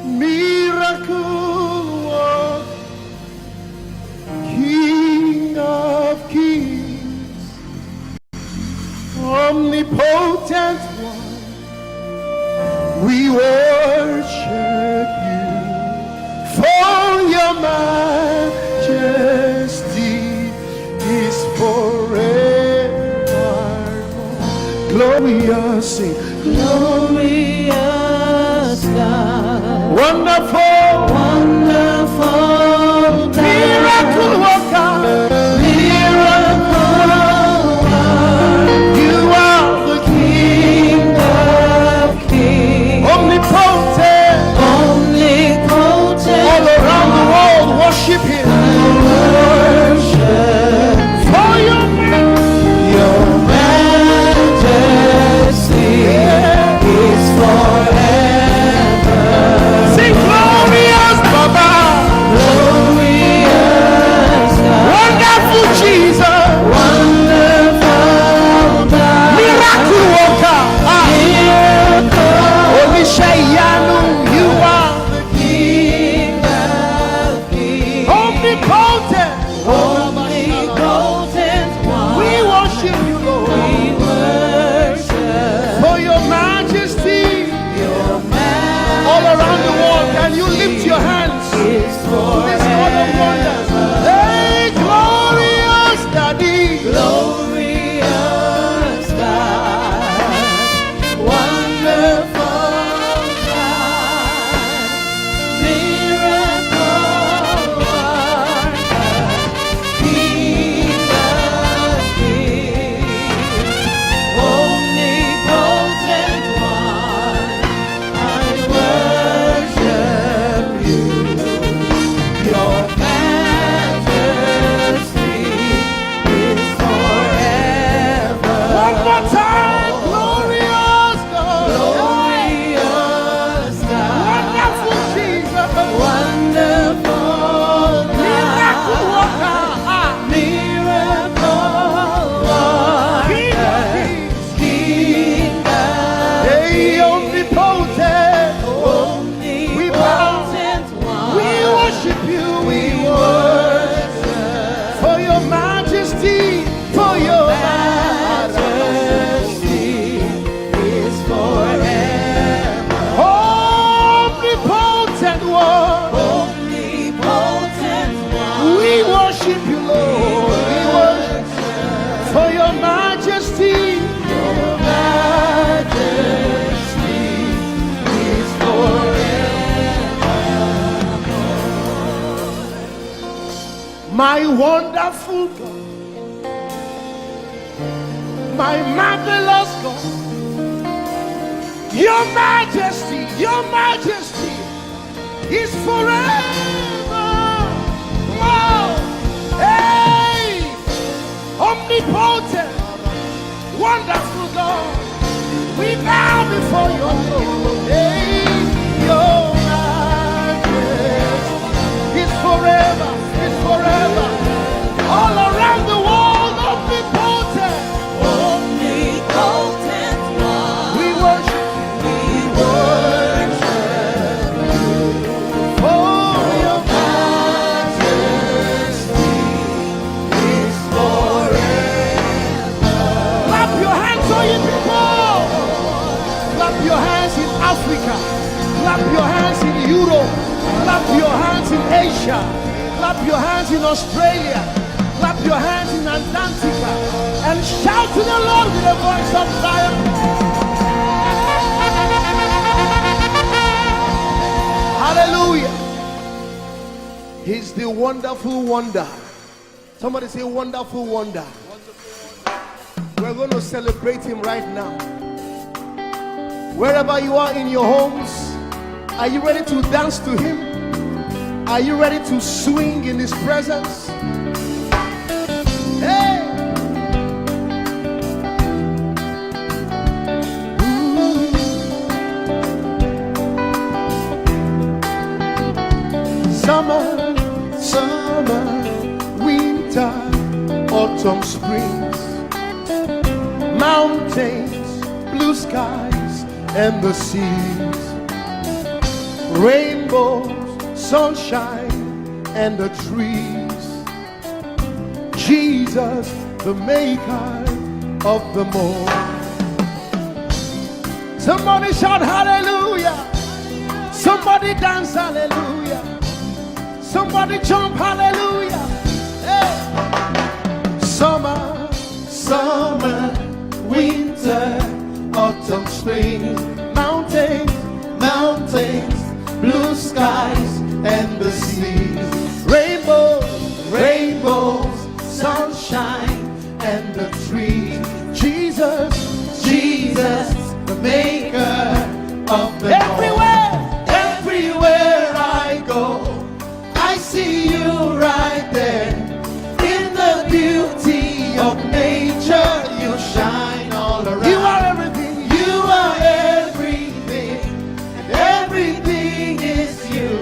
miracle work, King of kings, omnipotent one, we worship you for your majesty is forever. Glorious, sing. Glorious God, Wonderful, wonderful God, miracle worker, miracle worker. you are the King of kings, omnipotent, omnipotent, all around the world worship him. worship For your your majesty is forever. sing glorious Baba, Glorious God, wonderful Jesus, wonderful God, miracle worker, miracle, Olishayanu, you are King of kings, omnipotent. omnipotent one. We worship you, Lord, We worship for your majesty your all around the world. Can you lift your hands to majesty is this God of wonders? forever. Hey, glorious Daddy, Glorious God, wonderful God, miracle worker, King of kings, omnipotent one, I worship you. Your majesty is forever. one more time, glorious God, Glorious God, wonderful Jesus, wonderful miracle God, worker, miracle King of worker, kings, King of hey, omnipotent. omnipotent one. We worship you, we worship for your majesty, for your Majesty is forever. omnipotent one. Omnipotent one. We worship you, Lord. We worship for your majesty. Your majesty is forever. My wonderful God, my marvelous God, your majesty is forever. Wow. Hey, omnipotent, wonderful God, we bow before your throne. Hey, your majesty is forever, all around the world, omnipotent. Omnipotent one. We worship for your majesty is forever. clap your hands, all you people. Clap your hands in Africa. Clap your hands in Europe. Clap your hands in Asia. Clap your hands in Australia. Clap your hands in Antarctica. And shout to the Lord with a voice of triumph. Hallelujah. He's the wonderful wonder. Somebody say wonderful wonder. We're going to celebrate him right now. Wherever you are in your homes, are you ready to dance to him? Are you ready to swing in his presence? Hey! Summer, winter, autumn, springs, mountains, blue skies, and the seas. rainbows, sunshine, and the trees. Jesus, the maker of the morn. Somebody shout hallelujah. Somebody dance hallelujah. Somebody jump hallelujah. Hey. Summer, summer, winter, autumn, spring, mountains, mountains, blue skies, and the seas. Rainbows, rainbows, sunshine, and the trees. Jesus, Jesus, the maker of the everywhere, everywhere I go, I see you right there. In the beauty of nature, you shine all around. You are everything. You are everything, and everything is you.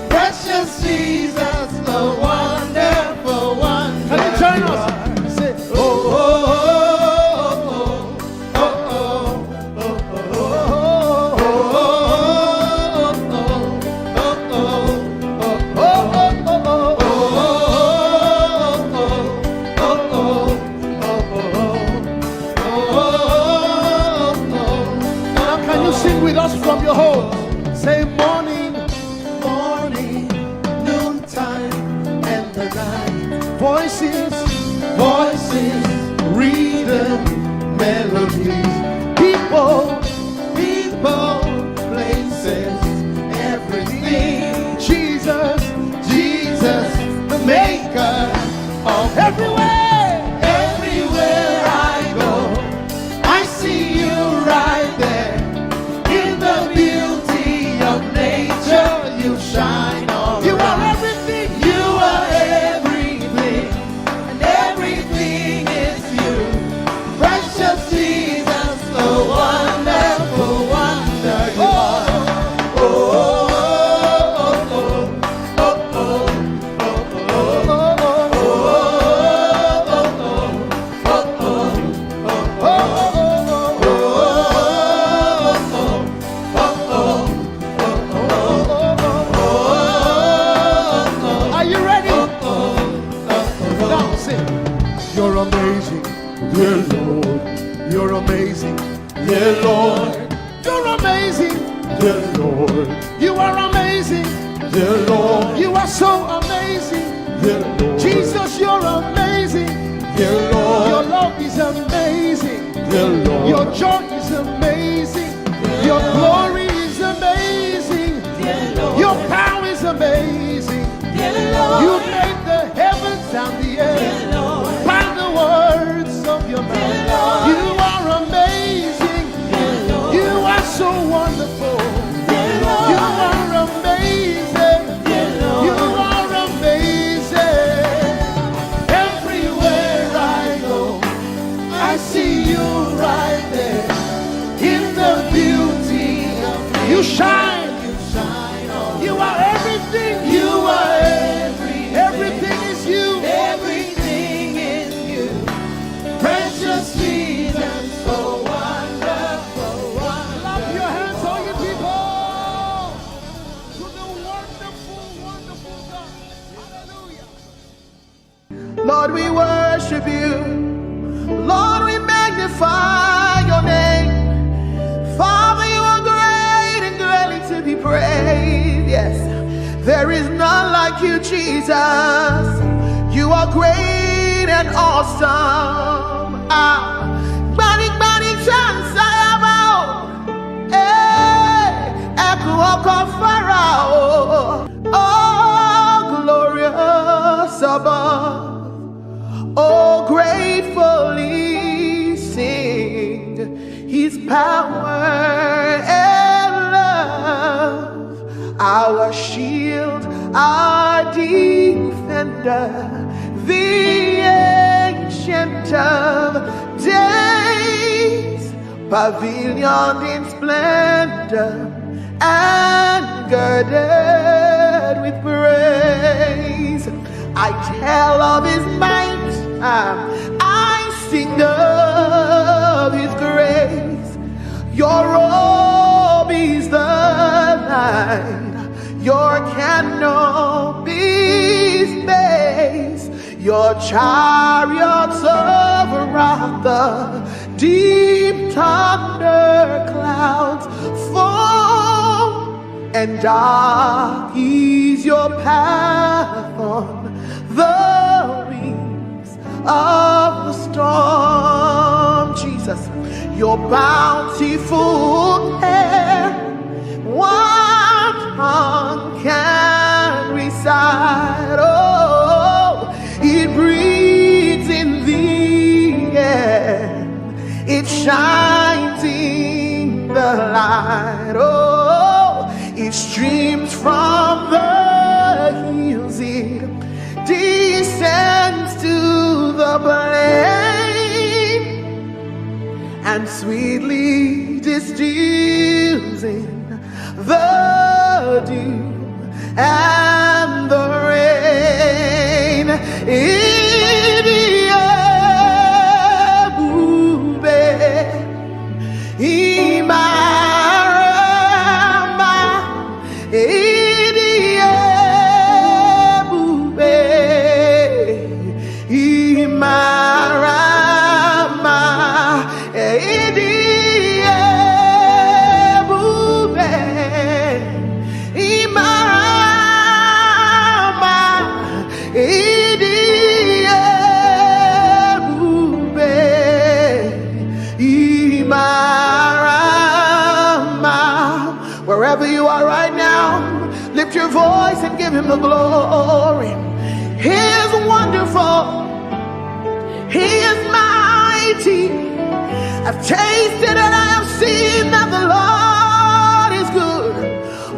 Precious Jesus, the wonderful one. Can you join us? Say, oh, oh, oh, oh, oh, now can you sing with us from your home? Say morning, morning, noontime, and the night. Voices, voices, rhythm, melodies. People, people, places, everything. Jesus, Jesus, the maker of everywhere, everywhere I go, I see you right there. In the beauty of nature, you shine all around. You are everything. You are everything, and everything is you. Precious Jesus, the wonderful wonder you are. Oh, oh, oh, oh, oh, are you ready? Now sing. You're amazing, dear Lord. You're amazing, dear Lord. You're amazing, dear Lord. You are amazing, dear Lord. You are so amazing, dear Lord. Jesus, you're amazing, dear Lord. Your love is amazing, dear Lord. Your joy is amazing, your glory is amazing, dear Lord. Your power is amazing, dear Lord. You made the heavens and the earth by the words of your mouth. You are amazing, you are so wonderful, you are amazing, you are amazing. Everywhere I go, I see you right there. In the beauty of you shine, you are everything, you are everything is you, everything is you. Precious Jesus, so wonderful, wonderful. Clap your hands, all you people, to the wonderful, wonderful God. Hallelujah. Lord, we worship you. Lord, we magnify your name. Father, you are great and greatly to be praised. Yes, there is none like you, Jesus. You are great and awesome. Bani bani chance I have. Echo of Pharaoh. Oh, glorious above. Oh, gratefully sing his power and love, our shield, our defender, the ancient of days, pavilion in splendor and girded with praise. I tell of his might, I sing of his grace. Your robe is the light night, your canopies base, your chariots over the deep thunder clouds fall, and dark is your path on the wings of the storm. Jesus, your bountiful care, what tongue can recite? Oh, it breathes in the air, it shines in the light. Oh, it streams from the hills, it descends to the plain, and sweetly distills in the dew and the rain. Wherever you are right now, lift your voice and give him the glory. He is wonderful. He is mighty. I've tasted and I have seen that the Lord is good.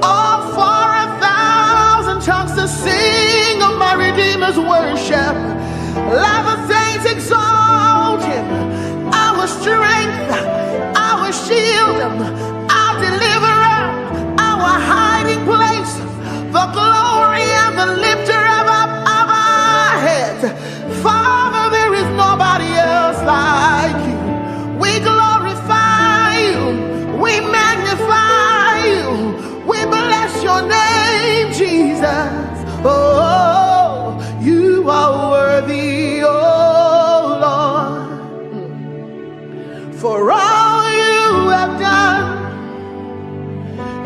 All for 1,000 tongues to sing of my Redeemer's worship. Let the saints exalt him. Our strength, our shield, our deliverer, our hiding place, the glory and the lifter of our heads. Father, there is nobody else like you. We glorify you, we magnify you, we bless your name, Jesus. Oh, you are worthy, oh Lord, for all you have done,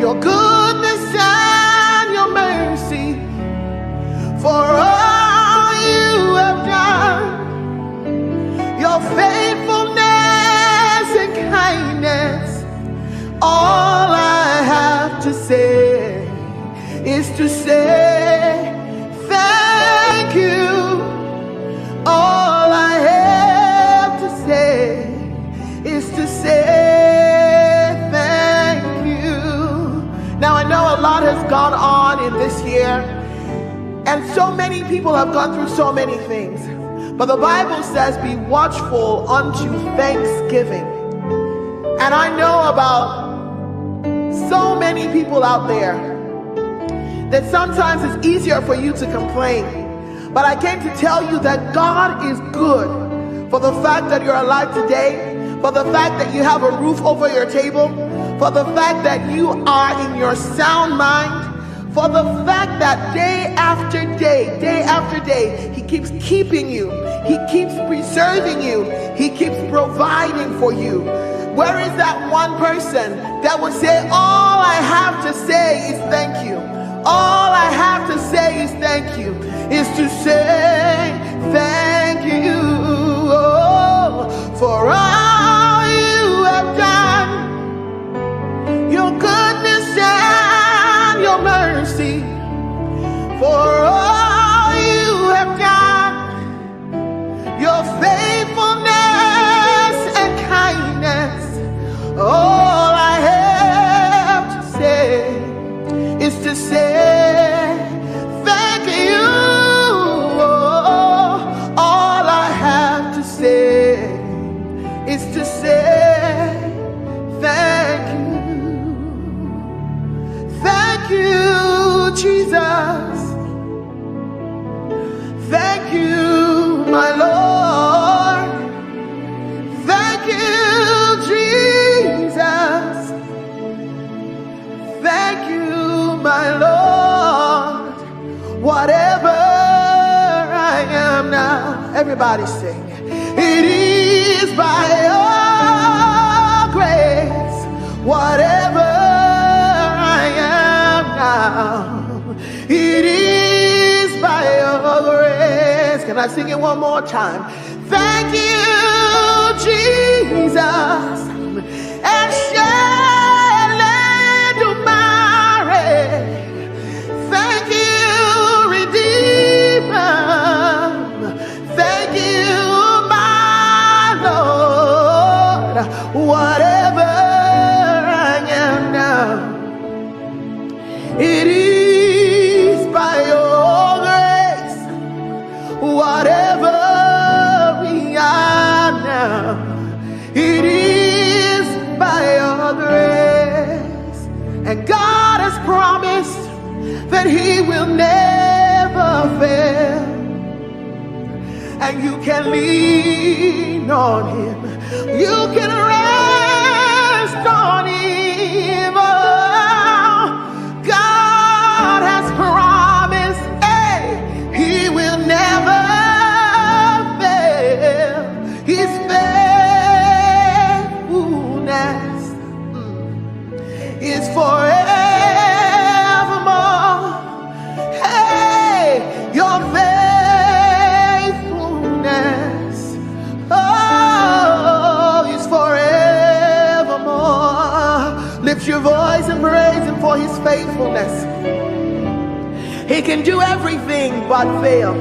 your goodness and your mercy, for all you have done, your faithfulness and kindness. All I have to say is to say thank you. All I have to say is to say thank you. Now I know a lot has gone on in this year, and so many people have gone through so many things. But the Bible says, be watchful unto thanksgiving. And I know about so many people out there that sometimes it's easier for you to complain. But I came to tell you that God is good for the fact that you're alive today, for the fact that you have a roof over your table, for the fact that you are in your sound mind, for the fact that day after day, he keeps keeping you, he keeps preserving you, he keeps providing for you. Where is that one person that would say, all I have to say is thank you? All I have to say is thank you, is to say thank you, oh, for all you have done, your goodness and your mercy, for all you have done, your faithfulness and kindness. All I have to say is to say thank you. All I have to say is to say thank you. Thank you, Jesus. Thank you, my Lord. Thank you, Jesus. Thank you, my Lord, whatever I am now. Everybody sing. It is by your grace, whatever I am now. It is by your grace. Can I sing it one more time? Thank you, Jesus. And thank you, Redeemer. Thank you, my Lord. Whatever I am now, it is by your grace. Whatever we are now, it is by your grace. And God has promised that he will never fail, and you can lean on him, you can rest on him. Oh, God has promised, hey, he will never fail. His faithfulness is forever. Your faithfulness, oh, is forevermore. Lift your voice and praise him for his faithfulness. He can do everything but fail.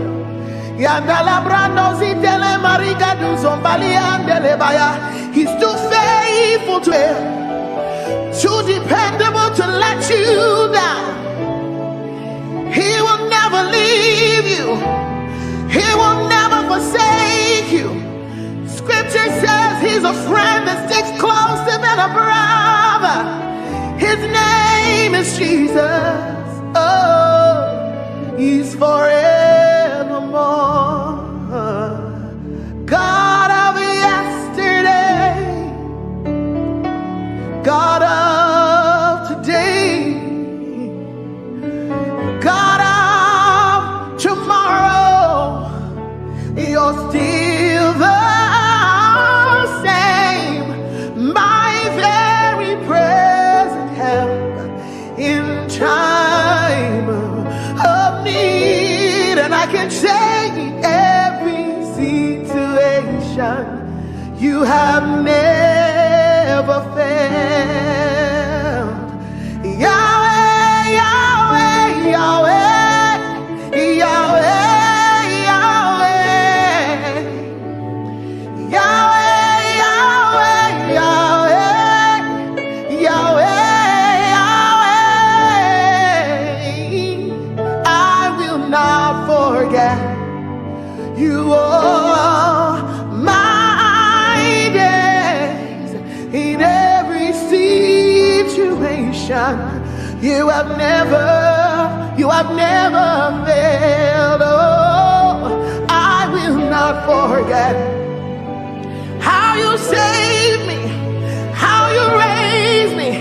He's too faithful to fail, too dependable to let you down. He will never leave you. He will never forsake you. Scripture says he's a friend that sticks closer than a brother. His name is Jesus. Oh, he's forevermore. God of yesterday, God of today, God of tomorrow, you're still the same, my very present help in time of need. And I can say in every situation, you have never failed. Yahweh, Yahweh, Yahweh, Yahweh, Yahweh, Yahweh, Yahweh, Yahweh, Yahweh. I will not forget you all my days. In every situation, you have never failed. Oh, I will not forget how you saved me, how you raised me,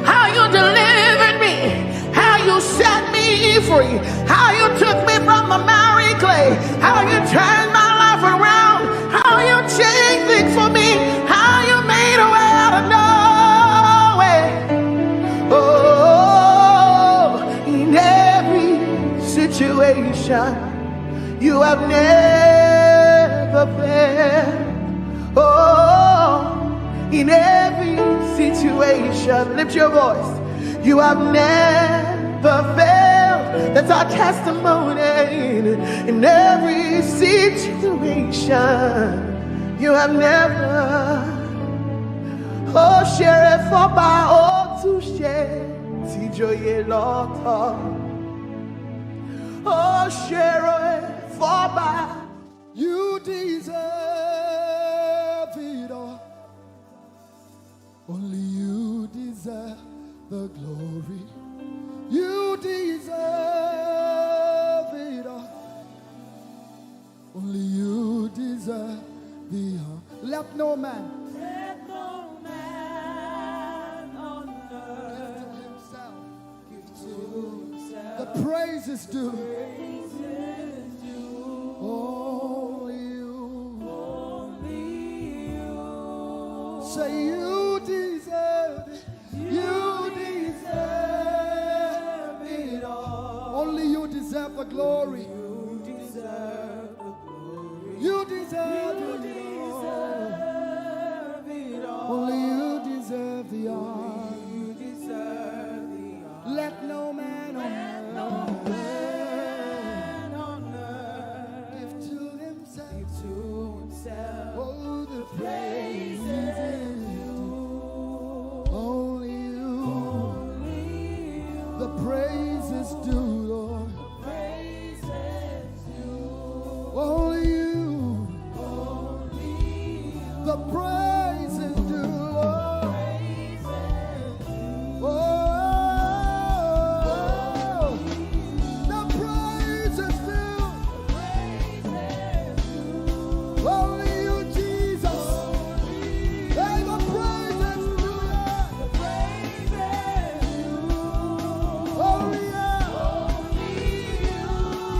how you delivered me, how you set me free, how you took me from the miry clay, how you turned my life around, how you changed things for me, how you made a way out of no way. Oh, in every situation, you have never failed. Oh, in every situation, lift your voice. You have never failed. That's our testimony. In every situation, you have never. Oh, share it for by all to share. Tijoye lota. Oh, share it for by. You deserve it all. Only you deserve the glory. You deserve it all. Only you deserve the honor. Let no man on earth himself give to praise is due. Only you. Say you deserve it. You deserve it all. Only you deserve the glory. You deserve the glory. You deserve it all. Only you deserve the honor. You deserve the honor. Let no man on earth give to himself. Oh, the praise is due. Only you. The praise is due, Lord. Only you. The praise is due, Lord. Oh, the praise is due. Only you, Jesus. Hey, the praise is due, Lord. Only you.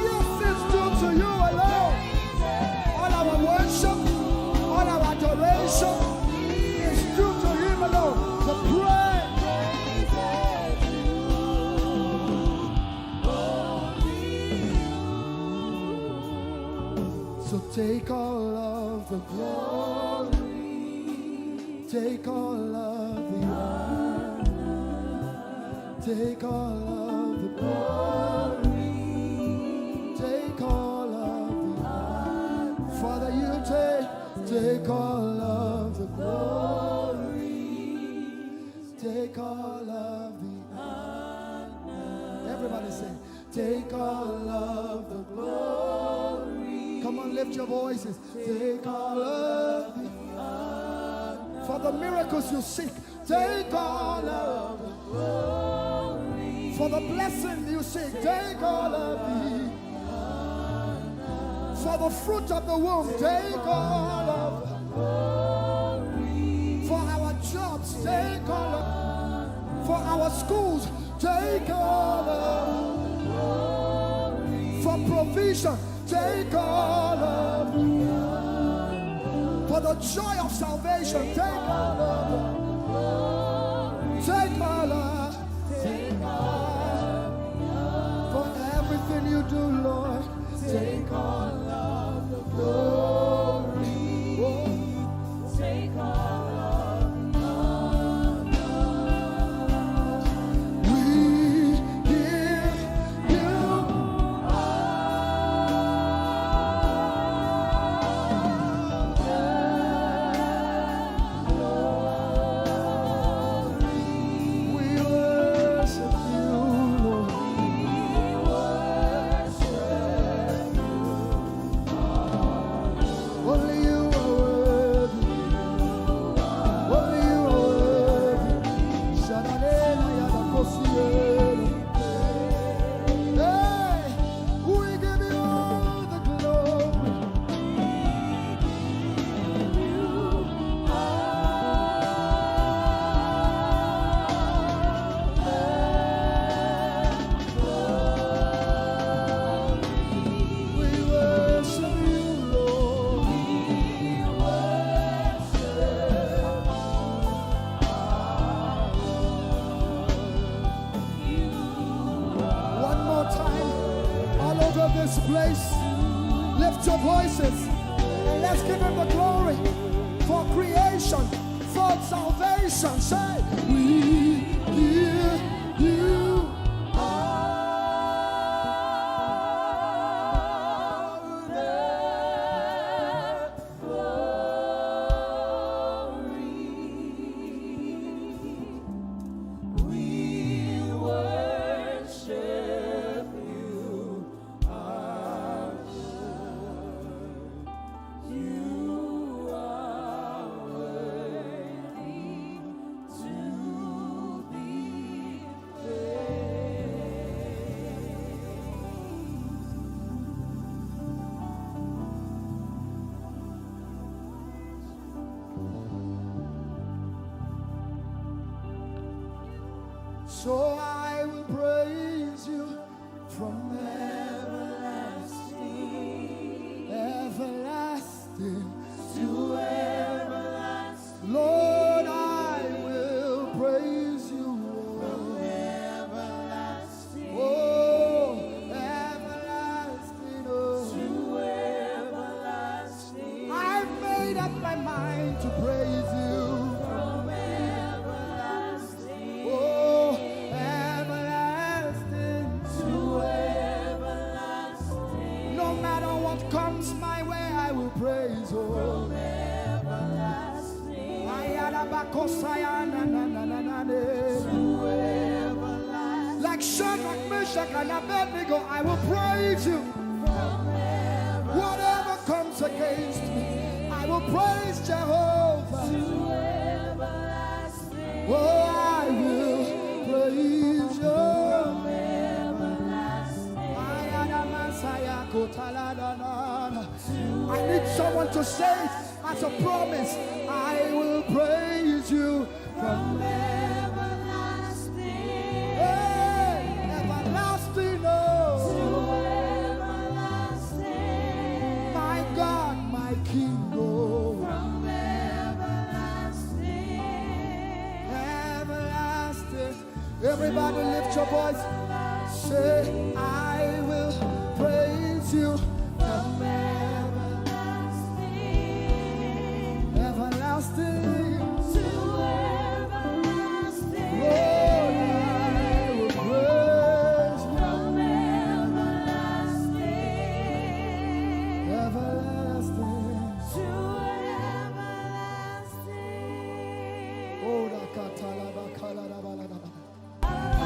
Yes, it's due to you alone. All our worship, all our adoration is due to him alone. The praise. So take all of the glory, take all of the honor, take all of the glory, take all of the honor. Father, you take all of the glory, take all of the honor. Everybody say, take all of the glory. Come on, lift your voices. Take all of the honor. For the miracles you seek, take all of the glory. For the blessing you seek, take all of the honor. For the fruit of the womb, take all of the glory. For our jobs, take all of. For our schools, take all of the glory. For provision, take all of the honor. For the joy of salvation, take all of the glory. Take all of. For everything you do, Lord, take all of the glory. Oh. Take all of the honor. We give you place. Lift your voices and let's give him the glory for creation, for salvation. Say, we give you all the glory. We worship you, our Lord. You are worthy to be praised. So I will praise you from everlasting, everlasting to everlasting. Lord, I will praise you from everlasting, oh, everlasting, oh, to everlasting. I've made up my mind to praise you from everlasting, oh, everlasting to everlasting. No matter what comes my way, I will praise you from everlasting, to everlasting. Like Shadrach, Meshach, and Abednego, I will praise you from everlasting. Whatever comes against me, I will praise Jehovah to everlasting. Oh, I will praise you from everlasting. I need someone to say it as a promise. I will praise you from everlasting. Hey, everlasting, oh, to everlasting. My God, my King, oh, from everlasting, everlasting. Everybody lift your voice. Say, I will praise you from everlasting, everlasting to everlasting. Lord, I will praise you from everlasting, everlasting to everlasting. Oh, I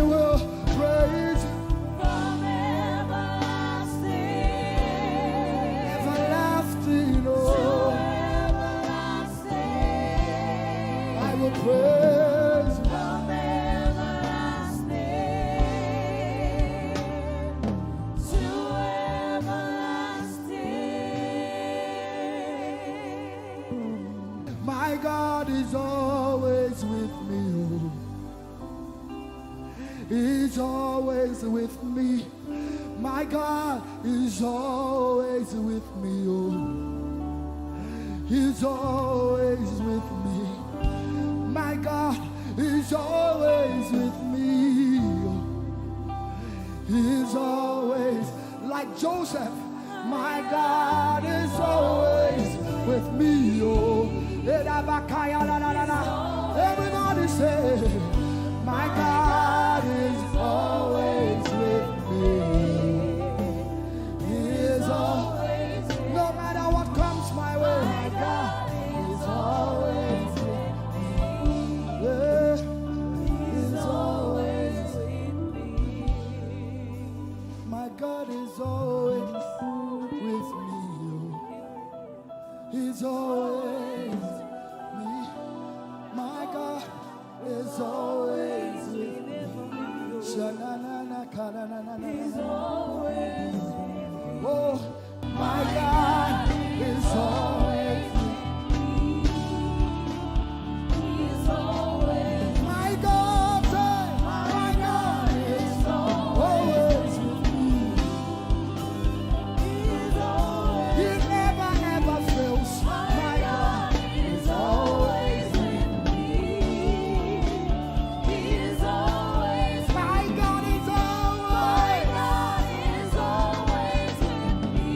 will praise you from everlasting, everlasting, oh, to everlasting. I will praise you from everlasting, to everlasting. My God is always with me, oh. He's always with me. My God is always with me, oh. He's always with me. My God is always with me, oh. He's always like Joseph. My God is always with me, oh. Everybody say, my God is always with me. He is always, no matter what comes my way, my God is always with me. Yeah, He's always with me. My God is always with me. He's always me. My God is always with me. He's always with me. Oh, my God is always with me. He's always. My God, my God is always with me. He's always. He never ever fails. My God is always with me. He's always. My God is always. My God is always with me.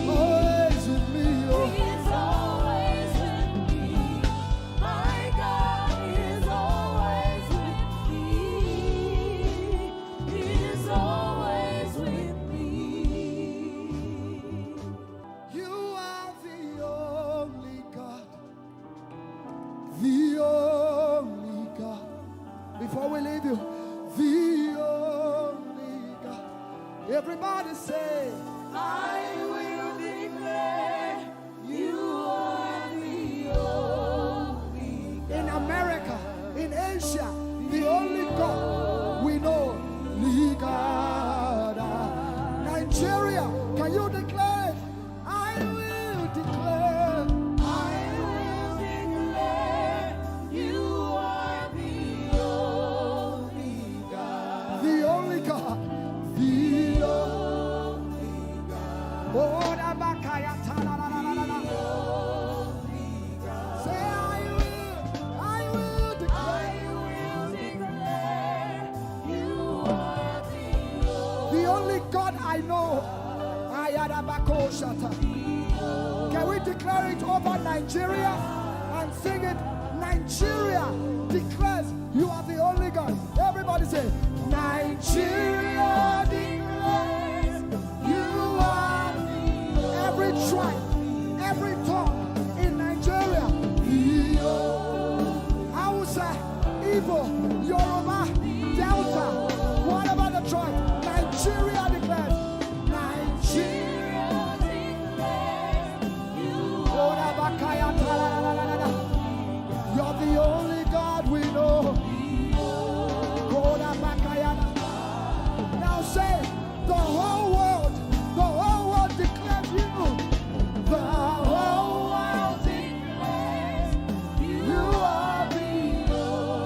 Always with me, oh. He's always with me. My God is always with me. He's always with me. You are the only God. The only God. Before we leave you, the only God. Everybody say, I will declare you are the only God. In America, in Asia, the only God we know, the God. Nigeria, can you declare? I will declare. I will declare you are the only God. The only God. The only God I know. Can we declare it over Nigeria and sing it? Nigeria declares you are the only God. Everybody say, Nigeria declares you are every tribe, every tongue in Nigeria. Hausa, Igbo, Yoruba, Delta, whatever the tribe, Nigeria declares. Nigeria declares you're the only God we know. Now say, the whole world declares you. The whole world declares you are the only.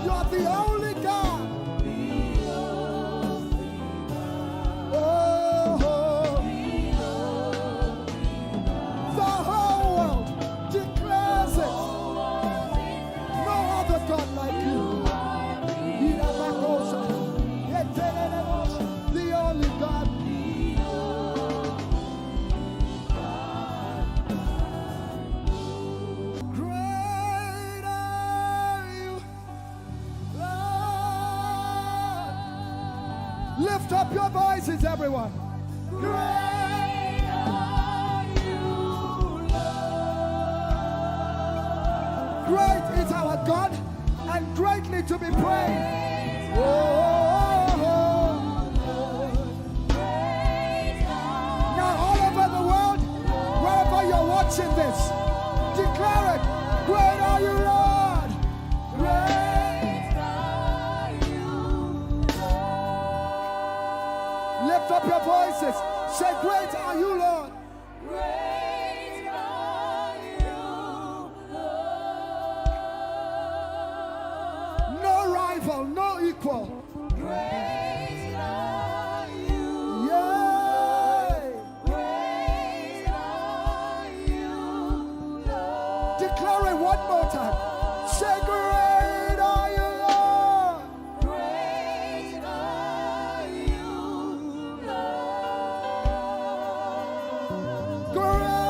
You're the only God. The whole world declares it. No other God like you. The only God. Great are you, Lord. Lift up your voices, everyone. Great are you, Lord. Great is our God and greatly to be praised. Now all over the world, wherever you're watching this, declare it. Great are you, Lord. Great are you, Lord. Lift up your voices. Say, great are you, Lord. Great are you, Lord. No rival, no equal. Great are you. Yay. Great are you, Lord. Declare it one more time. Say, great are you, Lord. Great are you, Lord. Great.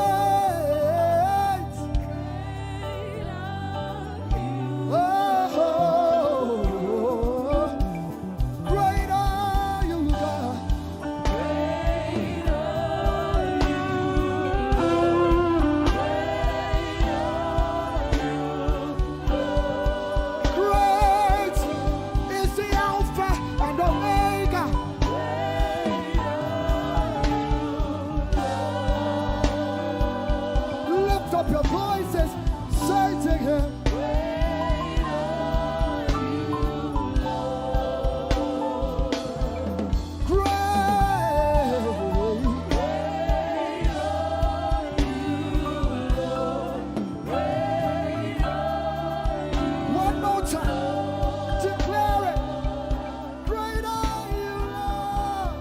Oh. Great are you, God. Great are you. Great is the Alpha and Omega. Lift up your voices, say to him. One more time, declare it. Great are you, Lord.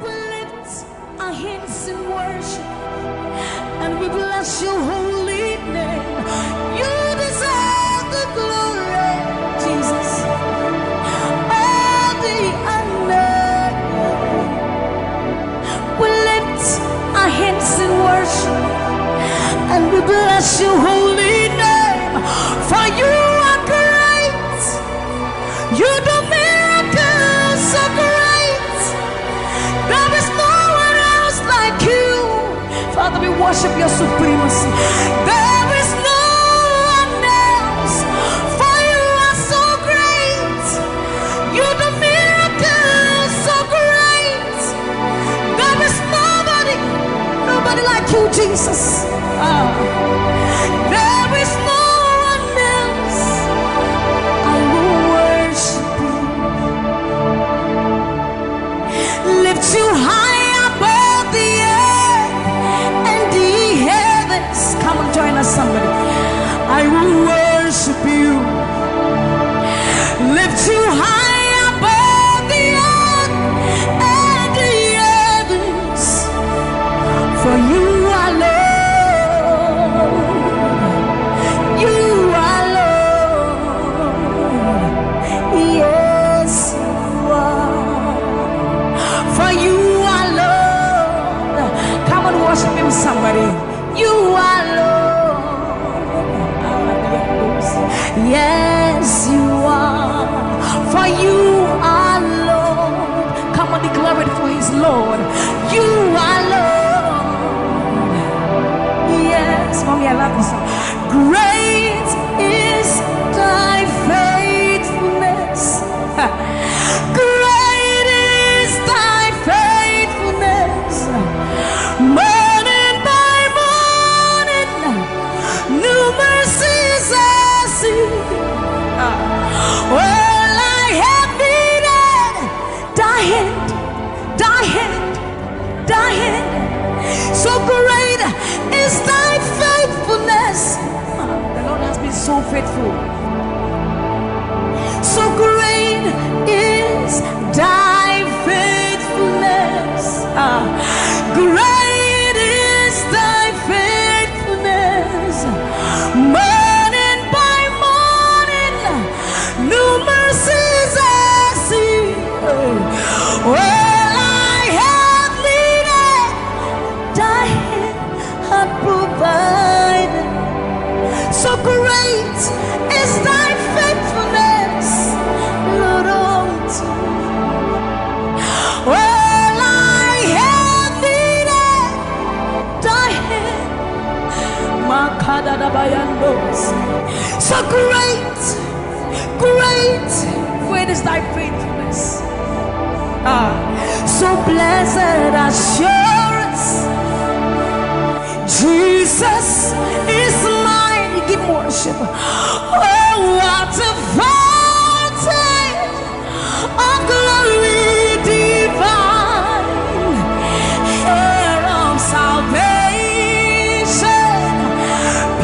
We lift our hands in worship and we bless your holy name. You deserve the glory, Jesus. All the honor. We lift our hands in worship and we bless your holy name. For you are great. You do miracles so great. There is no one else like you. Father, we worship your supremacy. There is no one else. For you are so great. You do miracles so great. There is nobody like you, Jesus. There is no one else. I will worship you. Lift you high above the earth and the heavens. Come and join us, somebody. I will worship you. Lift you high above the earth and the heavens. For you are Lord. Lord. You are Lord. Yes, mommy, I love this song. Great is thy faithfulness. Great is thy faithfulness. Morning by morning, new mercies I see. All I have needed, thy hand, thy hand, thy hand. So great is thy faithfulness. The Lord has been so faithful. So great is thy faithfulness. Great is thy faithfulness. Morning by morning, new mercies I see. All I have needed, thy hand hath provided. So great is thy faithfulness, Lord, unto me. All I have needed, thy hand. So great, great, great is thy faithfulness. So blessed assurance, Jesus is mine. Give worship. Oh, what a fountain of glory divine, heir of salvation,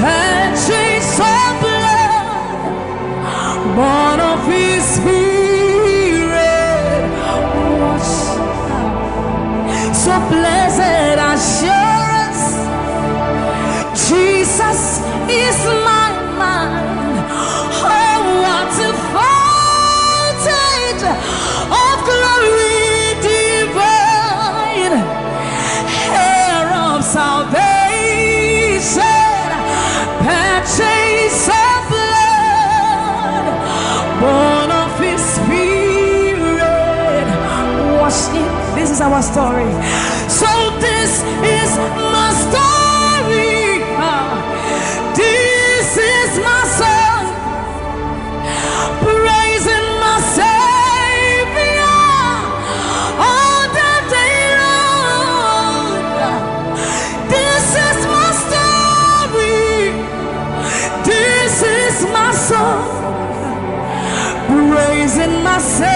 purchase of blood, born of his spirit. So blessed assurance, Jesus is my mind. Oh, what a fountain of glory divine, heir of salvation, purchase of blood, born of his spirit. Wash it. This is our story. So this is my story. This is my song, praising my Savior all the day long. This is my story. This is my song, praising my Savior.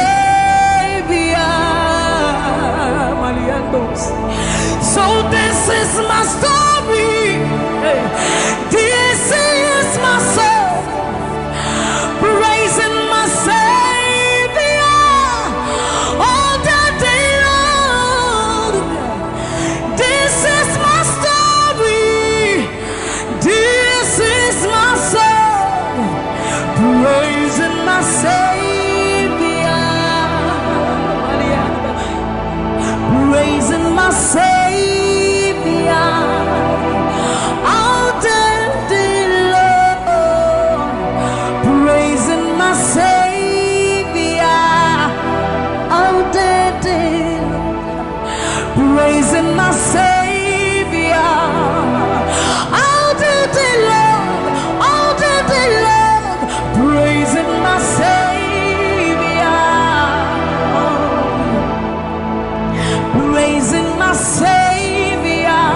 So this is my story. This is my song, praising my Savior all the day long. This is my story. This is my song, praising my Savior, praising my Savior. Praising my Savior all the day long, all the day long, praising my Savior, praising my Savior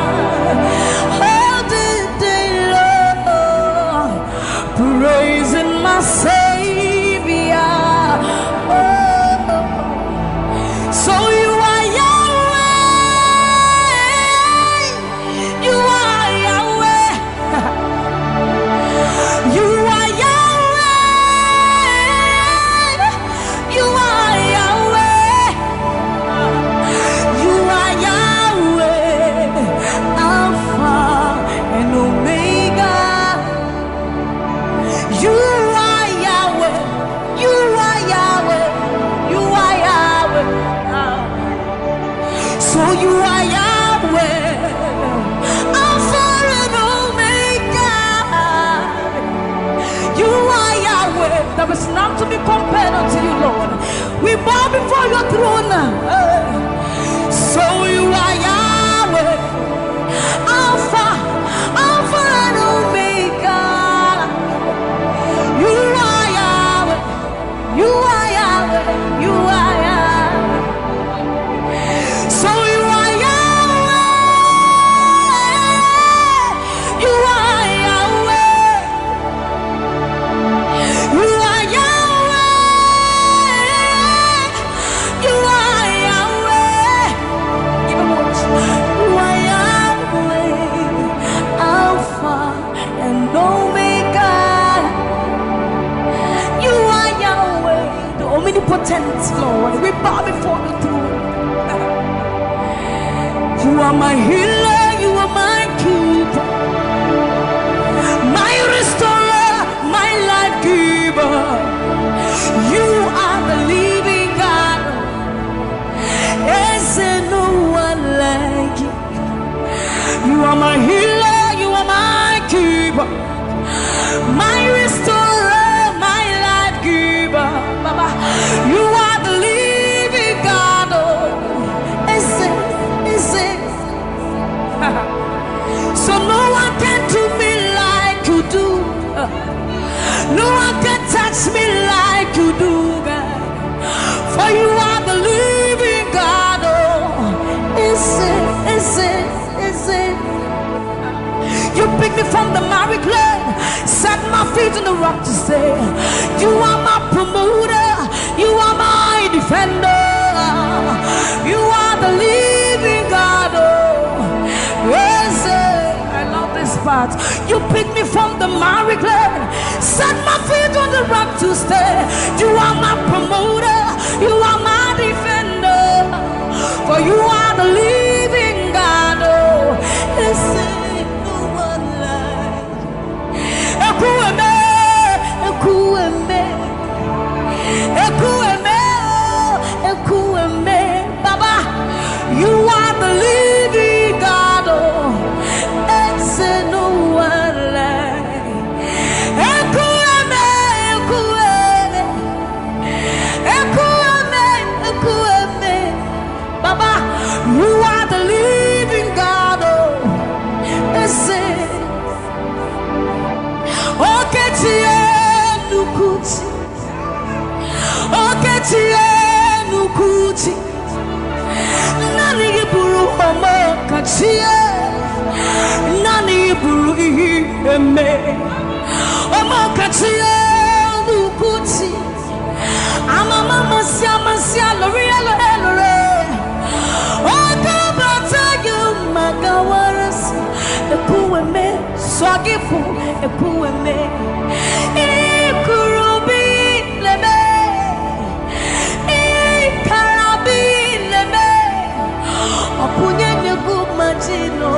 all the day long, praising my Savior. So you are Yahweh, you are Yahweh, you are Yahweh, you are Yahweh, you are Yahweh, Alpha and Omega. You are Yahweh, you are Yahweh, you are Yahweh. So you are Yahweh, Alpha and Omega. You are Yahweh. There is none to be compared unto you, Lord. We bow before your throne. So omnipotent Lord, we bow before the throne. You are my healer, you are my keeper, my restorer, my life giver. You are the living God. Is there no one like you? You are my healer, you are my keeper, my restorer, my life giver. Baba, you are the living God. Oh, is it? So no one can do me like you do. No one can touch me like you do, God. For you are the living God. Oh, is it? You picked me from the miry clay, set my feet on the rock to stay. You are my promoter, you are my defender. You are the living God. Oh, yes, I love this part. You picked me from the miry clay, set my feet on the rock to stay. You are my promoter, you are my defender. For you are the living God. Oh, yes, no one like Ekueme, Ekueme, Ekueme, Ekueme. Baba, you are the living God. Oh, it's no one like Ekueme, Ekueme, Ekueme, Ekueme. Baba, you are the living God. Oh, it's Oketie nukuti, Oketie nukuti. Nani iburu omo kachie, nani iburu eme. Omo kachie nukuti. Amama masia lori elore. Okabata you magawaras. Ekueme swagifu, ekueme. Ikurubi leme, ikarabi leme. Opunye negu majino,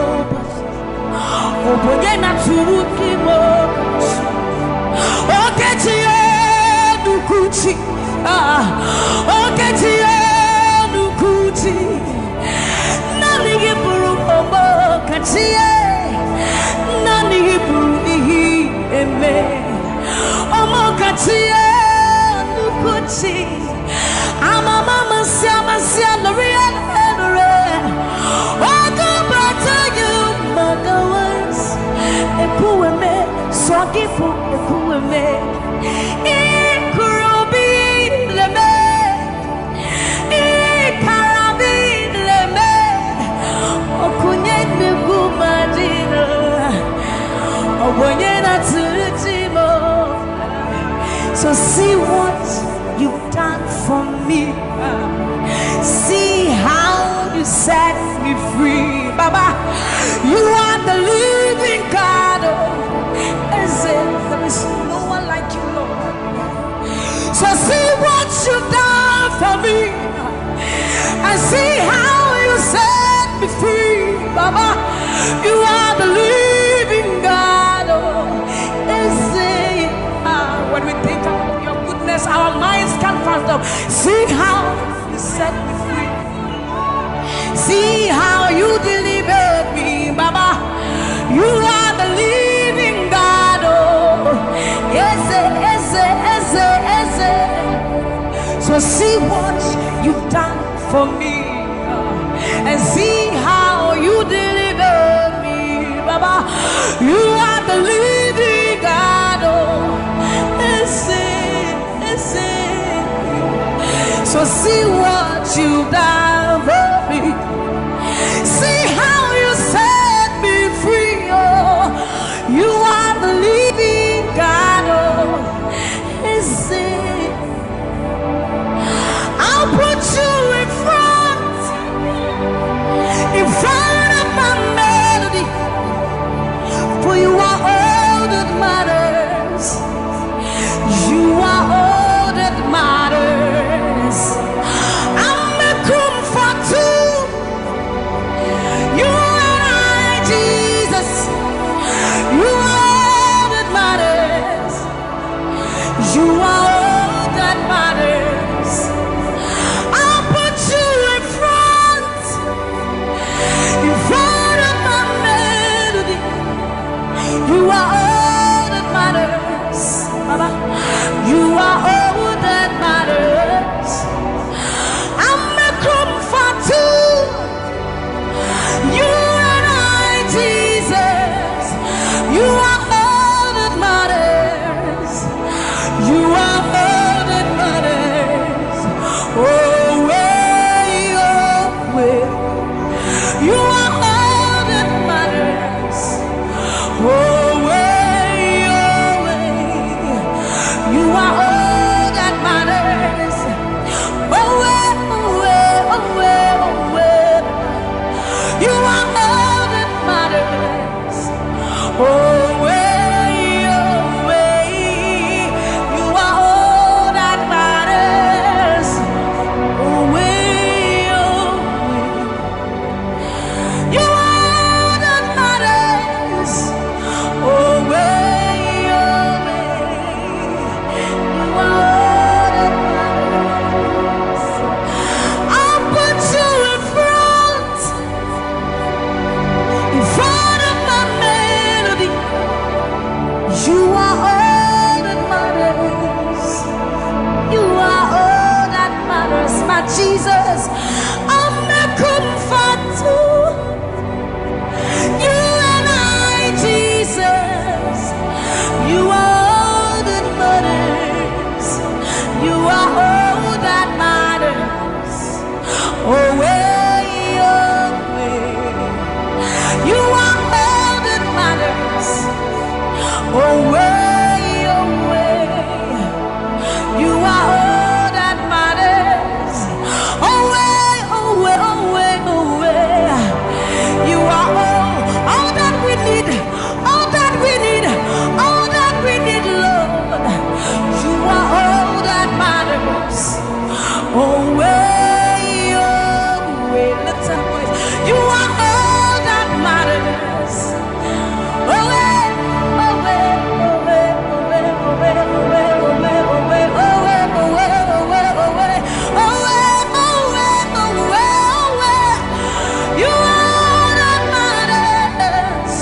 opunye na turuki mo. Oketie nukuti, oketie nukuti. Nani iburu omo katie, nani iburu ihi eme. Omo katie nukuti. Amama masia lori elore. Ogo bata you magawas. Ekueme sogifu, ekueme. Ikurubi leme, ikarabi leme. Okunye negu madina, obonye na tulutimo. So see what you've done for me. See how you set me free. Baba, you are the living God. Oh, is it? There is no one like you, Lord. So see what you've done for me. And see how you set me free. Baba, you are the living God. Oh, is it? When we think about your goodness, our minds can't fathom. See how you set me free. See how you delivered me, Baba. You are the living God. Oh, yes, yes. So see what you've done for me, and see how you delivered me, Baba. You are the living God. Oh, yes. So see what you've done for me. See how you set me free. Oh, you are the living God. Oh, is it? I'll put you in front of my melody. For you are all that matters. You are all that matters. Jesus, I'm a comfort to you and I, Jesus. You are all that matters. You are all that matters. Oh, way, oh, way. You are all that matters. Oh, way, oh, way. You are all that matters. Oh way, oh way, oh way, oh way. You are all that we need, all that we need, all that we need, Lord. You are all that matters. Oh way, oh way. Lift up voice. You are all that matters. Oh way, oh way, oh way, oh way, oh way, oh way, oh way, oh way, oh way, oh way, oh way, oh way, oh way. You are that matters.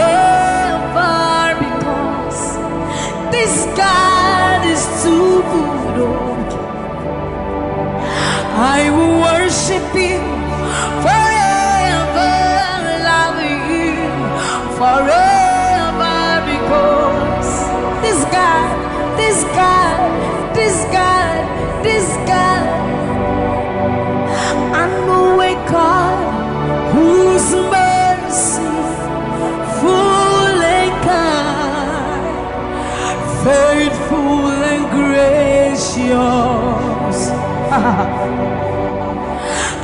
Forever, because this God is too good. I will worship you forever, love you forever, because this God, this God, this God, this God, I know a God whose mercy full and kind, faithful and gracious.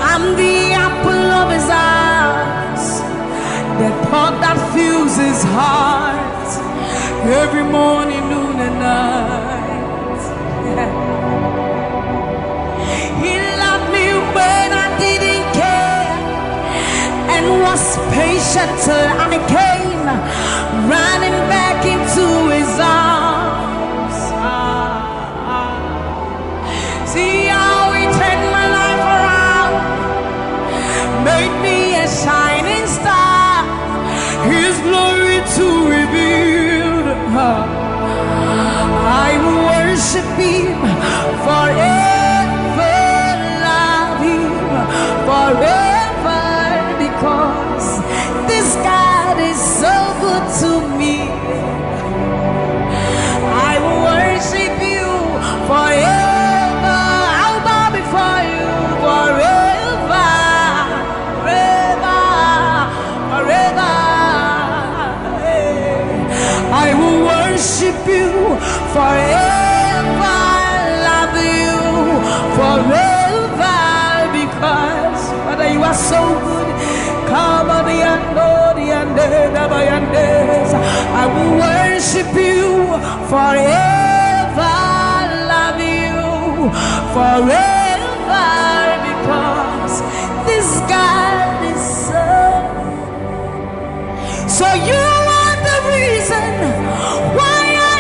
I'm the apple of his eyes, the thought that fills his heart every morning, noon and night. He loved me when I didn't care and was patient till I came running back into his arms. See how he turned my life around, made me a shining star, his glory to reveal. I will worship him forever, love him forever, because this God is so good to me. I will worship you forever. I'll bow before you forever, forever, forever. I will worship you forever, love you forever, because Father, you are so good. I will worship you forever, love you forever, because this God is so. So you are the reason why I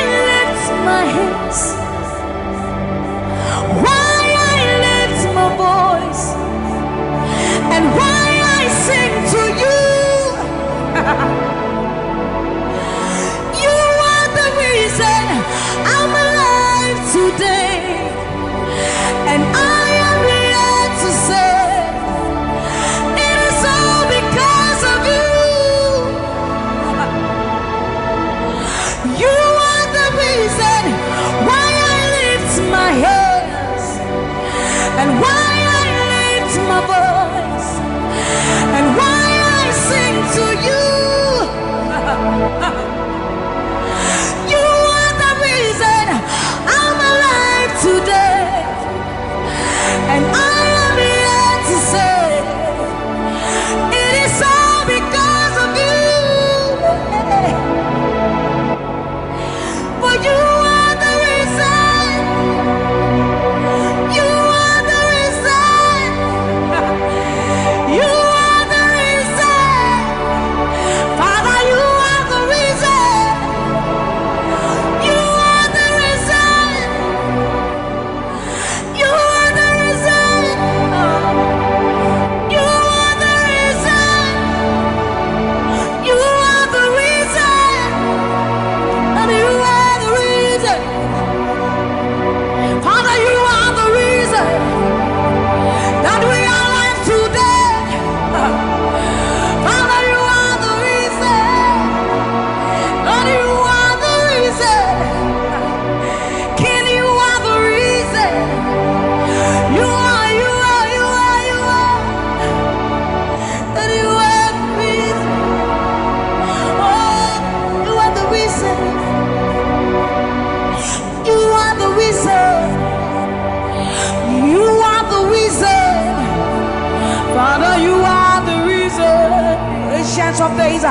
Ancients of days,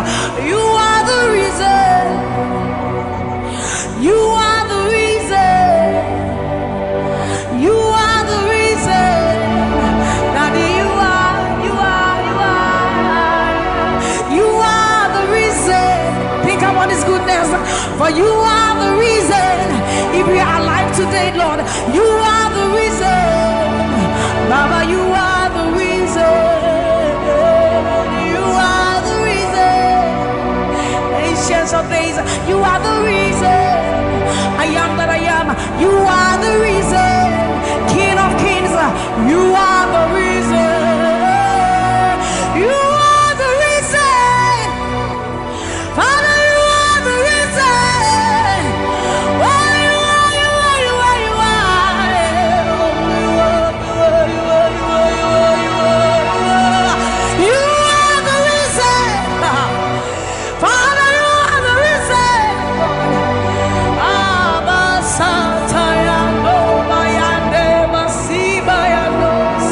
you are the reason. You are the reason. You are the reason. Daddy, you are the reason. Think about His goodness, for you are the reason. If we are alive today, Lord, you are the reason. Baba, you are the reason. You are the reason. Ancients of days, you are the reason. I am that I am. You are the reason. King of kings, you are the reason. You are the reason. Father, you are the reason. Oh, you are, you are, you are, you are. You are the reason. Father, you are the reason. Abba, Satayano, Bayande, Masibayanos.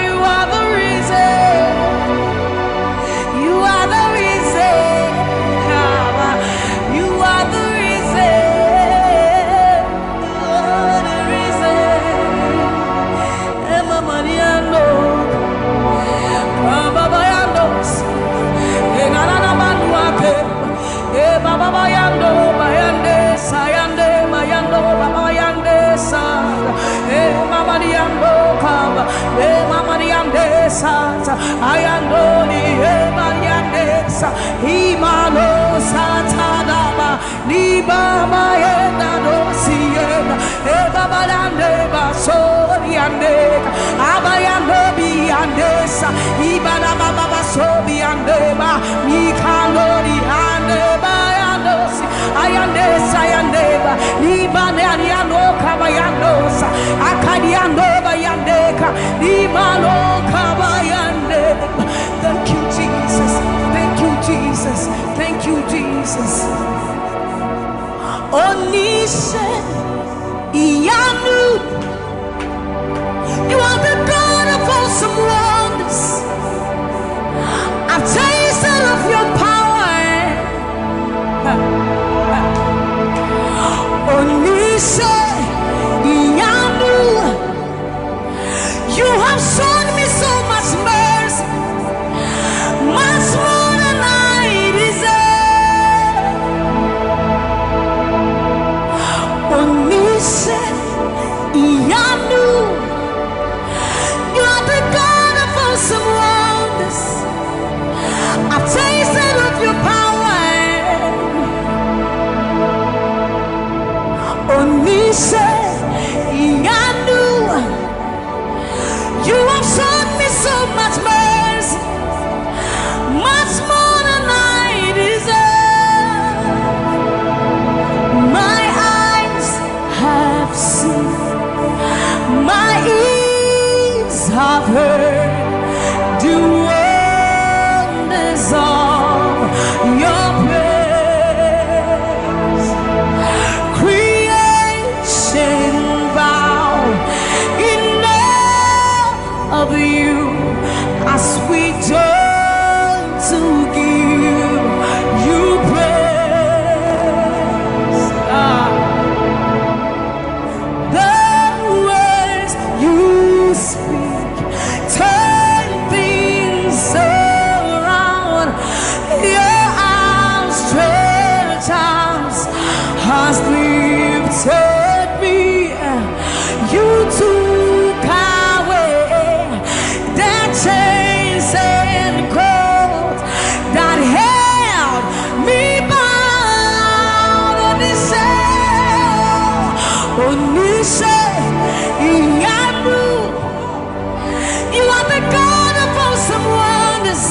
You are the reason. You are the reason. You are the reason. You are the reason. Emma Mariano, Baba Bayandos, Enana Manuake, Baba Bayando, Bayande, Sayande, Mayando, Baba Bayande, Sa, Mama Diando, Kaba, Mama Diande, Sa, Ayando, Mayande, Sa, Himano, Satadaba, Niba, Mayenda, Dosiena, Baba Dande, Basoriande, Abayando, Biandesa, Ibana Baba Sobiandeba, Mikano, Diandeba, Ayandesa, Ayandeba, Nibane, Ariano, Kabayandosa, Akadiando, Bayandeka, Nimano, Kabayandeba. Thank you, Jesus. Thank you, Jesus. Thank you, Jesus. Onishe, Iyanu, you are the God of awesome wonders. I've tasted of your power. Onishe, Iyanu, you have shown me so much mercy, much more than I deserve. Onishe, Iyanu, you are the God of awesome wonders. I've tasted of your power. Onishe, Iyanu, you have shown me so much mercy, much more than I deserve. My eyes have seen, my ears have heard the wonders of your praise. Creation bow in awe of you as we turn to give you praise. The words you speak turn things around. Your outstretched arms has lifted me. You took away the chains and cords that held me bound. Onishe, Iyanu, you are the God of awesome wonders.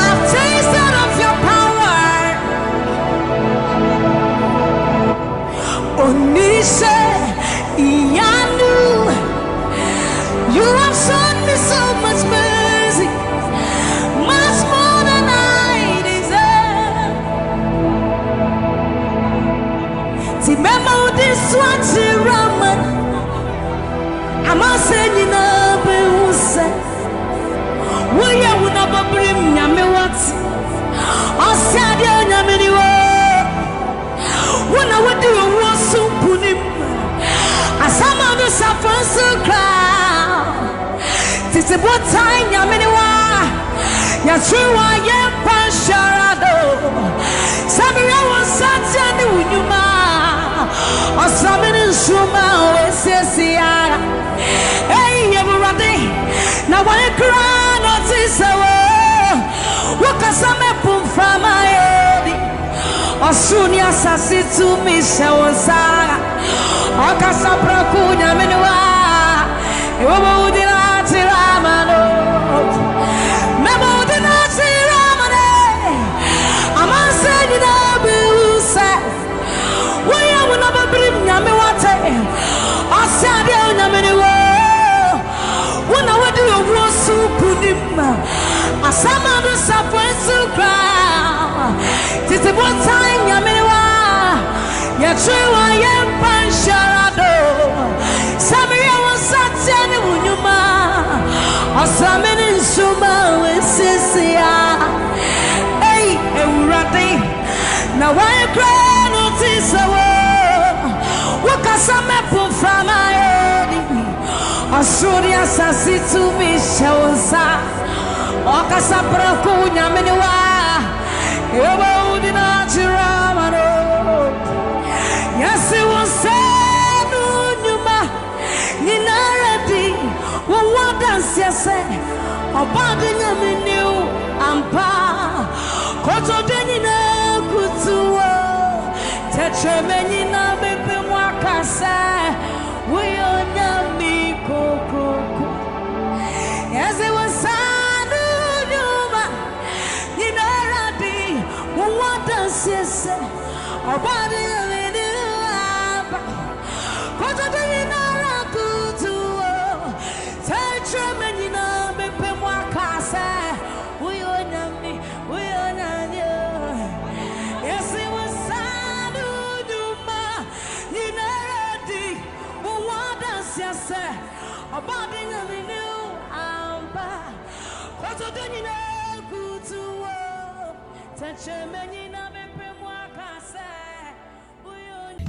I've tasted of your power. Onishe, Iyanu, you have shown me so much mercy, much more than I deserve. Remember this one, Raman. I'm not saying you know, but who said, will you not be Osadia Yaminiwo. When I would do a war so punim. As some of the suffering so cloud. Tis a what time Yaminiwa. Yashua Yem Pasharado. Samuel was such a new Yuma. Or something in Shuma, Ese. Hey, everybody. Now, when I cry, not this hour. What can some put from my head? Or soon, yes, I see to me, Shawasa. Or Casabra Kuna Menua. You won't deny Ramano. Memo deny Ramane. I'm saying, I will say, we will never bring Yamawate. I said, Yamaniwa. When I went to a war so punim. I summoned the suffering so cry. Tis the one time Yaminiwa. Yachua Yem Pansharado. Samuel was such a Numa. Or Sammie in Suma with Sisia. Hey, Urati. Now I cry notice a war. What can some apple from my head? Or should I say to me, Shawsa? Okasapra kunya meniwa yobo dina chiramano yesi wonsenu nyuma ninaradi wawada siase obadi nyameniu ampa koto denina kutuwa tetremeni na bebe mwakase wiyonyami kokoko yesi wonsenu yes, our body in you. Koto de na kutu, touch me na me pe mwa kase. We onami, we onani. Yes, it was sanu duma. Ni na radi, we want us yes. Our body in you. Amba, koto de na kutu, touch me na.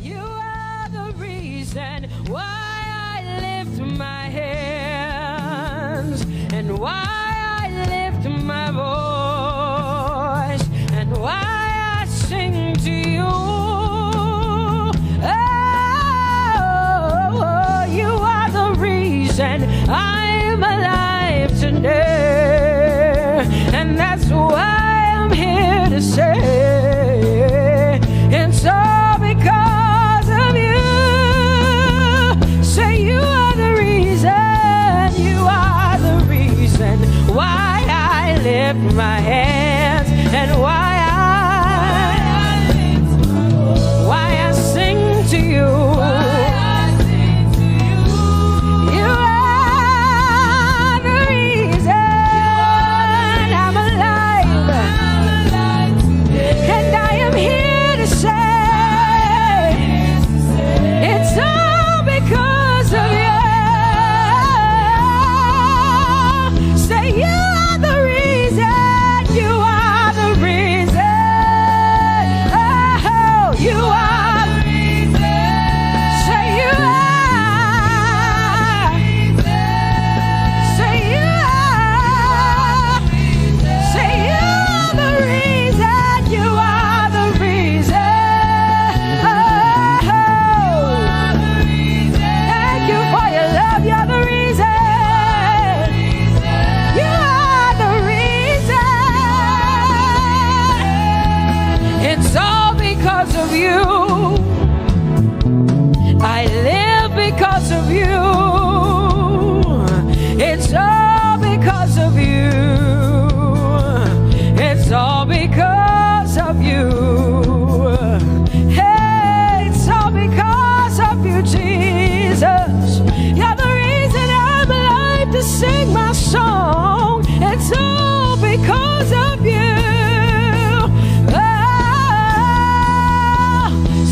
You are the reason why I lift my hands and why I lift my voice and why I sing to you. Oh, you are the reason I'm alive today, and that's why I'm here to say it's all because of you. Say you are the reason why I lift my hands and why I sing to you.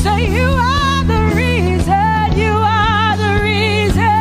Say you are the reason, you are the reason.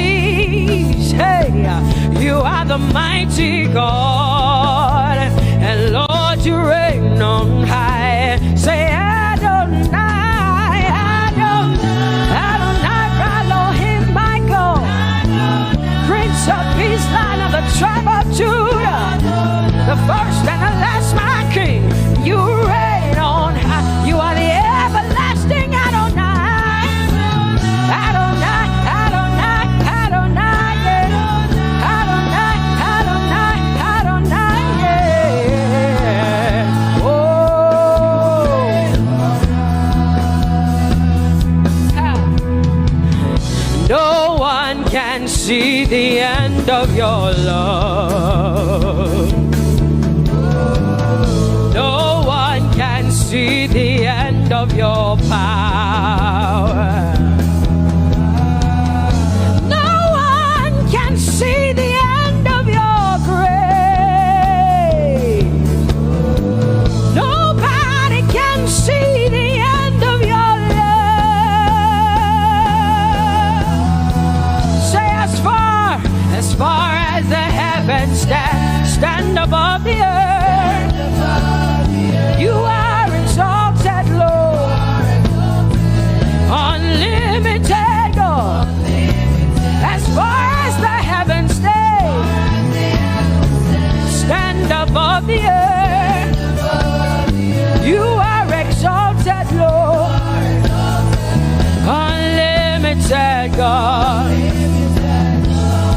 seas. Hey, you are the mighty God, and Lord, you reign on high. Say Adonai, Adonai, Adonai, Elohim, my God, Prince of Peace, Lion of the tribe of Judah, the first and the last, my King. You reign on high. You are the everlasting Adonai. Adonai, Adonai, Adonai, yeah. Adonai, Adonai, Adonai, yeah. Oh. No one can see the end of your love. No one can see the end of your power. No one can see the end of your grace. Nobody can see the end of your love. Say as far as the heavens stand above the earth. You are exalted, Lord, unlimited God. As far as the heavens stand above the earth, you are exalted, Lord, unlimited God.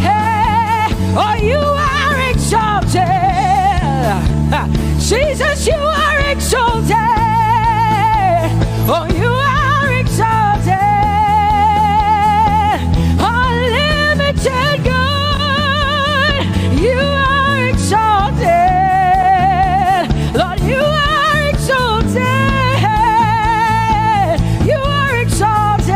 Hey, oh, you are exalted. Jesus, you are exalted. Oh, you are exalted. Unlimited God. You are exalted. Lord, you are exalted. You are exalted.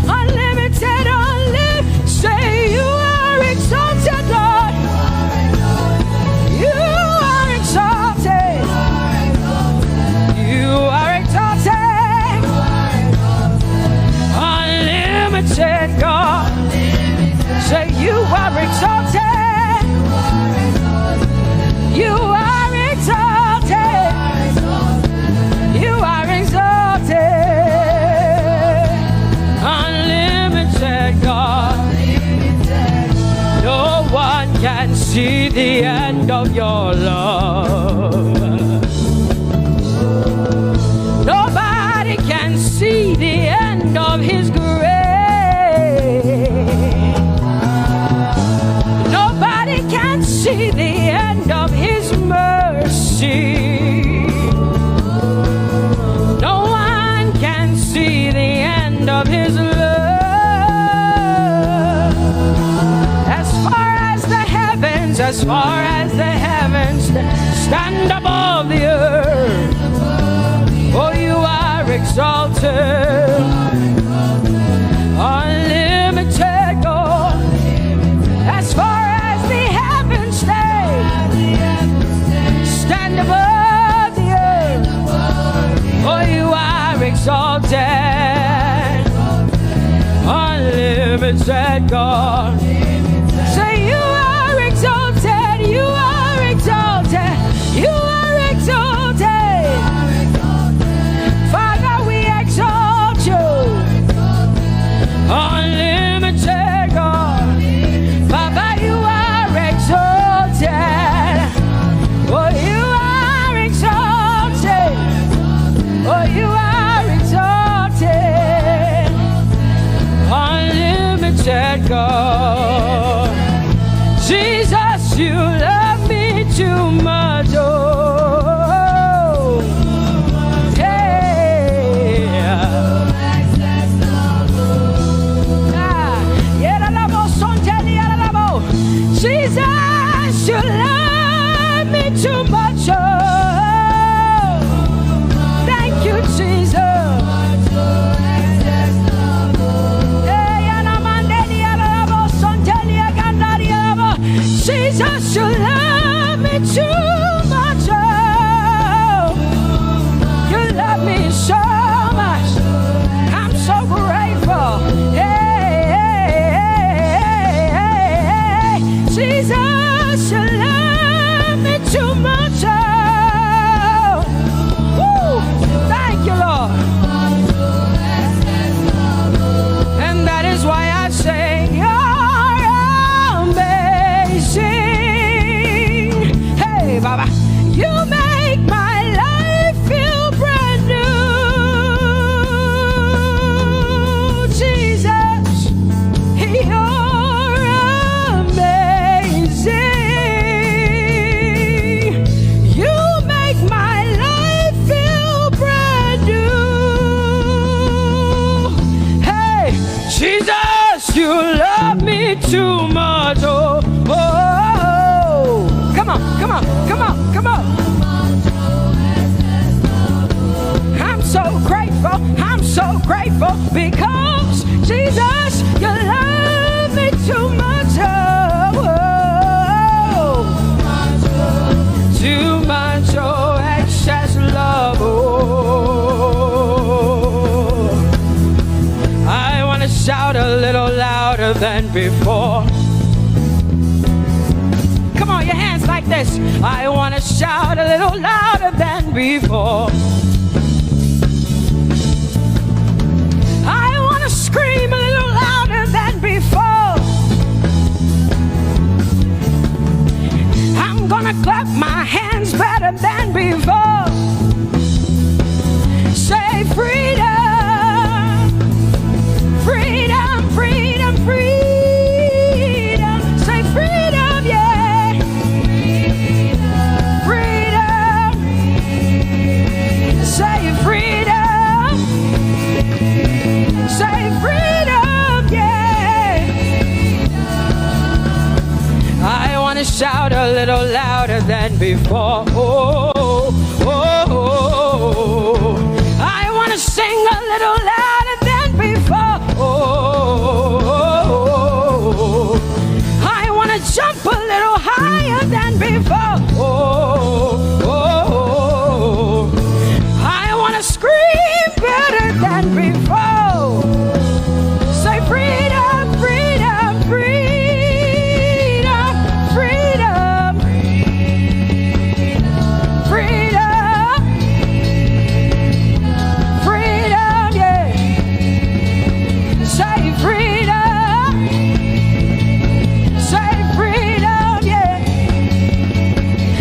Unlimited, unlimited. Say you are exalted, Lord. You are exalted. You are exalted. Unlimited God. Say you are exalted. You are exalted. You are exalted. Unlimited God. No one can see the end of your love. Nobody can see the end of his grace. Nobody can see the end of his mercy. No one can see the end of his love. As far as the heavens stand above the earth. Oh, you are exalted. Unlimited God. As far as the heavens stand above the earth. Oh, you are exalted. Unlimited God. Say you are exalted. You are exalted. You are exalted. Father, we exalt you. Unlimited God. Father, you are exalted. Oh, you are exalted. Oh, you are exalted. Unlimited God. Jesus, you love me too much. Oh, Jesus, you love me too much. Oh, thank you, Jesus. Hey, love me too much. Oh, oh, oh. Come on, come on, come on, come on. I'm so grateful because Jesus, you love me too much. Oh, oh. Too much, oh, excess love. Oh, I want to shout a little louder than before. Come on, your hands like this. I want to shout a little louder than before. I want to scream a little louder than before. I'm gonna clap my hands better than before. Say freedom, freedom, freedom, freedom. Say freedom, yeah. Freedom. Say freedom. Say freedom, yeah. I want to shout a little louder than before. Oh, oh, oh, oh. I want to sing a little louder than before. Oh, oh, oh. I want to jump a little higher than before. Oh, oh, oh. I want to scream better than before. Say freedom, freedom, freedom, freedom, freedom, freedom, yeah. Say freedom, say freedom, yeah.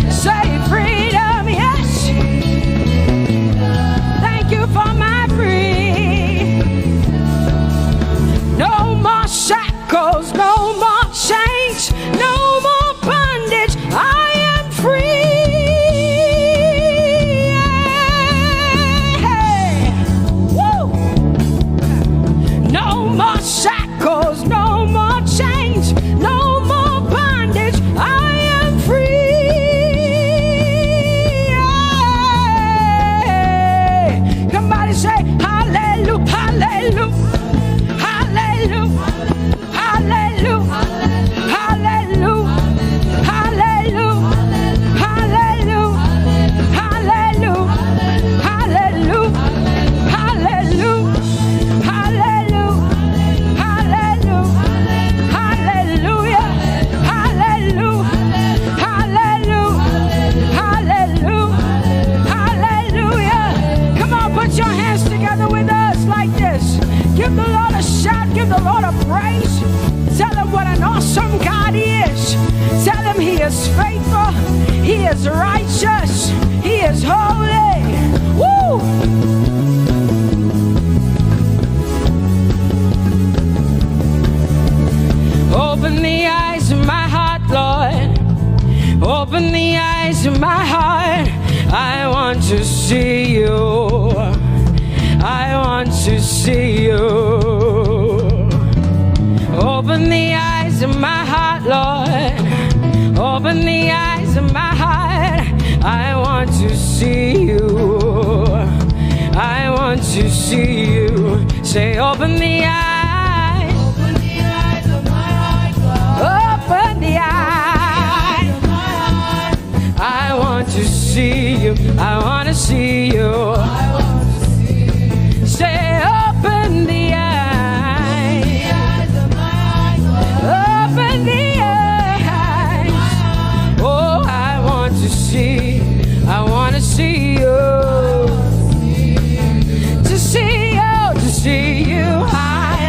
Say freedom, yes. Thank you for my freedom. No more shackles, no more chains, no more bondage. I am free. Hey. Woo. No more shackles, no more chains, no more bondage. I am free. Hey. Somebody say hallelujah, hallelujah. Hallelujah, hallelujah, hallelujah, hallelujah, hallelujah, hallelujah, hallelujah, hallelujah, hallelujah, hallelujah, hallelujah, hallelujah, hallelujah, hallelujah. Come on, put your hands together with us like this. Give the Lord a shout, give the Lord a praise. Tell him what an awesome God he is. Tell him he is faithful, he is righteous, he is holy. Woo! Open the eyes of my heart, Lord. Open the eyes of my heart. I want to see you. I want to see you. Open the eyes of my heart, Lord. Open the eyes of my heart. I want to see you. I want to see you. Say, open the eyes. Open the eyes of my heart, Lord. Open the eyes of my heart. I want to see you. I want to see you. Say, open the eyes of my heart, open the eyes. Oh, I want to see you. To see you, to see you. I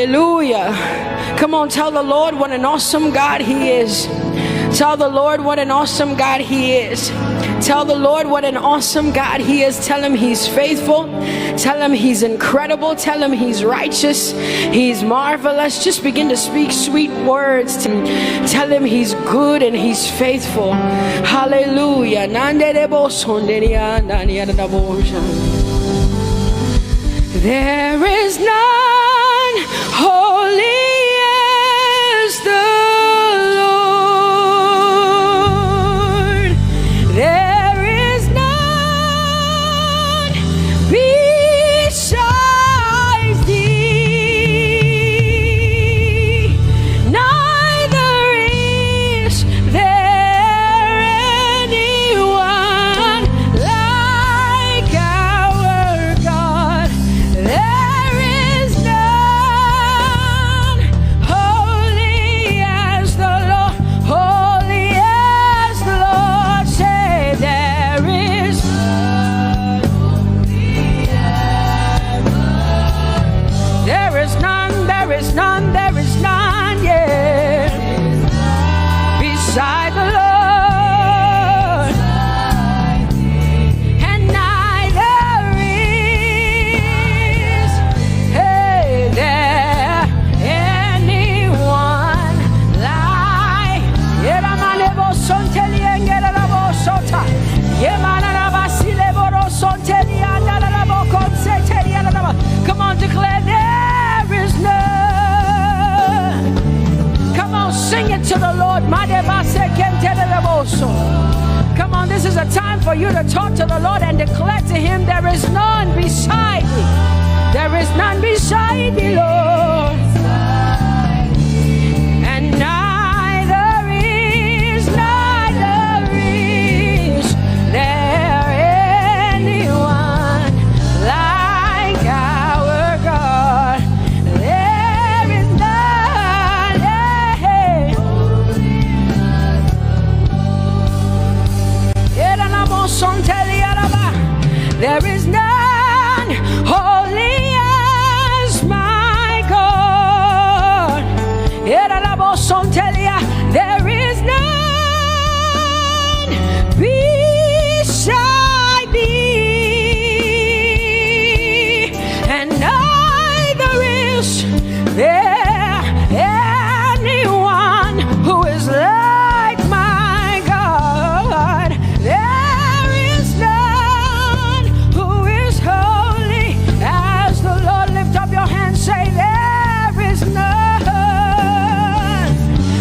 Hallelujah. Come on, tell the Lord what an awesome God He is. Tell the Lord what an awesome God He is. Tell the Lord what an awesome God He is. Tell Him He's faithful. Tell Him He's incredible. Tell Him He's righteous. He's marvelous. Just begin to speak sweet words to Him. Tell Him He's good and He's faithful. Hallelujah. There is none holy as the Lord. There is none besides Thee. Neither is there anyone like our God. There is none holy as the Lord, holy as the Lord. Say there is none holy as the Lord. There is none, there is none, there is none, yeah, beside the Lord. And neither is there anyone like Come on, declare there is none. Come on, sing it to the Lord. Come on, this is a time for you to talk to the Lord and declare to Him there is none beside Thee. There is none beside Thee, Lord. And neither is there anyone like our God. There is none, there is none holy as my God. There is none beside Thee, and neither is there anyone who is like my God. There is none who is holy as the Lord. Lift up your hands, say there is none.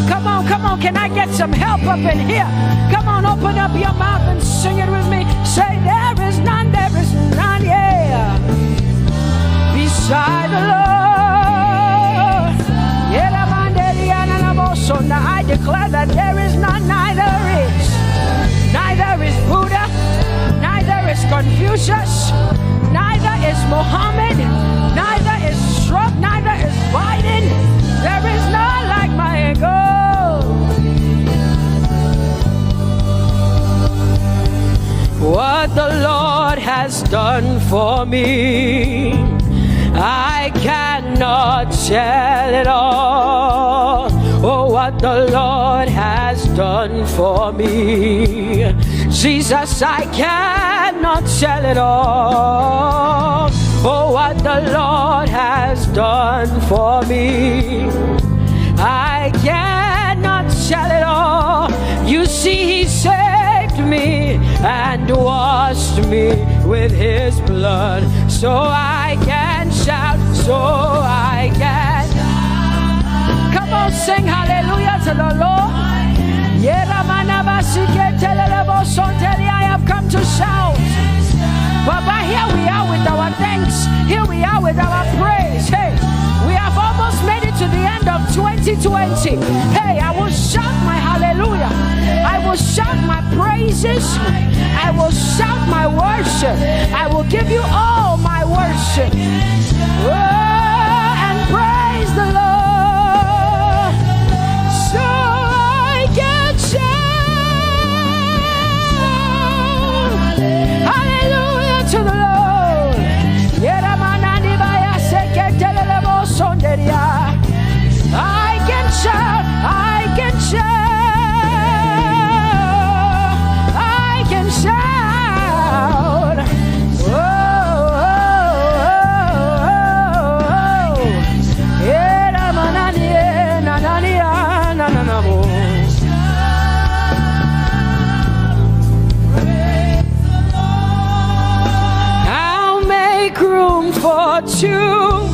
Come on, can I get some help up in here? Come on, open up your mouth and sing it with me. Say there is none, yeah, beside the Lord. Now I declare that there is none, neither is Buddha, neither is Confucius, neither is Muhammad, neither is Trump, neither is Biden. There is none like my God. What the Lord has done for me, I cannot tell it all. Oh, what the Lord has done for me, Jesus, I cannot tell it all. Oh, what the Lord has done for me, I cannot tell it all. You see, He saved me and washed me with His blood, so I can shout, so I can. Come on, sing hallelujah to the Lord. I have come to shout. Baba, here we are with our thanks. Here we are with our praise. Hey, we have almost made it to the end of 2020. Hey, I will shout my hallelujah. I will shout my praises. I will shout my worship. I will give you all my worship. Oh, and praise the Lord. So I can shout hallelujah to the Lord. two.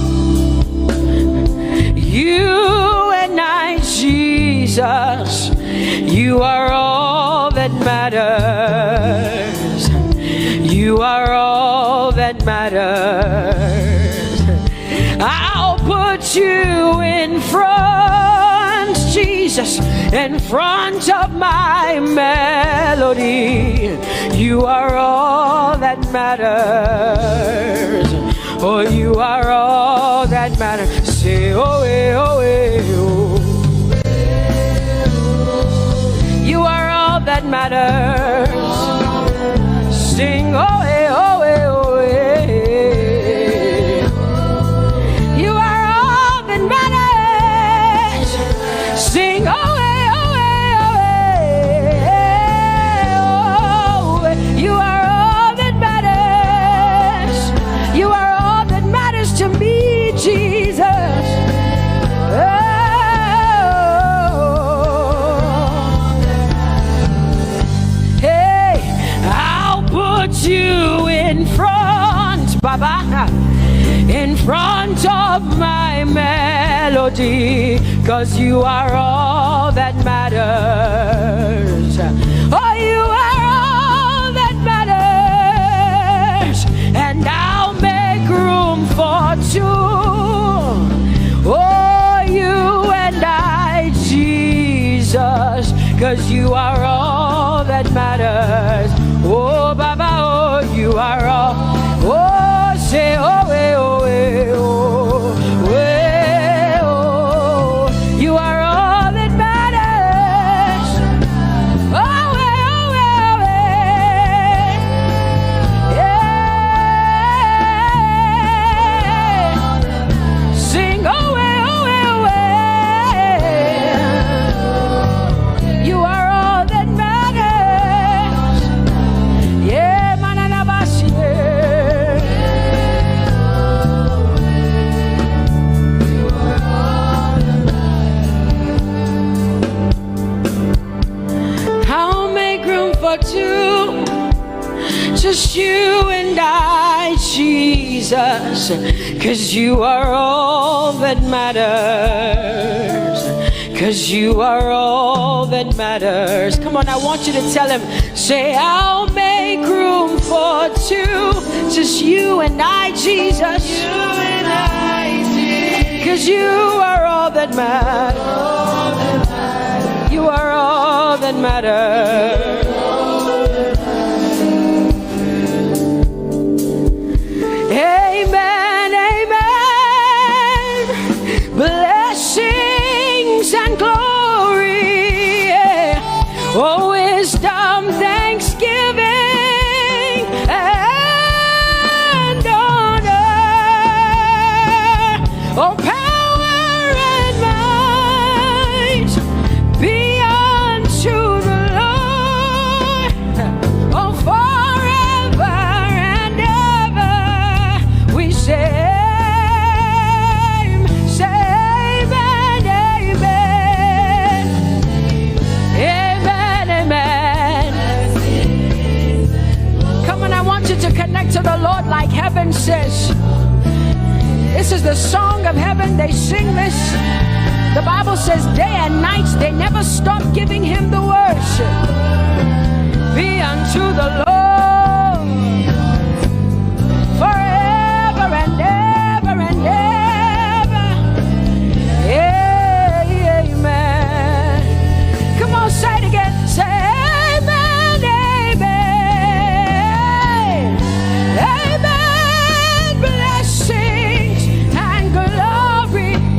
You and I, Jesus, you are all that matters. You are all that matters. I'll put you in front, Jesus, in front of my melody. You are all that matters. Oh, you are all that matters. Say, oh, oh, oh. You are all that matters. Sing, oh, oh, oh, oh. You are all that matters. Sing, oh, oh, oh, oh. You are all that matters. You are all that matters to me, Jesus. You in front, Baba, in front of my melody, 'cause you are all that matters. Oh, you are all that matters, and I'll make room for two. Oh, you and I, Jesus, 'cause you are all that matters. Oh, Baba, oh, you are all. Oh, say, oh, eh, oh, eh, oh, eh, oh. You are all that matters. Oh, eh, oh, eh, yeah. Sing, oh, eh, oh, eh, oh. You are all that matters. Yeah, manana bashi. I'll make room for two, just you and I, Jesus, 'cause you are all that matters. 'Cause you are all that matters. Come on, I want you to tell him, say, I'll make room for two, just you and I, Jesus. You and I, Jesus. 'Cause you are all that matters. You are all that matters. Amen, amen. Blessings and glory, yeah. Oh, wisdom, thanksgiving, and honor. Oh, power and might be unto the Lord. Oh, forever and ever we say. To connect to the Lord like heaven says. This is the song of heaven. They sing this. The Bible says day and night they never stop giving him the worship. Be unto the Lord forever and ever and ever. Amen. Come on, say it again. Say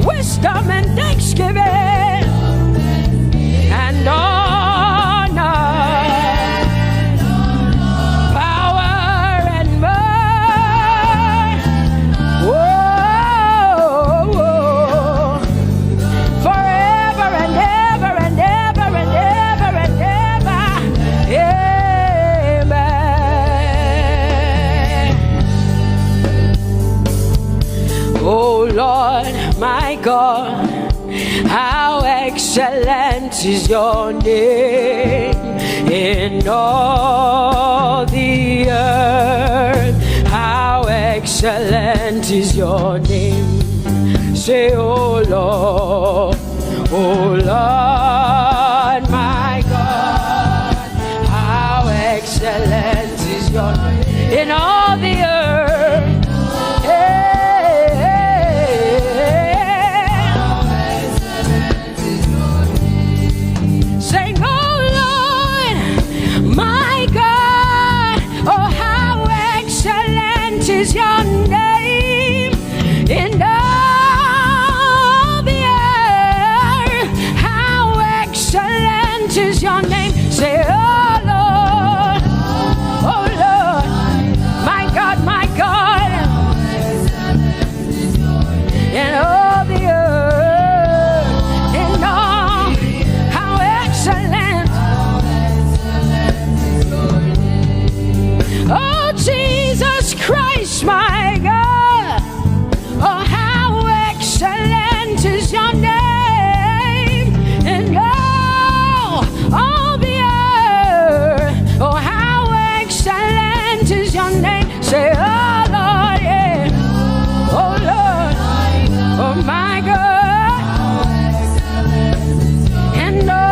wisdom and thanksgiving and honor, power and might. Whoa, whoa. Forever and ever and ever and ever and ever. Amen. Oh Lord, my God, how excellent is your name in all the earth. How excellent excellent is your name. Say, oh Lord, my God, how excellent is your name in all the earth. Say, oh Lord, my God, oh how excellent is your name in all the earth. How excellent is your name. Say, oh Lord, my God, in all the earth, in all, how excellent. Oh Jesus Christ, my God, oh how excellent is your name in all the earth. Oh how excellent is your name. Say, oh Lord, yeah. Oh Lord, oh my God, and all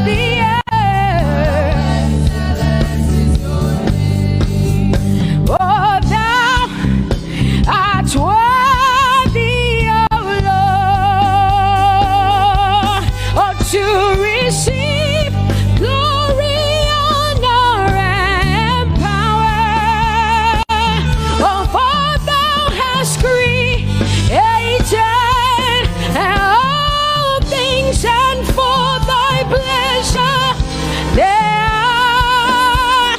the earth. Oh, thou art worthy, oh Lord, oh to receive glory, honor, and power. Oh, for thou hast created all things, and for thy pleasure they are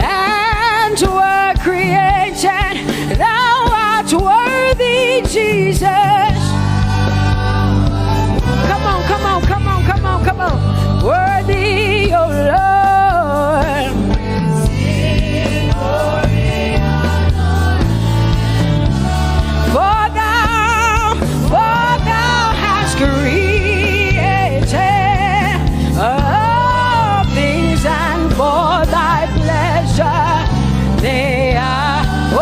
and were created. Thou art worthy, Jesus. Come on, come on, come on, come on, come on. Worthy, oh Lord. For thou hast created all things, and for thy pleasure they are. Oh,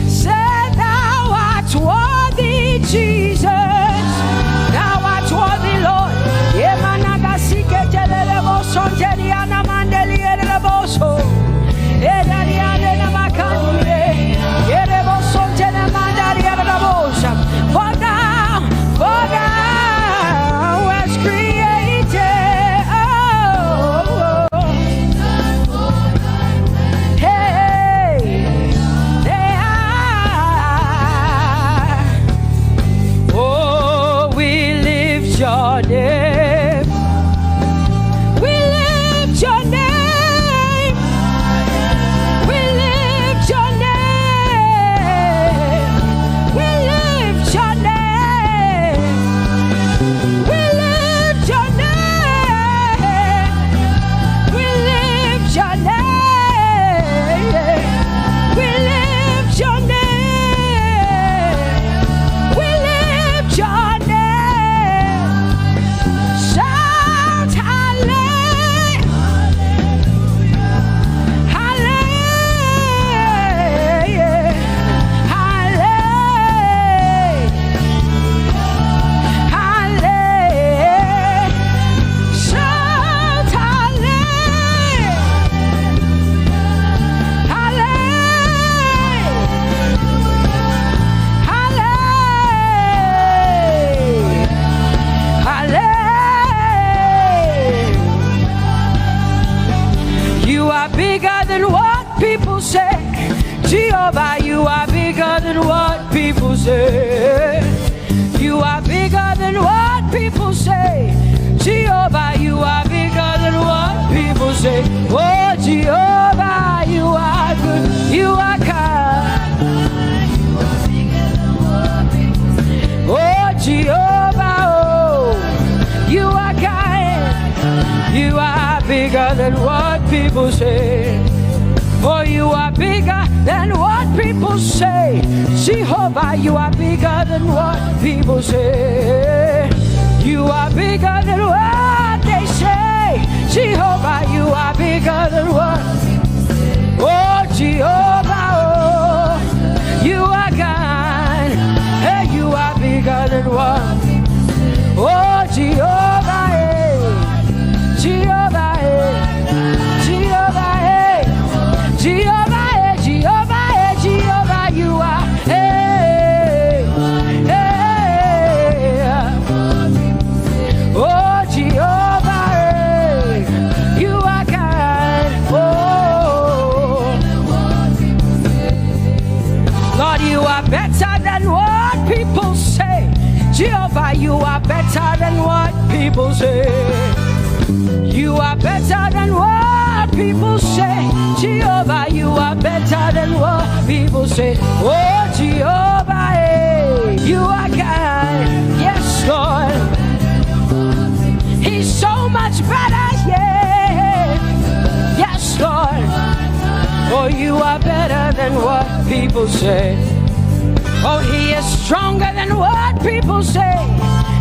say thou art worthy, Jesus. Thou art worthy, Lord. Yemanagasike jelelebo sonjeriana mandelielebo so. Edariane namakanye. Yerebo sonjene mandarielebo so. For thou hast created. Hey, they are. Oh, we lift your name. We lift your name. We lift your name. We lift your name. We lift your name. We lift your name. We lift your name. We lift your name. Shout hallelujah. Hallelujah. Hallelujah. Hallelujah. Shout hallelujah. Hallelujah. Hallelujah. Hallelujah. You are bigger than what people say. Jehovah, you are bigger than what people say. You are bigger than what people say. Jehovah, you are bigger than what people say. Oh, Jehovah, you are good. You are kind. Oh, Jehovah, oh, you are kind. You are bigger than what people say. Oh, you are bigger than what people say. Jehovah, you are bigger than what people say. You are bigger than what they say. bigger than what? Oh, Jehovah, oh, you are God. Hey, you are bigger than what? Oh, Jehovah, hey, Jehovah, hey, Jehovah, hey, Jehovah, hey, Jehovah, hey, Jehovah, you are, hey, hey, oh, Jehovah, hey, you are God, oh, Lord, you are better than what people say. Jehovah, you are better than what people say. You are better than what people say. Jehovah, you are better than what people say. Oh, Jehovah, hey, you are God. Yes, Lord. He's so much better, yeah. Yes, Lord. Oh, you are better than what people say. Oh, he is stronger than what people say.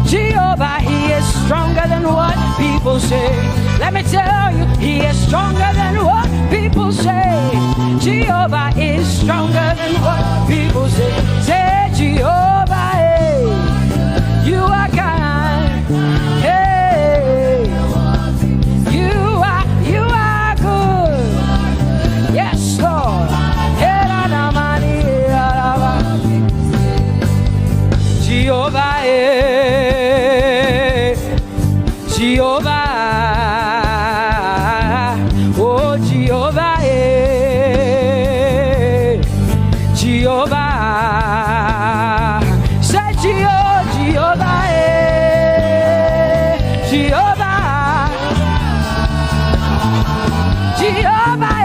Jehovah, he is stronger than what people say. Let me tell you, he is stronger than what people say. Jehovah is stronger than what people say. Say, Jehovah, hey, you are kind. Hey, you are good. Yes, Lord. Jehovah, Jehovah, oh Jehovah, Jehovah, say Jehovah, Jehovah, Jehovah,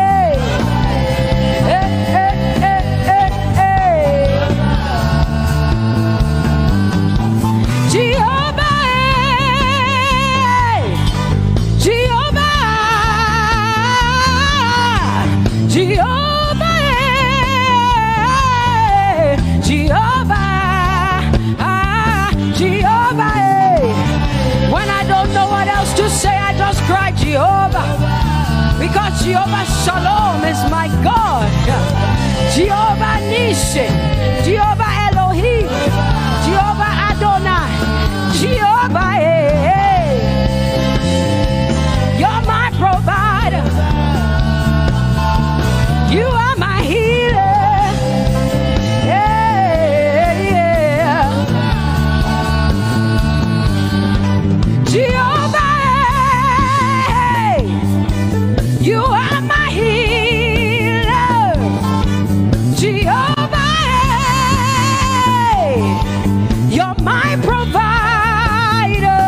Jehovah, because Jehovah Shalom is my God. Jehovah Nissi, Jehovah Elohim, Jehovah Adonai, Jehovah, hey, you're my provider. You are my healer. Yeah, yeah. Jehovah, you are my healer, Jehovah, you're my provider,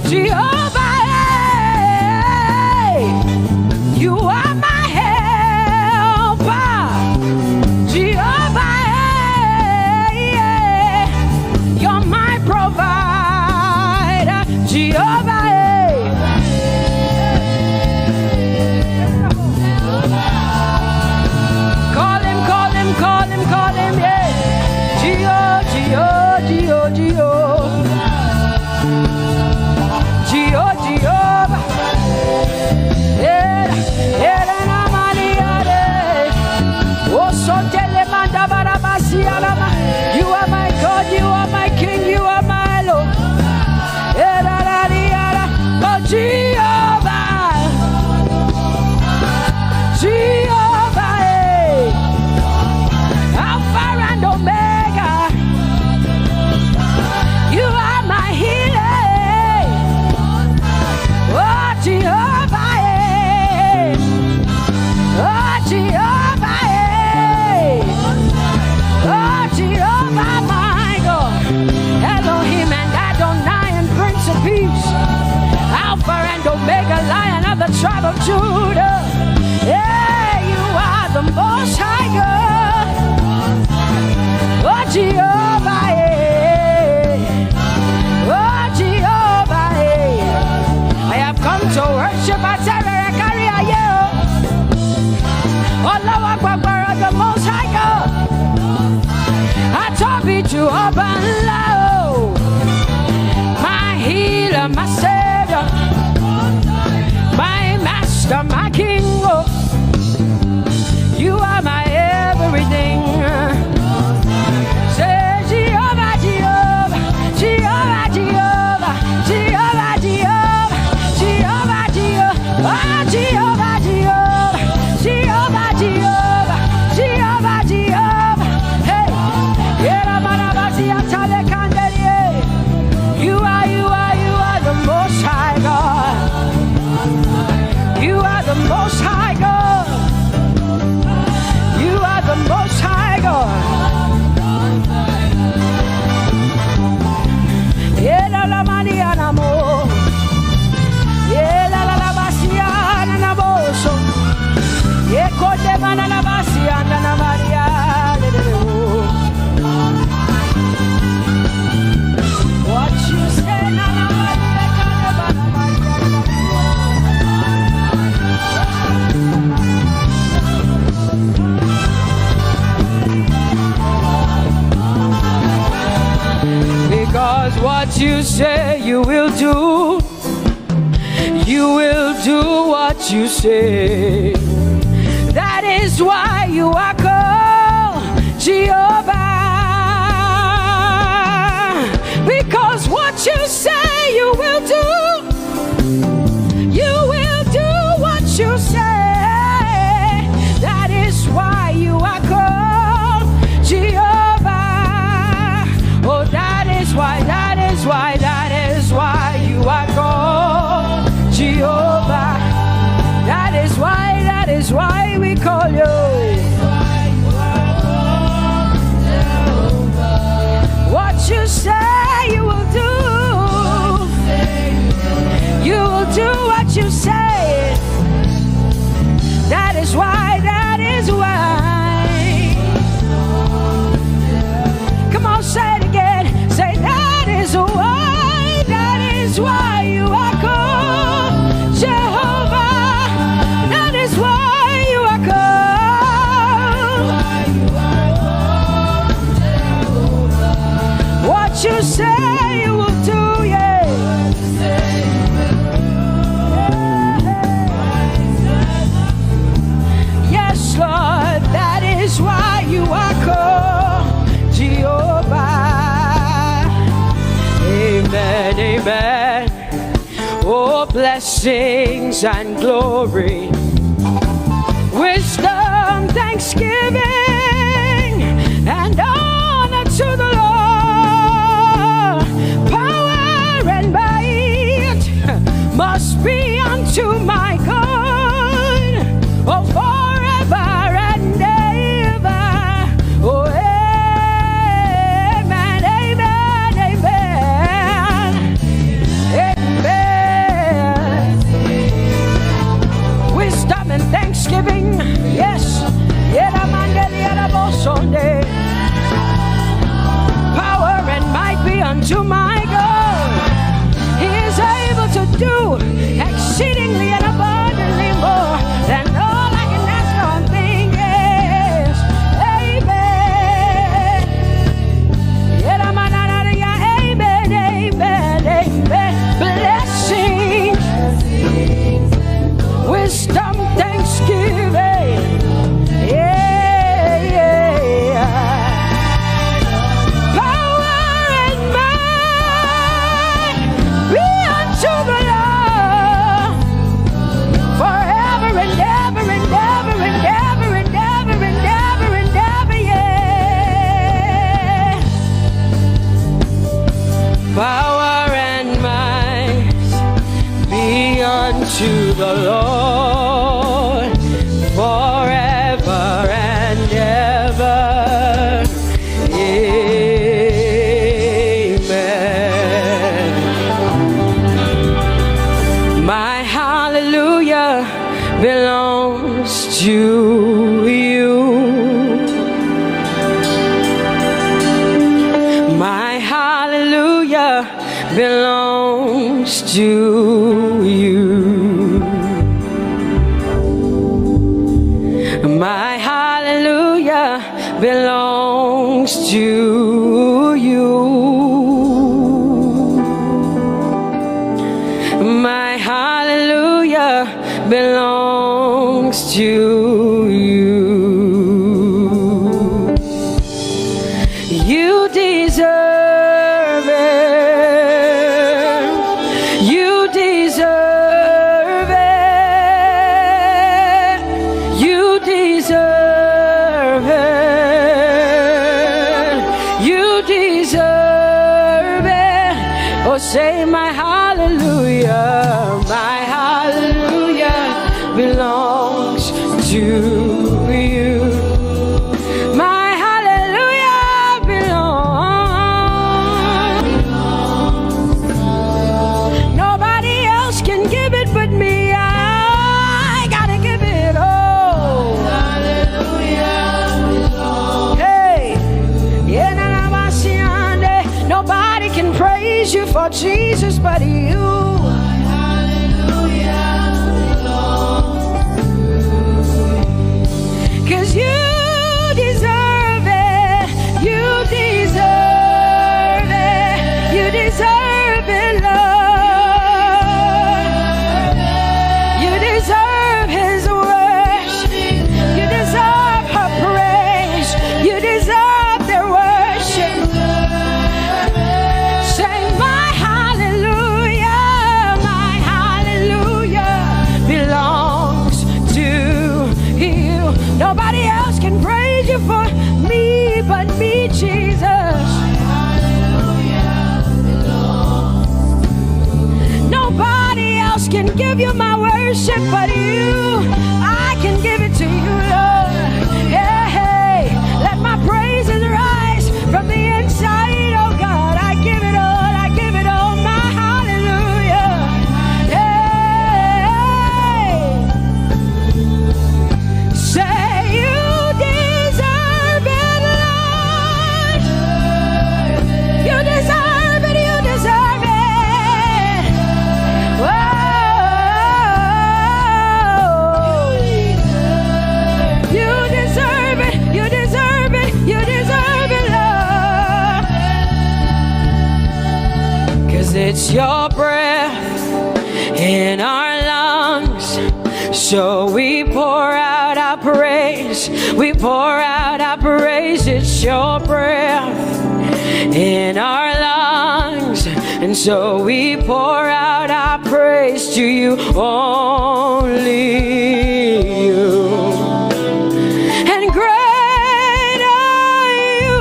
Jehovah, you are my helper, Jehovah, you're my provider, Jehovah. Call him, yeah. Jehovah, you are my God, you are my King, you are my Lord. Oh, Jehovah, Jehovah, Alpha and Omega, you are my healer. Oh, Jehovah, oh, Jehovah, oh, Jehovah, my God, Elohim and Adonai and Prince of Peace, Alpha and Omega, Lion of the tribe of Judah. Yeah, you are the Most High God. Oh, Jehovah, oh, Jehovah, I have come to worship at Terekaria, oh, Lord, the Most High God. I Tope Jehovah, my healer, my savior, my master, my what you say you will do. You will do what you say. That is why you are called Jehovah. Because what you say you will do. You will do what you say. That is why you are called Jehovah. Oh, that is why you are called Jehovah. That is why we call you. What you say you will do. You will do what you say. That is why. Come on, say it again. Say that is why you are called Jehovah. That is why you are called. What you say you will do, yeah. Yes, Lord, that is why you are called Jehovah. Amen, amen. Oh, blessings and glory, wisdom, thanksgiving, and honor to the Lord. Power and might must be unto my God. Oh, forever and ever. Oh, amen, amen, amen. Amen. Wisdom and thanksgiving, yes. Power and might be unto my God. He is able to do exceedingly and abundantly more than all I can ask or think. Yes. Amen. Amen, amen, amen. Blessings, wisdom, thanksgiving. Yeah, yeah. Power and might be unto the Lord forever and ever and ever and ever and ever and ever and ever, yeah. Power and might be unto the Lord forever and ever. Amen. My hallelujah belongs to you. My hallelujah belongs to you. My hallelujah belongs to you. My hallelujah belongs to you. You deserve it. You deserve it. You deserve it. You deserve it. Oh, say my hallelujah. My hallelujah belongs to you. My hallelujah belongs. Nobody else can give it but me. I gotta give it all. Hey, nobody can praise you for Jesus but you. Cause you deserve it. You deserve it. You deserve can praise you for me but me, Jesus. Nobody else can give you my worship but you. I can give it to you, Lord. Yeah, hey, let my praises rise from the inside, oh God. I give it all, I give it all, my hallelujah. Hey, say you deserve it, Lord. You deserve it, you deserve it. You deserve it, you deserve it, you deserve it, Lord. 'Cause it's your breath in our lungs, so we pour out our praise, we pour out our praise. It's your breath in our lungs, and so we pour out our praise to you, only you. And great are you,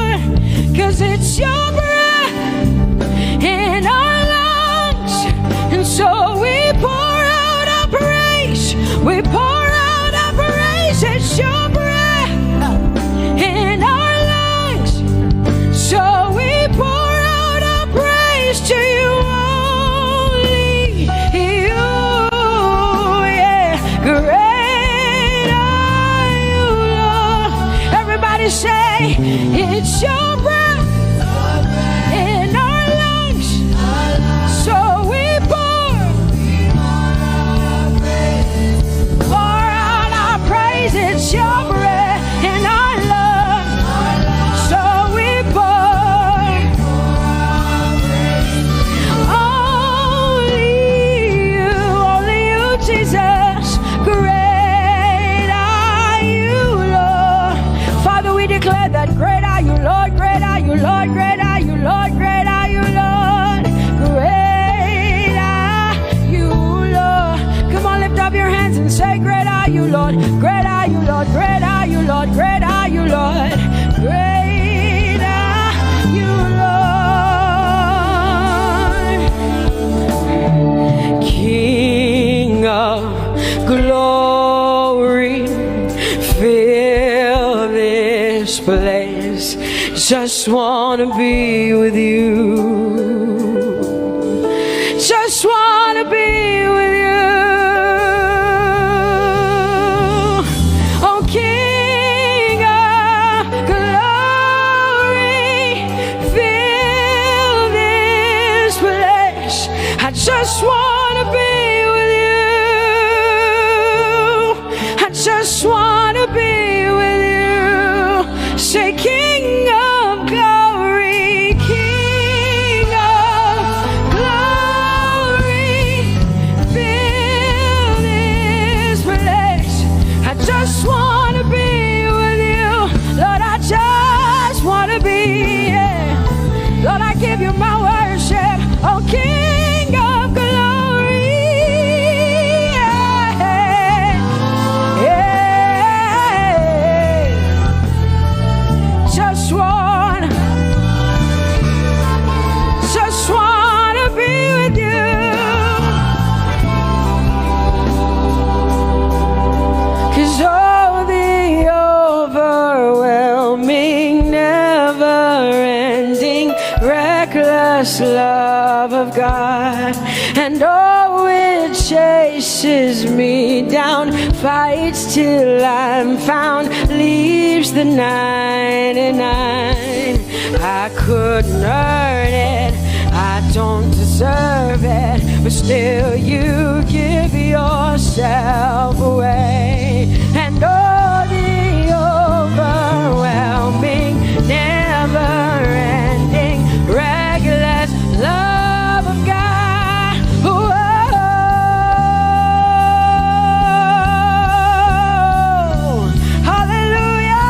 Lord, 'cause it's your breath in our lungs, and so we pour out our praise, we pour out our praise. It's your breath in our lungs, so we pour out our praise to you, only you. Yeah, great are you, Lord. Everybody say, it's your breath in our lungs, so we pour out our praise. It's your breath in our lungs, so we pour only you, Jesus. Great are you, Lord. Father, we declare that great are you, Lord, great are you, Lord, great are you, Lord, great are you, Lord. Great are you, Lord. Come on, lift up your hands and say, great are you, Lord, great are you, Lord, great are you, Lord, great are you, Lord. Great are you, Lord. King of glory, fill this place. Just wanna be with you. Just wanna be with you. Oh, King of glory, fill this place. I just wanna be with you. I just wanna be with you. Say, King of glory, King of glory, fill this place. I just wanna be with you, Lord. I just wanna be, yeah. Lord, I give you my worship, oh King of glory, yeah, yeah. Just wanna be with you. 'Cause oh, the overwhelming, never-ending, reckless love of God, and oh, it chases me down, fights till I'm found, leaves the 99. I couldn't earn it, I don't deserve it, but still you give yourself away. And oh, the overwhelming, never-ending, reckless love of God. Whoa. Hallelujah.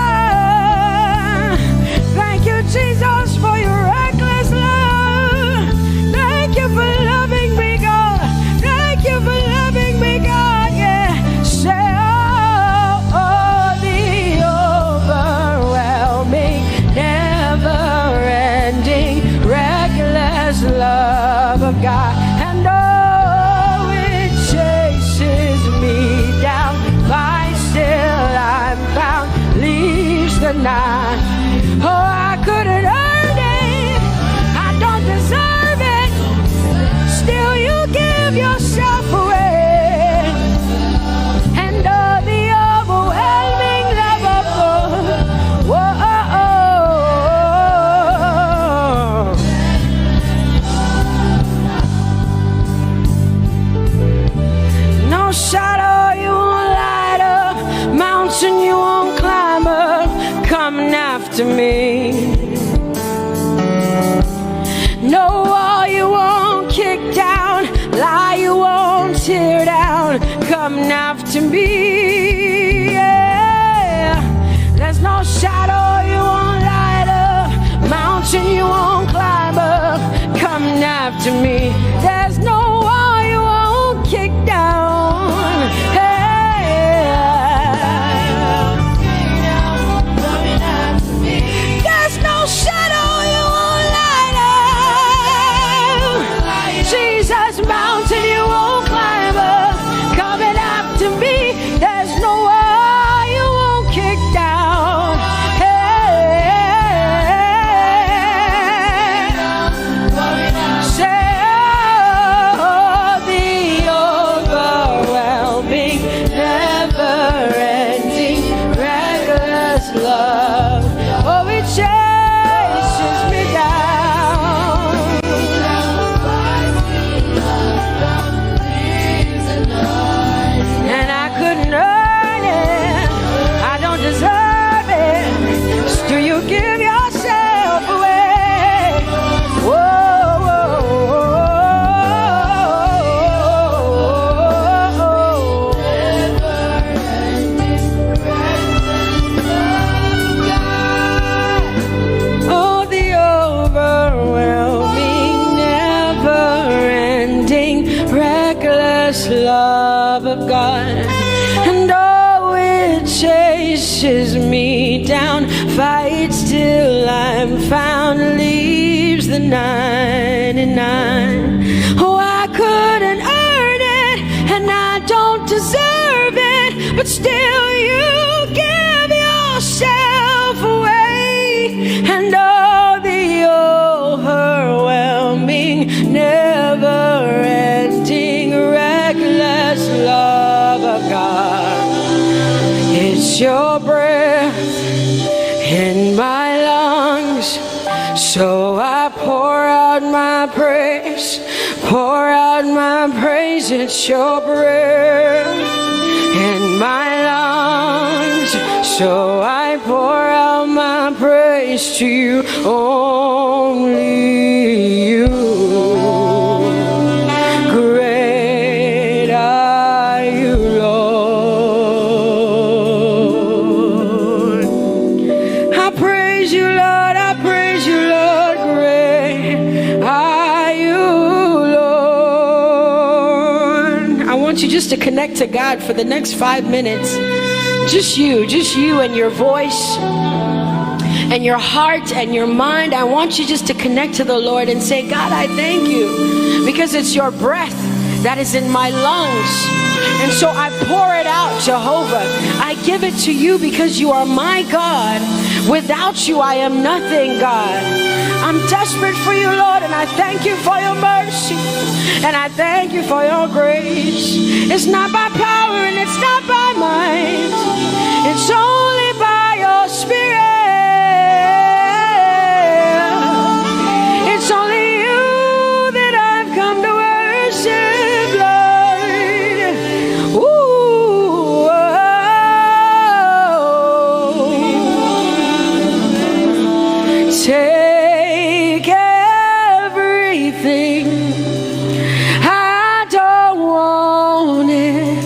Thank you, Jesus, for your reckless love. Thank you for loving me, God. Thank you for loving me, God. Yeah. after me. No wall you won't kick down, lie you won't tear down, coming after me. Yeah. There's no shadow you won't light up, mountain you won't climb up, coming after me. There's no wall you won't kick down. Hey. There's no shadow you won't light up, Jesus, mountain you won't climb up, coming after me. There's no wall you won't kick down. Say, oh, the overwhelming, never-ending, reckless love. Oh, it chases me down. And I couldn't earn it, I don't deserve it. Still you give yourself away. Whoa, whoa, oh, the overwhelming, never-ending, reckless love of God. And oh, it chases me down, fights till I'm found, leaves the 99. Oh, I couldn't earn it, and I don't deserve it, but still you give yourself away. And oh, the overwhelming, never-ending, reckless love of God. It's your breath in my lungs, so I pour out my praise, pour out my praise. It's your breath in my lungs, so I pour out my praise to you, only you. Great are you, Lord. I praise you, Lord. I praise you, Lord. Great are you, Lord. I want you just to connect to God for the next 5 minutes. Just you and your voice and your heart and your mind. I want you just to connect to the Lord and say, God, I thank you because it's your breath that is in my lungs. And so I pour it out, Jehovah. I give it to you because you are my God. Without you, I am nothing, God. I'm desperate for you, Lord, and I thank you for your mercy. And I thank you for your grace. It's not by power and it's not by might. It's only by your Spirit. It's only you that I've come to worship, Lord. Ooh, oh. Take everything. I don't want it.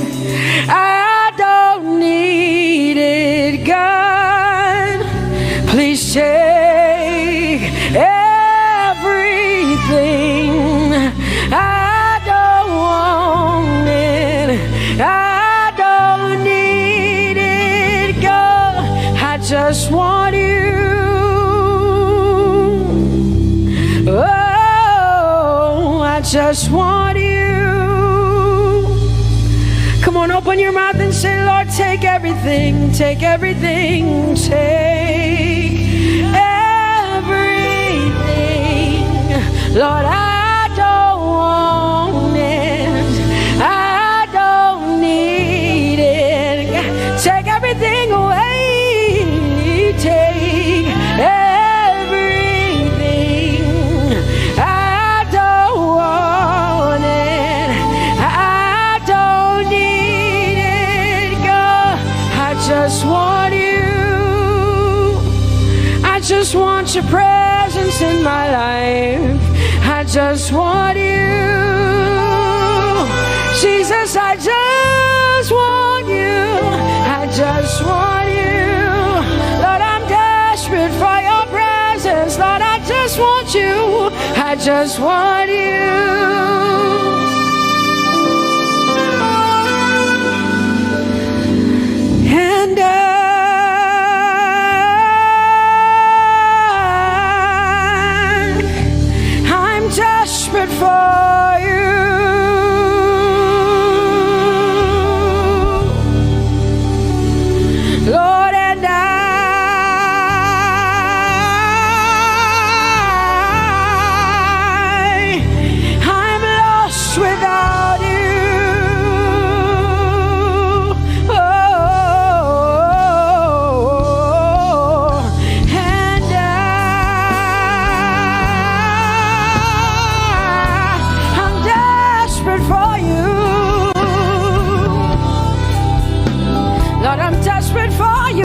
I don't need it, God. Please take everything. I don't want it. I don't need it, God. I just want you. Oh, I just want you. Come on, open your mouth and say, Lord, take everything, take everything, take everything. Lord, I don't want it. I don't need it. Take everything away. Take everything. I don't want it. I don't need it, God. I just want you. I just want your presence in my life. I just want you. Jesus, I just want you. I just want you. Lord, I'm desperate for your presence. Lord, I just want you. I just want you. And I'm desperate for you. Lord, and I'm lost without you.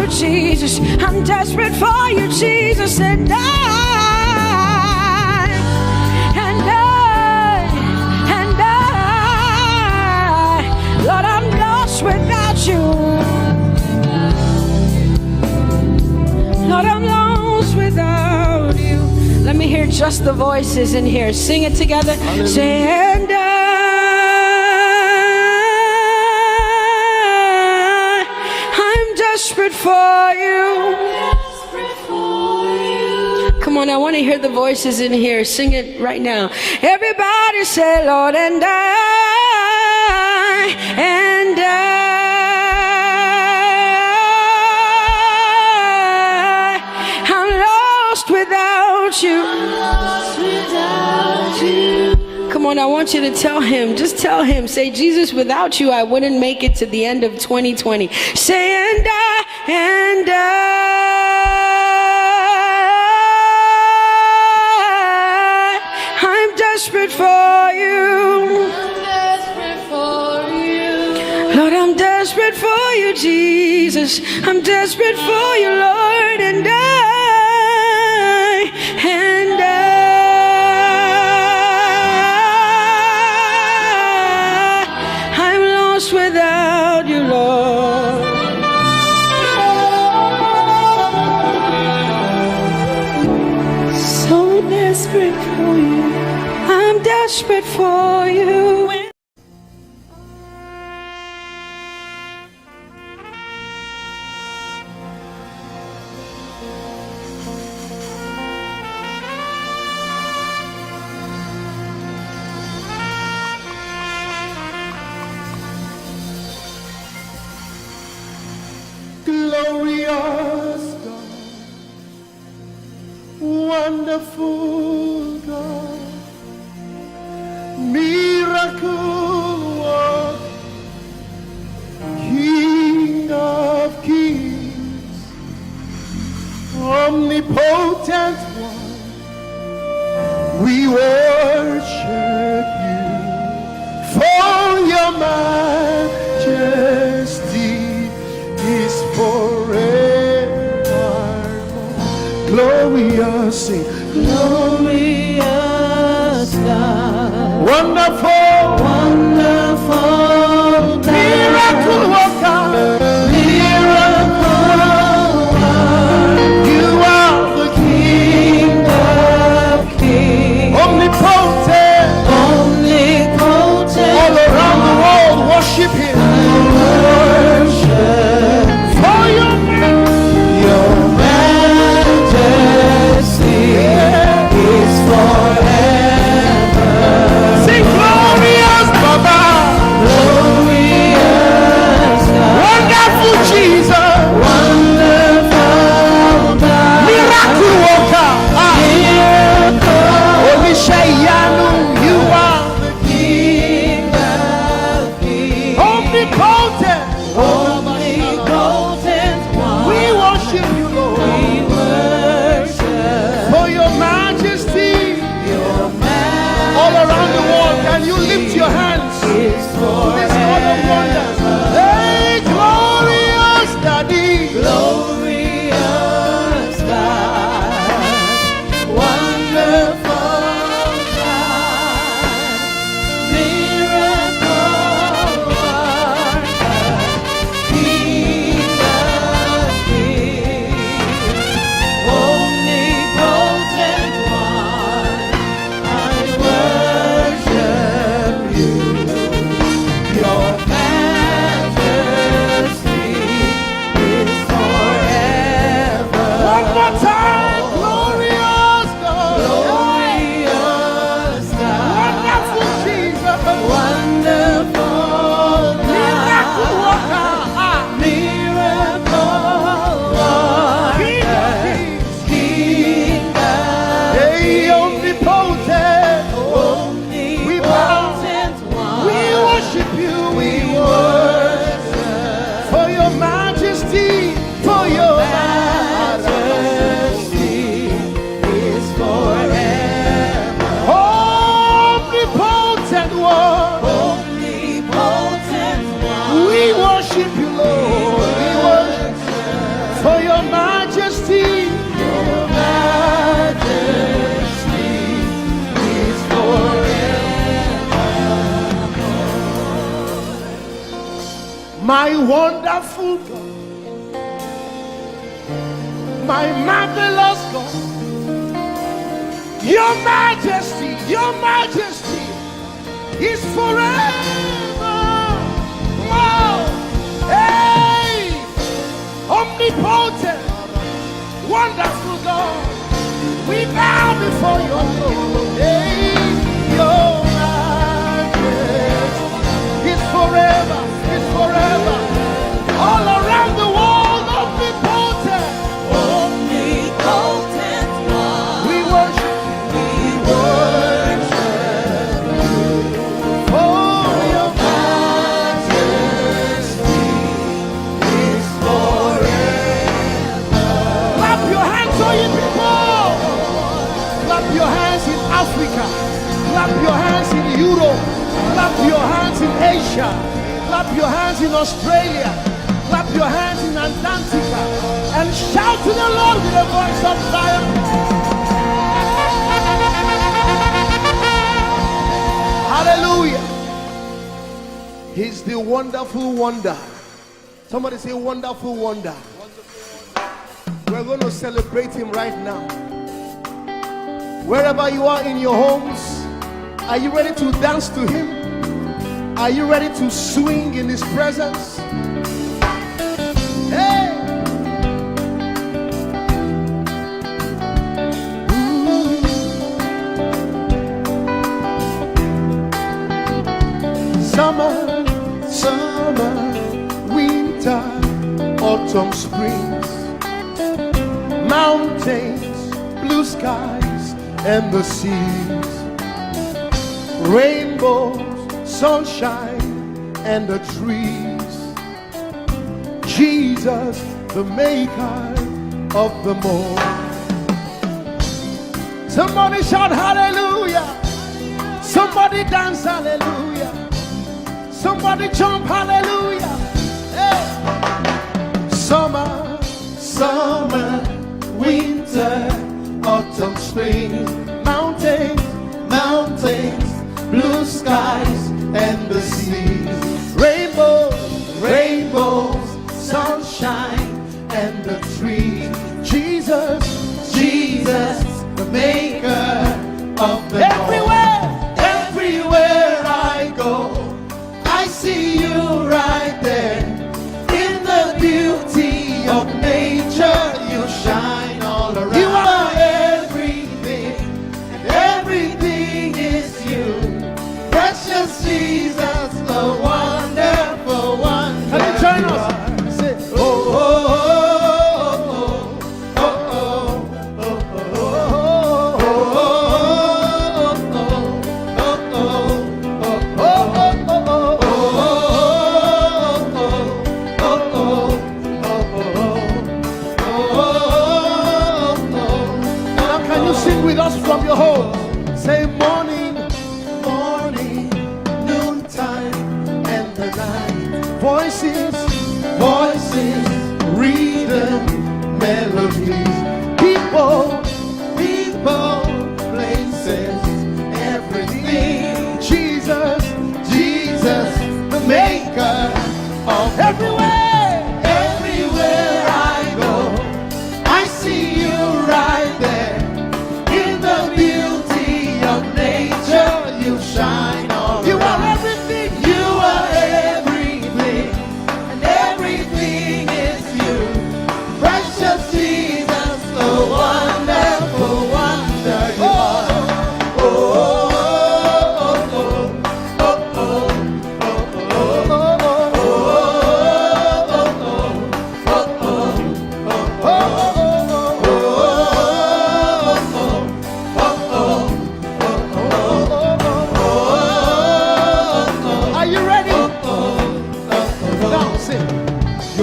Jesus, I'm desperate for you, Jesus, and Lord, I'm lost without you. Lord, I'm lost without you. Let me hear just the voices in here. Sing it together. Say, and desperate for you. Come on, I want to hear the voices in here. Sing it right now. Everybody say, Lord, and I'm lost without you. Come on, I want you to tell him. Just tell him. Say, Jesus, without you, I wouldn't make it to the end of 2020. Say, and I'm desperate for you. I'm desperate for you. Lord, I'm desperate for you, Jesus. I'm desperate for you, Lord, and without you, Lord. So desperate for you. I'm desperate for you. Glorious God, wonderful God, miracle worker, King of kings, omnipotent one, we worship you for your majesty is forevermore. Glorious, sing. Glorious God, wonderful, wonderful, miracle worker, miracle worker. You are the King of kings, omnipotent, omnipotent. All around the world, worship Him. Sing glory! for your majesty, for your majesty is forever. Omnipotent one, we worship you, Lord. We worship for your majesty. Your majesty is forever. My wonderful God, my marvelous God, your majesty is forever. Wow. Hey, omnipotent, wonderful God, we bow before your throne. Hey, your majesty is forever, all around the world. Omnipotent one, we worship for your majesty is forever. Clap your hands, all you people. Clap your hands in Africa. Clap your hands in Europe. Clap your hands in Asia. Clap your hands in Australia. Clap your hands in Antarctica. And shout to the Lord with a voice of triumph. Hallelujah. He's the wonderful wonder. Somebody say wonderful wonder. We're going to celebrate him right now. Wherever you are in your homes, are you ready to dance to him? Are you ready to swing in his presence? Hey! Summer, winter, autumn, springs, mountains, blue skies, and the seas, rainbows, sunshine, and the trees. Jesus, the maker of them all. Somebody shout hallelujah. Somebody dance hallelujah. Somebody jump hallelujah. Hey. Summer, winter, autumn, spring, mountains, blue skies, and the seas, rainbows, sunshine, and the trees. Jesus, the maker of the everywhere I go, I see you right there. In the beauty of nature, you shine all around. You are everything, and everything is you. Precious Jesus, the wonderful one. Can you join us? Say, oh, oh, oh, oh, oh, Now can you sing with us from your home? Say morning, noontime, and the night. Voices, rhythm, melodies. People, places, everything. Jesus, the maker of everywhere I go, I see you right there. In the beauty of nature, you shine all you around. Are everything. You are everything, and everything is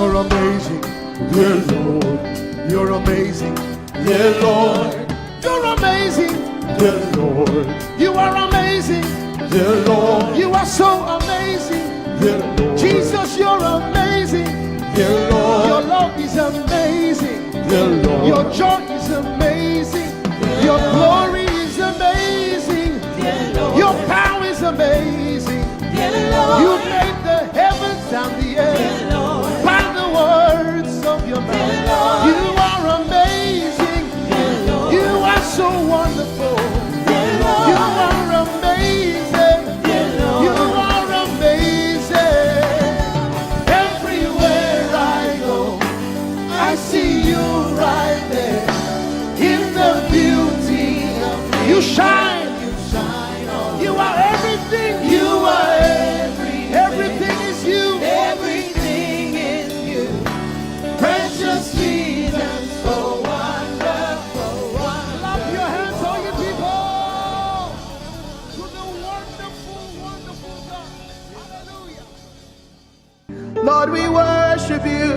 You're amazing, dear Lord. You're amazing, dear Lord. You're amazing, dear Lord. You are amazing, dear Lord. You are so amazing, dear Lord. Jesus, you're amazing, dear Lord. Your love is amazing, dear Lord. Your joy is amazing, dear your glory is amazing, dear Lord. Your power is amazing, dear Lord. You made the heavens and the earth by the words of your mouth. You are amazing, dear Lord. You are so wonderful, dear Lord. You are amazing, dear Lord. You are amazing. Everywhere I go, I see you right there in the beauty of you. You shine, you shine on. You are everything, you are everything is you. Everything is you. Precious Jesus, so wonderful. Clap your hands, all you people, to the wonderful, wonderful God. Hallelujah. Lord, we worship you.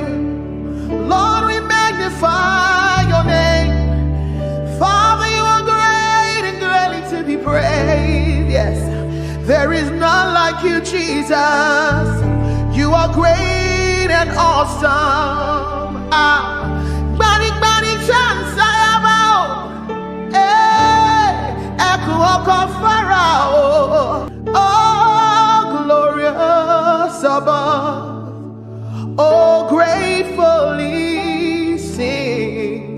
Lord, we magnify your name. Father, you are great and greatly to be praised. Yes, there is none like you, Jesus. You are great and awesome. Bani chance I Echo Onka Pharaoh. Oh, glorious above. Oh, gratefully sing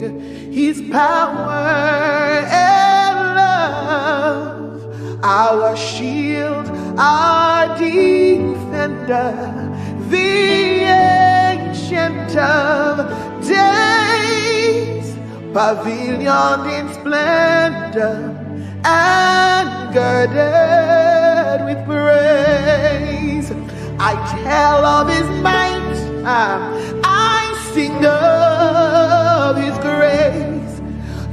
his power and love. Our shield, our defender, the ancient of days, pavilion in splendor and girded with praise. I tell of his might, I sing of his grace.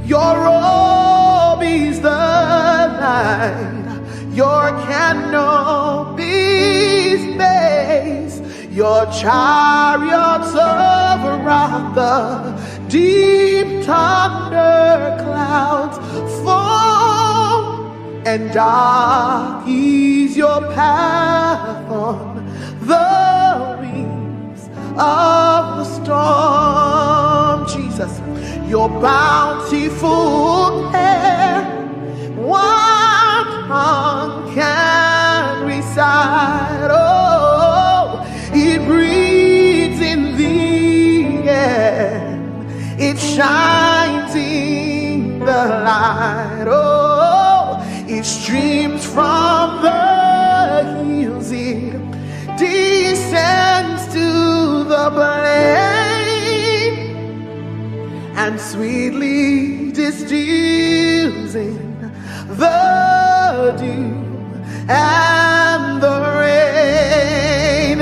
Your robe is the light, your canopy's base, your chariots over the deep thunder clouds fall, and dark is your path on the wings of the storm. Jesus, your bountiful care, what tongue can recite? Oh, it breathes in the air, it shines in the light. Oh, it streams from the hills, it descends to the plain, and sweetly distills in the dew and the rain.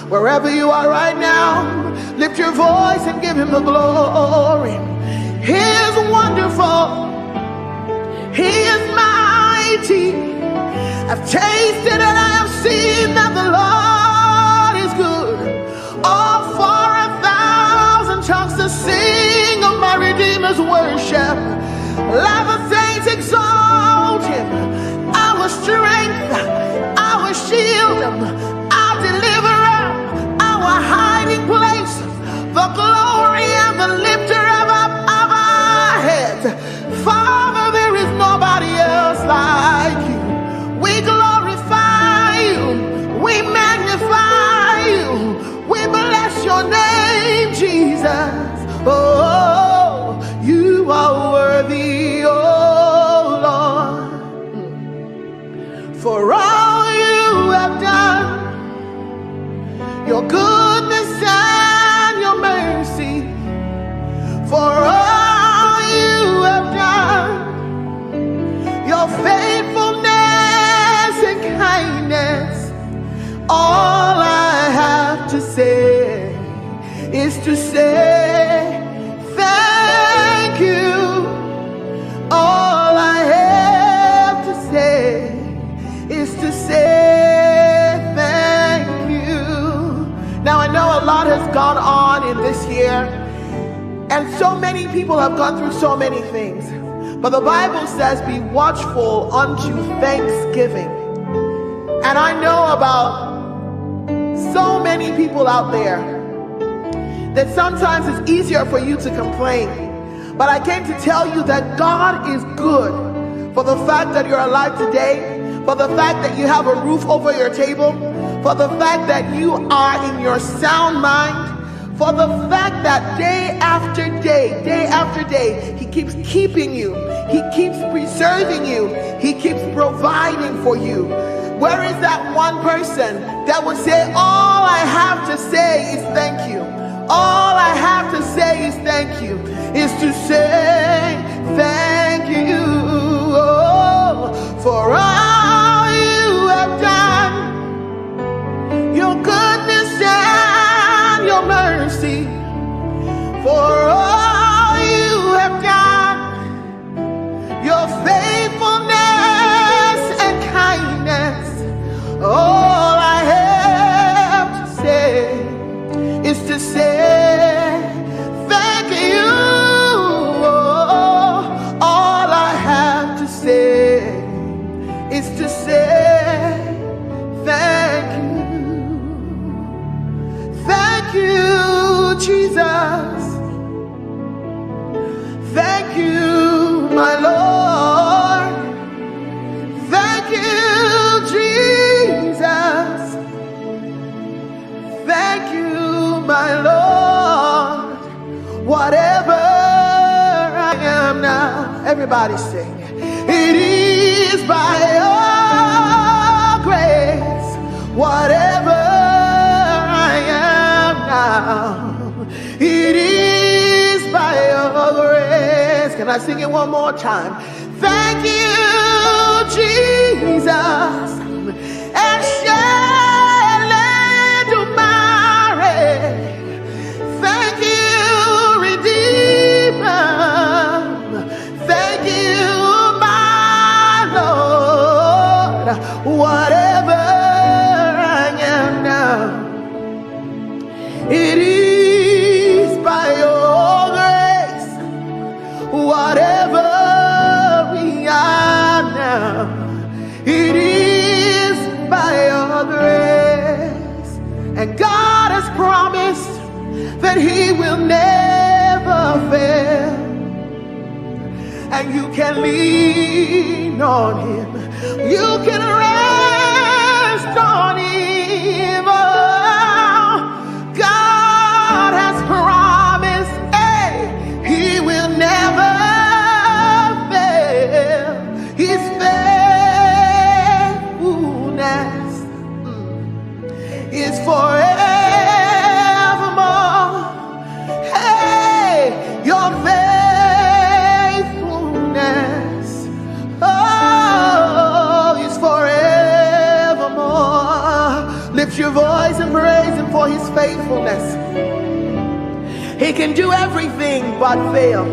Wherever you are right now, lift your voice and give him the glory. He is wonderful, he is mighty. I've tasted and I have seen that the Lord is good. Oh, for 1,000 tongues to sing of my Redeemer's worship. Let the saints exalt him, our strength, our shield, our deliverer, our hiding place, the glory and the lifter of our heads. Father, there is nobody else like you. We glorify you, we magnify you, we bless your name, Jesus. Oh, you are worthy. Oh, to say thank you. All I have to say is to say thank you. Now I know a lot has gone on in this year, and so many people have gone through so many things. But the Bible says, be watchful unto thanksgiving. And I know about so many people out there that sometimes it's easier for you to complain. But I came to tell you that God is good for the fact that you're alive today, for the fact that you have a roof over your table, for the fact that you are in your sound mind, for the fact that day after day, He keeps keeping you, He keeps preserving you, He keeps providing for you. Where is that one person that would say, all I have to say is thank you? All I have to say is thank you, is to say thank you, oh, for all you have done, your goodness and your mercy, for all you have done, your faithfulness and kindness. All I have to say is to say thank you. All I have to say is to say thank you. Thank you, Jesus. Thank you, my Lord. Thank you, Jesus. Thank you, my Lord. Whatever I am now, everybody sing. It is by your grace. Whatever I am now, it is by your grace. Can I sing it one more time? Thank you, Jesus. And thank you, Redeemer. Thank you, my Lord. Whatever I am now, it is by your grace. Whatever we are now, it is by your grace. And God has promised that He will never fail, and you can lean on Him, you can rest on Him. Oh, God has promised, hey, He will never fail. His faithfulness is forever. Your faithfulness, oh, is forevermore. Lift your voice and praise Him for His faithfulness. He can do everything but fail.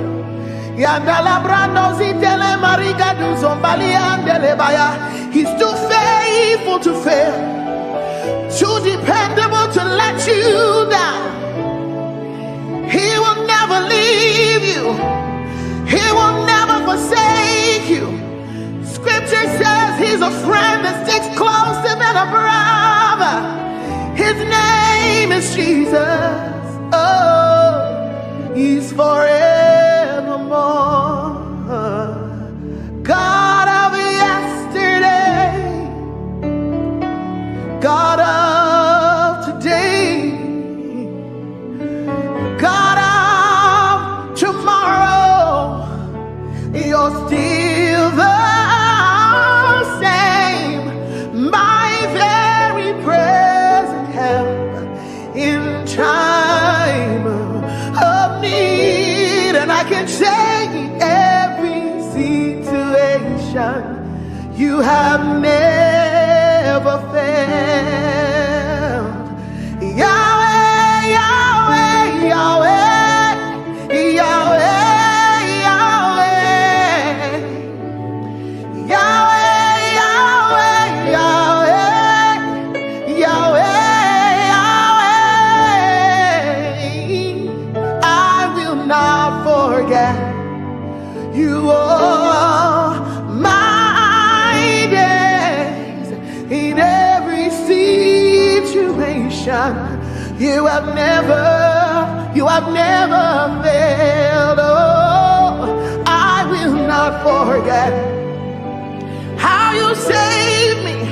He's too faithful to fail, too dependable to let you down. He will never leave you. He will never forsake you. Scripture says He's a friend that sticks closer than a brother. His name is Jesus. Oh, He's forevermore. God of yesterday, God of today, God of tomorrow, you're still the same, my very present help in time of need. And I can say in every situation, you have never failed. Yahweh, Yahweh, Yahweh. You have never failed. Oh, I will not forget how you saved me,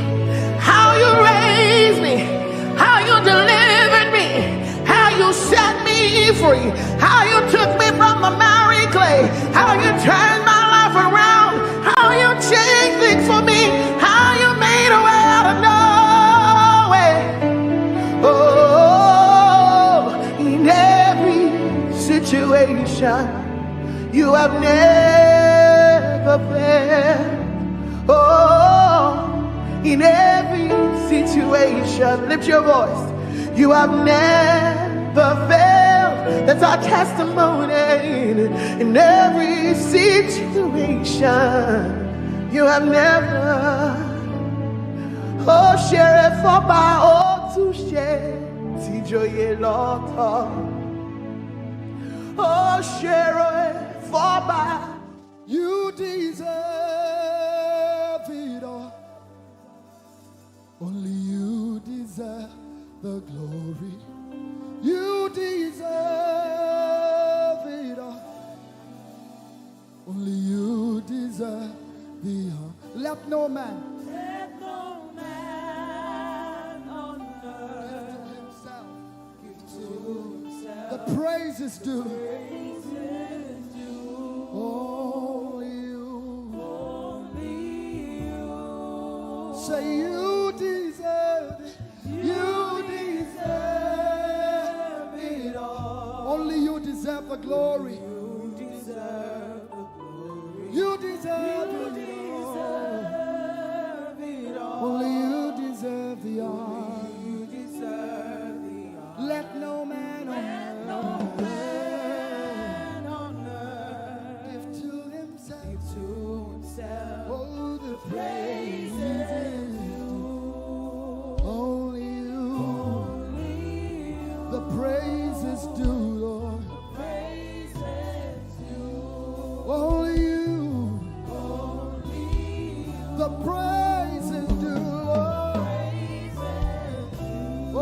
how you raised me, how you delivered me, how you set me free, how you took me from the miry clay, how you turned my life around, how you changed things for me, how you made a way out of no way. Oh, in every situation, you have never failed. Oh, in every situation, lift your voice. You have never failed. That's our testimony. In every situation, you have never. Oh, share it for by all to share. Tijoye lotto. Oh, share it for by. You deserve it all. Only you deserve the glory. You deserve it all. Only you deserve the honor. Let no man on earth give to himself. The praise is due. Only you. Say you deserve it. You deserve it all. Only you deserve the glory. You deserve the glory. You deserve it all. Only you deserve the honor. You deserve the honor. Let no man on earth give to himself. Oh, the praise is only you. The praise is due, Lord. Only you. The praise is due, Lord. Oh,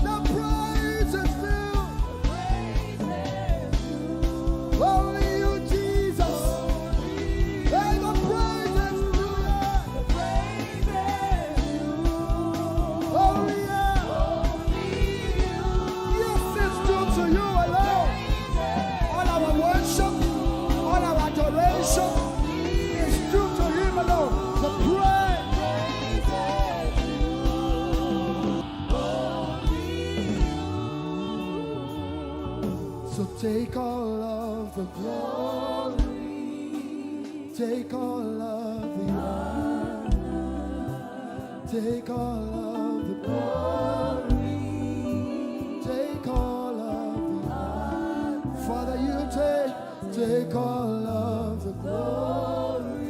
the praise is due. Only you, Jesus. Hey, the praise is due. Only you. Yes, it's due to you alone. All our worship, all our adoration is due to him alone. The praise. So take all of the glory, take all of the honor, take all of the glory, take all of the honor. Father, you take all of the glory,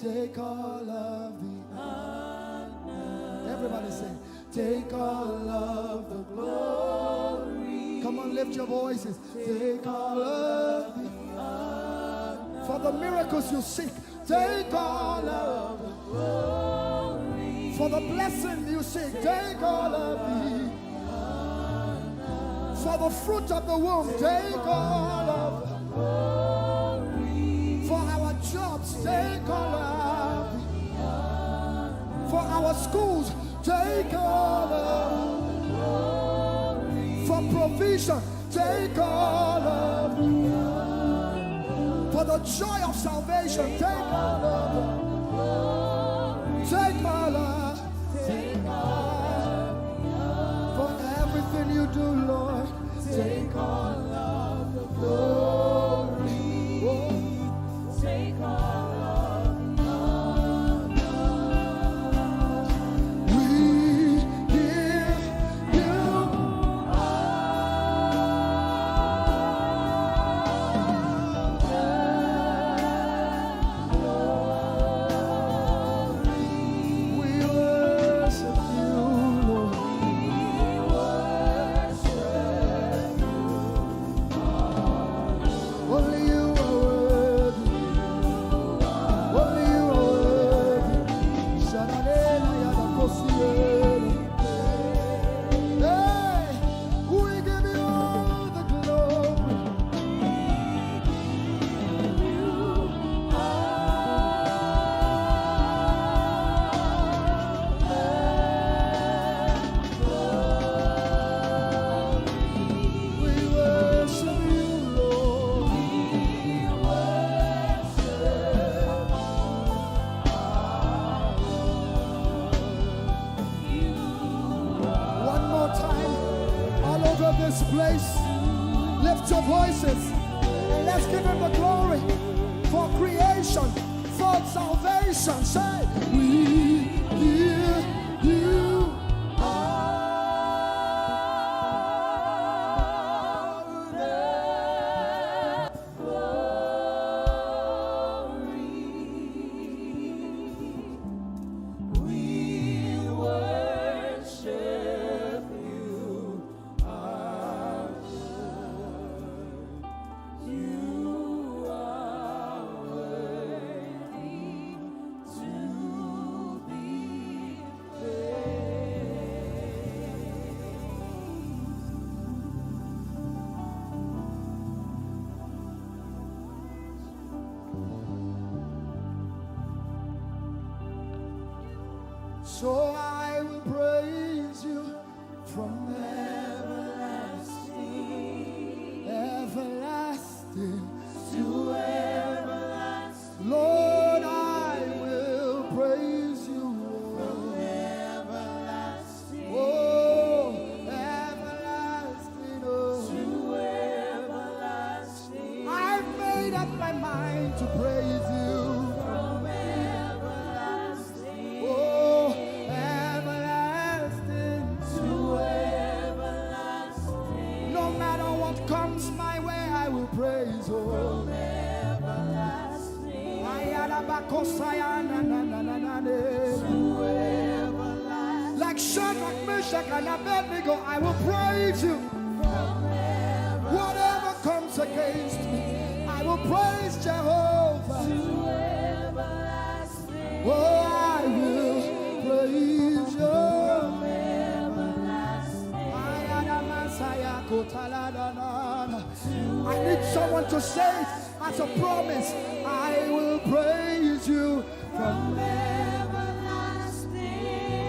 take all of the honor. Everybody say, take all of the glory. Come on, lift your voices. Take all of the honor. For the miracles you seek, take all of the glory. For the blessing you seek, take all of the honor. For the fruit of the womb, take all of the glory. For our jobs, take all of the honor. For our schools, take all of the glory. For provision, take all of the honor. For the joy of salvation, take all of the glory. Take all of, take all. For everything you do, Lord, take all of the glory. Oh. Take all of the honor. We give you all glory. We this place. Lift your voices and let's give him the glory for creation, for salvation. Say, we give you so I will praise you from everlasting, everlasting to everlasting. Lord, I will praise you from everlasting, oh, everlasting, oh, to everlasting. I've made up my mind to praise you. Praise, oh, from everlasting, to everlasting. Like Shadrach, Meshach, and Abednego, I will praise you. Whatever comes against me, I will praise Jehovah. To everlasting, oh, I will praise you. From everlasting, I need someone to say it as a promise. I will praise you from everlasting,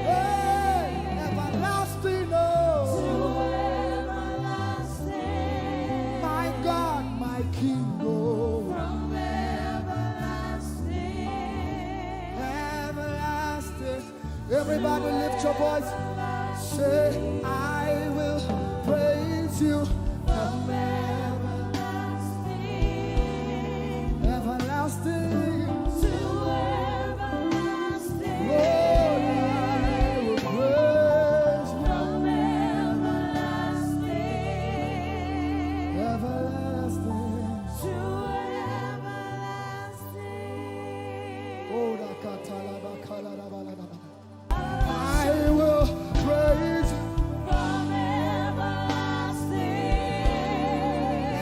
hey, everlasting, oh, to everlasting. My God, my King, oh, from everlasting, everlasting. Everybody lift your voice. Say, I will praise you from everlasting, everlasting to everlasting. Lord, I will praise you from everlasting, everlasting to everlasting. Oh, I will praise you from everlasting,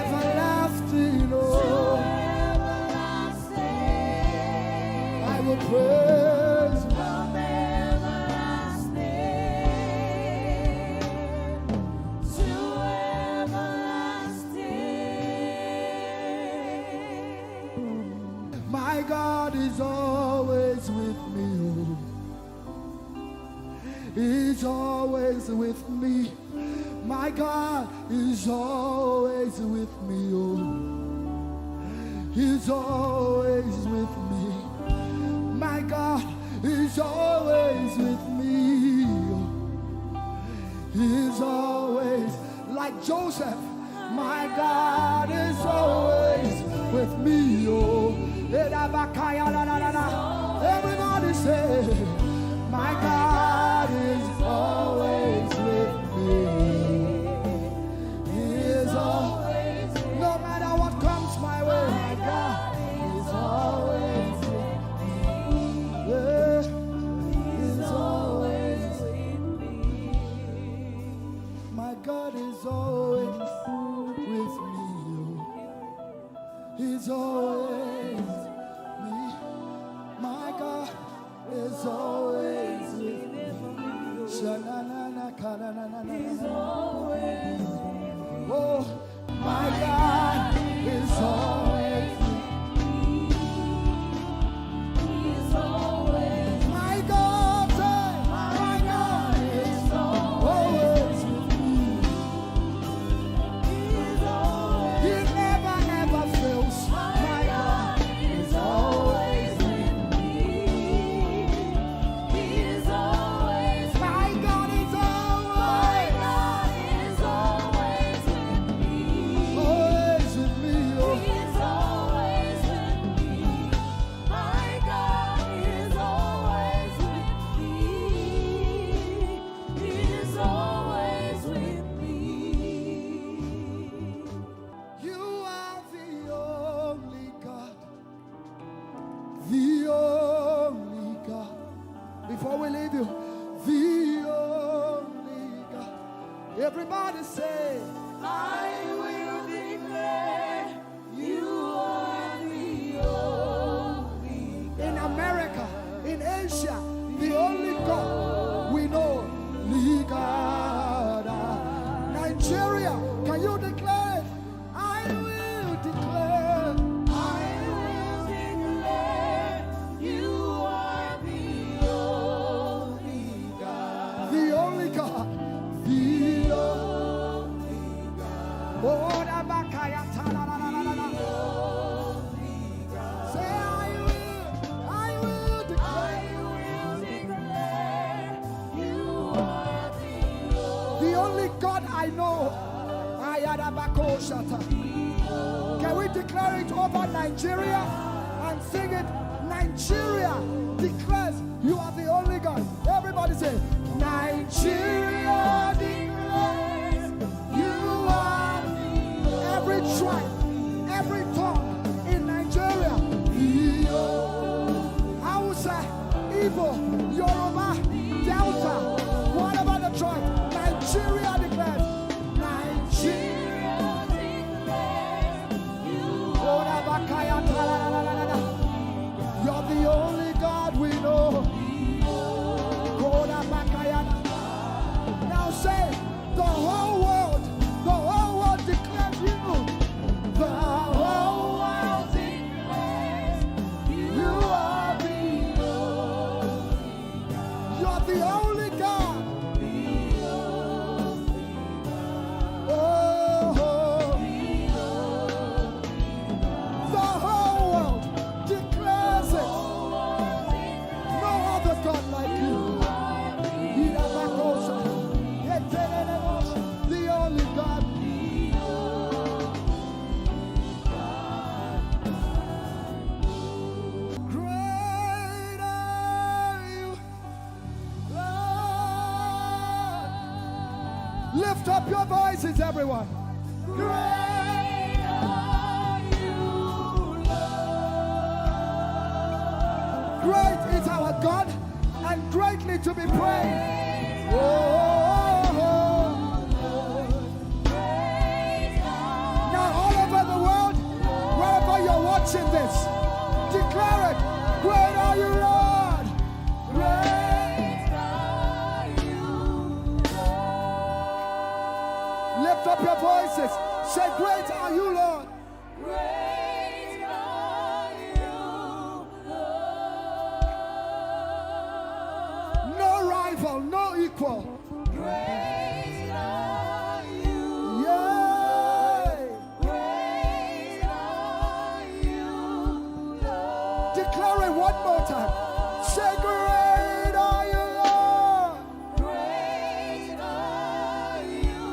everlasting, oh, I will praise from everlasting to everlasting. My God is always with me, oh. He's always with me. My God is always with me, oh. He's always with me. My God is always with me. He's always like Joseph. My God is always with me. Oh, everybody say, my God is always with me. He is always, no matter what comes my way, my God is always with me. Yeah, He's always with me. My God is always with me. He's always me. My God is always with me. He's always with me. Oh, my God is always with me. He's always my God, my God is always with me. He's always, He never fails. My God is always with me. He's always, my God is always, my God is always believe you. The only God. Everybody say, I will declare you are the only God. In America, in Asia, the only God we know. God. Nigeria, can you declare it? I will declare. I will declare you are the only God. The only God. The only God. Oh, say I will declare you are the only God I know. Can we declare it over Nigeria and sing it? Nigeria declares you are the only God. Everybody say, Nigeria declares you are every tribe, every tongue in Nigeria. Hausa, Igbo, Yoruba, Delta, whatever the tribe, Nigeria declares. Nigeria declares you're the only God we know. Now say, the whole world declares you. The whole world declares you are the only God. You're the only God. Lift up your voices, everyone. Great are you, Lord. Great is our God and greatly to be praised. Now all over the world, wherever you're watching this, declare it. Great are you, Lord. Great. Lift up your voices. Say, great are you, Lord. Great are you, Lord. No rival, no equal. Great are you. Yay. Great are you, Lord. Declare it one more time. Say, great are you, Lord. Great are you.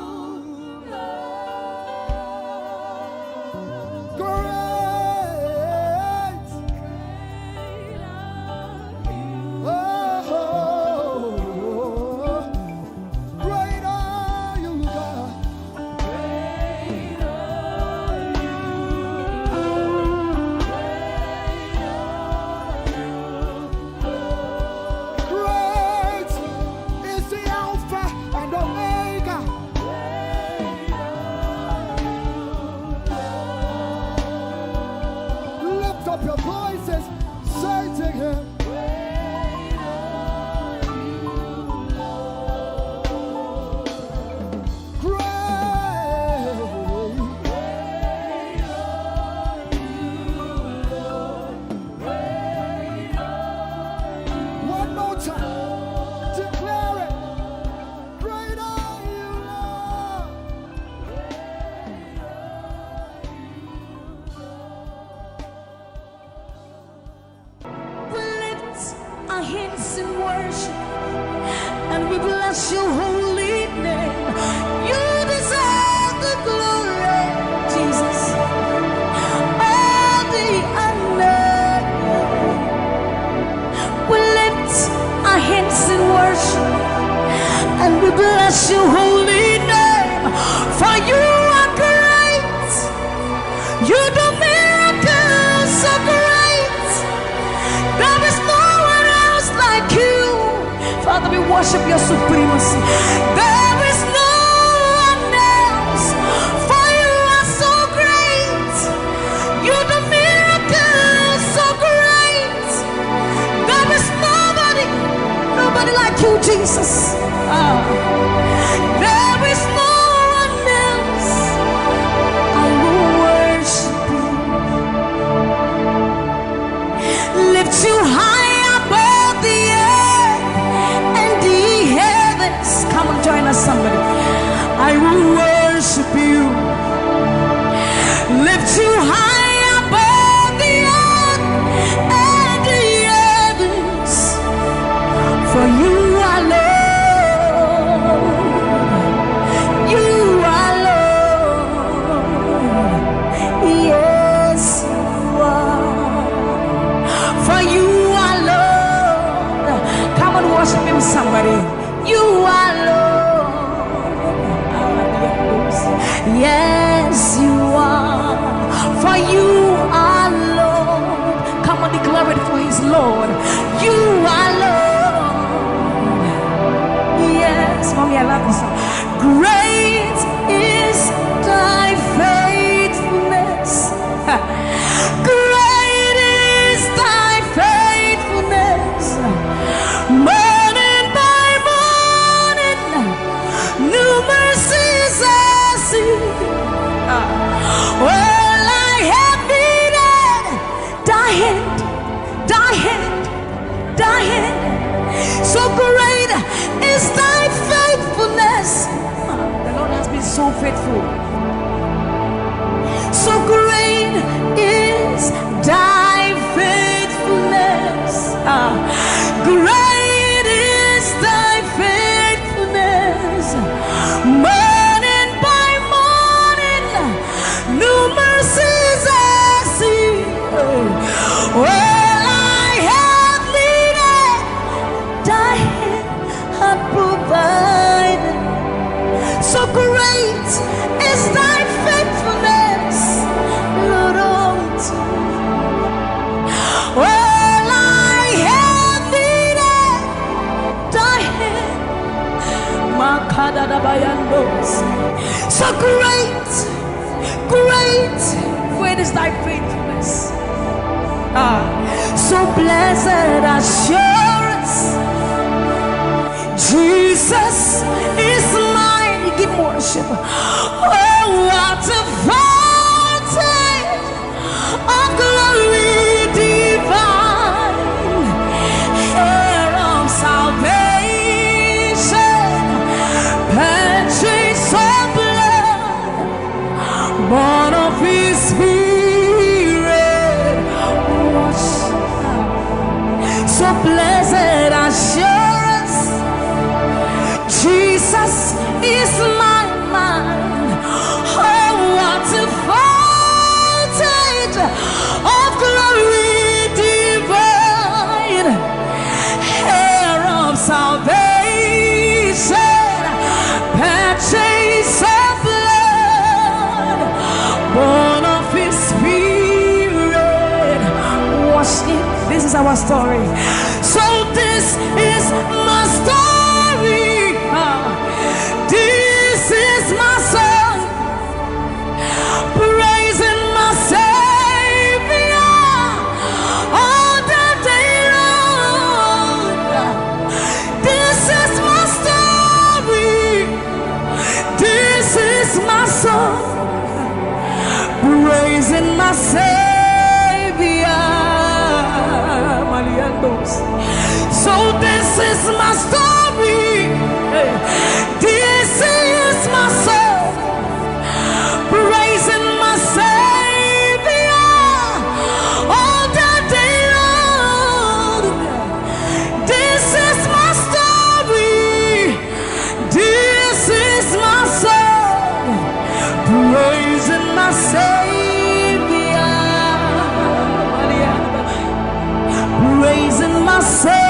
Your holy name, you deserve the glory, Jesus. All the honor. We lift our hands in worship and we bless your holy name. For you are great, you do miracles so great. There is no one else like you. worship your supremacy. There is no one else, for you are so great. You do miracles so great. There is nobody like you, Jesus. There is no one else. I will worship you. Lift you high above the earth and the heavens. Come and join us, somebody. I will worship you. Lift you high above the earth and the heavens. For you are Lord. You are Lord. Yes, you are. For you are Lord. Come and worship him, somebody. You are Lord. Yes, you are. For you are Lord. Come and declare it, for his Lord. You are Lord. Yes, mommy, I love this song. Great is thy faithfulness. Great is thy faithfulness. Morning by morning, new mercies I see. All I have needed, thy hand, thy hand, thy hand. So great is thy faithfulness. The Lord has been so faithful. So great is thy faithfulness. Great is thy faithfulness. Morning by morning, new mercies I see. All I have needed, thy hand hath provided. So great is thy faithfulness, Lord, unto me. All I have needed, thy hand. So great, great, great is thy faithfulness. So blessed assurance, Jesus is mine. Give worship. Oh, what a fountain of glory divine, hair of salvation, purchase of blood, born of his spirit. So blessed assurance, Jesus is my mind. Oh, what a fountain of glory divine, hair of salvation, purchase of blood, born of his spirit. Wash it. This is our story. So this is my story. This is my song, praising my Savior all the day long. This is my story. This is my song, praising my Savior. So this is my story. This is my song, praising my Savior all the day long. This is my story. This is my song, praising my Savior, praising my Savior.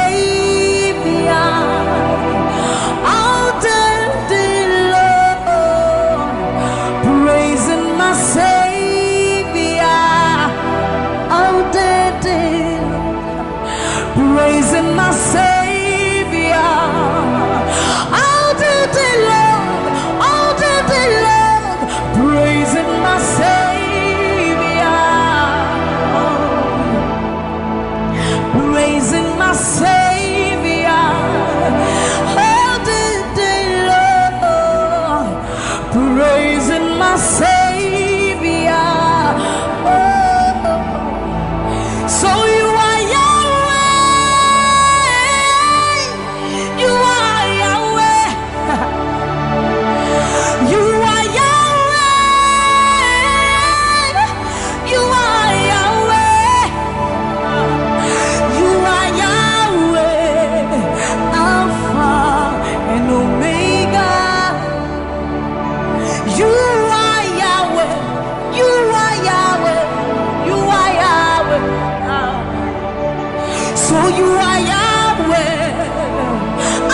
So you are Yahweh,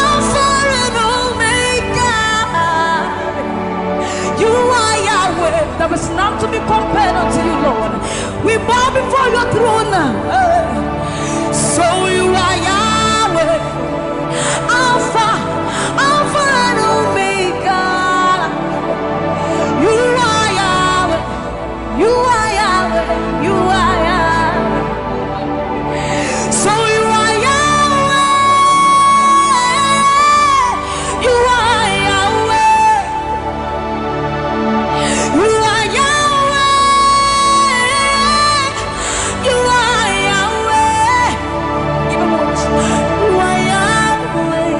Alpha and Omega. You are Yahweh. There is none to be compared unto you, Lord. We bow before your throne. So you are Yahweh, Alpha and Omega. You are Yahweh. You are Yahweh. You are Yahweh. So you are Yahweh. You are Yahweh. You are Yahweh. You are Yahweh. Even more. You are Yahweh,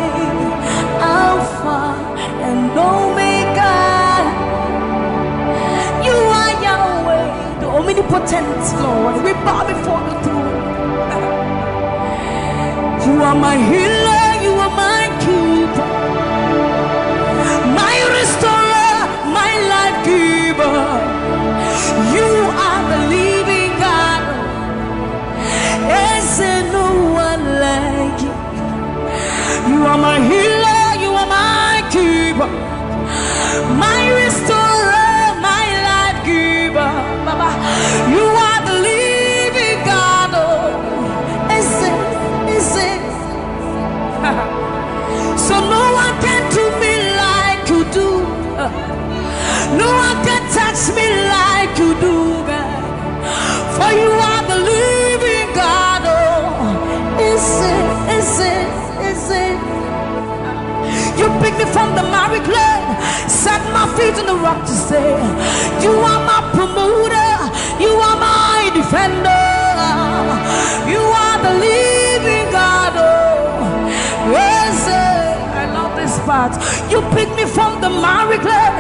Alpha and Omega. You are Yahweh, the omnipotent Lord. We bow before the throne. You are my healer, you are my keeper, my restorer, my life giver. You are the living God. Is there no one like you? You are my healer, you are my keeper, my restorer, my life giver. Baba, you are the living God. Oh, is it? So no one can do me like you do. No one can touch me like you do, God. For you are the living God. Oh, is it? You picked me from the miry clay, set my feet on the rock to stay. You are my promoter, you are my defender. You are the living God. Oh, yes, I love this part. You picked me from the miry clay,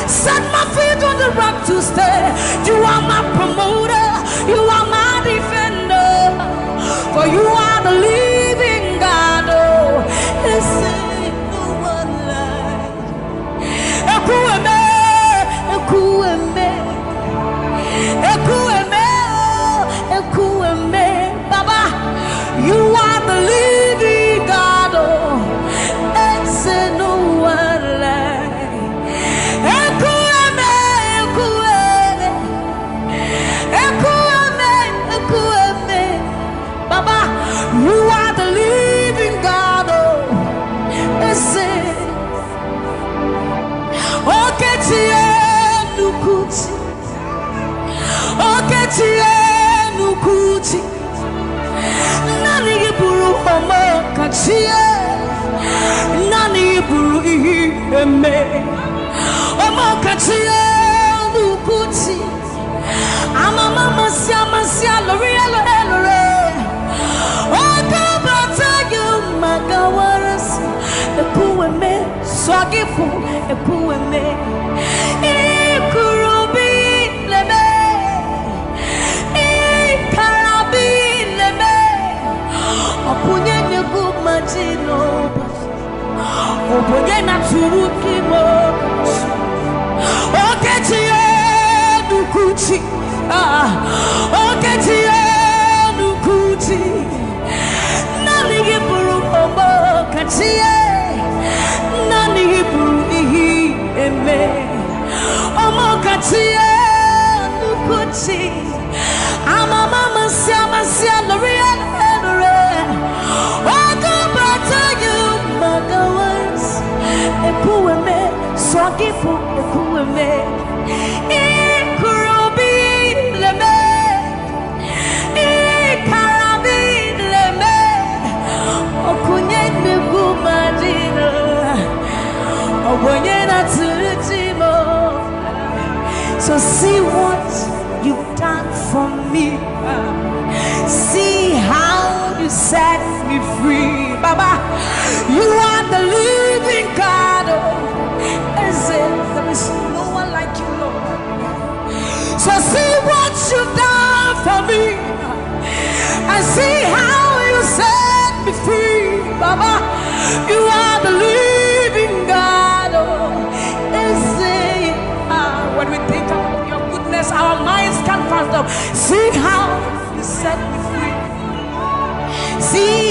set my feet on the rock to stay. You are my promoter, you are my defender. For you are the living God. Oh, yes, no one like Ekueme, Ekueme, Ekueme, Ekueme. Baba, you are the living God. Oh, it's no one like Ekueme, Ekueme, Ekueme, Ekueme. Baba, you are the living God. Oh, it's Nukuti, Nukuti, Nani Buru Homo Kachie, Nani Buru Eme, Homo Kachie, Nukuti, Amama Sia, L'Oreal, Okabata, you Magawaras, Ekueme, Swagifu, Ekueme, Ikurubi, Leme, Ikarabi, Leme, Opunye Gumajino, Opunye Naturukimo, Oketie Nukuchi, Oketie Nukuchi, Nani Buru Omo Katie, Nani Buru Eme, Omo Katie Nukuchi, Amama Sia, L'Oreal, Okabata, you Magawas, Ekueme, Swagifu, Ekueme, Ikurubi, Leme, Ikarabi, Leme, Okunye Nugumajino, Okunye Naturutimo. So see what you've done for me. See how you set me free. Baba, you are the living God. There is no one like you, Lord. So see what you've done for me. And see how you set me free. Baba, you are the living God. When we think of your goodness, our minds can't fathom. See how you set me free. See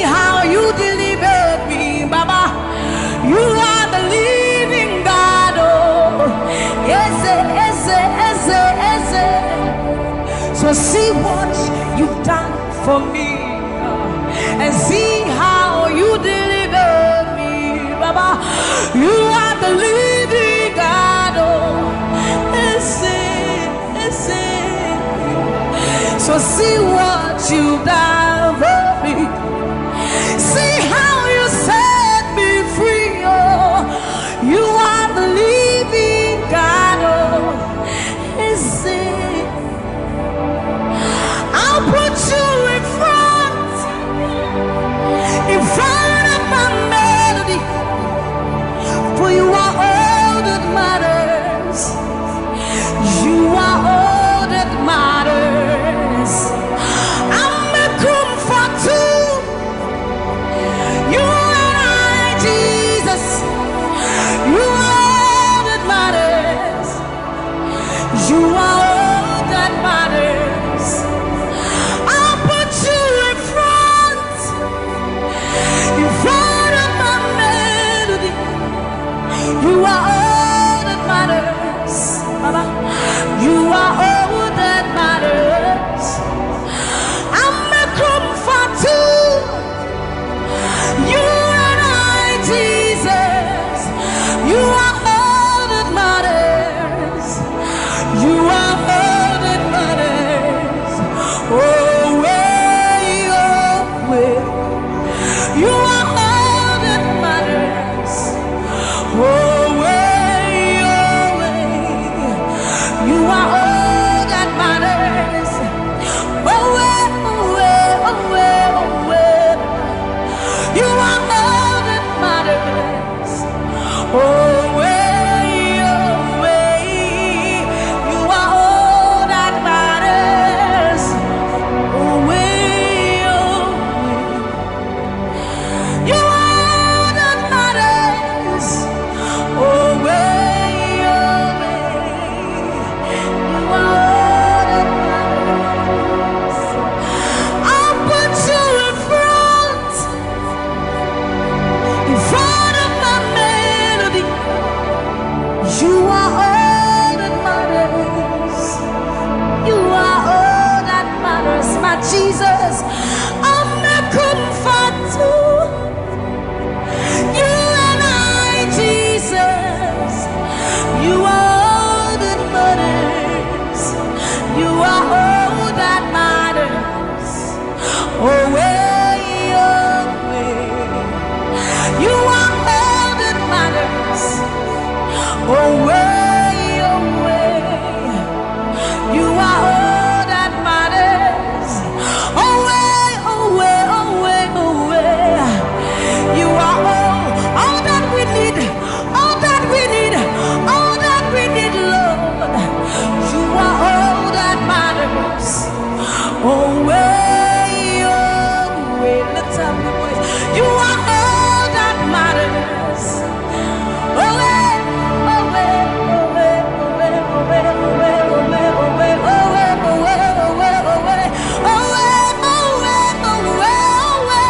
you've done for me, and see how you deliver me, Baba. You are the living God. Oh, so see what you've done for me. See how you set me free. Oh, you are the living God. Oh, I'll put you in front of my melody, for you are all that matters. You are all that matters. I'm a comfort too. You and I, Jesus. You are all that matters. You are all that matters. I'll put you in front of my melody. You are all that matters, Baba. You are all that matters. I'm a comfort too. You and I, Jesus. You are all that matters. You are all that matters. Oh, way, oh, way. You are all that matters. Oh, way, oh, way. You are all that matters. Oh, way, oh, way, oh, way, oh, way. You are all that matters. Oh, way, oh, way. You are all that matters. Oh, way, oh, way. You are all that matters. Oh, way, oh, way. You are all that matters. I'll put you in front of my melody. You are all that matters. You are all that matters, my Jesus. I'm a comfort too. You and I, Jesus. You are all that matters. You are all that matters. Oh, way, oh, way. You are all that matters. Oh, way, oh, way. You are all that matters. Oh, way, oh, way, oh, way, oh, way. You are all that we need. All that we need. All that we need, Lord. You are all that matters. Oh, way, oh, way. Lift up your voice. You are all that matters. Oh, way, oh, way, oh, way, oh, way, oh, way, oh, way, oh, way, oh, way, oh, way, oh, way, oh, way, oh, way, oh, way, oh, way, oh, way, oh, way.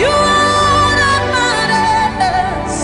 You are all that matters.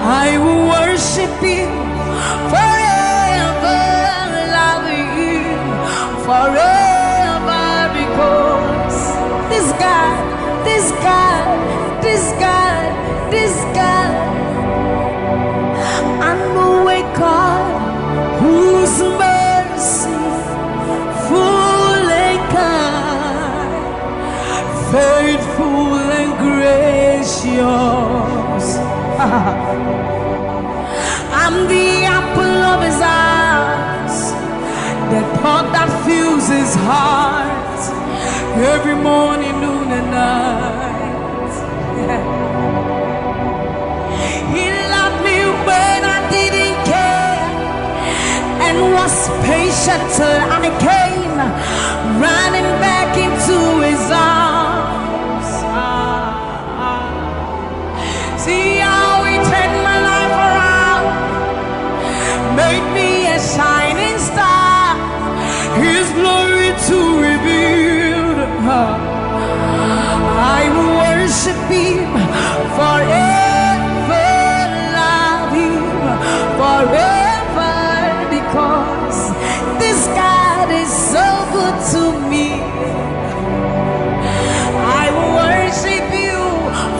I will worship you forever, love you forever, because this God, this God, this God, this God, I know it every morning, noon, and night. He loved me when I didn't care and was patient till I came running back into his arms. See how he turned my life around, made me a shining star, his glory to reveal. I will worship him forever, love him forever, because this God is so good to me. I will worship you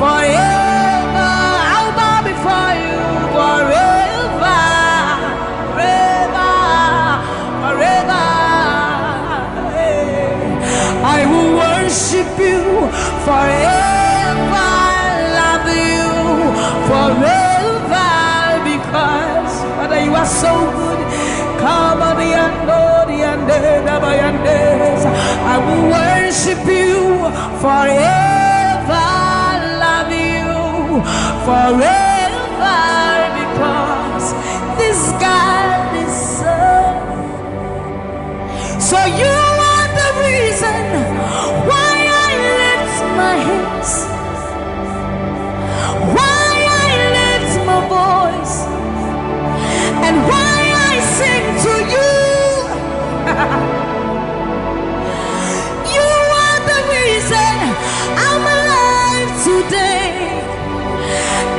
forever. I'll bow before you forever, forever, forever. I will worship you forever, love you forever, because Father, you are so good. Come on, I will worship you forever, love you forever, because this God is so you are the reason why I lift my hands, why I lift my voice, and why I sing to you. You are the reason I'm alive today,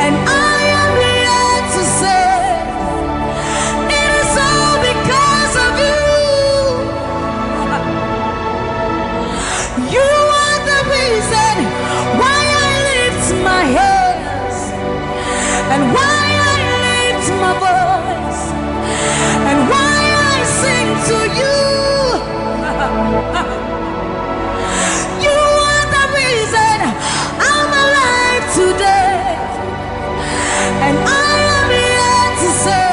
and I am here to say it is all because of you. You are the reason why I lift my hands, and why I lift my voice, and why I sing to you. You are the reason I'm alive today, and I am here to say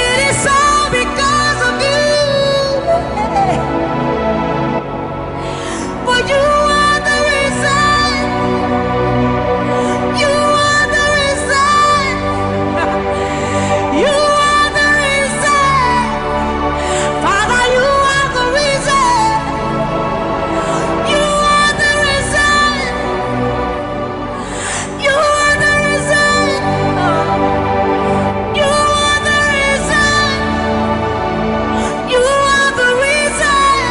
it is all because of you. For you are the reason. You are the reason. You are the reason. Father, you are the reason. You are the reason. You are the reason. You are the reason. You are the reason.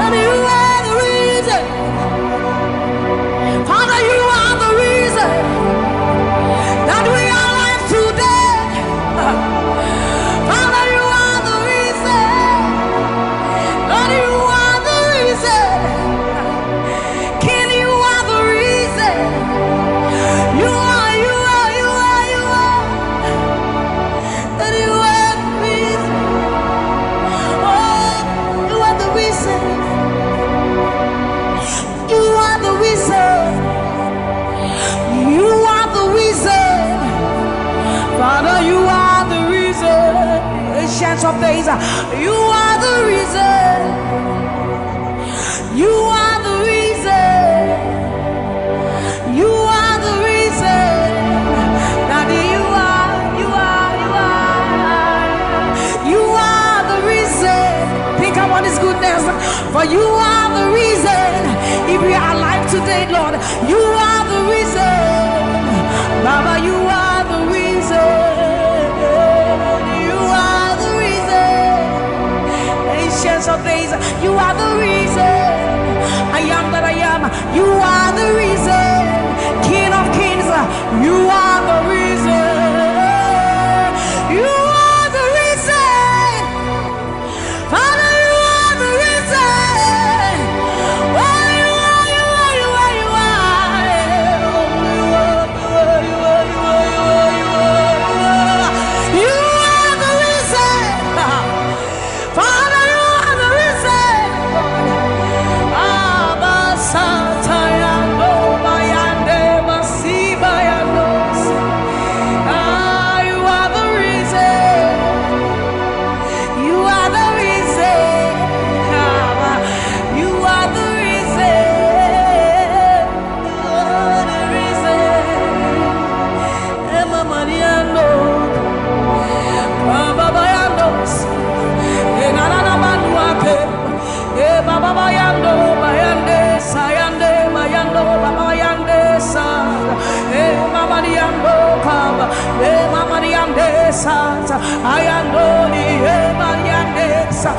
And you are the reason. Father, you are the reason that we are alive today. Father, you are the reason. Lord, you are the reason. King, you are the reason. You are, you are, you are, you are. That you are the reason. Oh, you are the reason. You are the reason. You are the reason. Father, you are the reason. Ancients of days, you are the reason. You are the reason. You are the reason. Daddy, you are, you are, you are. You are the reason. Think about his goodness. For you are the reason. If we are alive today, Lord, you are the reason. Baba, you are the reason. You are the reason. Ancients of days, you are the reason. I am that I am. You are the reason. King of kings, you are the reason. You are the reason. Father, you are the reason. Oh, you are, you are, you are, you are. You are the reason. Father, you are the reason. Abba, Santa, Yando, Bayande, Masiba, Yandos. sata ayandoni emayandesa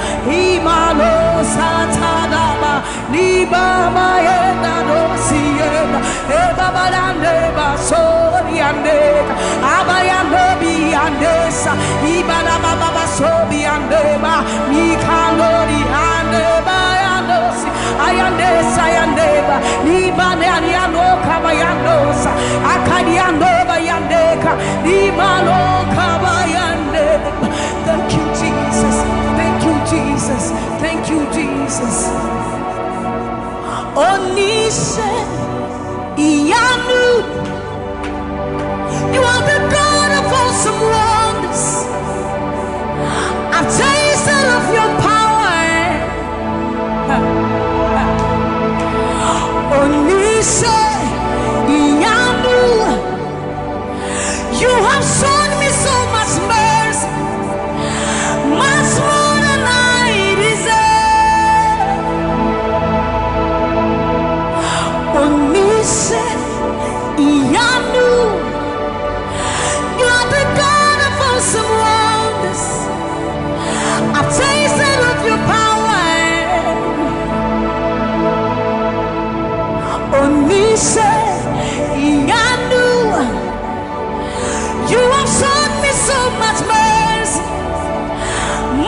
imalo sata daba libama yenda dosienda ebaba dande basori andeka abayando biandesa ibana baba basobi andeba mikandori andeba yandosi ayandesa yandeba libane ariano kabayandosa akadiando bayandeka libano kabayandeba. Thank you, Jesus. Thank you, Jesus. Thank you, Jesus. Onise Iyanu, you are the God of awesome wonders. I've tasted of your power. Onise Iyanu, you have shown me so much mercy, much more than I deserve. Onise Iyanu, you are the God of awesome wonders. I've tasted of your power. Onise Iyanu, you have shown me so much mercy,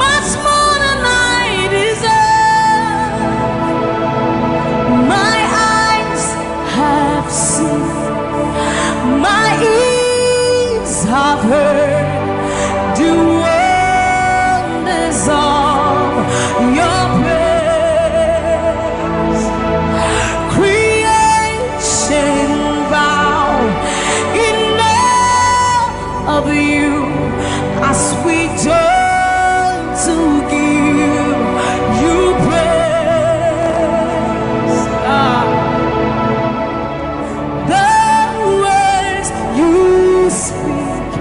much more than I deserve. My eyes have seen, my ears have heard the wonders of your praise. Creation bow in awe of you as we join to give you praise. The words you speak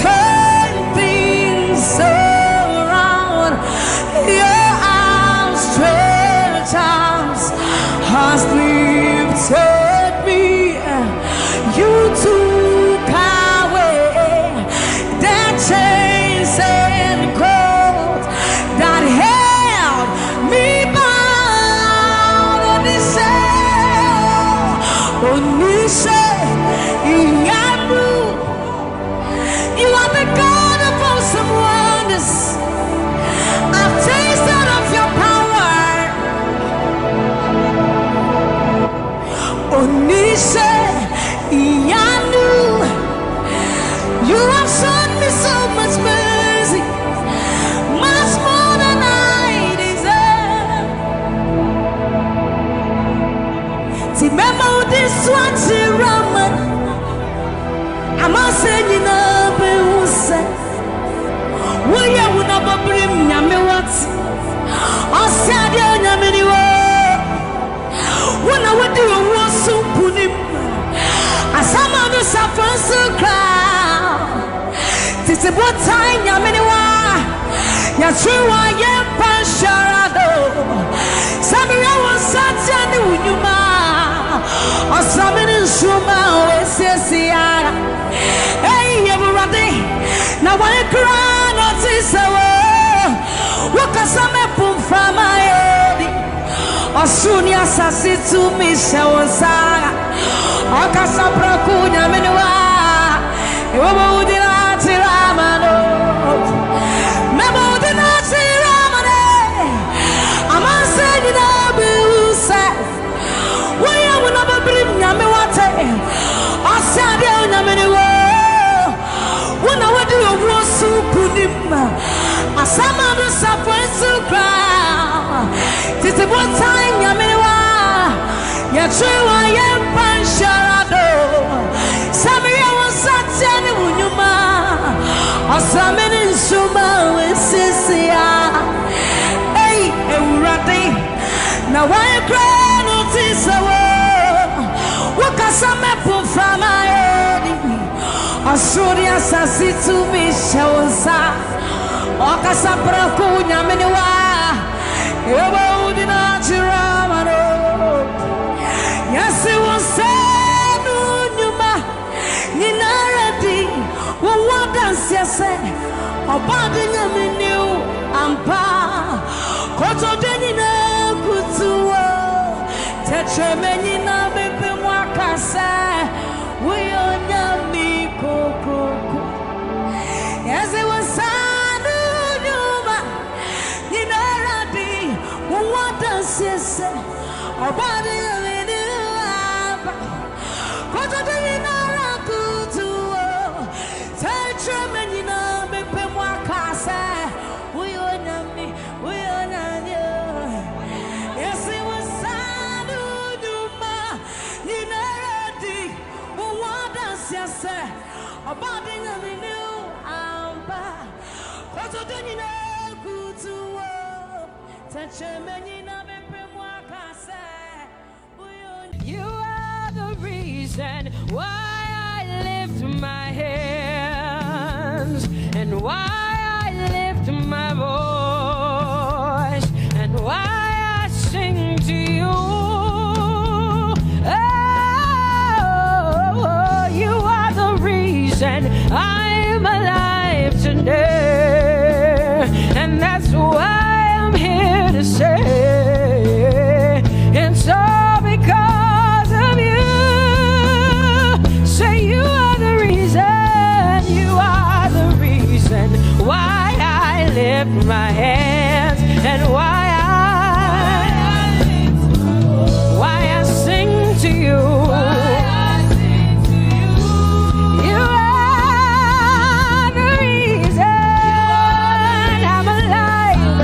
turn things around. Your outstretched arms has lifted me. You took away the chains and cords that held me bound. Onise Iyanu, you are the God of awesome wonders. I've tasted of your power. Onise Iyanu, you have shown me so much mercy, much more than I deserve. Remember this one, Raman. I'm not saying you know, but who said, will you never bring me what? I said, you're many words. When I would do a war so put him. As some of us are first to cry. This is what time you're many one. You're true, I am Pasharado. Samuel was such a new man. Or something in Shuma, Ese. Hey, everybody. Now, when you cry, not this hour. What can some people from my head? Or soon, yes, I see to me, Shawasara. Akasapra kunya menwa ewo udina tiramano memo udina tiramane amanseni na busa waya wona babrim nyame wate asade nyamenewo wona wadi owo sukunim asama do safensu kra tete botan nyamenewa ya trewa ya pansharado Sammie was such an unyuma Asamene nsuma wesisia Hey, Eurati Now I cry notice Wakasame pufama edi Asuri asasi to me shawza Wakasapra kunya menewa Ewa udina chiramano Yes, it was said, Numa, Ninaradi, what was say, Obadi nyami new ampa. Koto deni na kutuwa. Tetre meni na bebe mwakase. Uyo nyami koko. Yes, it was sanu nyuma. Ninaradi. Uwada sese. Obadi nyami new ampa. Koto deni na kutuwa. Tetre meni na bebe mwakase. Uyo nyami. Yes, it was sanu nyuma. Ninaradi. Uwada sese. Obadi nyami new ampa. Koto deni na kutuwa. Tetre meni na bebe mwakase. You are the reason why I lift my hands and why I lift my voice and why I sing to you. Oh, you are the reason I'm alive today, and that's why I'm here to say it's all because of you. Say you are the reason, you are the reason why I lift my hands and why I sing to you. You are the reason I'm alive,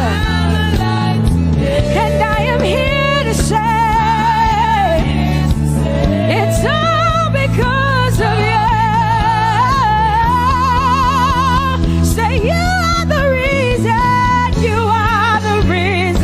and I am here to say it's all because of you. Say you are the reason, you are the reason.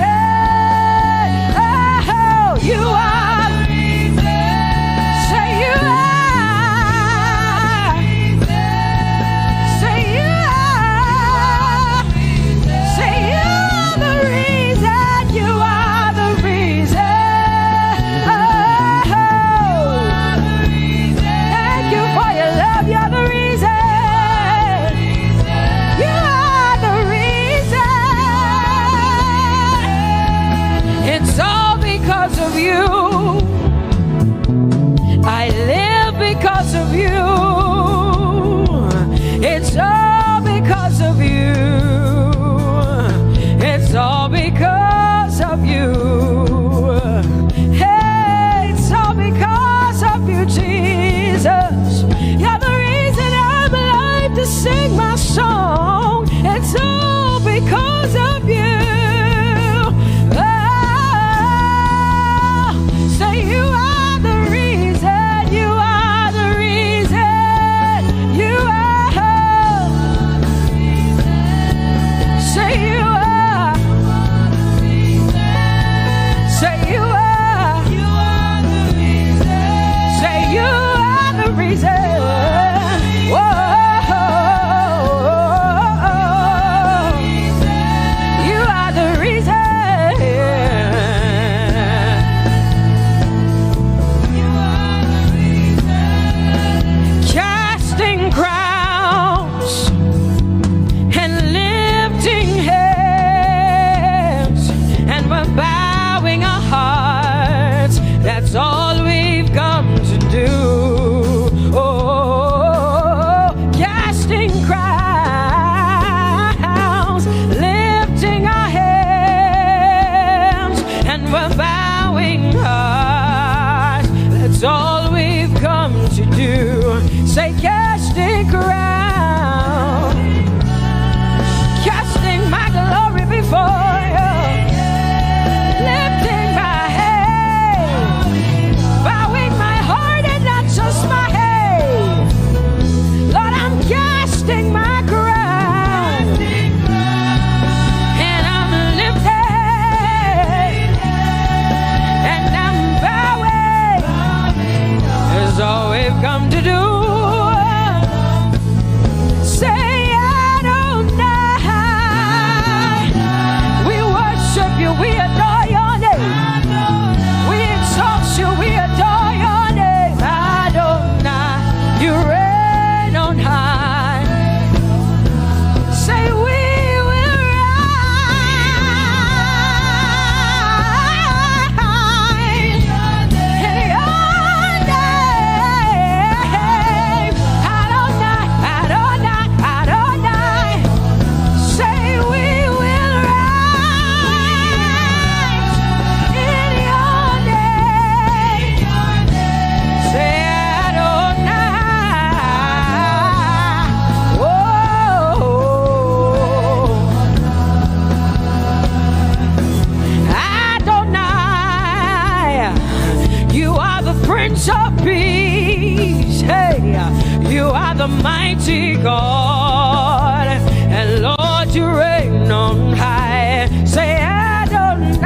mighty God, and Lord, you reign on high. Say Adonai,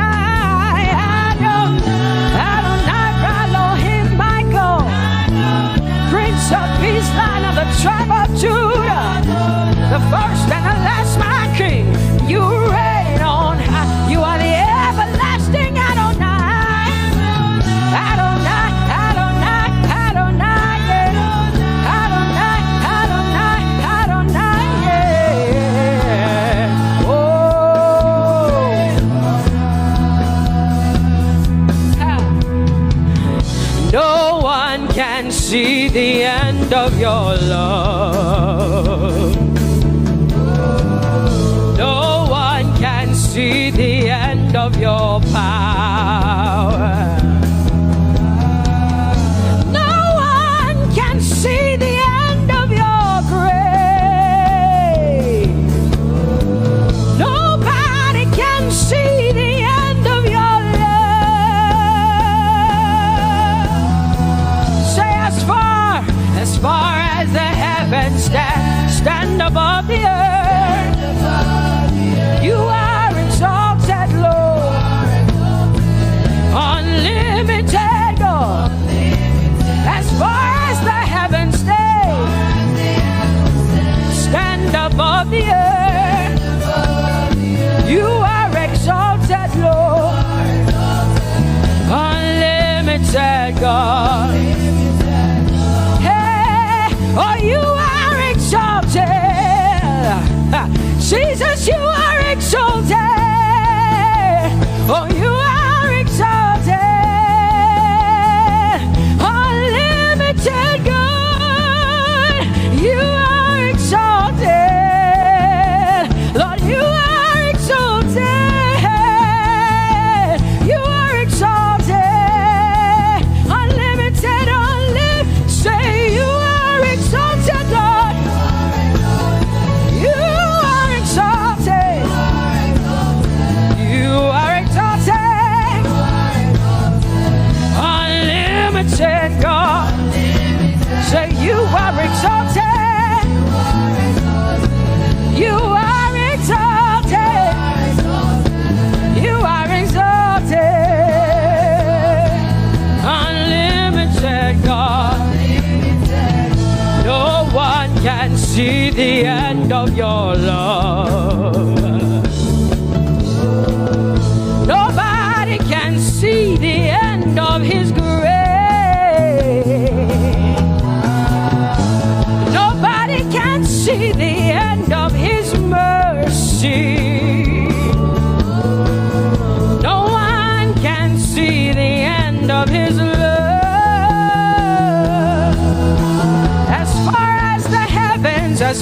Adonai, Adonai, Elohim, my God, Prince of Peace, Lion of the tribe of Judah, the first and the last, my King. You reign on high. You are the everlasting Adonai, Adonai, Adonai, Adonai, yeah. Adonai, Adonai, Adonai, yeah. Oh, no one can see the end of your love. No one can see the end of your power. No one can see the end of your grace. Nobody can see the end of your love. Say as far as the heavens stand above the earth. You are exalted, Lord, unlimited God. As far as the heavens stand above the earth, you are exalted, Lord, unlimited God. Hey, oh, you are exalted. Jesus, you are exalted. Oh, you are exalted. Unlimited God. You are exalted. Lord, you are exalted. You are exalted. Unlimited, unlimited. Say you are exalted, Lord. You are exalted. You are exalted. Unlimited God. Say you are exalted. You are exalted. You are exalted. Unlimited God. No one can see the end of your love. Nobody can see the end of his grace. Nobody can see the end of his mercy. No one can see the end of his love. As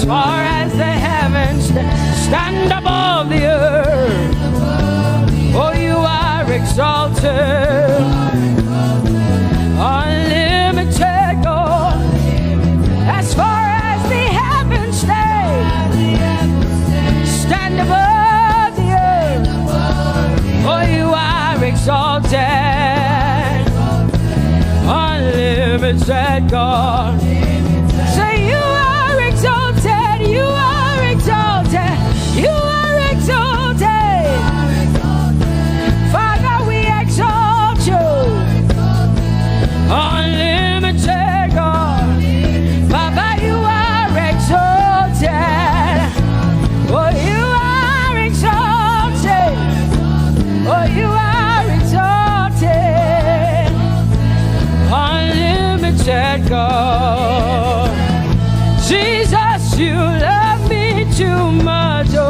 far as the heavens stand above the earth. Oh, you are exalted. Unlimited God. As far as the heavens stand above the earth. Oh, you are exalted. Unlimited God. Say you are exalted. You are exalted. You are exalted. Father, we exalt you. Unlimited God. Baba, you are exalted. Oh, you are exalted. Oh, you are exalted. Unlimited God. Jesus, you love me too much. Oh,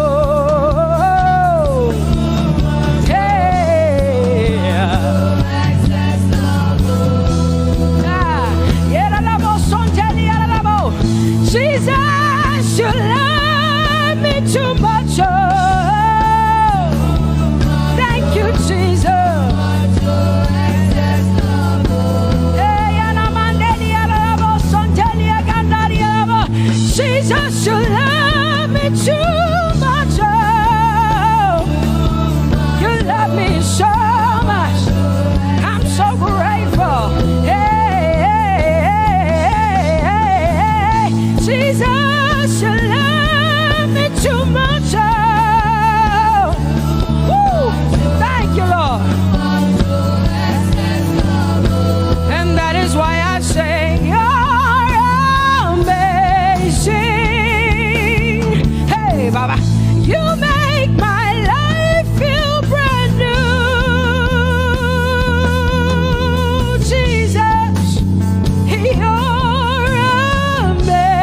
Jesus, you love me too much. Oh, thank you, Jesus. Jesus, you love me too much. Woo! Thank you, Lord. And that is why I say you're amazing. Hey, Baba, you make my life feel brand new. Jesus, you're amazing.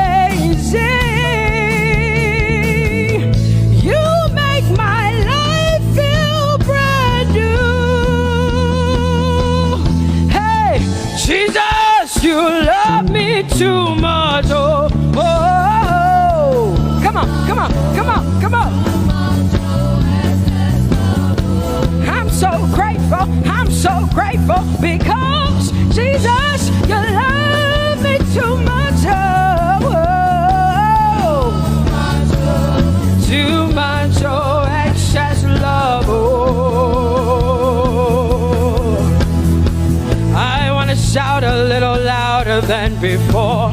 You make my life feel brand new. Hey, Jesus, you love me too much. Oh, oh, oh. Come on, come on, come on, come on. I'm so grateful, I'm so grateful because Jesus, you love me too much. Oh, oh. Too much, oh, excess love. Oh, I want to shout a little louder than before.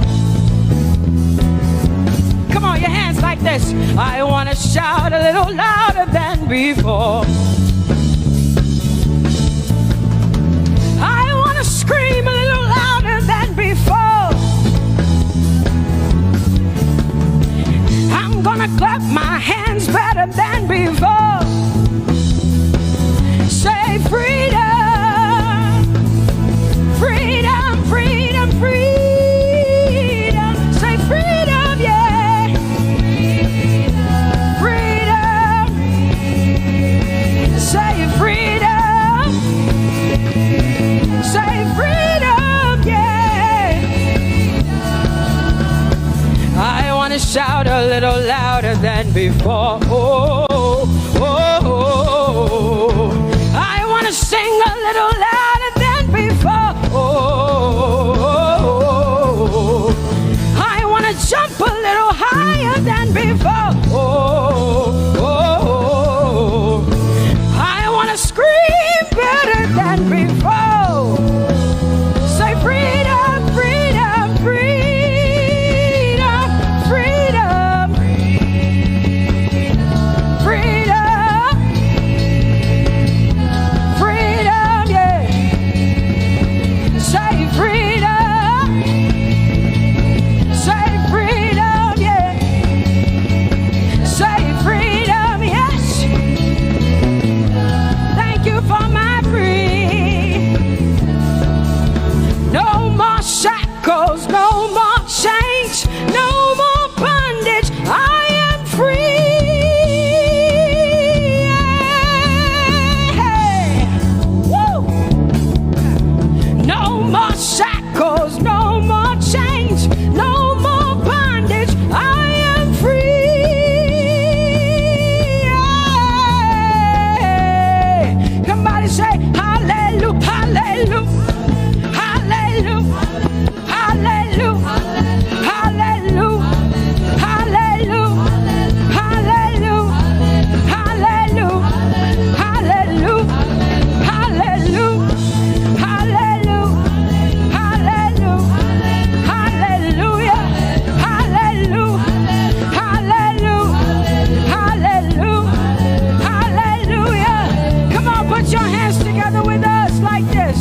Come on, your hands like this. I want to shout a little louder than before. I want to scream a little louder than before. I'm gonna clap my hands better than before. Say freedom, freedom, freedom, freedom. Say freedom, yeah. Freedom. Say freedom. Say freedom, yeah. I want to shout a little louder than before. Oh, oh, oh, oh. I want to sing a little louder than before. Oh, oh, oh. I want to jump a little higher than before. Oh, oh, oh. I want to scream better than before. Say freedom, freedom, freedom, freedom, freedom, freedom, yeah. Say freedom, say freedom, yeah. Say freedom, yes. Thank you for my free. No more shackles, no more chains, no more bondage. I am free. Hey. Woo. No more shackles, no more chains, no more bondage. I am free. Hey. Somebody say hallelujah, hallelujah. Hallelujah, hallelujah, hallelujah, hallelujah, hallelujah, hallelujah, hallelujah, hallelujah, hallelujah, hallelujah, hallelujah, hallelujah, hallelujah, hallelujah. Come on, put your hands together with us like this.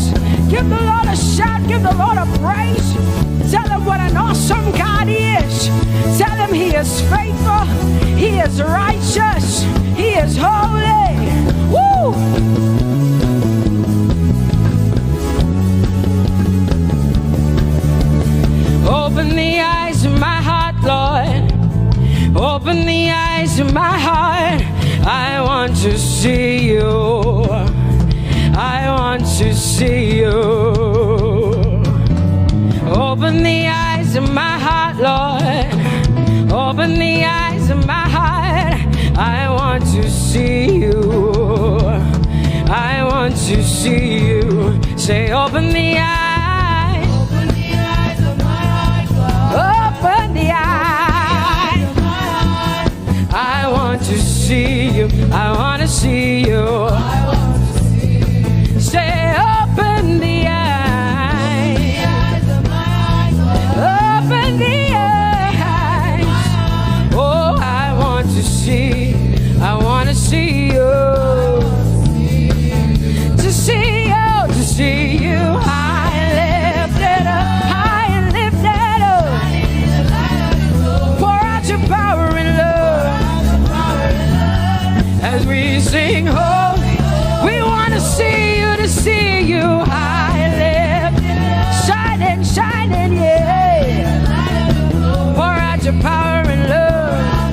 Give the Lord a shout, give the Lord a praise. Tell him what an awesome God he is. Tell him he is faithful, he is righteous, he is holy. Woo! Open the eyes of my heart, Lord. Open the eyes of my heart. I want to see you. I want to see you. Open the eyes of my heart, Lord. Open the eyes of my heart. I want to see you. I want to see you. Say, open the eyes. Open the eyes of my heart, Lord. Open the eyes of my heart. I want to see you. I want to see you. I want to see you. Say, open the eyes of my heart, Lord. Open the eyes. Oh, I want to see. I want to see you. To see you, to see you. High and lifted up, high and lifted up. Pour out your power and love as we sing holy. We want to see you, to see you. High and lifted, shining, shining, yeah. Pour out your power and love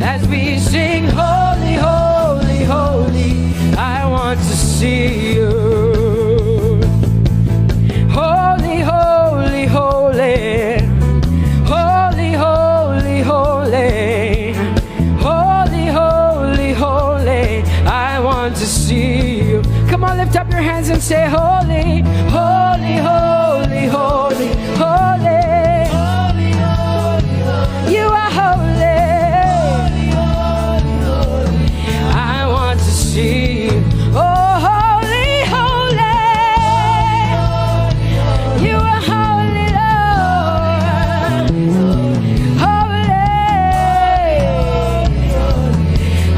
as we sing holy, holy, holy. I want to see you. Holy, holy, holy. Holy, holy, holy. Holy, holy, holy. I want to see you. Come on, lift up your hands and say holy, holy, holy, holy, holy. You are holy. I want to see you. Oh, holy, holy. You are holy, Lord. Holy.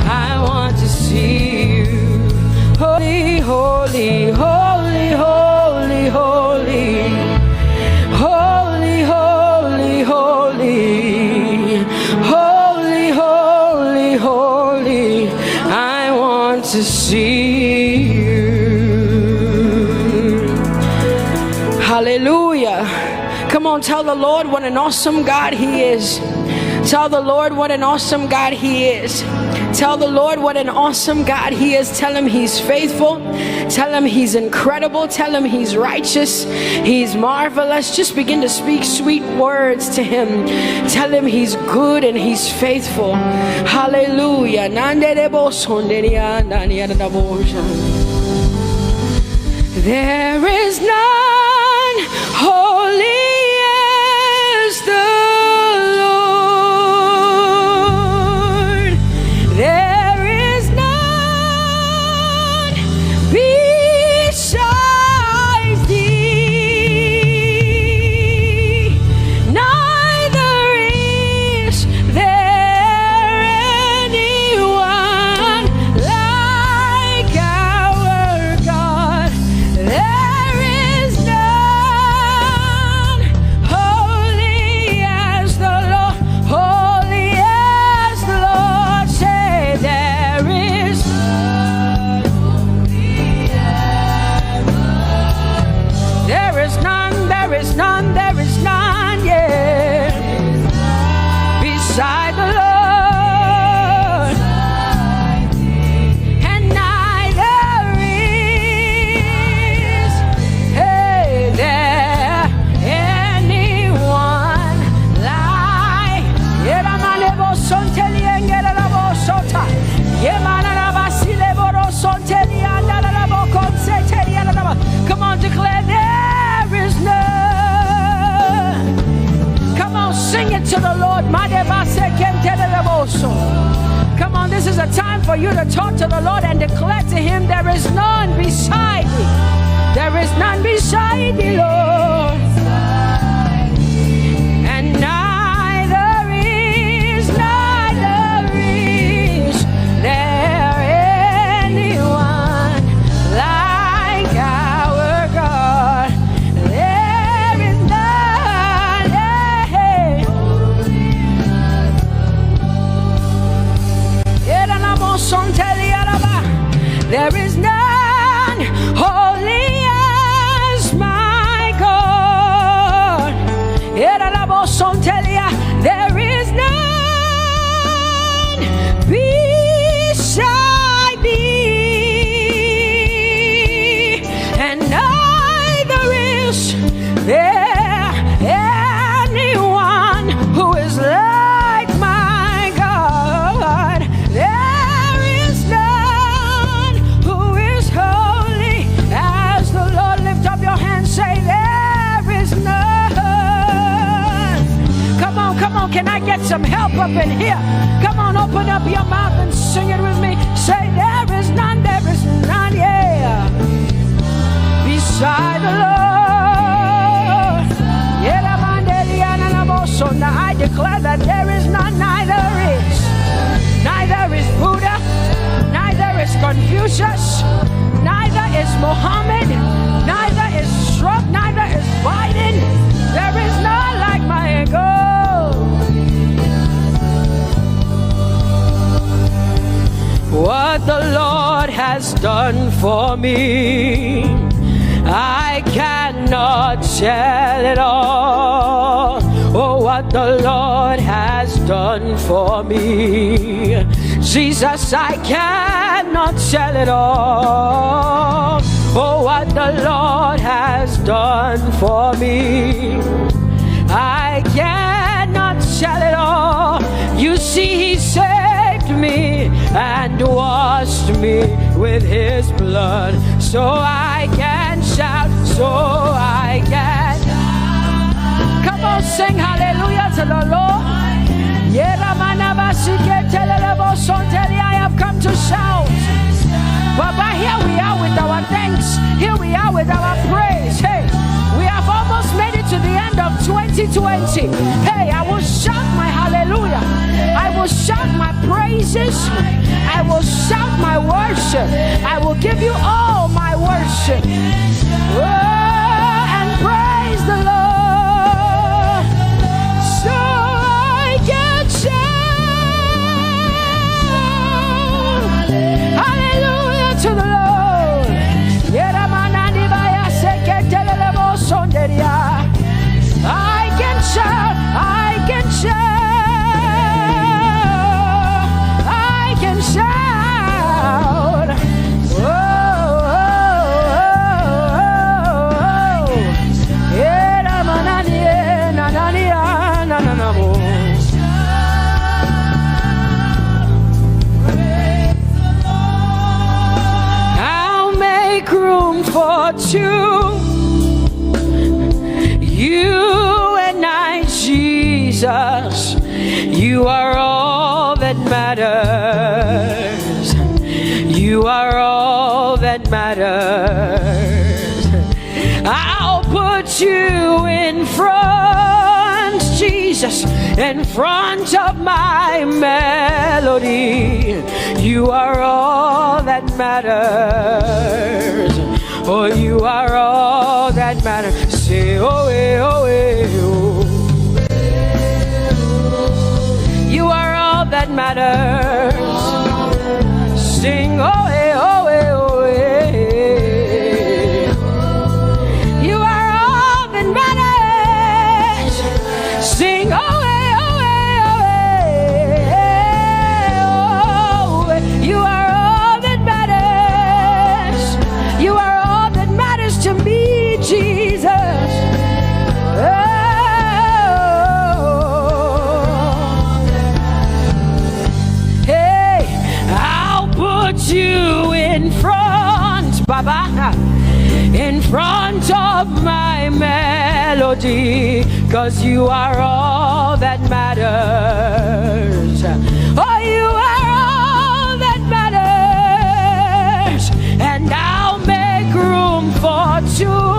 I want to see you. Holy, holy, holy, holy, holy. Holy, holy, holy. Holy, holy, holy. I want to see you. Hallelujah. Come on, tell the Lord what an awesome God He is. Tell the Lord what an awesome God He is. Tell the Lord what an awesome God He is. Tell Him He's faithful. Tell Him He's incredible. Tell Him He's righteous. He's marvelous. Just begin to speak sweet words to Him. Tell Him He's good and He's faithful. Hallelujah. There is none holy as the Lord. There is none besides thee. Neither is there anyone like our God. There is none holy as the Lord, holy as the Lord. Say there is none holy as the Lord. There is none, there is none, there is none, yeah, beside the Lord. And neither is there anyone like Come on, declare there is none. Come on, sing it to the Lord. Come on, this is a time for you to talk to the Lord and declare to Him there is none beside thee. There is none beside thee, Lord. And neither is there anyone like our God. There is none. There is none holy as my God. There is none beside thee, and neither is there anyone who is like my God. There is none who is holy as the Lord. Lift up your hands, say there is none. Come on, can I get some help up in here? Come on, open up your mouth and sing it with me. Say there is none, yeah, beside the Lord. Now I declare that there is none, neither Jesus, neither is Mohammed, neither is Trump, neither is Biden. There is none like my God. What the Lord has done for me, I cannot tell it all. Oh, what the Lord has done for me, Jesus, I cannot tell it all. Oh, what the Lord has done for me, I cannot tell it all. You see, He saved me and washed me with His blood, so I can shout, so I can. Come on, sing hallelujah to the Lord. I have come to shout. Baba, here we are with our thanks. Here we are with our praise. Hey, we have almost made it to the end of 2020. Hey, I will shout my hallelujah. I will shout my praises. I will shout my worship. I will give you all my worship. Oh, and praise the Lord. So I can shout hallelujah to the Lord. I can shout, I can shout, I can shout. Oh, oh, oh, I'll make room for two. You and I, Jesus, you are all that matters. You are all that matters. I'll put you in front, Jesus, in front of my melody. You are all that matters. Oh, you are all that matters. Say, oh, oh, oh. You are all that matters. Sing, oh, oh, oh, oh. You are all that matters. Sing, oh, oh, oh, oh. You are all that matters. You are all that matters to me, Jesus. You in front, Baba, in front of my melody, 'cause you are all that matters. Oh, you are all that matters, and I'll make room for two.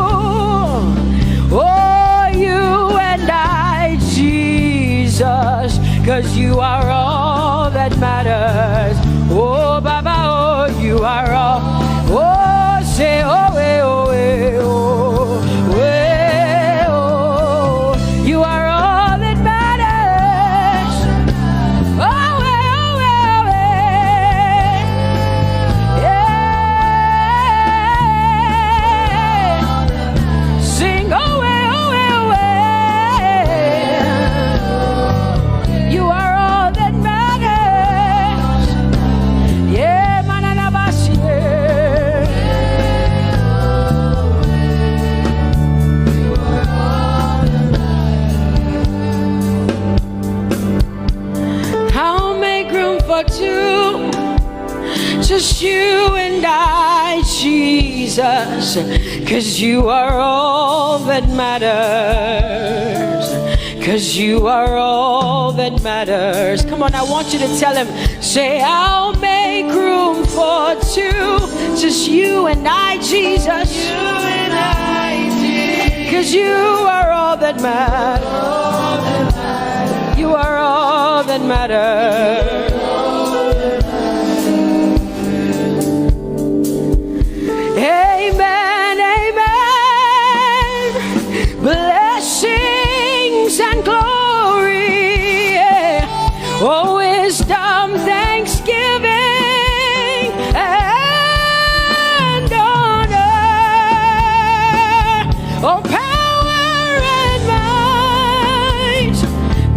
Oh, you and I, Jesus, 'cause you are all that matters. Oh, Baba, oh, you are all. Oh, say, oh, oh, oh, oh, you are all that matters. Oh, oh, oh, yeah. Sing, oh, oh, oh, you are all that matters. Yeah, manana bashi. I'll make room for two, just you and I, Jesus, 'cause you are all that matters. 'Cause you are all that matters. Come on, I want you to tell him, say, I'll make room for two, just you and I, Jesus. You and I, Jesus. 'Cause you are all that matters. You are all that matters. wisdom, thanksgiving, and honor. Oh, power and might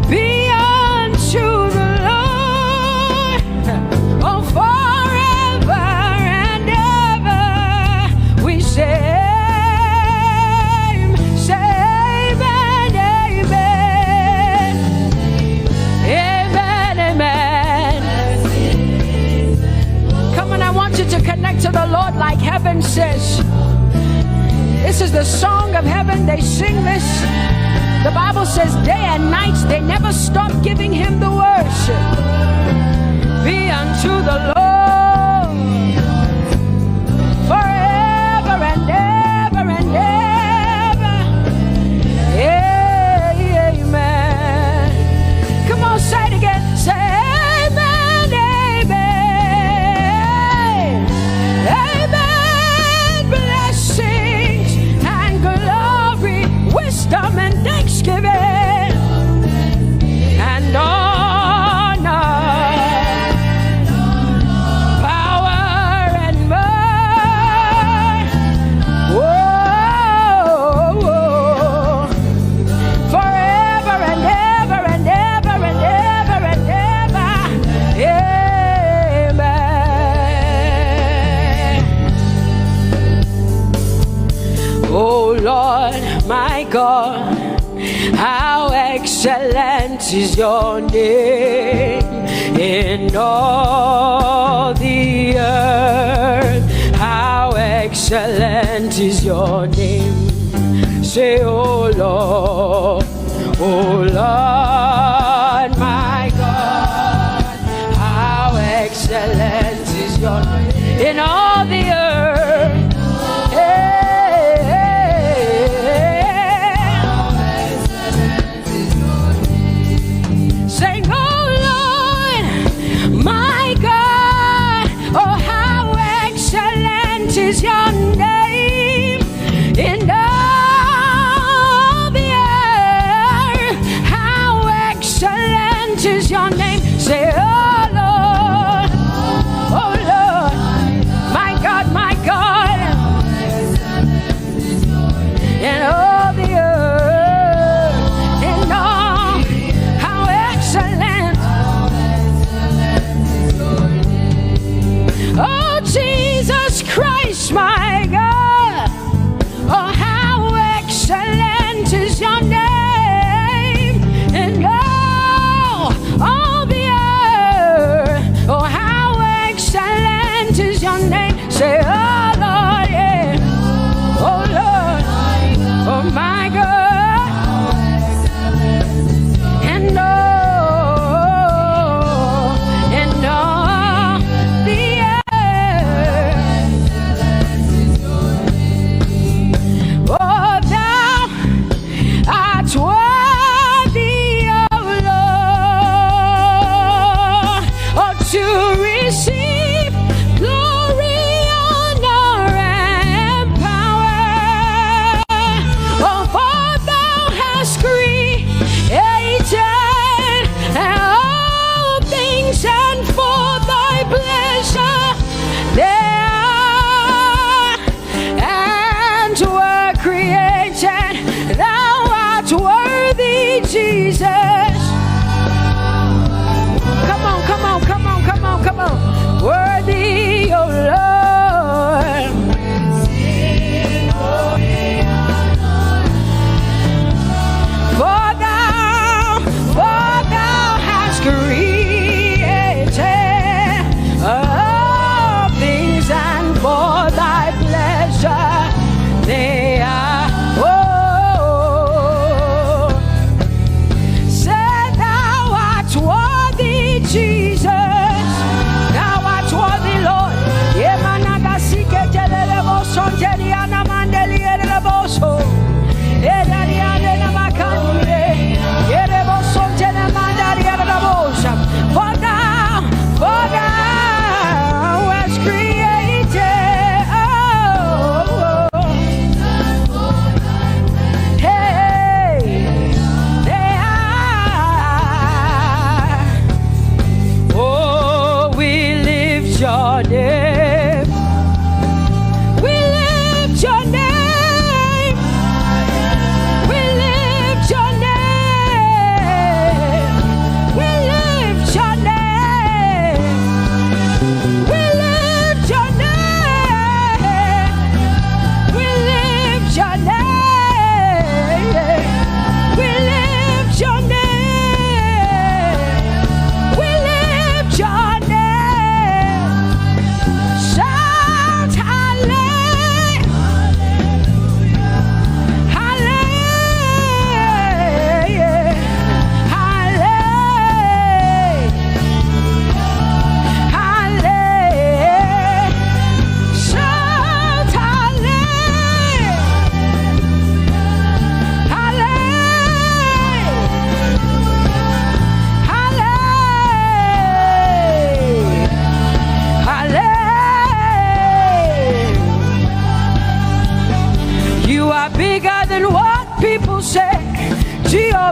be unto the Lord. Oh, forever and ever we say. To connect to the Lord like heaven says. This is the song of heaven. They sing this. The Bible says day and night they never stop giving him the worship. Be unto the Lord forever and ever and ever. Amen. Come on, say it again. Say wisdom and thanksgiving and honor, power and might, whoa, forever and ever and ever and ever and ever. Amen. Oh Lord, my God, how excellent is your name in all the earth. How excellent is your name. Say, oh Lord, my God, how excellent is your name in all the earth. Is your name in all the earth? How excellent is your name? Say, oh Lord, my God, in all the earth, in all, how excellent. Oh Jesus Christ, my God, oh how excellent is your name in all the earth. Oh how excellent is your name. Say, oh Lord, yeah. Oh Lord, oh my God, and all the earth. Oh, thou art worthy, O Lord, oh, to receive glory, honor, and power. Oh, for thou hast created all things, and for thy pleasure they are and were created. Thou art worthy, Jesus. Come on, come on, come on, come on,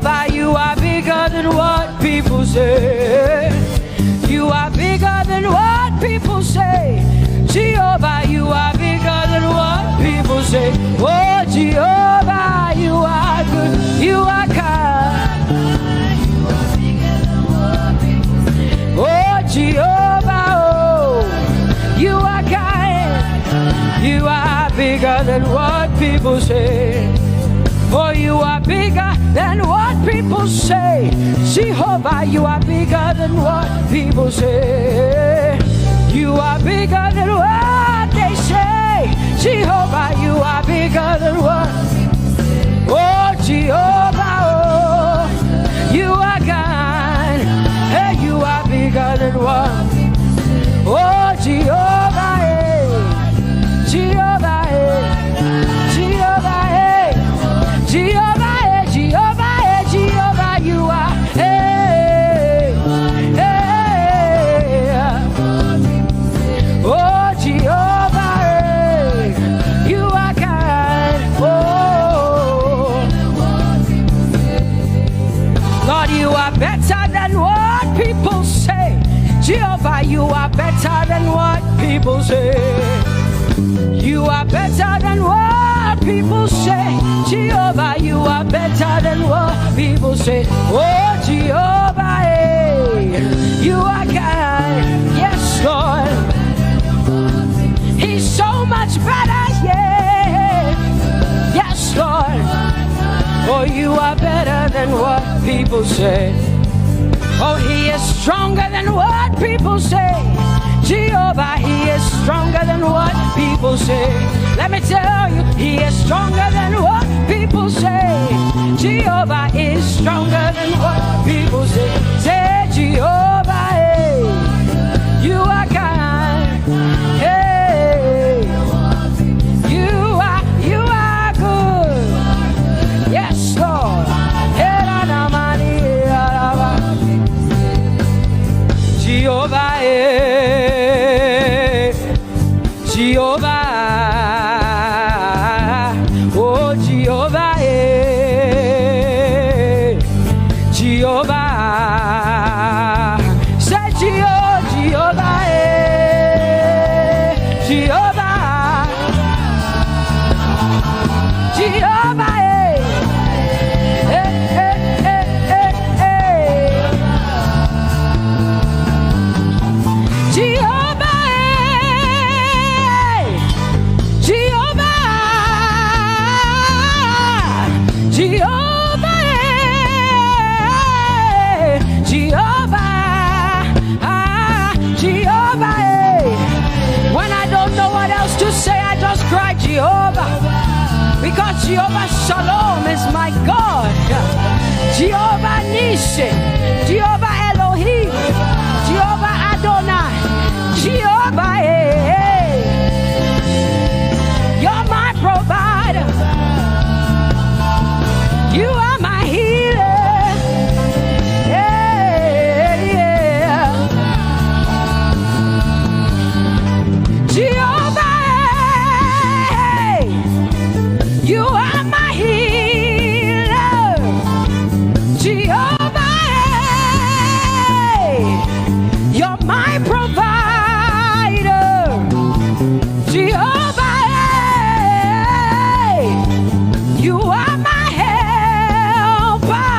Jehovah, you are bigger than what people say. You are bigger than what people say. Jehovah, you are bigger than what people say. Oh, Jehovah, you are good. You are kind. Oh, Jehovah, oh, you are kind. You are bigger than what people say. Oh, you are bigger than what people say. Jehovah, you are bigger than what people say. You are bigger than what they say. Jehovah, you are bigger than what. Oh, Jehovah, oh, you are kind. Hey, you are bigger than what. Oh, Jehovah, hey. Jehovah, hey. Jehovah, hey. Jehovah, hey. Jehovah, hey. Jehovah, you are. Hey, hey. Oh, Jehovah, hey. You are kind. Oh, Lord, you are better than what people say. Jehovah, you are better than what people say. You are better than what people say. Jehovah, you are better than what people say. Oh, Jehovah, hey, you are kind. Yes, Lord. He's so much better, yeah. Yes, Lord. Oh, you are better than what people say. Oh, he is stronger than what people say. Jehovah, he is stronger than what people say. Let me tell you, he is stronger than what people say. Jehovah is stronger than what people say. Say, Jehovah, hey, you are kind. Hey, you are good. Yes, Lord. Jehovah, Jehovah, oh Jehovah, Jehovah, say Jehovah, Jehovah, Jehovah, cry Jehovah, because Jehovah Shalom is my God. Jehovah Nissi, Jehovah Elohim, Jehovah Adonai, Jehovah, hey, you're my provider. You are my healer. Yeah, yeah. Jehovah, you are my healer, Jehovah, you're my provider, Jehovah, you are my helper,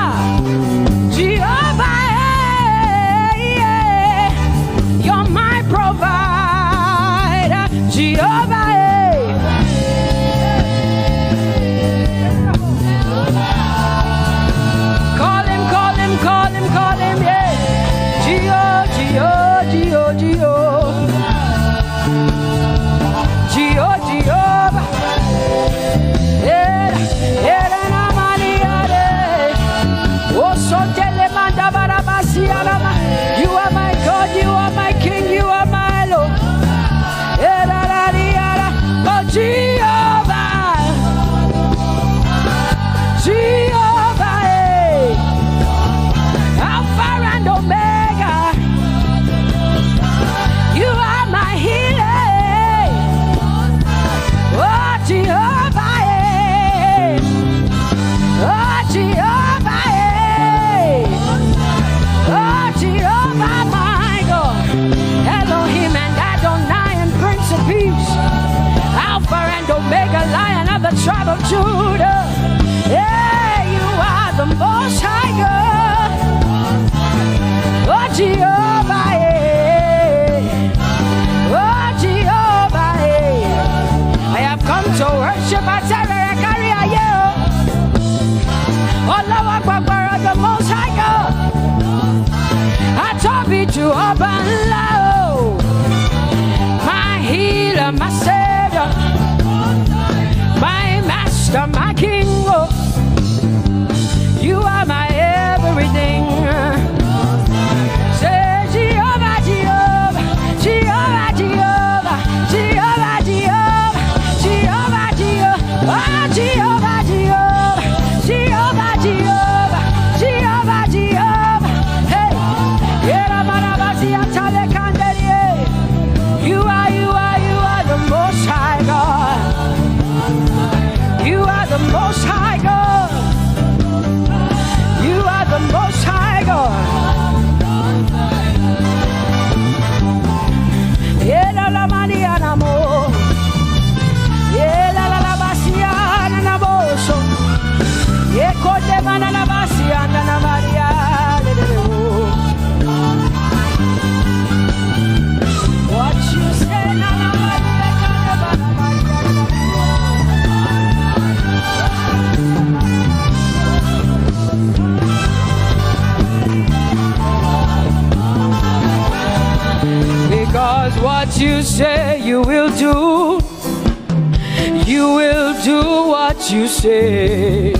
Jehovah, you're my provider, Jehovah. Call him, yeah. Jehovah, you are my God, you are my King, you are my Lord. Oh, Jehovah, Jehovah, Alpha and Omega. tribe of Judah. Yeah, you are the most high God. Oh, Jehovah, yeah. Oh, Jehovah, yeah. I have come to worship at Terekaria, yeah. Oh, Lord, the most high God. I Tope Alabi, my healer, my savior, my master, my king. Oh, you are my everything. Say Jehovah, Jehovah, Jehovah, Jehovah, Jehovah, Jehovah, Jehovah, Jehovah, oh, Jehovah, Jehovah, Jehovah, Jehovah, Jehovah, Jehovah. Hey, you are the most high God. You are the most high God. You are the most high God. Yeah, la Maria mo. Yeah, la Basia na boso. Yeah, kote mana la Basia na Maria. What you say na because what you say you will do. You will do what you say.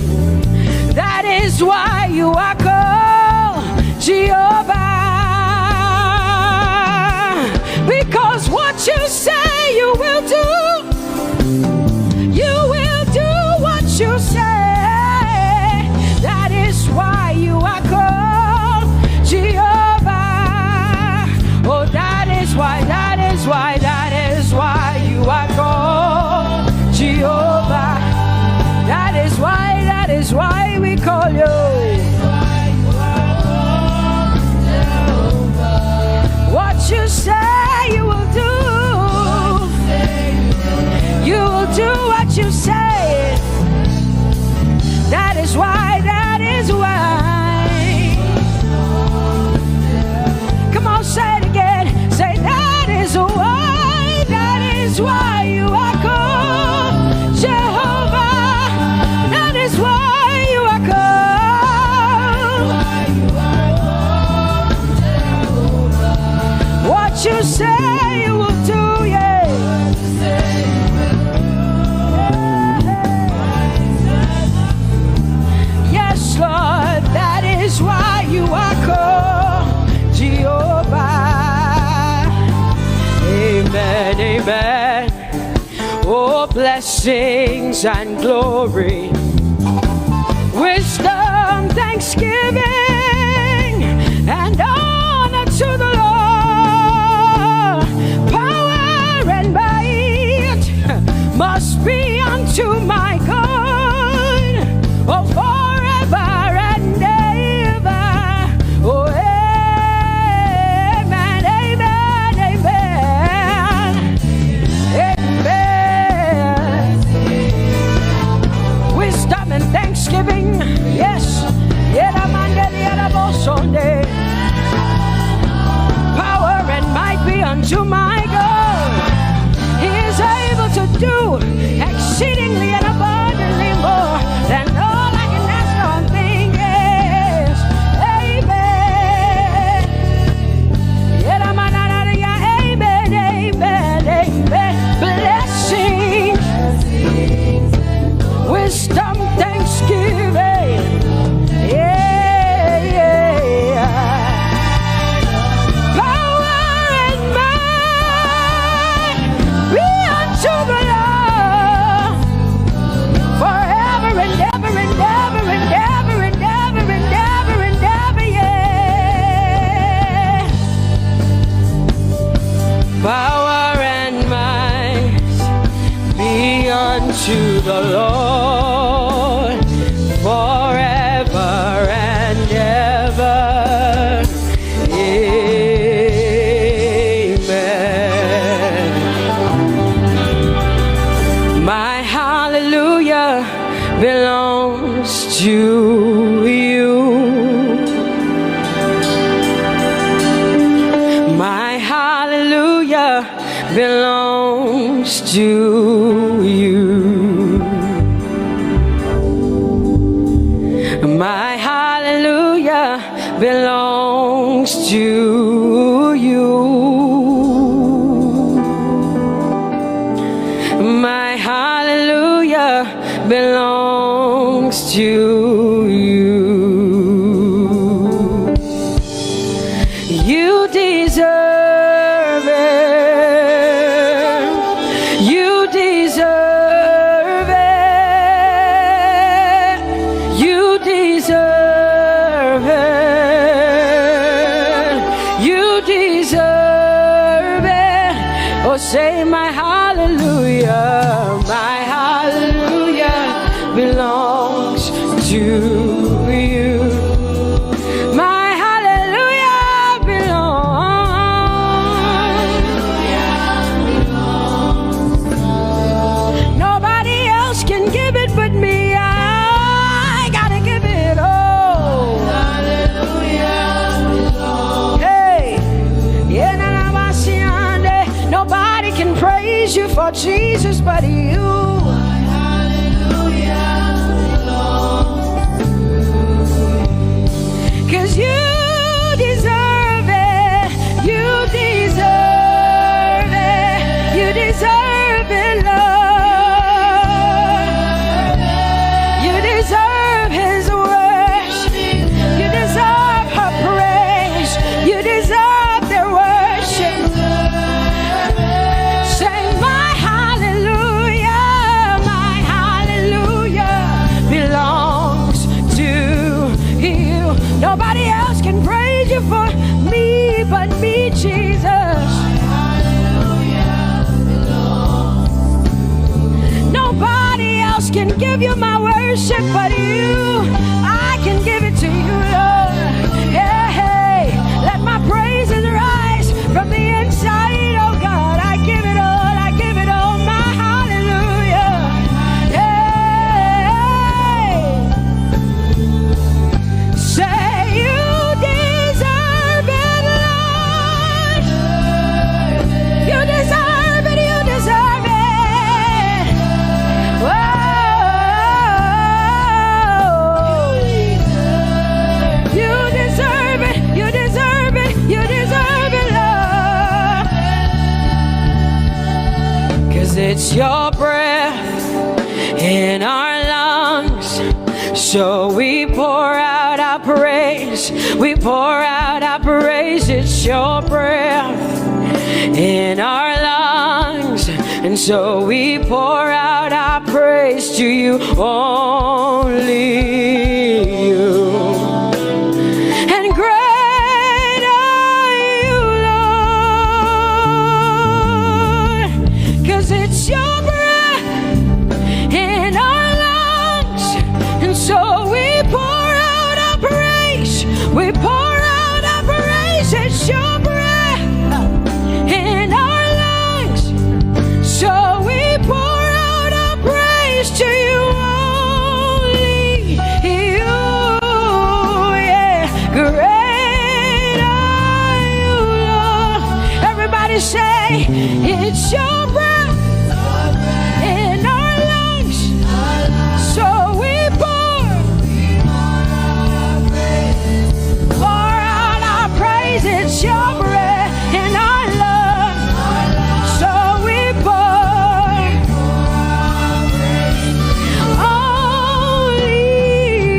That is why you are called Jehovah. Because what you say you will do. You will do what you say. That is why you are called Jehovah. Oh, that is why you are called Jehovah. That is why we call you. What you say you will do. You will do what you say. That is why. Come on, say it again. Say that is why you are called Jehovah. That is why you are called. What you say you will do, yeah. Yes, Lord, that is why you are called Jehovah. Amen, amen. Oh, blessings and glory, wisdom, thanksgiving, and honor to the Lord. Power and might must be unto my God. Oh, forever and ever. Oh, amen, amen, amen. Amen. Wisdom and thanksgiving, yes. Power and might be unto my God. He is able to do exceedingly and abundantly more than all I can ask or think. Yes. Amen. Amen, amen, amen. Blessings, wisdom, thanksgiving. Yeah, yeah. Power and might be unto the Lord forever and ever and ever and ever and ever and ever and ever, yeah. Power and might be unto the Lord forever and ever. Amen. My hallelujah to you. My hallelujah belongs to you. My hallelujah belongs to you. My hallelujah belongs to you. You deserve it. You deserve it. You deserve it. You deserve it. Oh, say my hallelujah. My hallelujah belongs to you. My hallelujah belongs. Nobody else can give it but me. I gotta give it all. Hallelujah belongs. Hey, nobody can praise you for Jesus but you. Cause you deserve it, you deserve it, you deserve it, Lord. You deserve His worship, you deserve her praise, you deserve their worship. Say my hallelujah belongs to you. Nobody else can praise you for me but me, Jesus. Nobody else can give you my worship but you. I can give it to you, Lord. Yeah, hey, let my praises rise from the inside, oh God. I give it all, I give it all, my hallelujah. Hey, say you deserve it, Lord. You deserve it, you deserve it. Whoa. You deserve it, you deserve it, you deserve it, Lord. Cause it's your breath in our lungs. So we pour out our praise, we pour out our praise. It's your breath in our lungs, and so we pour out our praise to you, only you. And great are you, Lord, 'cause it's your breath in our lungs, and so we pour out our praise, we pour out our praise. It's your breath in our lungs, so we pour out our praise to you, only you. Yeah, great are you, Lord. Everybody say, it's your breath in our lungs, so we pour out our praise. It's your breath in our lungs, so we pour only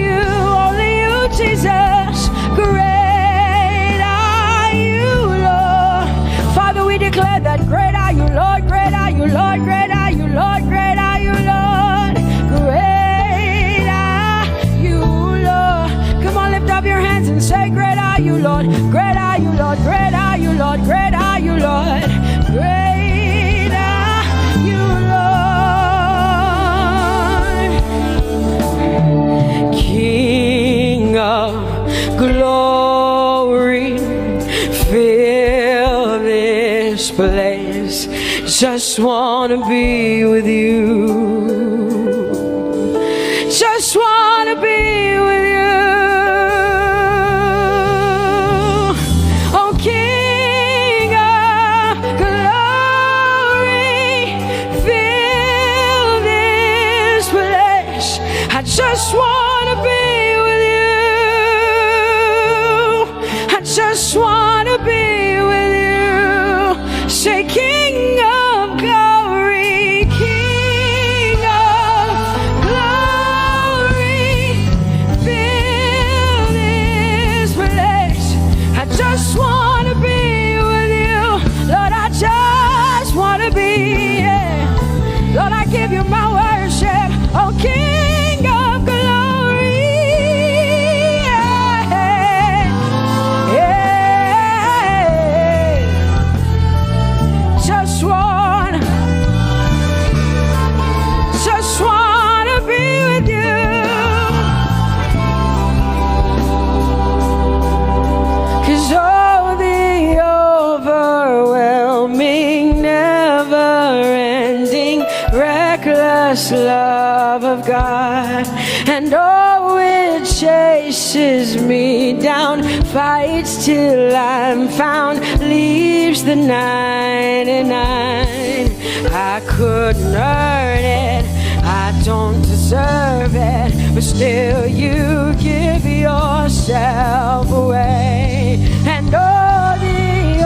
you, Jesus. Great are you, Lord. Father, we declare that great are you, Lord. Great are you, Lord. Great are you, Lord. Great are you, Lord. Great are you, Lord. Come on, lift up your hands and say, great are you, Lord. Great are you, Lord. Great are you, Lord. Great are you, Lord. Great are you, Lord. King of glory, fill this place. Just wanna be with you. Just wanna be be with you. Oh, King of glory, fill this place. I just want to be with you. I just want to be with you. Say, King of glory, King of glory, fill this place. I just want to be with you. Lord, I just want to be, yeah. Lord, I give you my worship. Oh, King of glory, yeah, yeah. Just want to be with you. 'Cause oh, the overwhelming, never-ending, reckless love of God, and oh, it chases me down, fights till I'm found, leaves the 99. I couldn't earn it, I don't deserve it, but still you give yourself away. And oh, the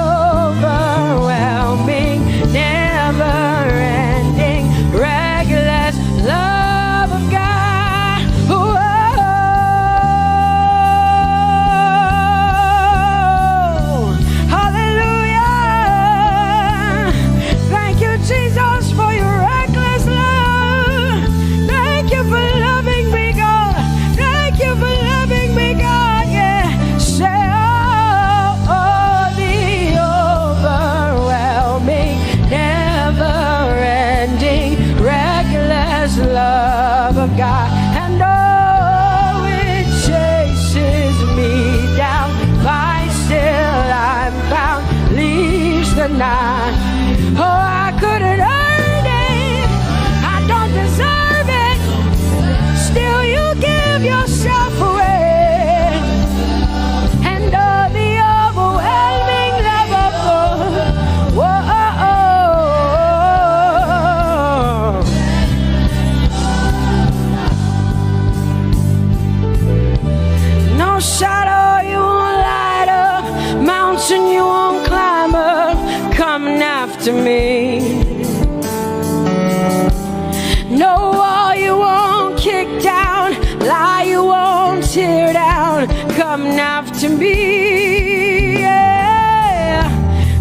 overwhelming, never-ending, reckless love of God. Whoa. Hallelujah. Thank you, Jesus, for your reckless love. Thank you for loving me, God. Thank you for loving me, God. Yeah. Say, oh, the overwhelming, never-ending, reckless love of God. And oh, it chases me down, finds till I'm found, leaves the 9. Oh, I couldn't earn it, I don't deserve it, still you give yourself away. And oh, the overwhelming love of God. Whoa. No shadow you won't light up, mountain you won't climb up, coming after me. No wall you won't kick down, lie you won't tear down, coming after me. Yeah.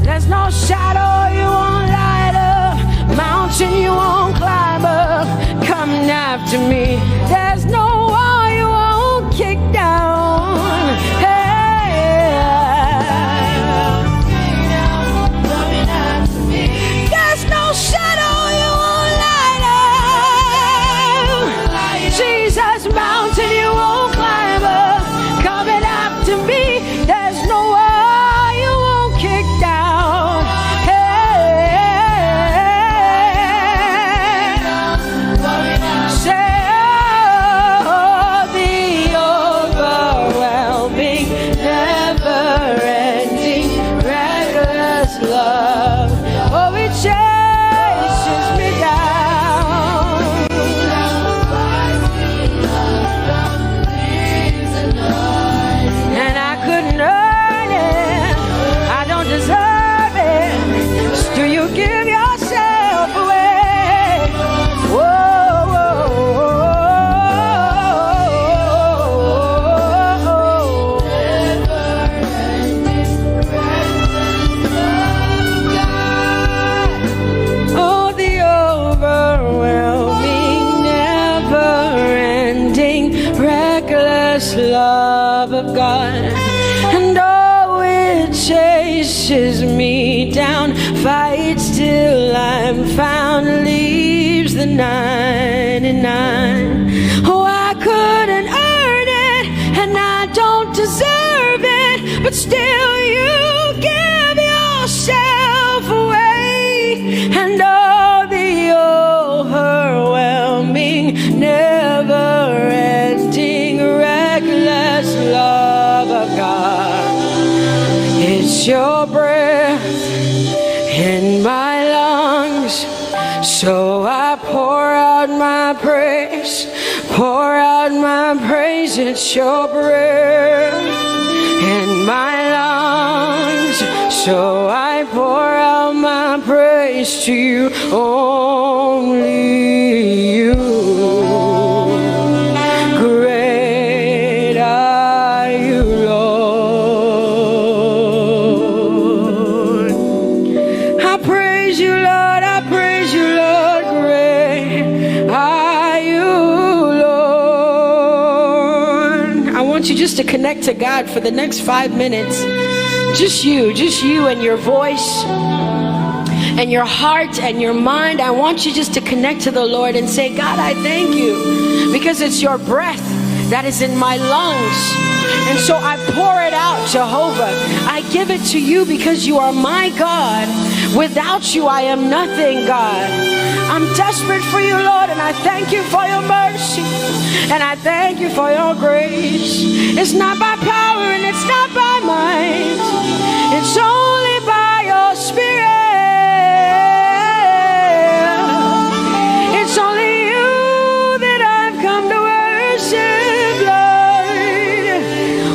There's no shadow you won't light up, mountain you won't climb up, coming after me. There's no wall you won't kick down. There's no shadow you won't light up. Jesus, mountain you won't climb up, coming after me. There's no wall you won't kick down. Say, oh, the overwhelming, never-ending, reckless love. Oh, it chases me down. And I couldn't earn it, I don't deserve it, still you give yourself away. Whoa, whoa, whoa. Oh, the overwhelming, never-ending, reckless love of God. And oh, it chases me down, fights till I'm found, leaves the 99. Oh, I couldn't earn it, and I don't deserve it, but still you give yourself away. And oh, the overwhelming, never-ending, in my lungs. So I pour out my praise, pour out my praise. It's your breath in my lungs. So I pour out my praise to you, only you. Great are you, Lord. I praise you, Lord. I praise you, Lord. Great are you, Lord. I want you just to connect to God for the next 5 minutes. Just you and your voice and your heart and your mind. I want you just to connect to the Lord and say, God, I thank you because it's your breath that is in my lungs. And so I pour it out, Jehovah. I give it to you because you are my God. Without you, I am nothing, God. I'm desperate for you, Lord, and I thank you for your mercy. And I thank you for your grace. It's not by power and it's not by might. It's only by your Spirit. It's only you that I've come to worship, Lord.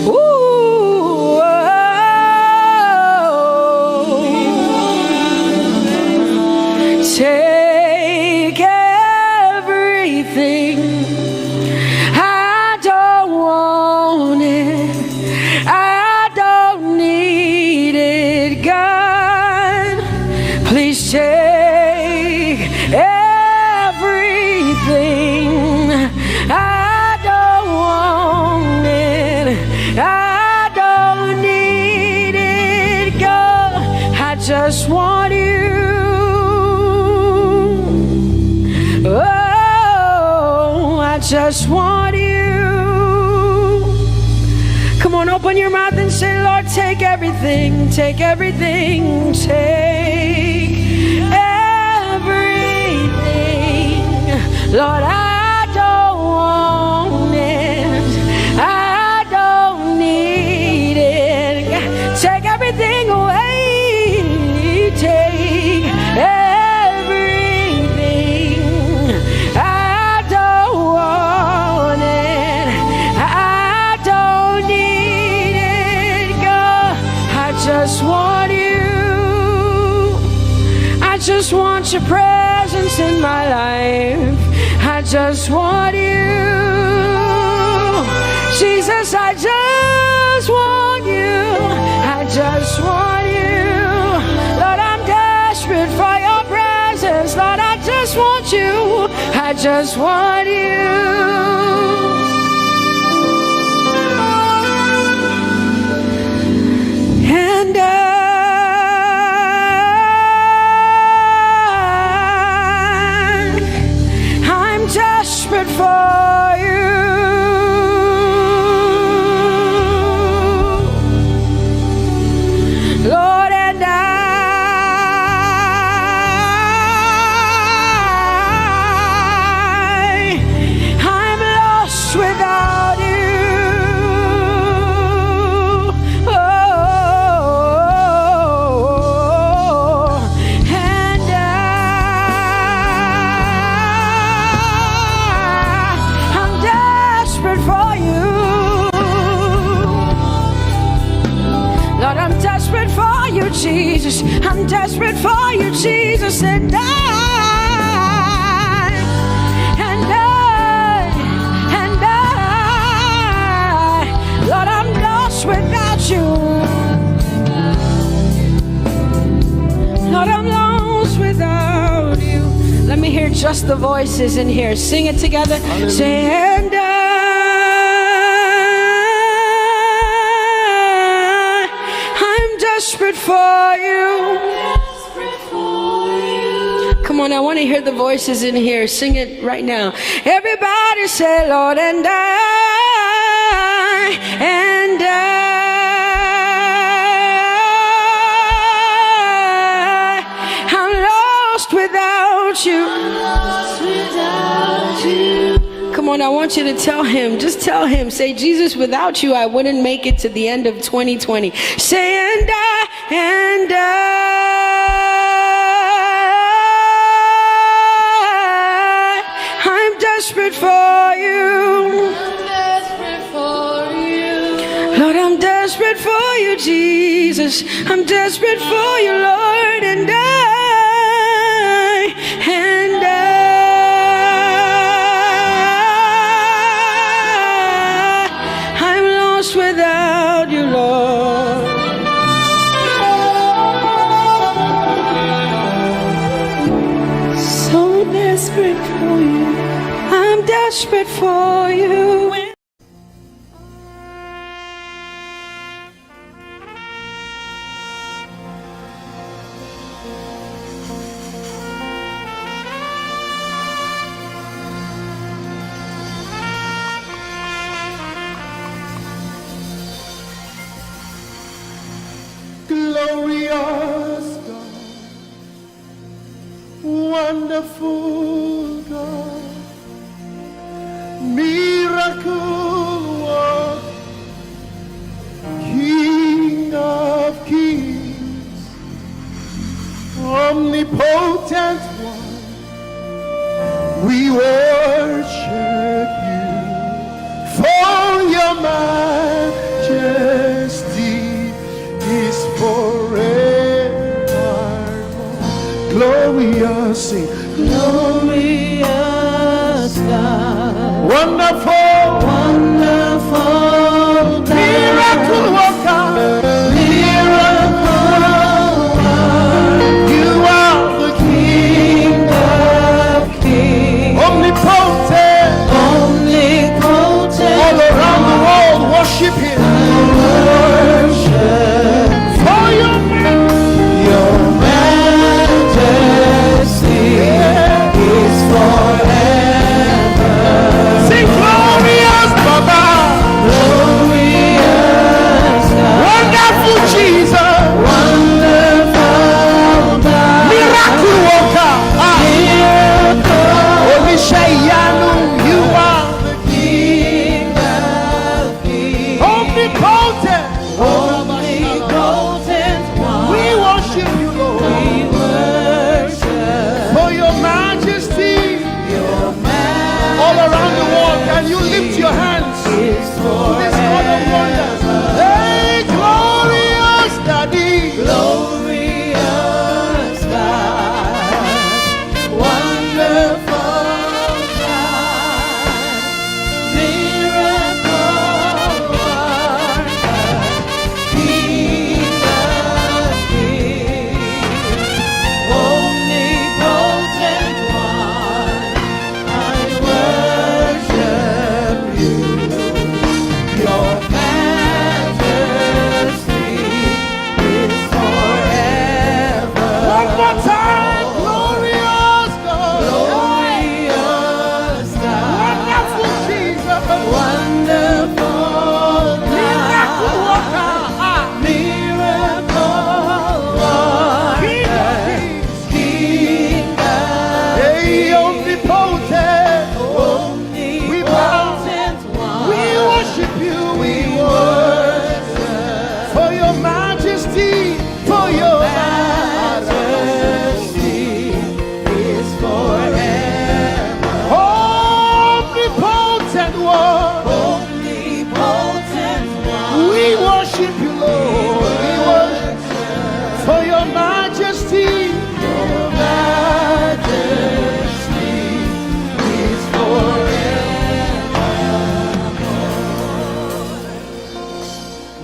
Ooh, oh. Take everything. I don't want it. I don't need it, God. Please take everything. I don't want it. I don't need it, God. I just want you. Oh, I just want you. Come on, open your mouth and say, Lord, take everything, take everything, take everything. Lord, I don't want it. I don't need it. Take everything away. Take everything. I don't want it. I don't need it, God. I just want you. I just want your presence in my life. I just want you. Jesus, I just want you. I just want you. Lord, I'm desperate for your presence. Lord, I just want you. I just want you. And I'm desperate for you. Lord, and I'm lost without you. Oh, and I'm desperate for you. Lord, I'm desperate for you, Jesus. I'm desperate for you, Jesus. And Lord, I'm lost without you. Lord, I'm lost without you. Let me hear just the voices in here. Sing it together. Say, and I'm desperate for you. Come on, I want to hear the voices in here. Sing it right now. Everybody say, Lord, and I'm lost without you. Come on, I want you to tell him. Just tell him. Say, Jesus, without you, I wouldn't make it to the end of 2020. Say, and you, Jesus. I'm desperate for you, Lord, and I'm lost without you, Lord. So desperate for you. I'm desperate for you. Glorious God, wonderful God, miracle worker, King of kings, omnipotent one, we worship you for your majesty is forevermore. Glorious, sing. Glorious God, wonderful, wonderful God, miracle worker, miracle worker. You are the King of kings, omnipotent, omnipotent. All around the world worship Him.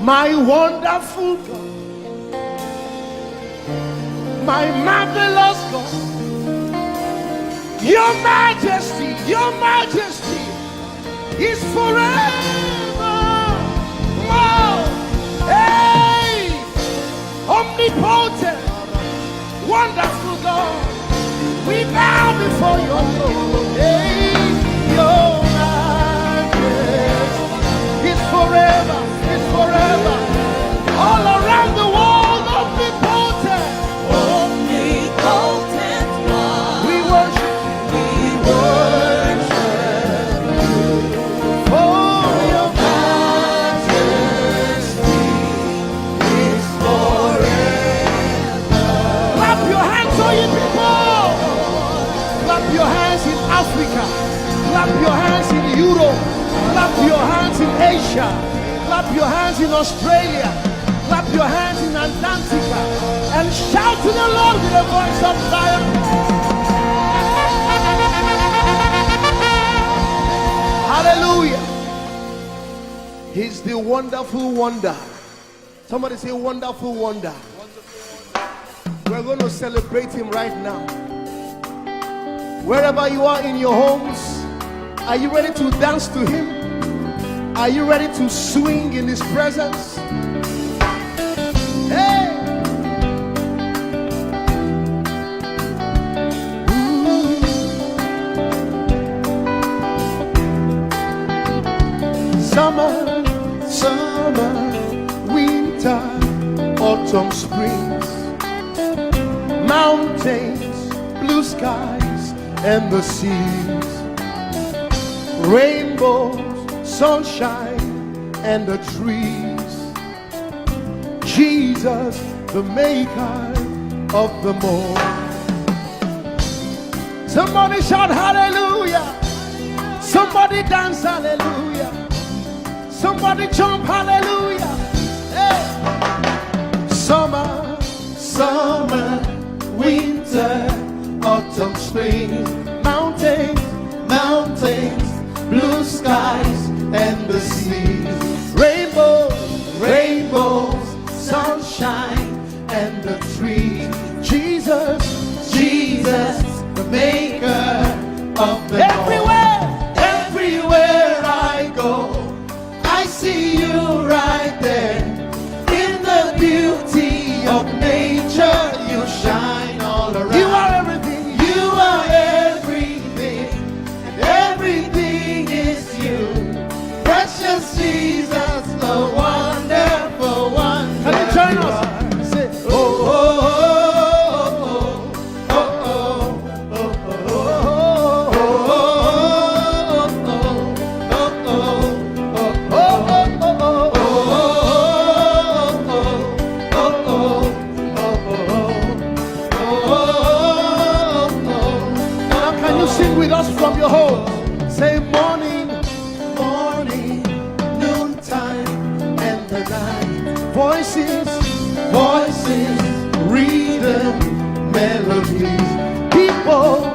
My wonderful God, my marvelous God, your majesty is forever. Wow. Hey, omnipotent, wonderful God, we bow before your throne. Hey, your majesty is forever. Forever, all around the world, omnipotent, omnipotent one. We worship you, for your majesty is forever. Clap your hands, all you people. Clap your hands in Africa. Clap your hands in Europe. Clap your hands in Asia. Clap your hands in Australia. your hands in Atlantica and shout to the Lord with a voice of triumph. Hallelujah. He's the wonderful wonder. Somebody say wonderful wonder. We're going to celebrate him right now. Wherever you are in your homes, are you ready to dance to him? Are you ready to swing in his presence? Hey! Summer, winter, autumn, springs, mountains, blue skies, and the seas, rainbows, sunshine, and the trees. Jesus, the maker of them all. Somebody shout hallelujah. Somebody dance hallelujah. Somebody jump hallelujah. Hey. Summer, winter, autumn, spring, mountains, blue skies, and the seas, rainbows, sunshine, and the trees. Jesus, the maker of the everywhere I go, I see you right there. In the beauty of nature, you shine all around. You are everything. You are everything, and everything is you. Precious Jesus, the wonderful one. Can you join us? Say, oh, oh, oh, oh, oh, now can you sing with us from your home? Say morning, noontime, and the night. Voices, rhythm, melodies. People,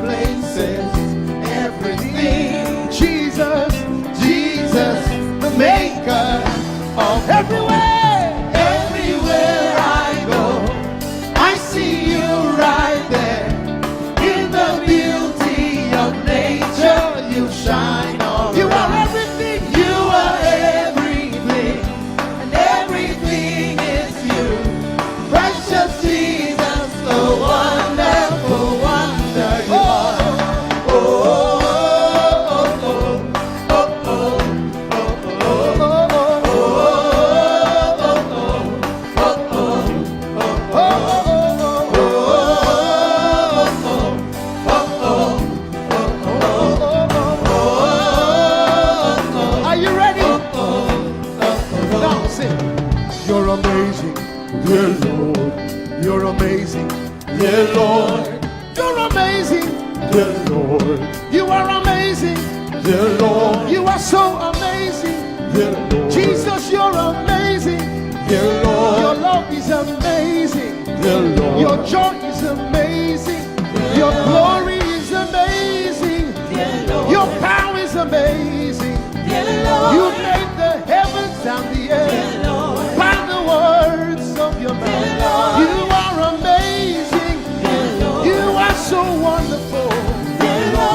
places, everything. Jesus, the maker of everywhere I go, I see you right there. In the beauty of nature, you shine all around. You are everything. You are everything, and everything is you. Precious Jesus, the wonderful wonder you are. Oh, are you ready? Now sing. You're amazing, dear Lord. You're amazing, dear Lord. You're amazing, dear Lord. You are amazing, dear Lord. You are so amazing, dear Lord. Jesus, you're amazing, dear Lord. Your love is amazing, dear Lord. Your joy is amazing, your glory is amazing, dear Lord. Your power is amazing, dear Lord. You made the heavens and the earth by the words of your mouth. You are amazing, you are so wonderful.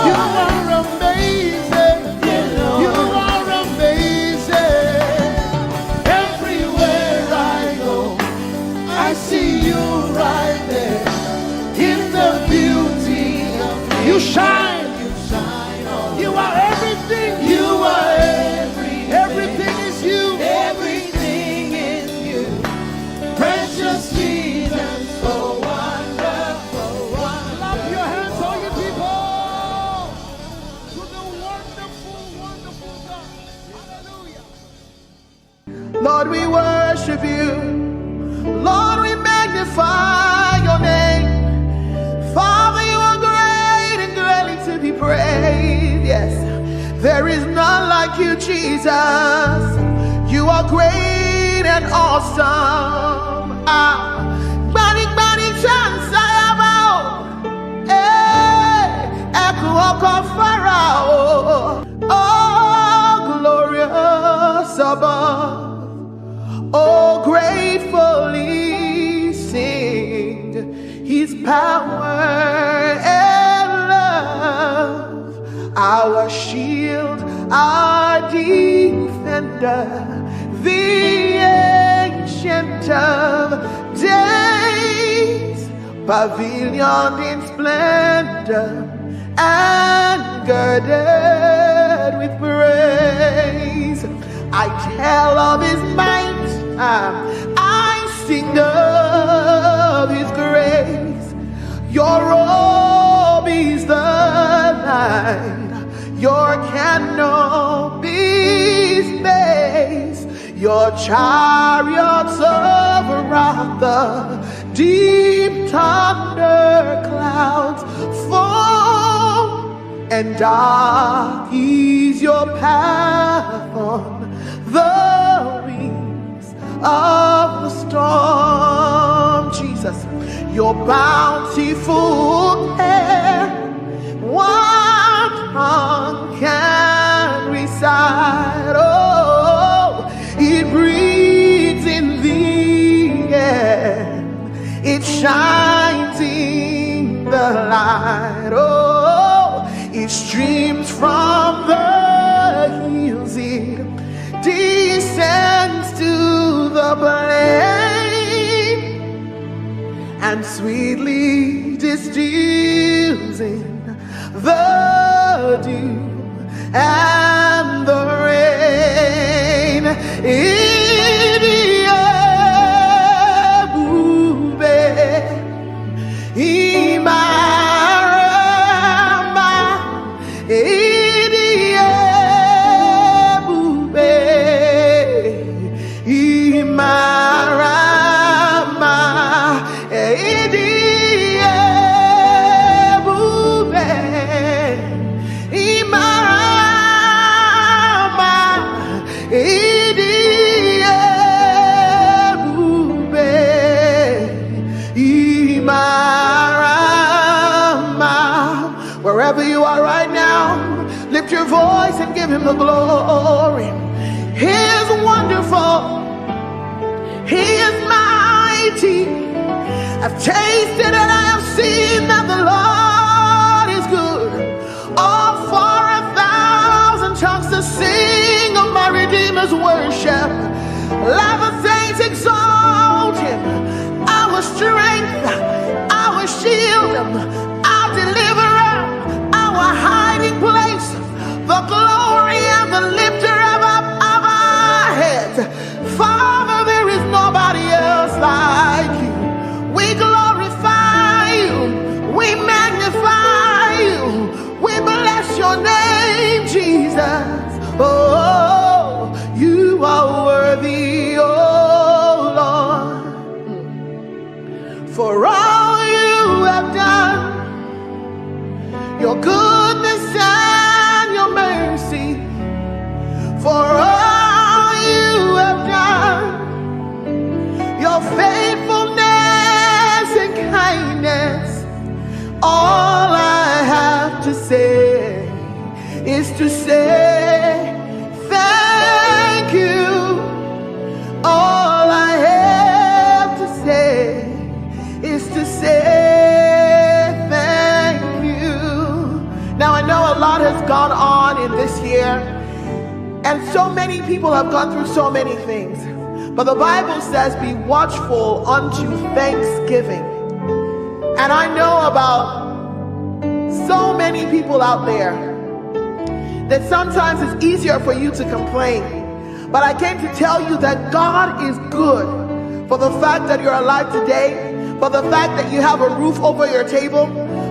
You are amazing, you are amazing. Everywhere I go, I see you right there. In the beauty of you shine. You are everything. You are everything is you. Everything is you. Precious Jesus, so wonderful. Clap your hands, all you people, to the wonderful God. Hallelujah. Lord, we worship you. Lord, we magnify your name. Father, you are great and greatly to be praised. Yes, there is none like you, Jesus. You are great and awesome. Bani chance I have Pharaoh. Oh, glorious above. Oh, gratefully sing his power and love. Our shield, our defender, the ancient of days, pavilion in splendor and girded with praise. I tell of his might, I sing of his grace. Your robe is the light, your canopy's base, your chariots of wrath, the deep thunder clouds fall, and dark is your path on the wings of the storm. Jesus, your bountiful care, what tongue can recite? Oh, it breathes in the air, it shines in the light. Oh, it streams from the hills, it descends to the plain, and sweetly distills in the dew and the rain. Wherever you are right now, lift your voice and give him the glory. He is wonderful. He is mighty. I've tasted and I have seen that the Lord is good. All for 1,000 tongues to sing of my Redeemer's worship. Let the saints exalt him. Our strength, our shield, our deliverer, our hiding place, the glory and the lifter of our heads. Father, there is nobody else like you. We glorify you, we magnify you, we bless your name, Jesus. Oh, you are worthy, oh Lord, for all you have done. Your goodness and your mercy, for all you have done. Your faithfulness and kindness. All I have to say is to say thank you. All I have to say is to say thank you. Now I know a lot has gone on in this year, and so many people have gone through so many things. But the Bible says, be watchful unto thanksgiving. And I know about so many people out there that sometimes it's easier for you to complain. But I came to tell you that God is good for the fact that you're alive today, for the fact that you have a roof over your table,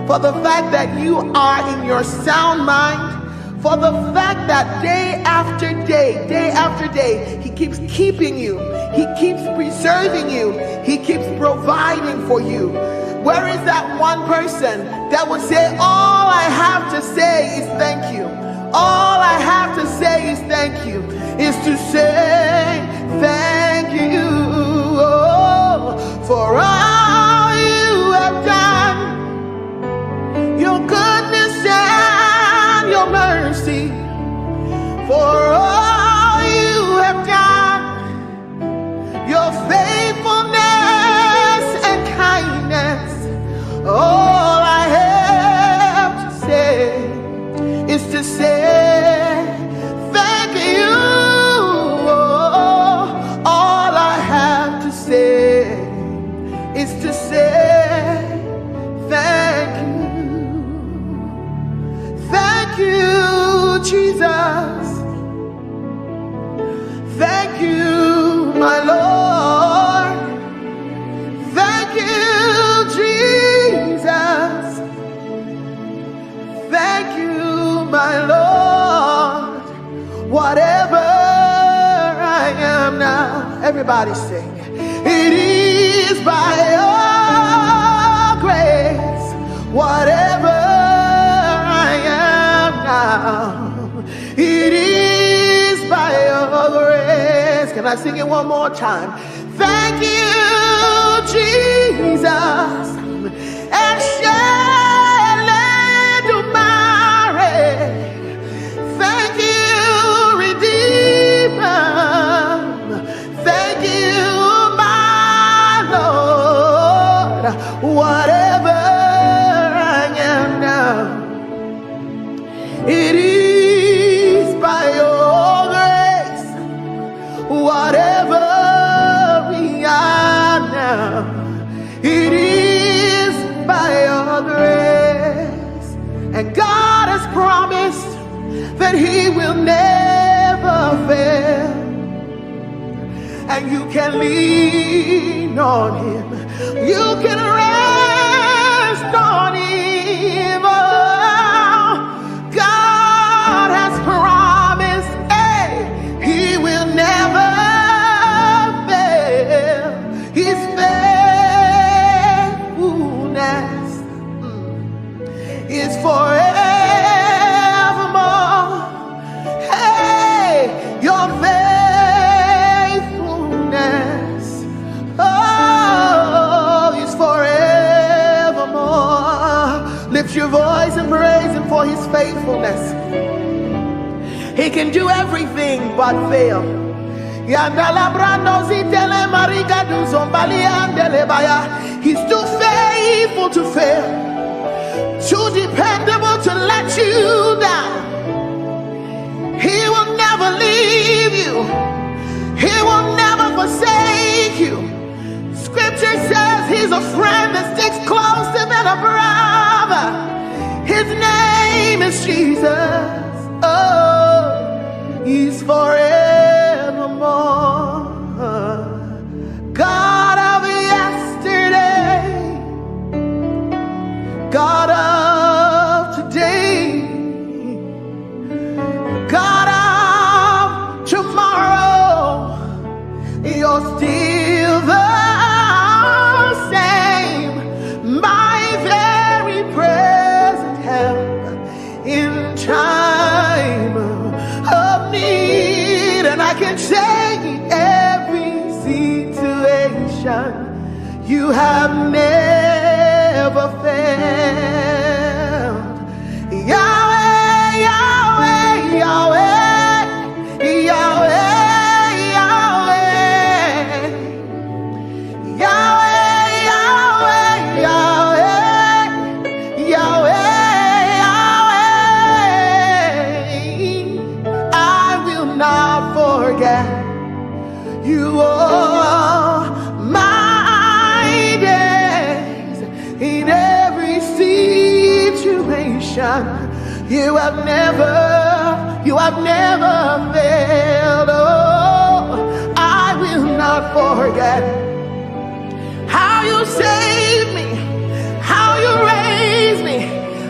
for the fact that you are in your sound mind, for the fact that day after day, he keeps keeping you, he keeps preserving you, he keeps providing for you. Where is that one person that would say, all I have to say is thank you? All I have to say is thank you, is to say thank you for all you have done. Your goodness and your mercy, for all you have done. Your faithfulness and kindness. All I have to say is to say thank you. All I have to say is to say thank you. Thank you, Jesus. Thank you, my Lord. Thank you, Jesus. Thank you, my Lord. Whatever I am now, everybody sing. It is by your grace. Whatever I am now, it is by your grace. Can I sing it one more time? Thank you, Jesus. Thank you, Redeemer. Thank you, my Lord. Whatever I am now, it is by your grace. Whatever we are now, it is by your grace. And God has promised that he will never fail. And you can lean on him. You can rest on him. Oh, God has promised, hey, he will never fail. His faithfulness is forevermore. Hey, your faithfulness, oh, is forevermore. Lift your voice and praise him for his faithfulness. He can do everything but fail. He's too faithful to fail, too dependable to let you down. He will never leave you. He will never forsake you. Scripture says he's a friend that sticks closer than a brother. His name is Jesus. Oh, he's forevermore. God of yesterday, God of today, God of tomorrow, you're still the same, my very present help in time of need. And I can say every situation you have never failed. Yahweh, Yahweh, Yahweh, Yahweh, Yahweh, Yahweh, Yahweh, Yahweh, Yahweh. I will not forget you all my days. In every situation, you have never failed. Oh, I will not forget how you saved me, how you raised me,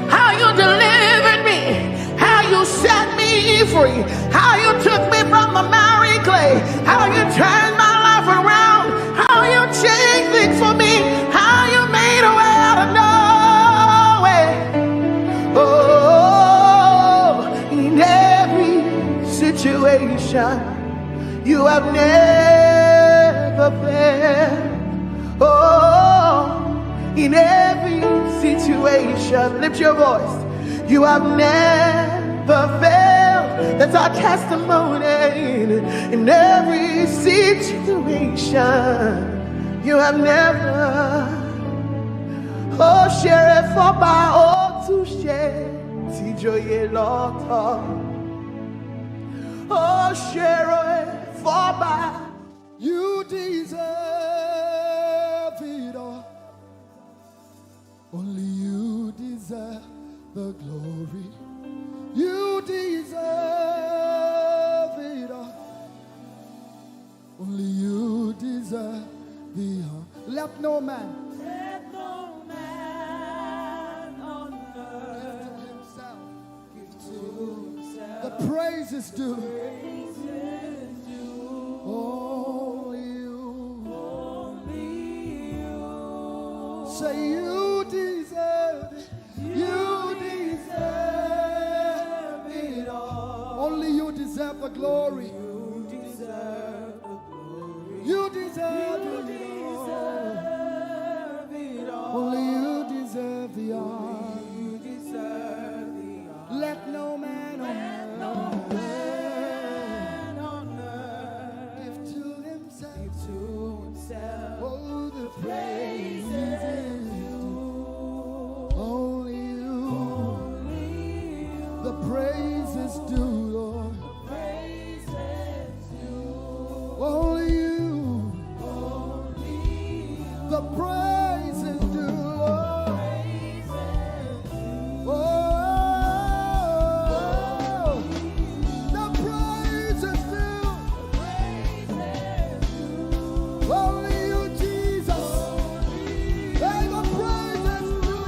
how you delivered me, how you set me free, how you took me from the miry clay, how you turned my life around, how you changed things for me, how you made a way out of no way. Oh, in every situation, you have never never failed. Oh, in every situation, lift your voice. You have never failed. That's our testimony. In every situation, you have never. Oh, share it for by all to share. Tijoye Lord. Oh, share it for by. You deserve it all. Only you deserve the glory. You deserve it all. Only you deserve the honor. Let no man on earth give to himself. The praise is due. Only you. Say you deserve it. You deserve it all. Only you deserve the glory. You deserve the glory. You deserve it all. Only you deserve the honor. You deserve the honor. Let no man on earth give to himself. Oh, the praise is due. Only you. The praise is due, Lord. Only you. The praise is due, Lord. Oh, the praise is due. Only you, Jesus. Hey, the praise is due.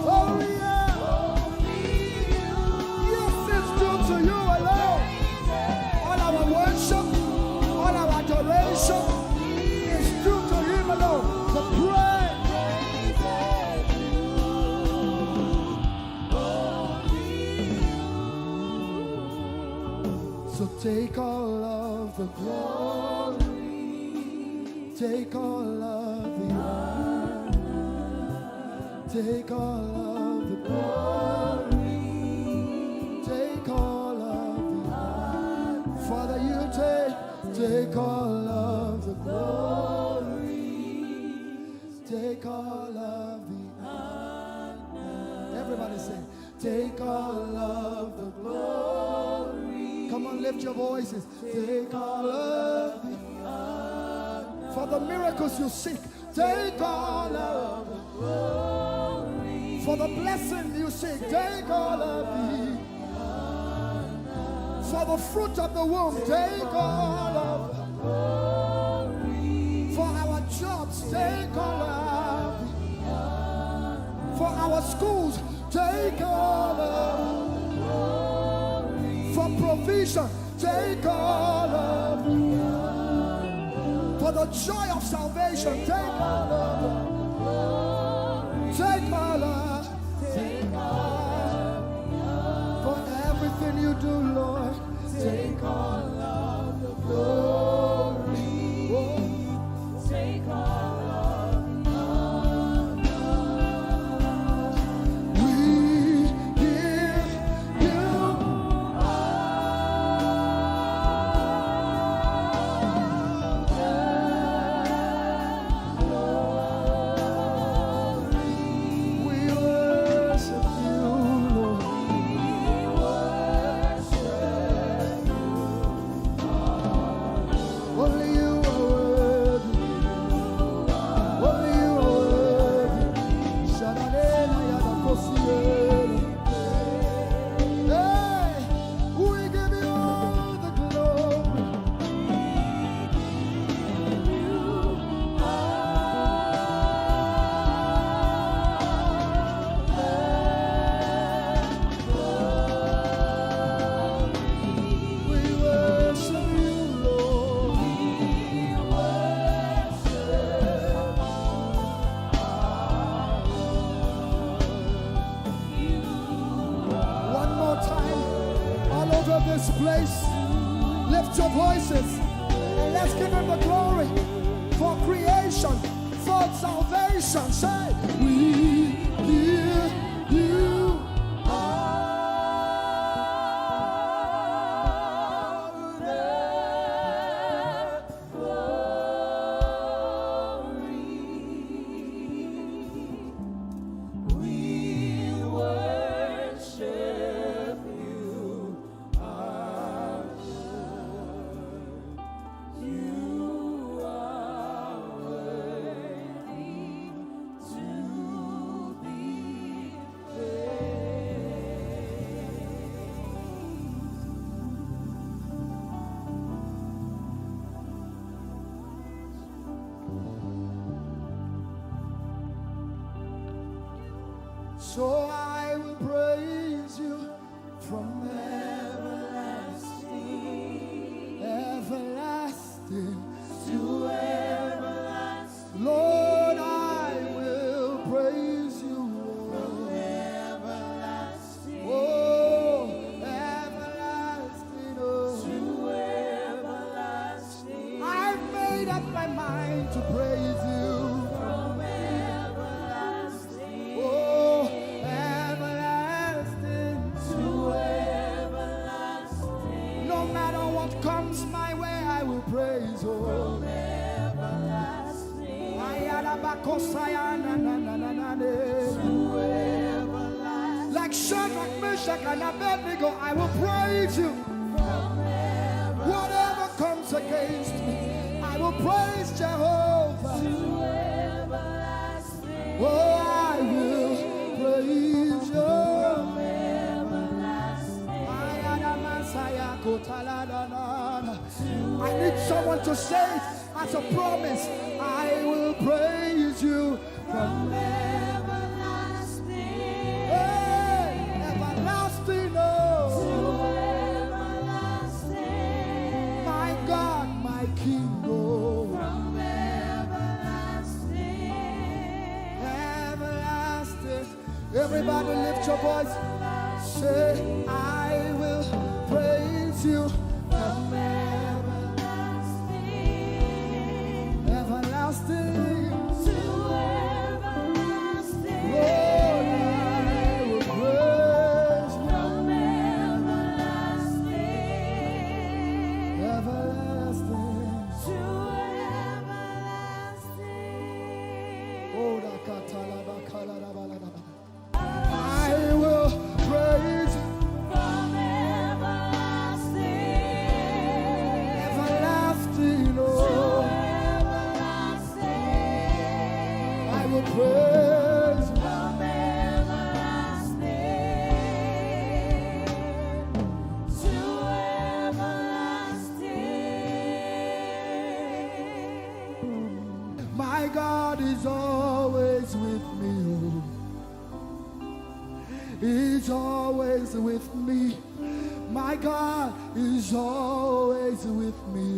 Only you. Yes, it's due to you alone. All our worship, all our adoration is due to him alone. The praise. So take all of the glory, take all of the honor, take all of the glory, take all of the honor. Father, you take all of the glory, take all of the honor. Everybody say, take all of the glory. Come on, lift your voices. Take all of the honor. For the miracles you seek, take all of the glory. For the blessing you seek, take all of the honor. For the fruit of the womb, take all of the glory. For our jobs, take all of the honor. For our schools, take all of the glory. For provision, take all of the honor. For the joy of salvation, take all of the glory. Take all of, take all. For everything you do, Lord, take all of the glory. Oh. Take all of the honor. We give you Lift your voices and let's give him the glory for creation, for salvation. Say, we give you all the glory. We worship you, our Lord. You are worthy to be so I will praise you from everlasting, everlasting to everlasting. Lord, I will praise you from everlasting, oh, everlasting, oh, to everlasting. I've made up my mind to praise you. Comes my way, I will praise you. From everlasting to everlasting. Like Shadrach, Meshach, and Abednego, I will praise you. From whatever comes against me, I will praise Jehovah. To everlasting. Oh, I will praise you. I need someone to say as a promise, I will praise you from everlasting, hey, everlasting, oh, to everlasting. My God, my King, oh, from everlasting, everlasting. Everybody lift your voice, say, I will praise you from everlasting, everlasting to everlasting. Lord, I will praise you from everlasting, everlasting to everlasting. Oh, I will praise you. Praise from everlasting to everlasting. My God is always with me. He's always with me. My God is always with me.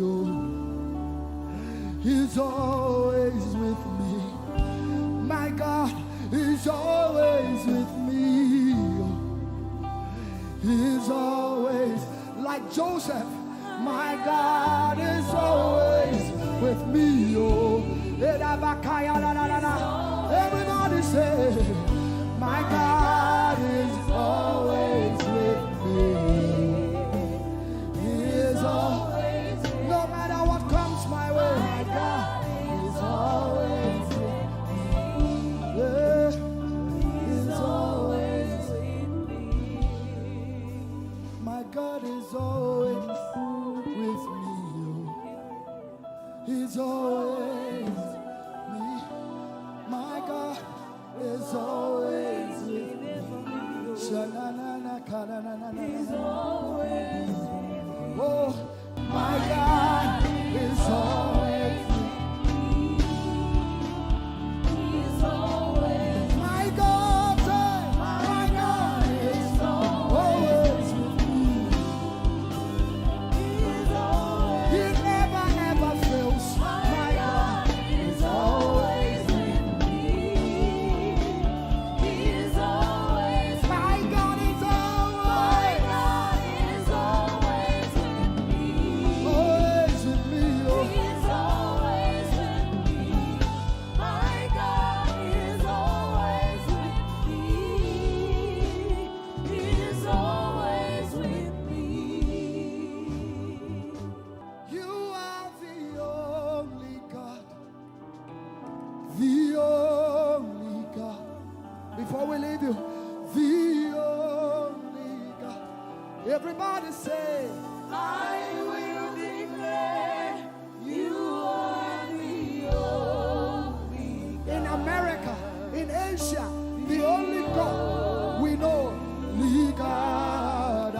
He's always with me. My God is always with me. He's always like Joseph. My God is always with me. Everybody say, my God is always with me. He is always, no matter what comes my way, my God is always with me. He's always with me. My God is always with me. He's always me. My God is always with me. we leave you. The only God. Everybody say, I will declare you are the only God. in America, in Asia, the only God we know. God.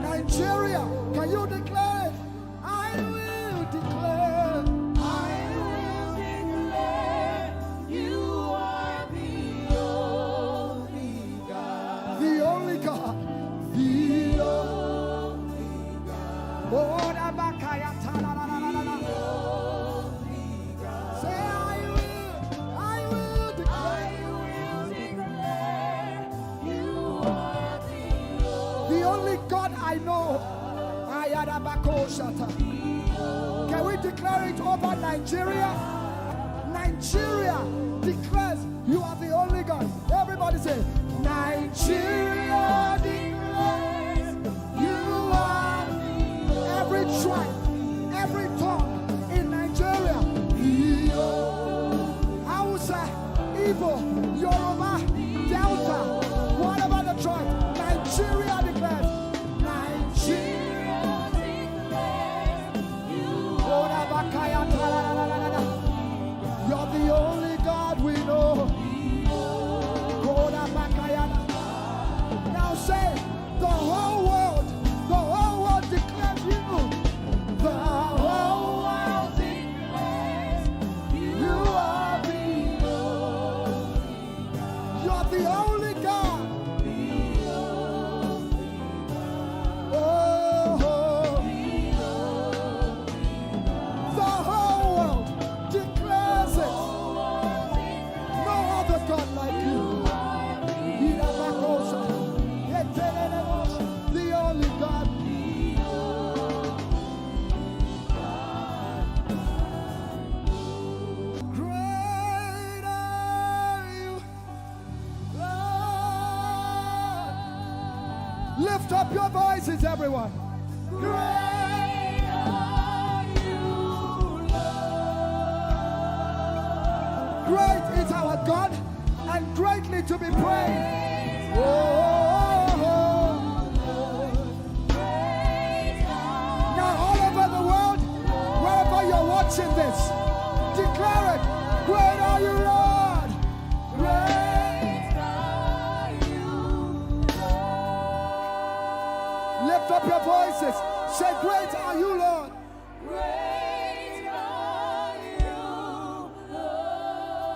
Nigeria, can you declare it? I will declare. I will declare you are the only God. The only God. The only God. Oh, say I will declare you are the only God I know. Can we declare it over Nigeria? Nigeria declares you are the only God. Everybody say, Nigeria declares you are every tribe, every tongue in Nigeria. Hausa, Igbo, Yoruba, Delta, whatever the tribe, Nigeria declares. You're the only God we know. Now say, the whole world declares you. The whole world declares you are the only God. You're the only God. Lift up your voices, everyone. Great are you, Lord. Great is our God and greatly to be praised. Now all over the world, wherever you're watching this, declare it. Great are you, Lord. Great are you, Lord. Lift up your voices. Say, great are you, Lord. Great are you, Lord.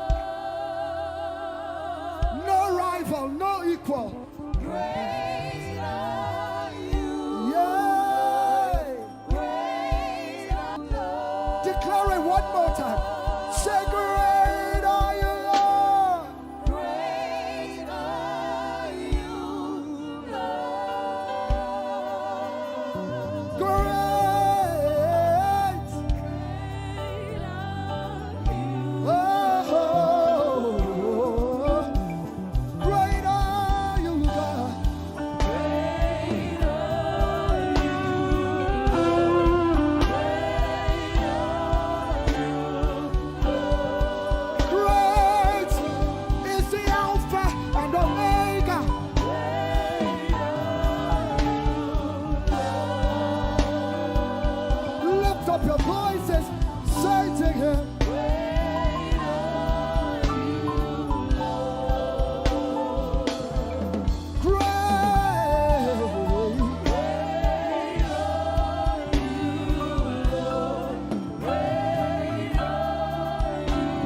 No rival, no equal. Great are you, Yay. great are you, Lord. Declare it one more time. Say, great are you, Lord. Great are you, Lord. Great. Great are you, God. Great is the Alpha and Omega. Lift up your voices, say to him.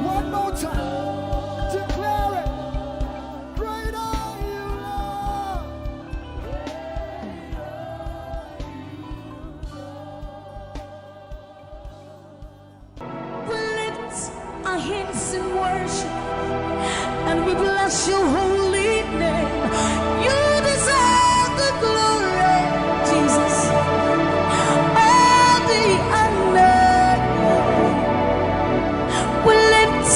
One more time, declare it. Great are you, Lord. We lift our hands in worship and we bless your holy name. You deserve the glory, Jesus. All the honor. We lift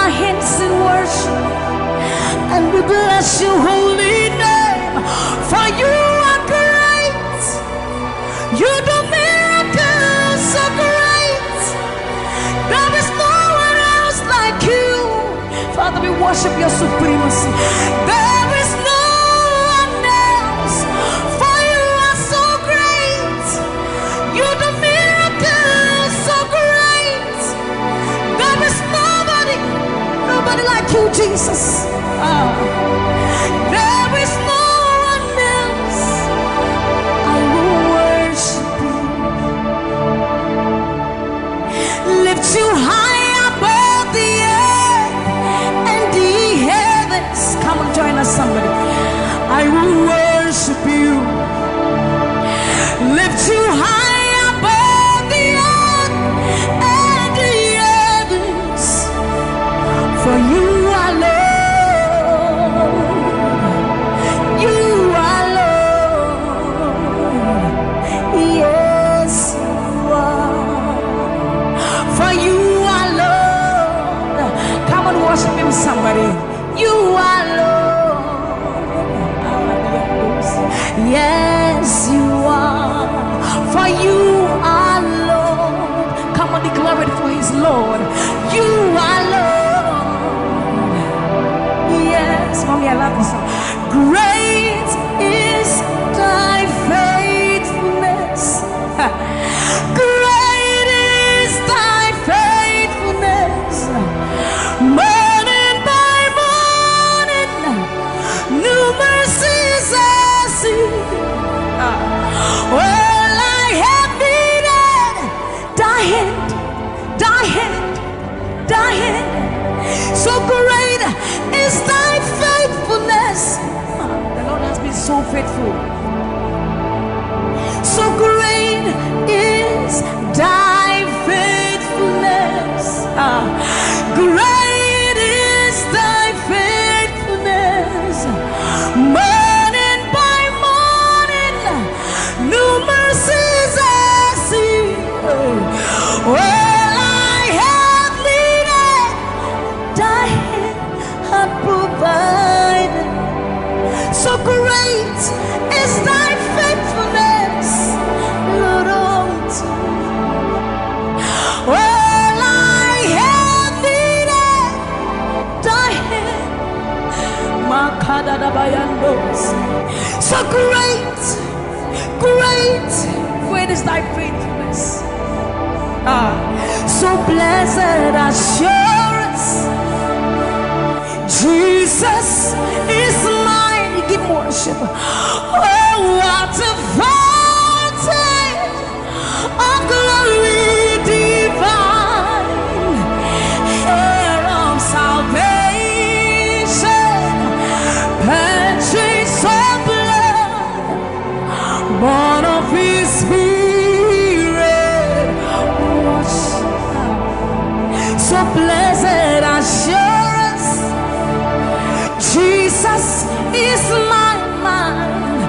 our hands in worship and we bless your holy name. For you are great. You do miracles so great. There is no one else like you. Father, we worship your supremacy. There is no one else, for you are so great. You do miracles so great. There is nobody like you, Jesus. There is no one else. I will worship you. Lift you high above the earth and the heavens. Come on, join us, somebody. I will worship you. Lift you high above the earth and the heavens. For you are Lord. You are Lord. Yes, you are. For you are Lord. Come on, worship him, somebody. You are Lord. Yes, you are. For you are Lord. Come on, declare it for his Lord. You are Lord. Yes, mommy, I love this song. Great is thy faithfulness. Great is thy faithfulness. Morning by morning, new mercies I see. All I have needed, thy hand, thy hand, thy hand. So great is thy faithfulness. The Lord has been so faithful. So great is thy faithfulness. Great is thy faithfulness. Morning by morning, new mercies I see. All I have needed, thy hand hath provided. So great is thy faithfulness, Lord, unto me. All I have needed, thy hand. So great, great, great is thy faithfulness. So blessed assurance, Jesus is mine. Give him worship. Oh, what a fountain of glory divine, heir of salvation, purchase of blood, born of his spirit. So blessed assurance, Jesus is my mind.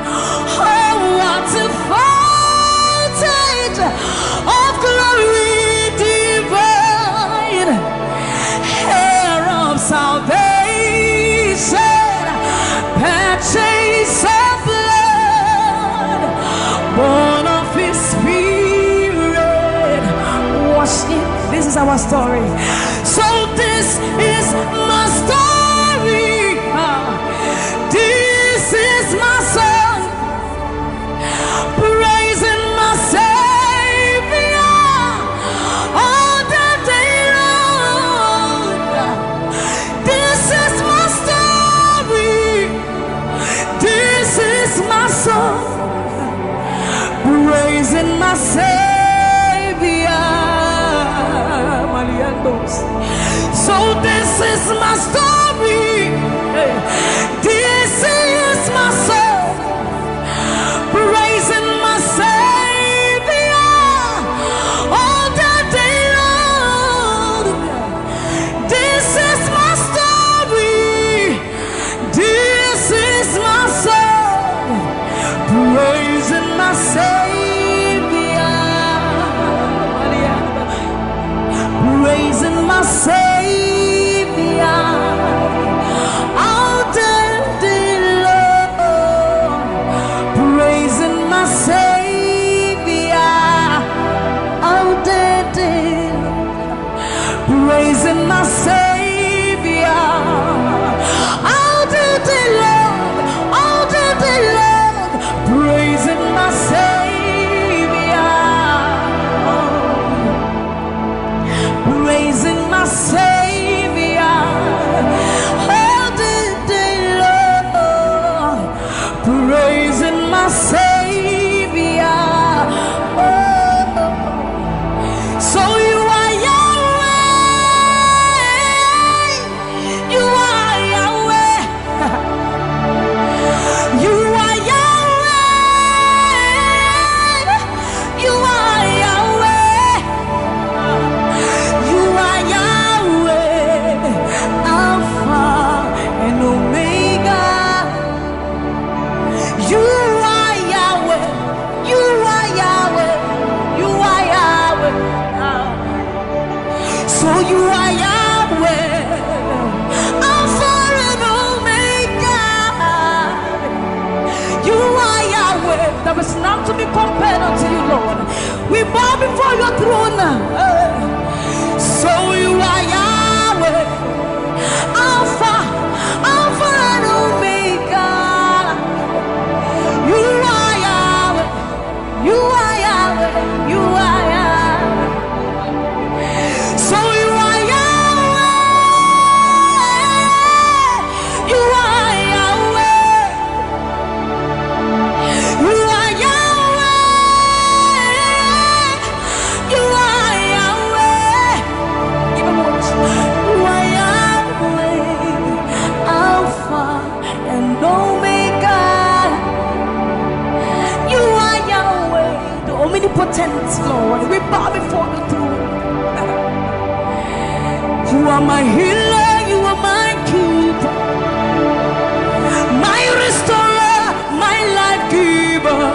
Oh, what a fountain of glory divine, heir of salvation, purchase of blood, born of his spirit. Wash it. This is our story. So this is my story. This is my song, praising my Savior all the day long. This is my story. This is my song, praising my Savior. So this is my story. This is my song, praising my Savior all the day long. This is my story. This is my song, praising my Savior, praising my Savior. Praising my Savior. tents, Lord. We bow before the throne. You are my healer, you are my keeper, my restorer, my life giver.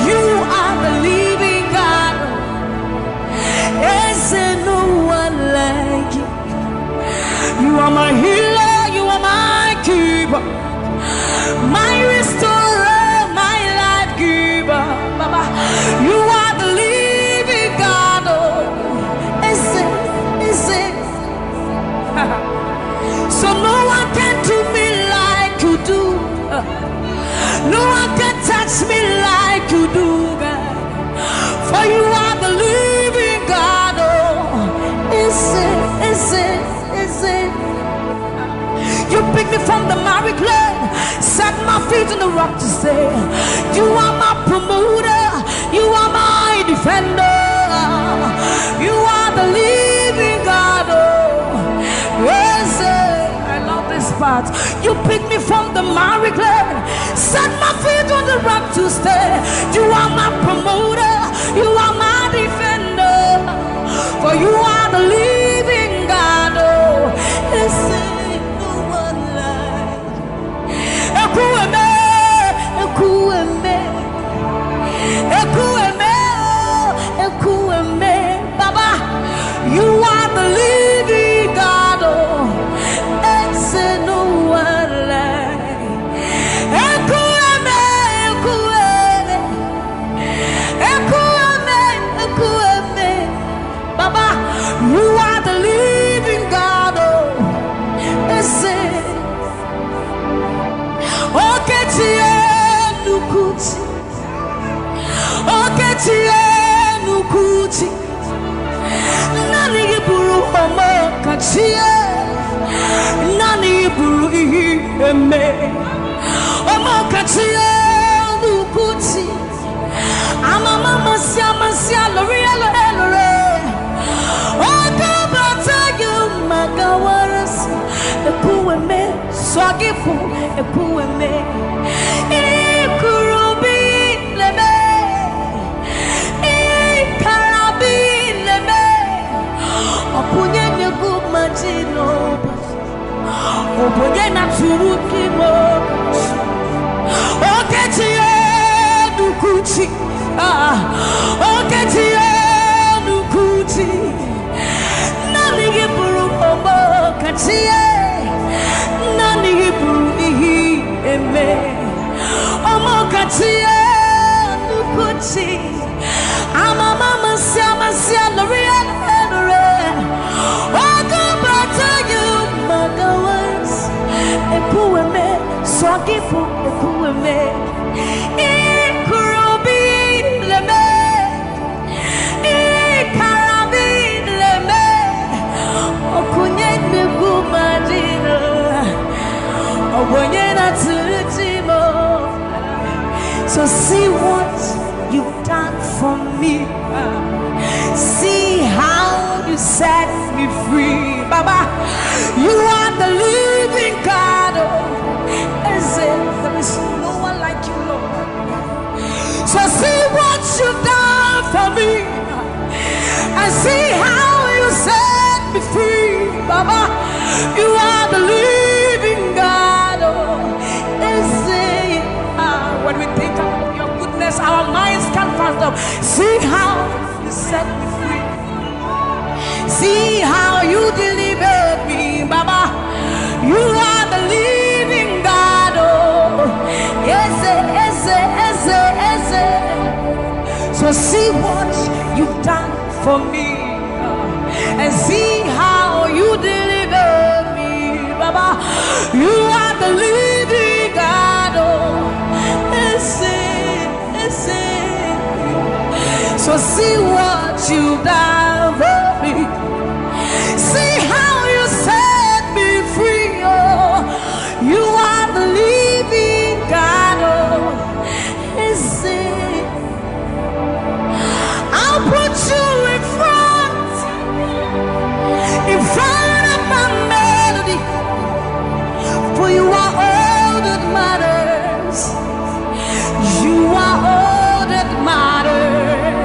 You are the living God. Is there no one like you? You are my healer, you are my keeper, my restorer, my life giver. Baba, you are the living God. Oh, is it? So no one can do me like you do. No one can touch me like you do, God. For you are the living God. Oh, is it? You pick me from the miry clay, set my feet on the rock to stay. You are my promoter, you are my defender. You are the living God. Oh, yes, I love this part. You pick me from the miry clay, set my feet on the rock to stay. You are my promoter, you are my defender. For you are the living God. Oh, yes, no one like Ekueme, Ekueme, Ekueme, Ekueme. Baba, you are the living God. Oh, it's no one like Ekueme, Ekueme, Ekueme, Ekueme. Baba, you are the living God. Oh, it's Oketie nukuti, Oketie nukuti. Nani iburu omo kachie, nani iburu iheme. Omo kachie nukuti. Amama masia lore. Okabata you magawaras. Ekueme swagifu ekueme. Ikurubi leme. Ikarabi leme. Opunye nyegumajino. Opunye naturukimo. Oketie nukuti. Oketie nukuti. Nani giburu omo katie. Nani giburu ihi eme. Omo katie nukuti. Amama masia lore. Okabata you magawas. Ekueme swagifu ekueme. Ikurubi leme. Ikarabi leme. Okunye negumadino. Okunye natutimo. So see what you've done for me. See how you set me free. Baba, you are the living God. There is no one like you, Lord. So see what you've done for me, and see how you set me free. Baba, you are the living God. When we think of your goodness, our minds can't fathom. See how you set me free. See how you delivered me, Baba. You are the living God. Oh, yes. So see what you've done for me, and see how you delivered me, Baba. You are the living God. Oh, yes. So see what you've done for me. See how you set me free. Oh, you are the living God. Oh, is it? I'll put you in front of my melody, for you are all that matters. You are all that matters.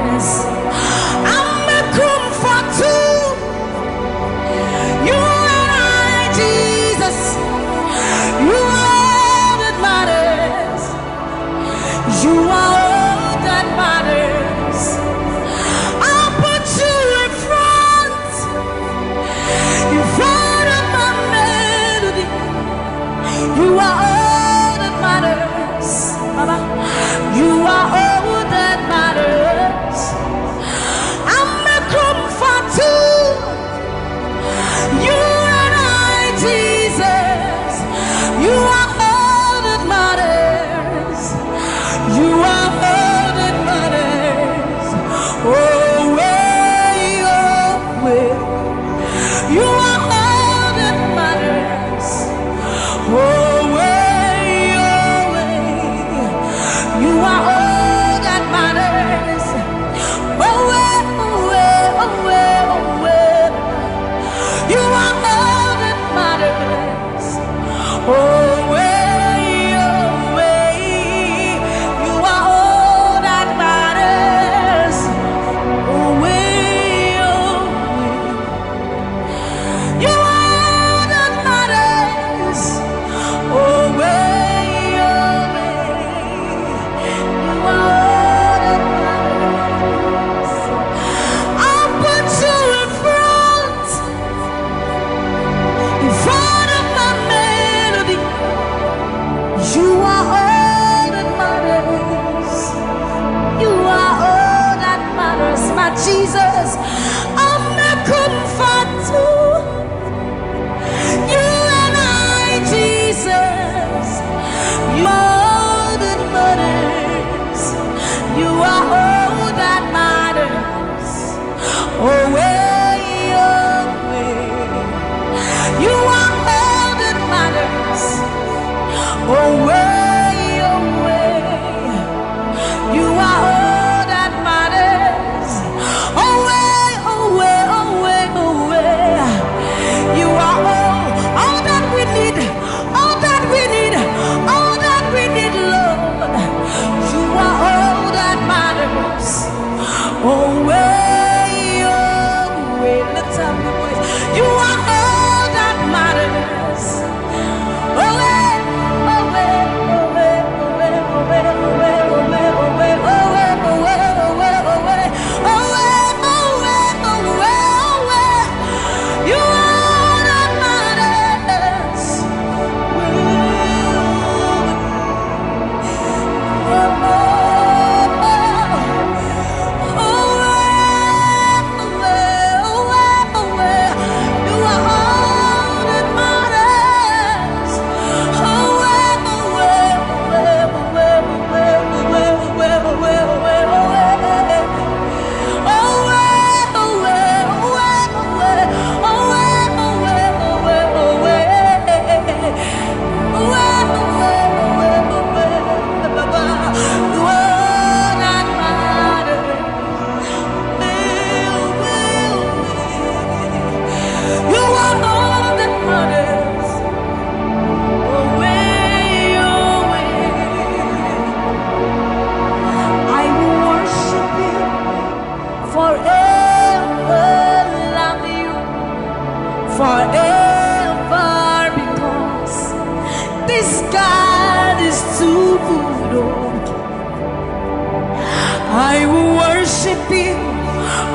I will worship you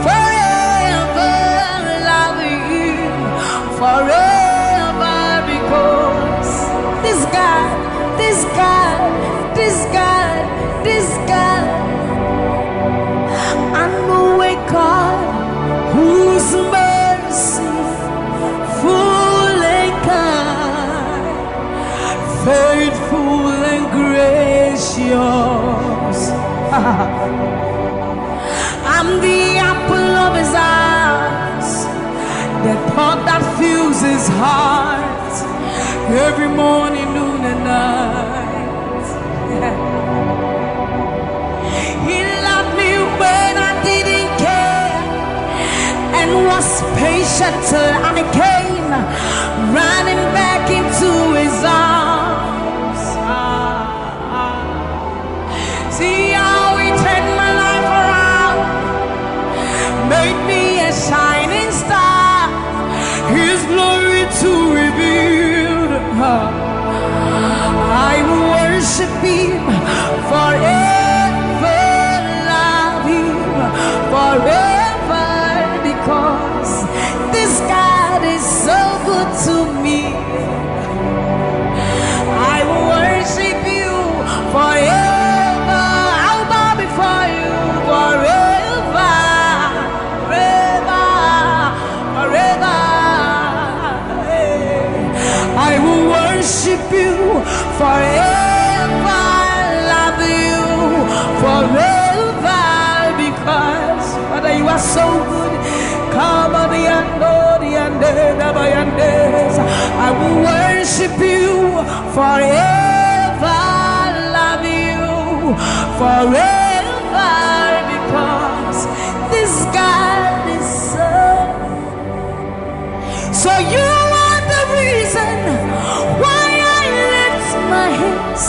forever, love you forever, because this God, this God, this God, this God, I know a God whose mercy full and kind, faithful and gracious. I'm the apple of his eyes, the thought that fills his heart every morning, noon and night. He loved me when I didn't care and was patient till I came running back into his arms. See how he turned my life around, made me a shining star, his glory to reveal. I will worship him forever, love him forever, because this God is so good to me. I will worship you forever. I'll bow before you forever, forever, forever. I will worship you forever, love you forever, because Father, you are so good. Come on, I will worship you forever, love you forever, because this God is so you are the reason why I lift my hands,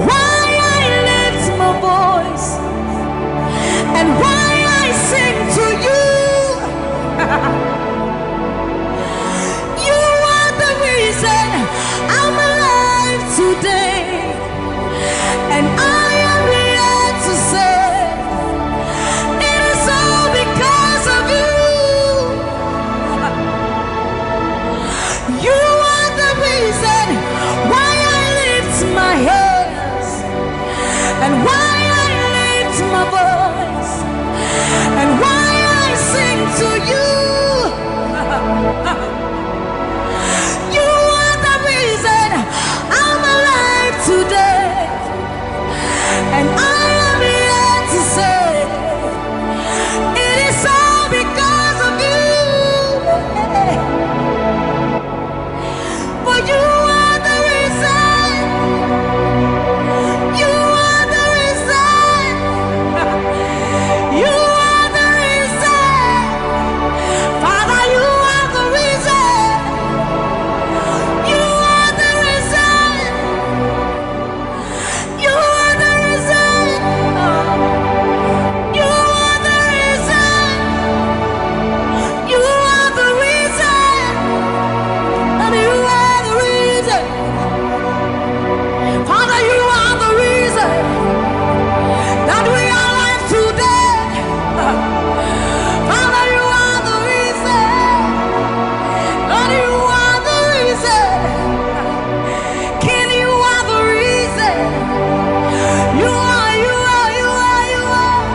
why I lift my voice, and why I sing to you. You are the reason I'm alive today, and I am here to say it is all because of you. You are the reason why I lift my hands, and why I lift my voice, and why I sing to you. You are the reason I'm alive today, and I am here to say it is all because of you. For you are the reason. You are the reason. You are the reason. Father, you are the reason. You are the reason. You are the reason. You are the reason. You are the reason. And you are the reason. Father, you are the reason that we are alive today. Father, you are the reason. Lord, you are the reason. King, you are the reason. You are, you are, you are, you are.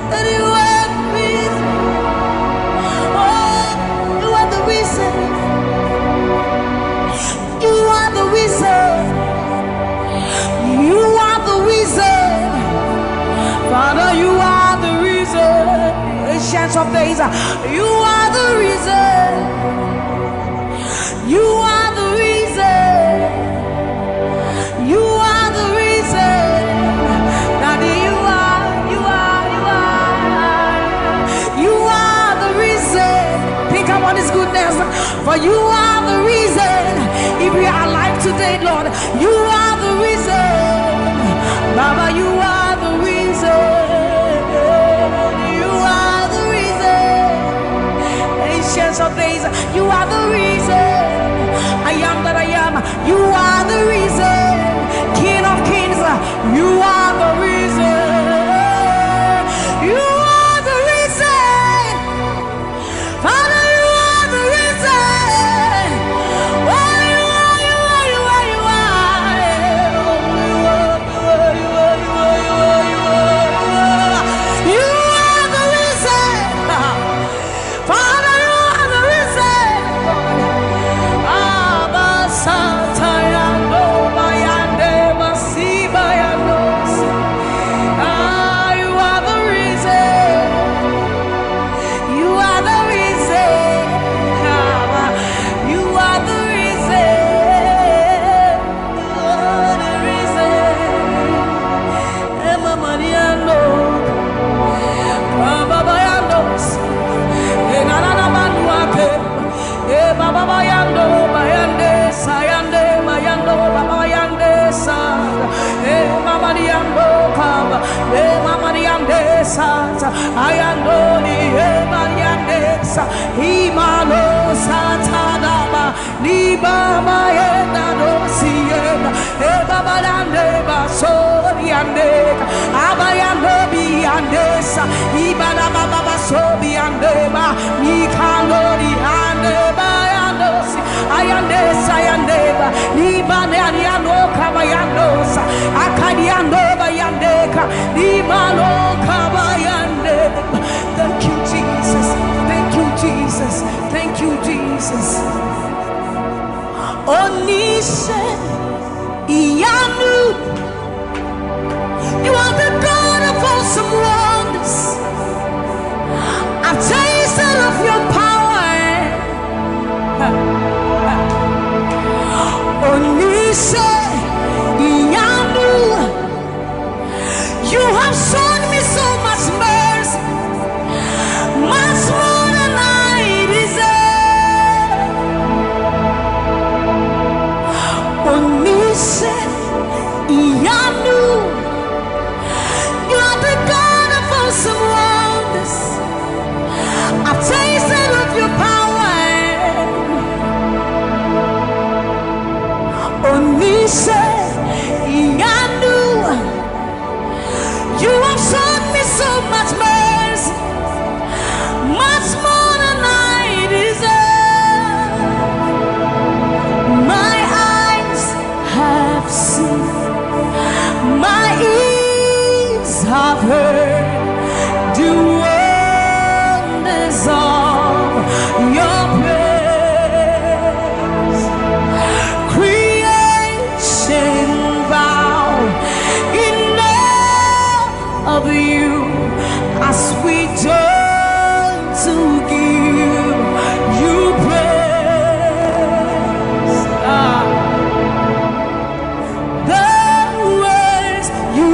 That you are the reason. Oh, you are the reason. You are the reason. You are the reason. Father, you are the reason. Ancients of days, you are the reason. You are the reason. You are the reason. Daddy, you are, you are, you are. You are the reason. Think about his goodness. For you are the reason. If we are alive today, Lord, you are the reason. Baba, you are the reason. You are the reason. Ancients of days, you are the reason. I am that I am. You are the reason. King of kings, you are the Santa, Ayandoli, Emayandesa, Imalo Satadaba, Niba Mayenda Dosiena, Ebabalande Basoriandeka, Abayanobi Andesa, Ibana Baba Sobi Andeba, Mikanori Andeba Yandosi, Ayandesa Yandeba, Nibane Ariano Kabayandosa, Akadiandoba Yandeka, Nimano Kabayandeba. Thank you, Jesus. Thank you, Jesus. Thank you, Jesus. Onise Iyanu, you are the God of awesome wonders. I've tasted of your power. Onise Iyanu, you have shown me so much mercy, much more than I deserve. Onise Iyanu, you are the God of awesome wonders. I've tasted of your power. Onise Iyanu, you have shown me so much mercy, much more than I deserve. My eyes have seen, my ears have heard the wonders of your praise. Creation bow in awe of you as we join to give you praise. The words you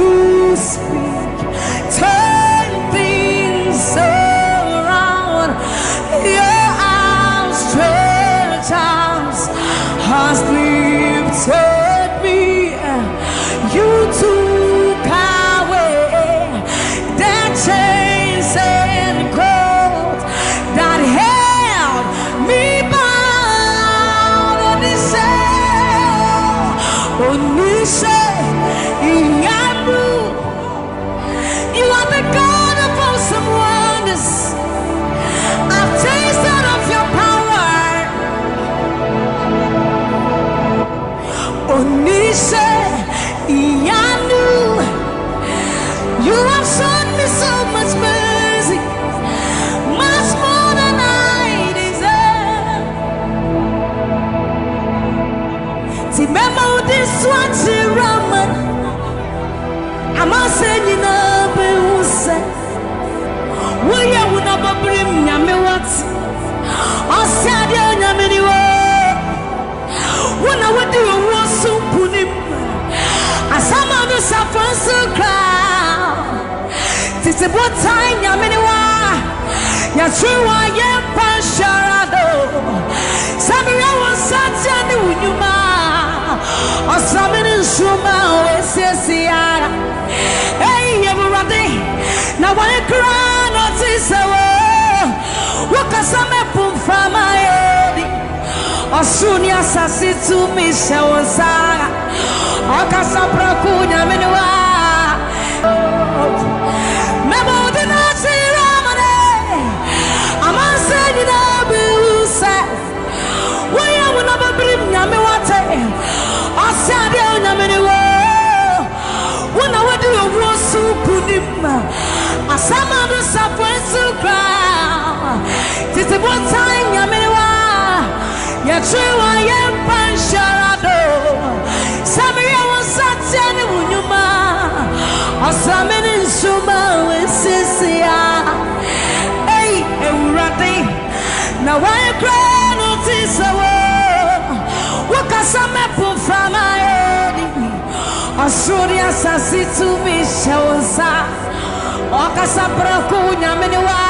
speak turn things around. Your outstretched arms has lifted me. You took away the chains and cords that held me bound. Onise Iyanu, you are the God of awesome wonders. I've tasted of your power. Onise Iyanu, you have shown me so much mercy, much more than I deserve. Remember this one, Raman. I'm not saying you know, but who said, will you not bring me what? I said, you're many words. When I would do a war so put him. As some of us are from so crowd. This is what time you're many one. You're true, I am Pasharado. Samuel was such a new man. Or something in Shuma, Ese. Hey, everybody. Now, when you cry, not this hour. What can some people from my head? Or soon, yes, I see to me, Shawasara. Akasapra kunya menwa memo de nasi ramane amase ni na busa waya wona babrim nyame wate asade nyame ni wo wona wadi owo su kunim asama do sapwensu kra tete bota nyame ni wa ya trewa ya pansharado Sammie Okposo unyuma asameni nsuma wesisia ei ewurade na why cry notice wakasame pufama edi asuri asasi to me shawsa akasapra kunya meniwa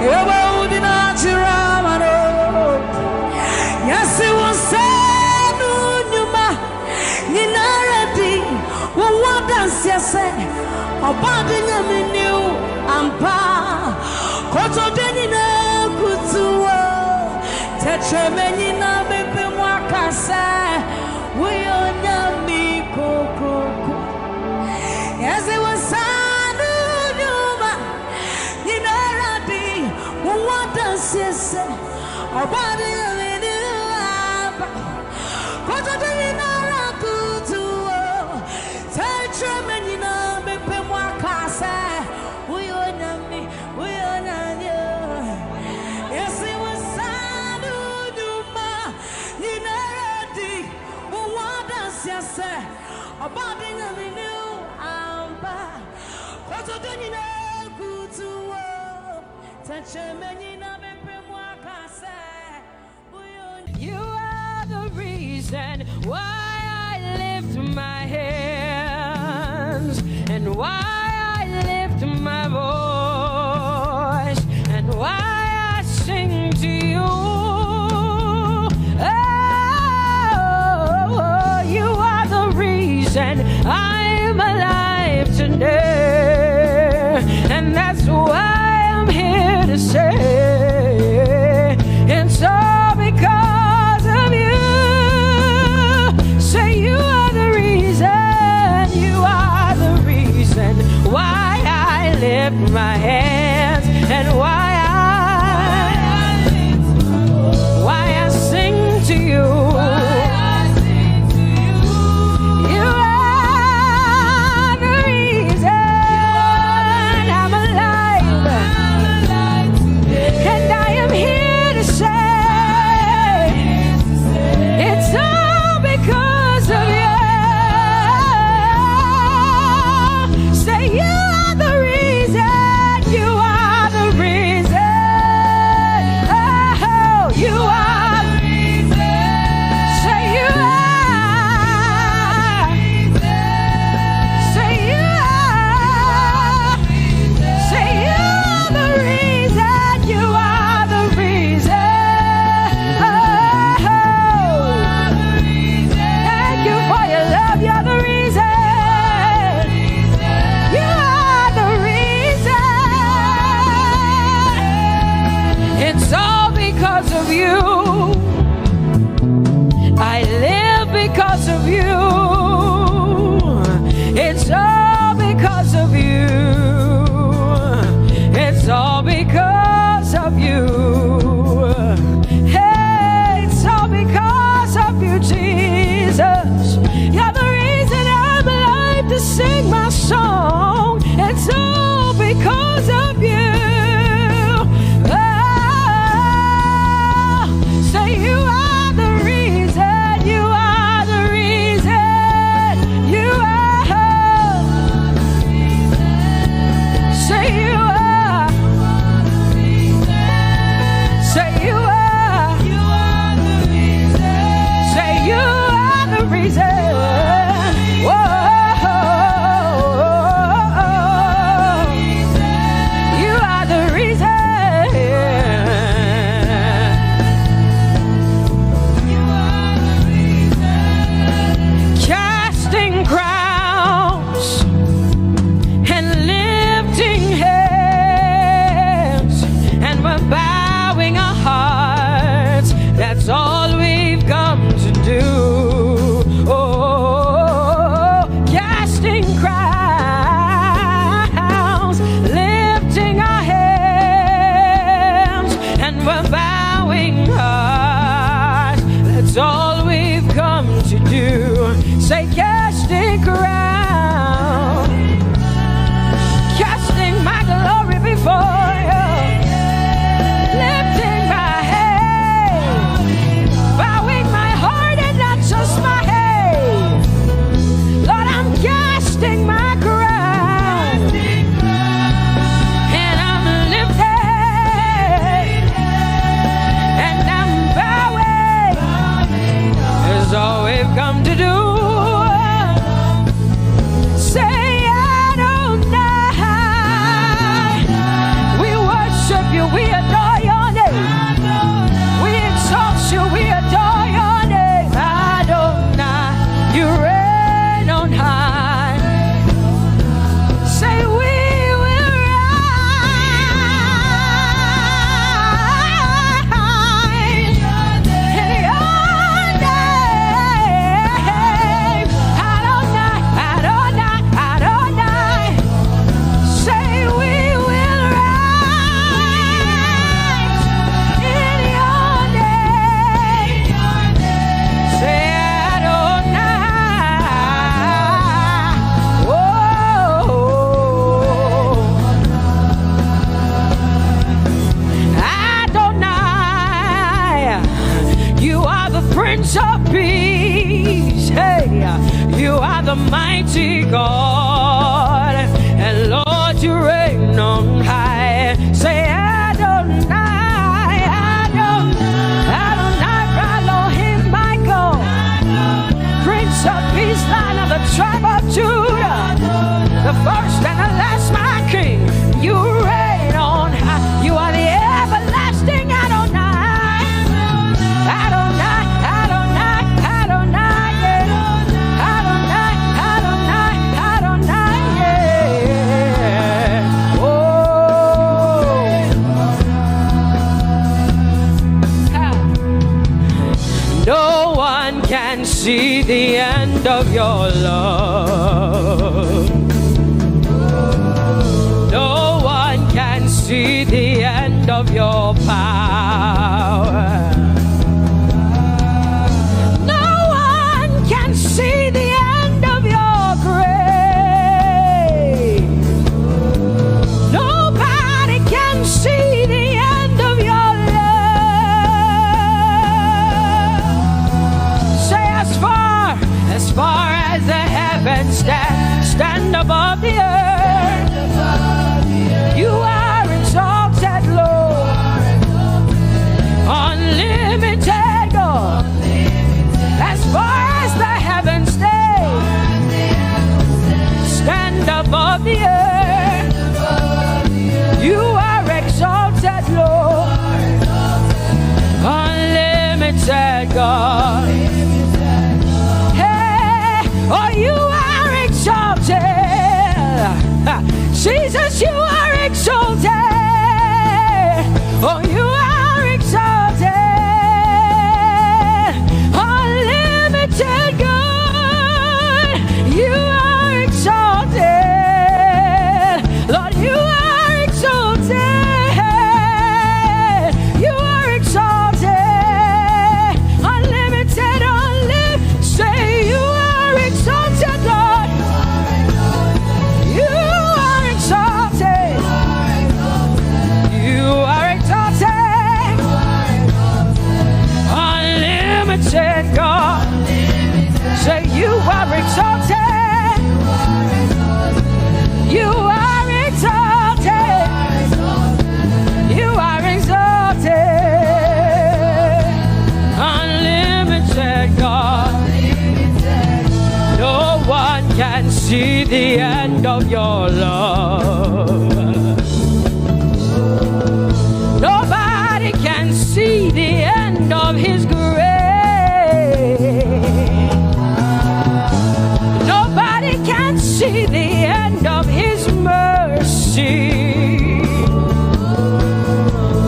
ewa udina chiramano yasi wonse Ninaradi, what dance you say? About the Yamini ampa koto denina kutuo tetremeni na bepe mwakasa uyona mikoko yaze wasanu nyuma ninaradi wanda sese obadi yini aba koto denina kutuo tetremeni na bepe mwakasa uyona mi uyona nyo yaze wasanu nyuma ninaradi wanda sese obadi yini aba koto denina kutuo tetremeni na bepe mwakasa You are the reason why I lift my hands, and why I lift my voice, and why I sing to you. Oh, you are the reason I'm alive today, and that's why I'm here to say it's all because of you. Say you are the reason, you are the reason why I lift my hands, and why I sing to you. You are the reason I'm alive, and I am here to say it's all because of you. Say you are the reason, you are the reason. Oh, you are the reason. Say you are. Say you are. Say you are the reason, you are the reason. Oh, thank you for your love, you're the reason. You are the reason. It's all because of you. I live because of you. It's all because of you. It's all because of you. Hey, it's all because of you, Jesus. You're the reason I'm alive to sing my song. It's all because of you. Oh, say you are the reason. You are the reason. You are. Say you are. Say you are. Say you are the reason. Whoa. You are the reason. Casting crowns and lifting hands, and we're bowing our hearts. That's all we've come to do. Oh, casting crowns, lifting our hands, and we're bowing hearts. That's all we've come to do. Say casting crown, casting my glory before you, lifting my head, bowing my heart and not just my head. Lord, I'm casting my crown, and I'm lifted, and I'm Prince of Peace. Hey, you are the mighty God, and Lord, you reign on high. Say Adonai, Adonai, Adonai, Elohim, my God, Prince of Peace, Lion of the tribe of Judah, the first and the last, my King. You reign on high. You are the everlasting Adonai. Adonai, Adonai, Adonai, yeah. Adonai, Adonai, Adonai, yeah. Oh. No one can see the end of your love. No one can see the end of your power. See the end of your grace. Nobody can see the end of your love. Say as far as the heavens stand above the earth, you are exalted, Lord, unlimited God. As far as the heavens stand above the earth, you are exalted, Lord, unlimited God. Hey, oh, you are exalted. Jesus, you are exalted. Oh, you are exalted. Unlimited God, you are exalted. Lord, you are exalted. You are exalted. Unlimited, unlimited. Say you are exalted, Lord. You are exalted. You are exalted. Unlimited God. Say you are exalted. You are exalted. You are exalted. Unlimited God. No one can see the end of your love. Nobody can see the end of his grace. Nobody can see the end of his mercy.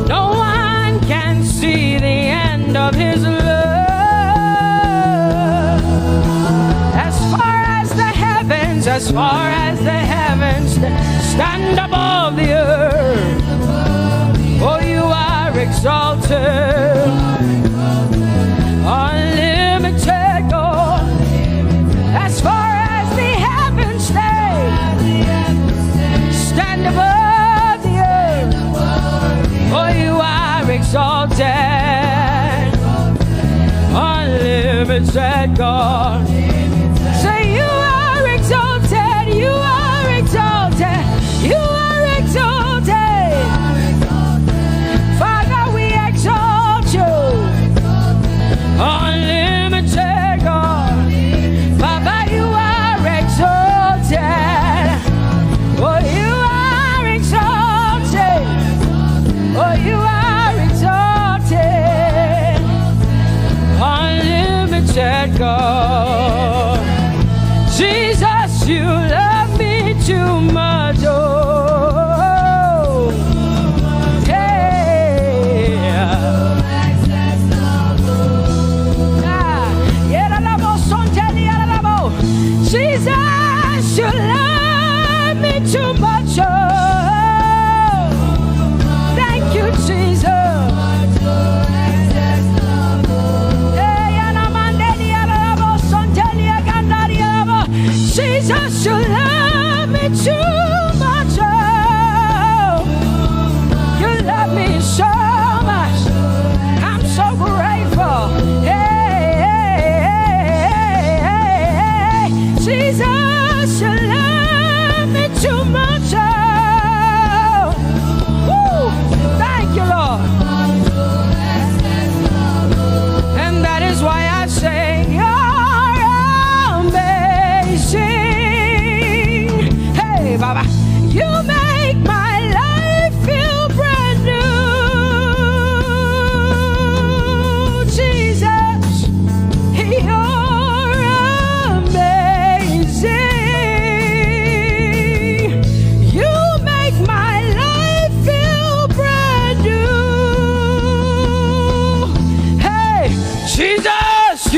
No one can see the end of his love. As far as the heavens stand above the earth, oh, you are exalted. Unlimited God. As far as the heavens stand above the earth, oh, you are exalted. Unlimited God. Say you are exalted. You are exalted. You are exalted. Father, we exalt you. Unlimited God. Father, you are exalted. Oh, you are exalted. Oh, you are exalted. Unlimited God.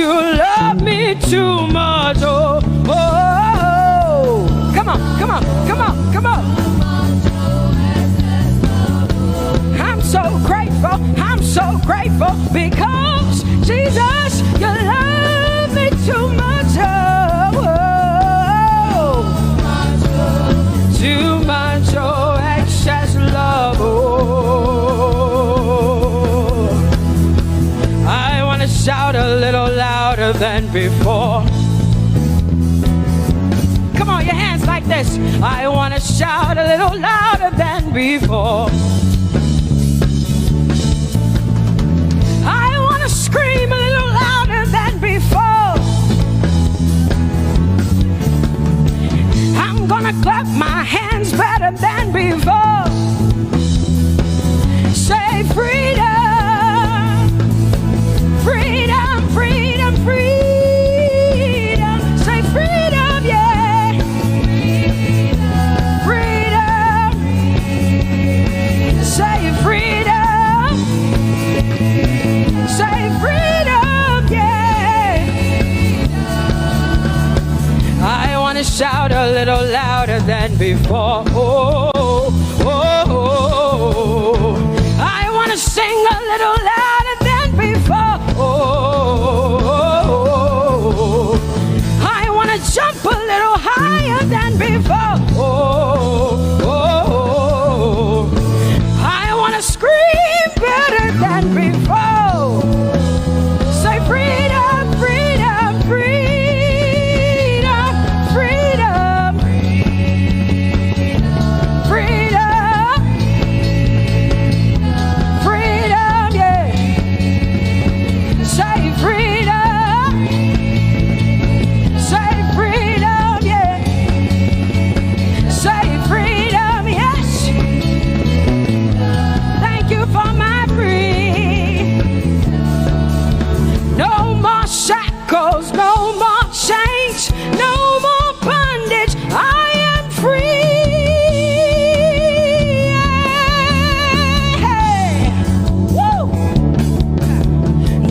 you love me too much. Oh, oh, oh. Come on, come on, come on, come on. I'm so grateful, I'm so grateful because Jesus, you love me too much. Oh, oh. Too much, oh, excess love. Oh, I want to shout a little louder than before. Come on, your hands like this. I want to shout a little louder than before. I want to scream a little louder than before. I'm gonna clap my hands better than before. Say freedom, freedom, freedom, freedom. Say freedom, yeah. Freedom. Say freedom. Say freedom, yeah. I want to shout a little louder than before. Oh, oh, oh, oh. I want to sing a little louder than before. Oh, oh, oh. I want to jump a little higher than before. Oh, oh, oh. I want to scream better than before. Say freedom, freedom, freedom, freedom, freedom, freedom, yeah. Say freedom, say freedom, yeah. Say freedom, yes. Thank you for my free. No more shackles, no more chains, no more bondage. I am free. Hey. Woo.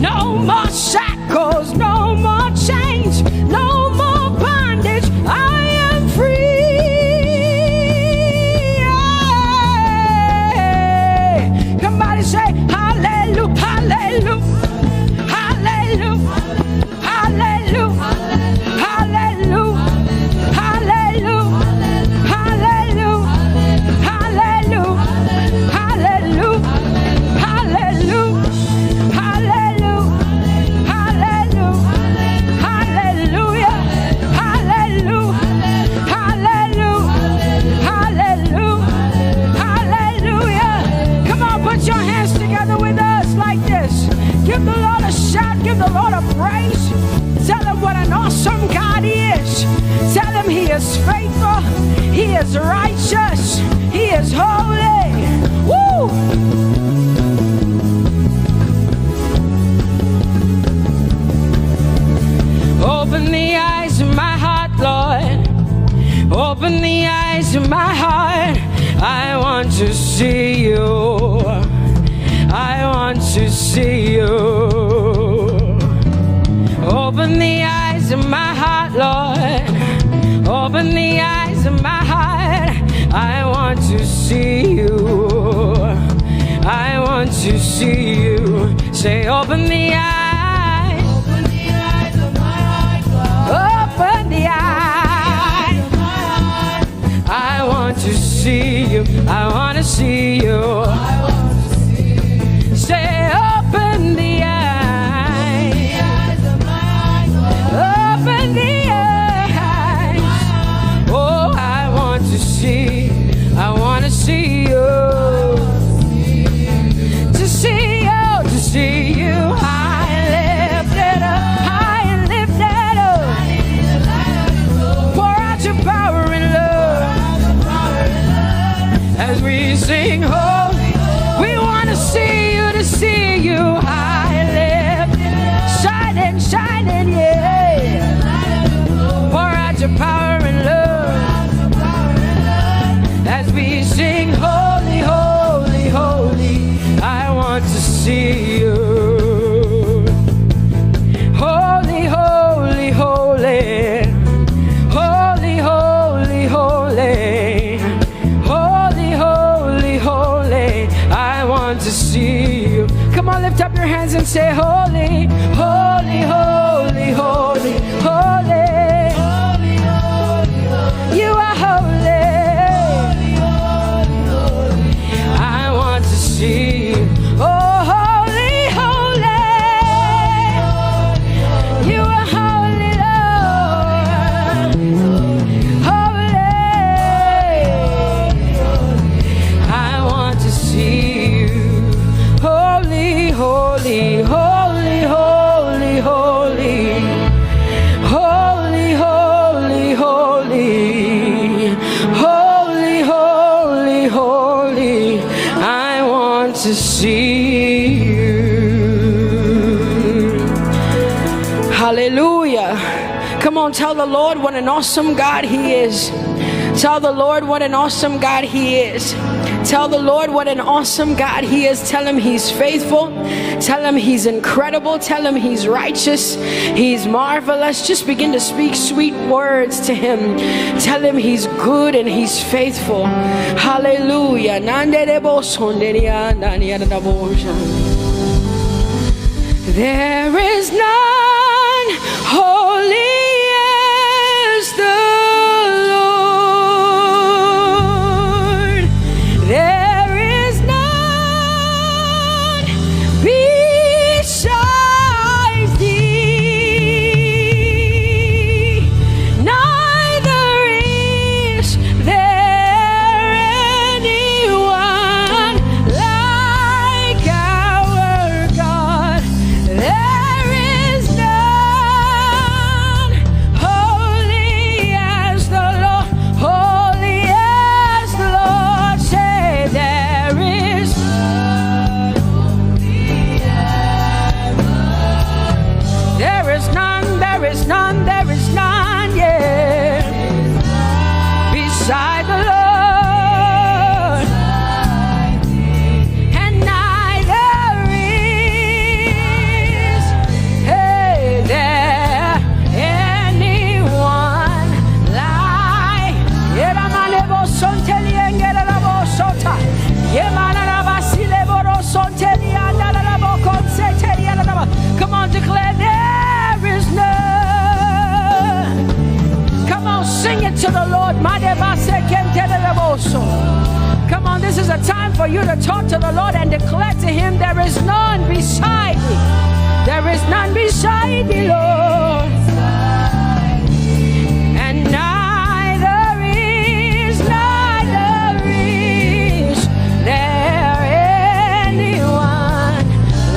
No more shackles, no more chains, no more bondage. I am free. Hey. Somebody say hallelujah, hallelujah. Hallelujah, hallelujah, hallelujah, hallelujah, hallelujah, hallelujah, hallelujah, hallelujah, hallelujah, hallelujah, hallelujah, hallelujah, hallelujah. Come on, put your hands together with us like this. Give the Lord a shout, give the Lord a praise. Tell him what an awesome God he is. Tell him he is faithful, he is righteous, he is holy. Woo! Open the eyes of my heart, Lord. Open the eyes of my heart. I want to see you. I want to see you. Open the eyes of my heart, Lord. Open the eyes of my heart. I want to see you. I want to see you. Say, open the eyes. Open the eyes of my heart, Lord. Open the eyes of my heart. I want to see you. I want to see you. Say, open the eyes of my heart, open the eyes. Oh, I want to see, I want to see you. To see you, to see you. say holy, holy, holy, holy, holy. You are holy. I want to see you. Oh, holy, holy. You are holy, Lord. Holy. I want to see you. Holy, holy, holy, holy, holy. Holy, holy, holy. Holy, holy, holy. I want to see you. Hallelujah. Come on, tell the Lord what an awesome God He is. Tell the Lord what an awesome God He is. Tell the Lord what an awesome God He is. Tell Him He's faithful. Tell Him He's incredible. Tell Him He's righteous. He's marvelous. Just begin to speak sweet words to Him. Tell Him He's good and He's faithful. Hallelujah. There is none holy as the Lord. There is none besides thee. Neither is there anyone like our God. There is none holy as the Lord, holy as the Lord. Say there is none holy as the Lord. There is none, there is none, there is none, yeah, beside the Lord. And neither is there anyone like Come on, declare there is none. Come on, sing it to the Lord. Come on, this is a time for you to talk to the Lord and declare to Him there is none beside thee. There is none beside thee, Lord. And neither is there anyone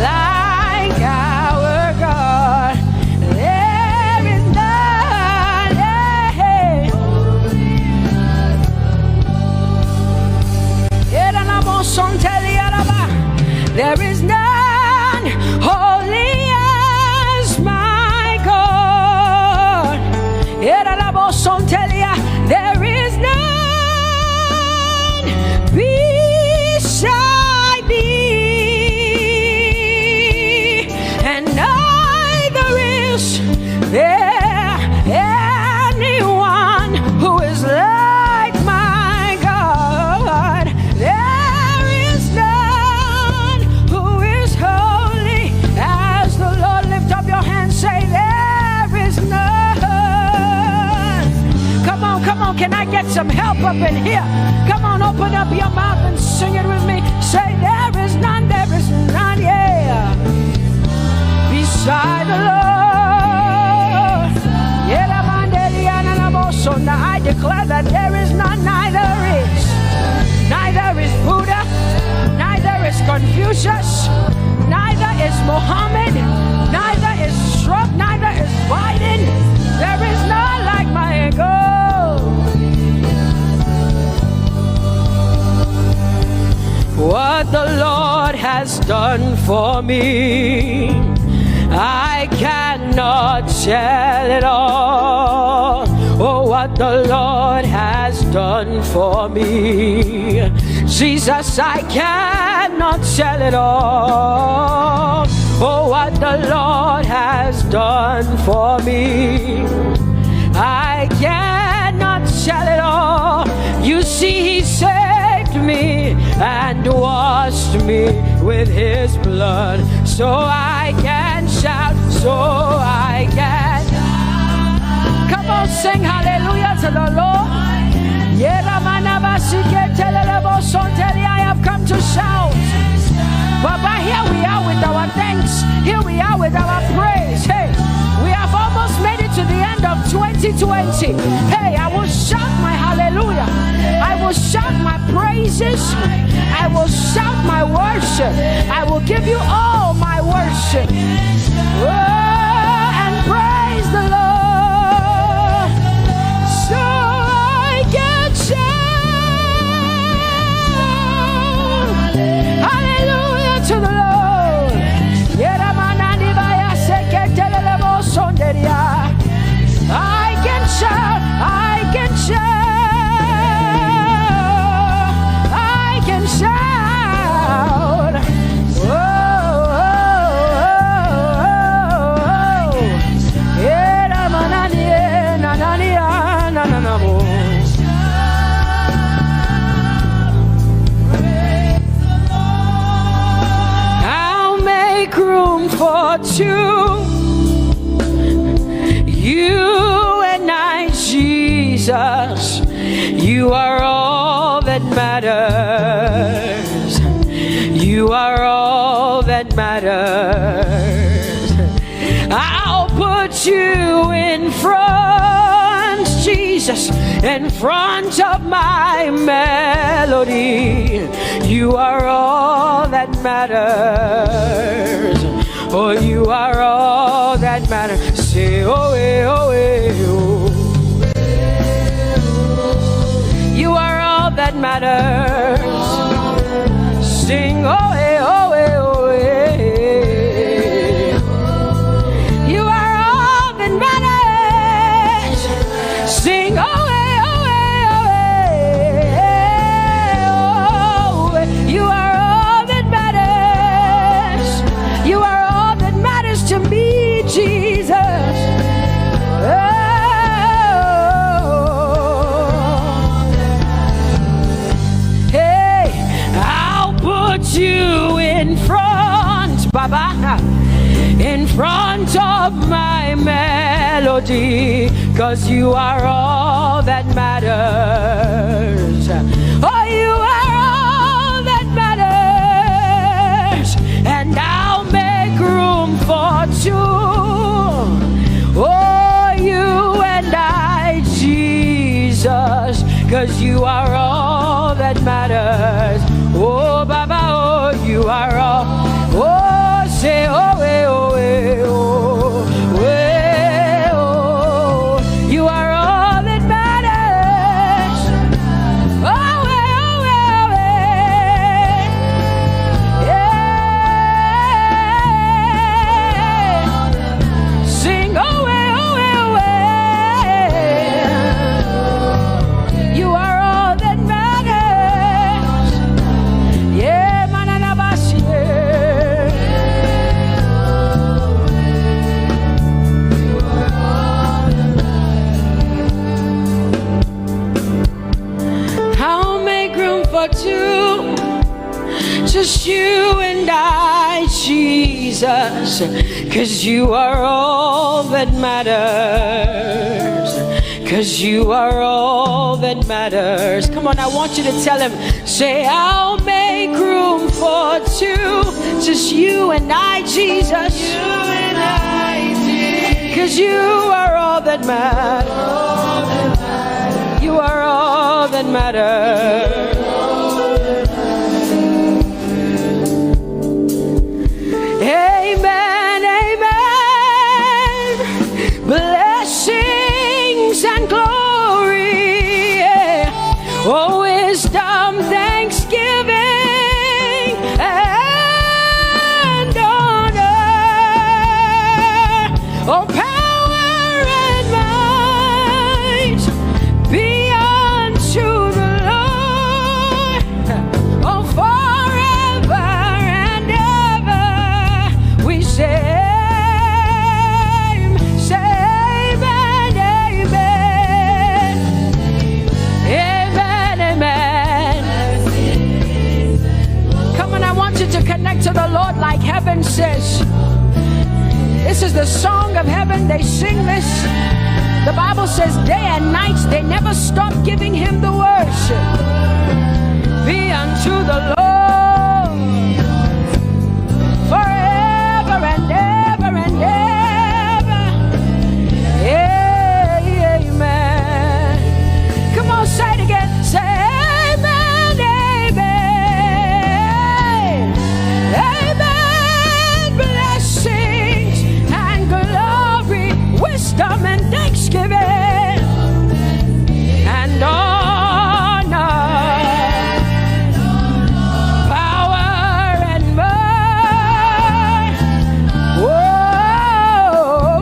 like our God. There is none. There is none holy as my God. There is none beside thee, and neither is there anyone who is like my God. There is none who is holy as the Lord. Lift up your hands, say there is none. Come on, can I get some help up in here? Come on, open up your mouth and sing it with me. Say there is none, yeah, beside the Lord. Now I declare that there is none, neither is Buddha, neither is Confucius, neither is Muhammad, neither is Trump, neither is Biden. There is none like my God. What the Lord has done for me, I cannot tell it all. Oh, what the Lord has done for me, Jesus, I cannot tell it all. Oh, what the Lord has done for me, I cannot tell it all. You see, He saved me and washed me with His blood, so I I have come to shout. Baba, here we are with our thanks. Here we are with our praise. Hey, we have almost made it to the end of 2020. Hey, I will shout my hallelujah. I will shout my praises. I will shout my worship. I will give you all my worship. Oh, and praise the Lord. So I can shout hallelujah to the Lord. I can shout, I can shout, I can shout. Oh, oh, oh, oh. I'll make room for two. You and I, Jesus, you are all that matters. You are all that matters. I'll put you in front, Jesus, in front of my melody. You are all that matters. Oh, you are all that matters. Say, oh, oh, oh. You are all that matters. Sing, oh, oh, oh, oh. You are all that matters. Sing, oh, oh, oh, oh. You are all that matters. You are all that matters to me, Jesus. You in front, Baba, in front of my melody, 'cause you are all that matters. Oh, you are all that matters, and I'll make room for two. Oh, you and I, Jesus, 'cause you are all that matters. Oh, Baba, oh, you are all. Oh, say, oh, oh, oh, oh, you are all that matters. Oh, oh, oh, yeah. Sing, oh, oh, oh, you are all that matters. Yeah, manana bashi. I'll make room for two, just you and I, Jesus, 'cause you are all that matters. 'Cause you are all that matters. Come on, I want you to tell him, say, I'll make room for two, just you and I, Jesus. You and I, Jesus. 'Cause you are all that matters. You are all that matters. Amen, amen. Blessings and glory, yeah. Oh, wisdom, thanksgiving, and honor. Oh, power and might be unto the Lord. Oh, forever and ever we say. To connect to the Lord like heaven says. This is the song of heaven. They sing this. The Bible says day and night they never stop giving him the worship. Be unto the Lord forever and ever and ever. Amen. Come on, say it again. Say amen, amen. Amen. Blessings and glory, wisdom and thanksgiving and honor, power and might. Whoa,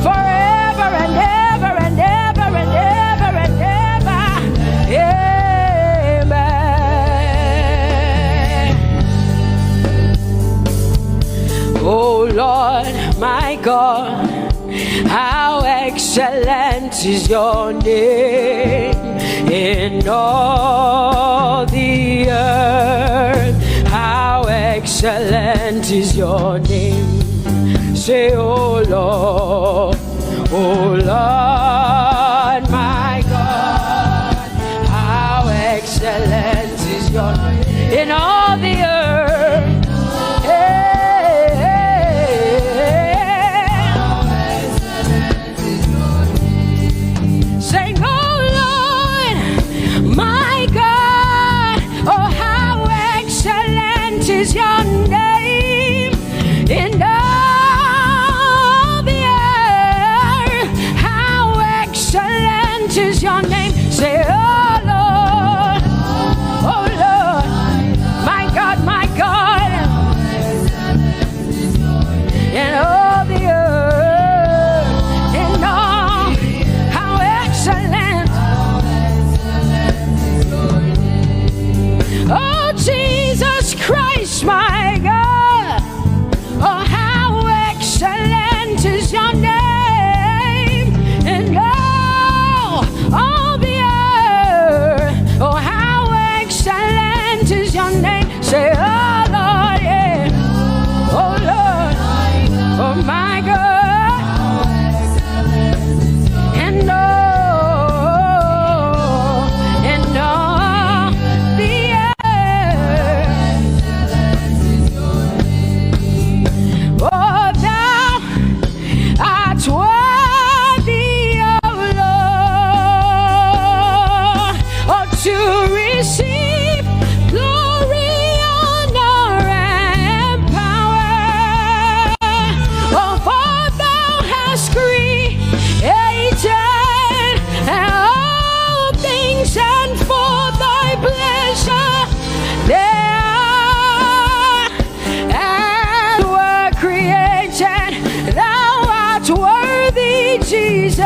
forever and ever and ever and ever and ever. Amen. Oh Lord, my God, how excellent is your name in all the earth. How excellent is your name. Say, oh Lord, my God, how excellent is your name in all the earth. Sing, oh Lord, my God, oh how excellent is your name in all the earth. How excellent is your name. Say, oh Lord, my God, in all the earth, in all, how excellent. Oh Jesus Christ, my God, oh how excellent is your name in all the earth. Oh how excellent is your name. Say, oh Lord, yeah. Oh Lord, oh my God, and all the earth. Oh, thou art worthy, O Lord, oh, to receive glory, honor, and power. Oh, for thou hast created all things, and for thy pleasure they are and were created. Thou art worthy, Jesus.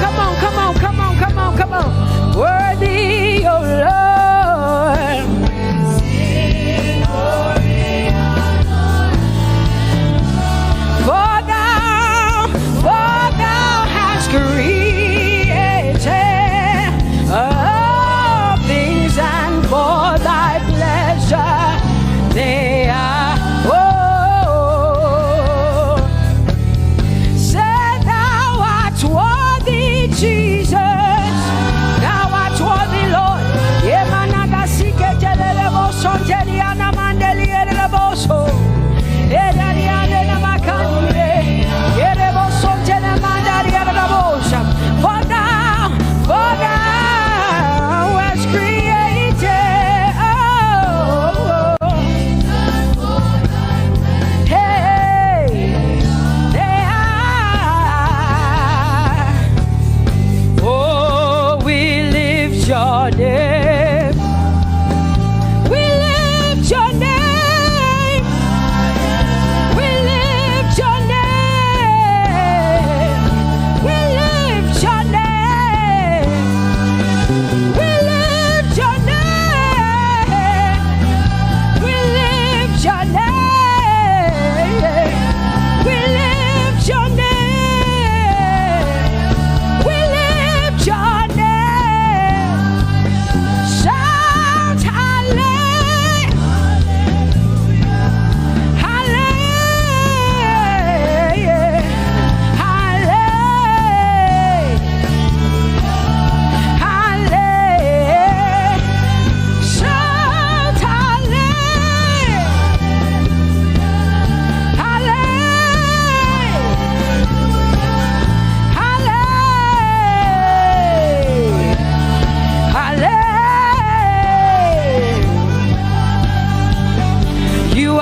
Come on, come on, come on, come on, come on. Worthy, O Lord. For thou hast created all things, and for thy pleasure they are. Oh, say thou art worthy, Jesus. Thou art worthy,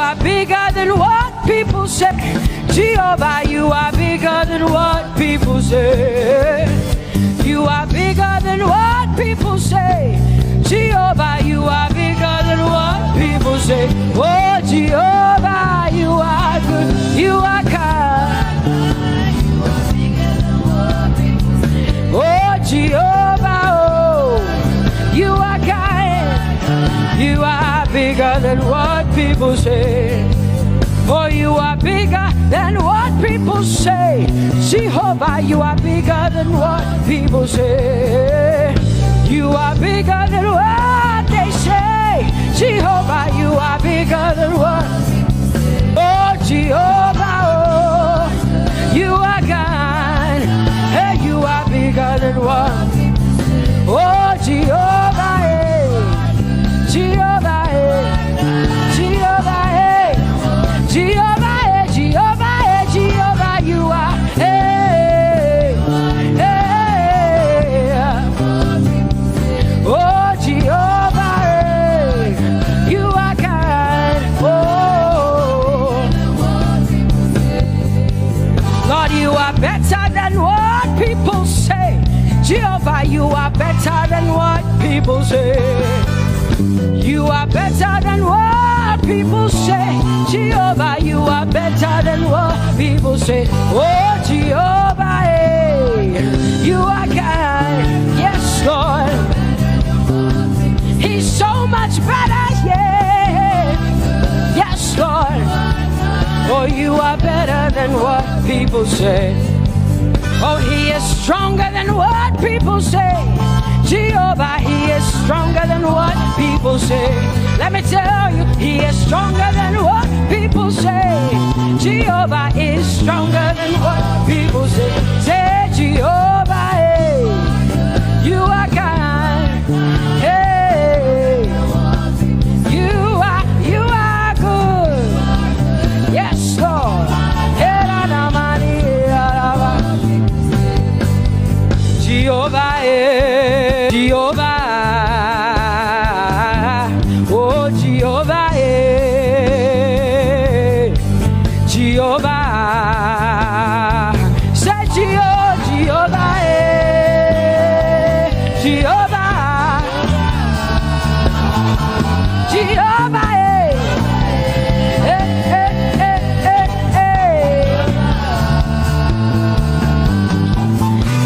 are bigger than what people say. Jehovah, you are bigger than what people say. You are bigger than what people say. Jehovah, you are bigger than what people say. Oh, Jehovah, you are good. You are kind. Oh, Jehovah, oh, you are kind. You are bigger than what people say. Oh, you are bigger than what people say. Jehovah, you are bigger than what people say. You are bigger than what they say. Jehovah, you are bigger than what. Oh, Jehovah, oh, you are God. Hey, you are bigger than what. Oh, Jehovah, hey. Jehovah, hey. Jehovah, hey. Jehovah, hey. Jehovah, hey. Jehovah, you are. Hey, hey. Oh, Jehovah, hey. You are God. Oh, Lord, you are better than what people say. Jehovah, you are better than what people say. You are better than what people say. Jehovah, you are better than what people say. Oh, Jehovah, hey, you are God. Yes, Lord. He's so much better, yeah. Yes, Lord. Oh, you are better than what people say. Oh, he is stronger than what people say. Jehovah, he is stronger than what people say. Let me tell you, he is stronger than what people say. Jehovah is stronger than what people say. Say, Jehovah, hey, you are kind. Hey, you are good. Yes, Lord. Jehovah, eh, Jehovah, oh Jehovah, eh, Jehovah, say Jehovah, eh, Jehovah, Jehovah, eh,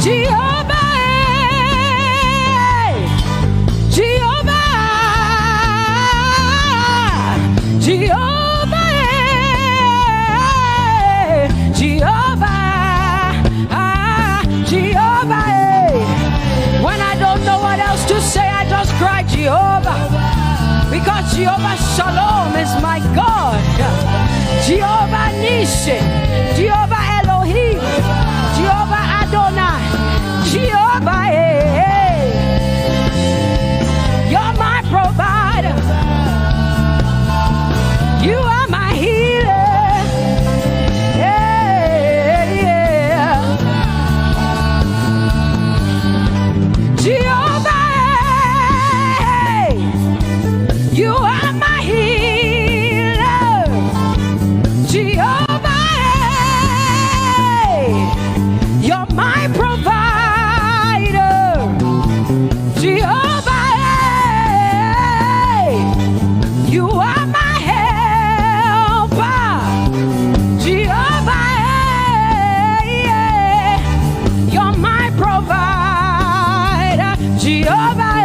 Jehovah. Cry Jehovah, because Jehovah Shalom is my God. Jehovah Nissi, Jehovah Elohim, Jehovah Adonai, Jehovah, hey, you're my provider. You are my healer. Yeah, yeah. Jehovah, you are my healer, Jehovah, you're my provider, Jehovah, you are my helper, Jehovah, you're my provider, Jehovah.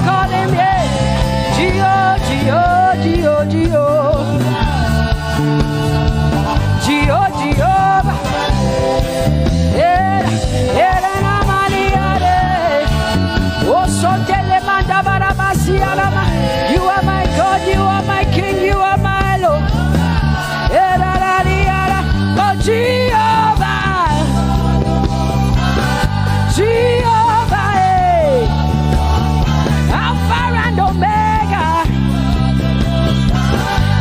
Call him, yeah. Jehovah. You are my God, you are my King, you are my Lord. Oh, Jehovah. Jehovah, hey. Alpha and Omega.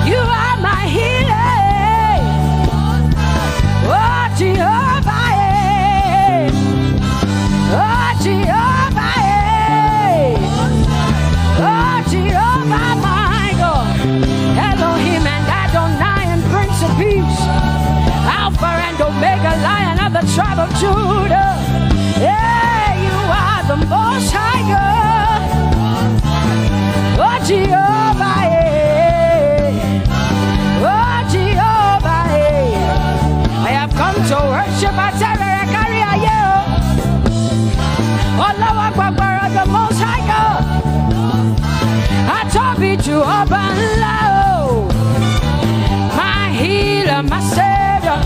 You are my healer. Oh, Jehovah, hey. Oh, Jehovah. Allah Akbar, the Most High God. I Tope to open low. My healer, my savior,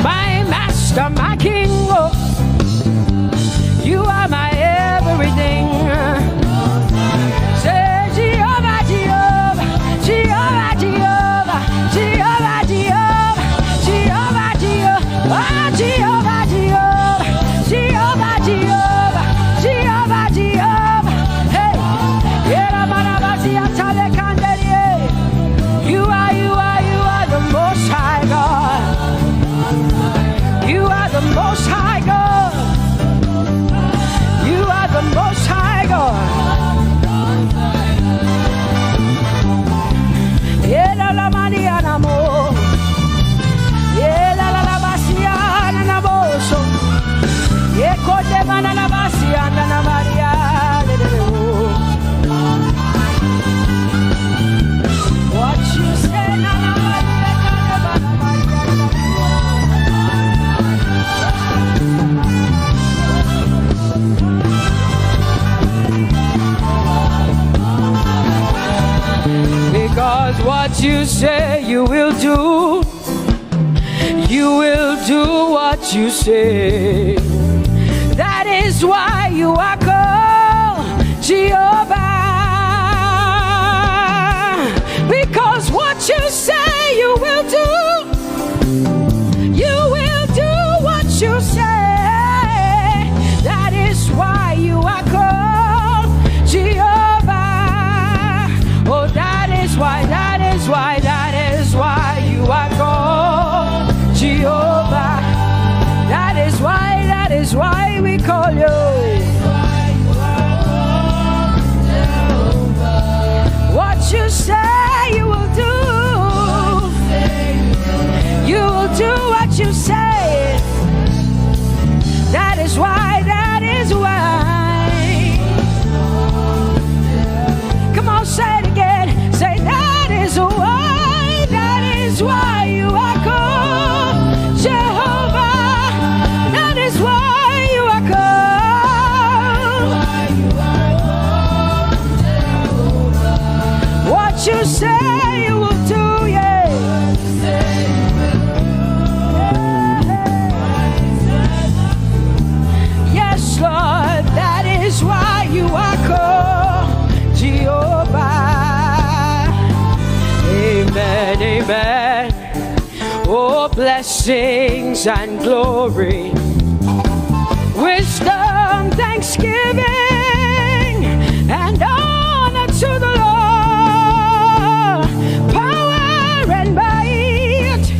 my master, my king. Oh, you are my everything. Say Jehovah, Jehovah, Jehovah, Jehovah, Jehovah, Jehovah, Jehovah, Jehovah, oh, Jehovah, Jehovah, Jehovah, Jehovah, Jehovah, Jehovah. Hey, you are the Most High God. You are the Most High God. You are the Most High God. Yela la Maria mo. Yela la Basia na boso. Yeko de mana Basia na Maria. What you say na because what you say you will do what you say. That is why you are called Jehovah. Because what you say you will do what you say. That is why you are called Jehovah. Oh, that is why you are called Jehovah. That is why we call you. What you say you will do. You will do what you say. That is why. Come on, say it again. Say that is why you are called Jehovah. That is why you are called. What you say you will do, yeah. Yes, Lord, that is why you are called Jehovah. Amen, amen. Oh, blessings and glory, wisdom, thanksgiving, and honor to the Lord. Power and might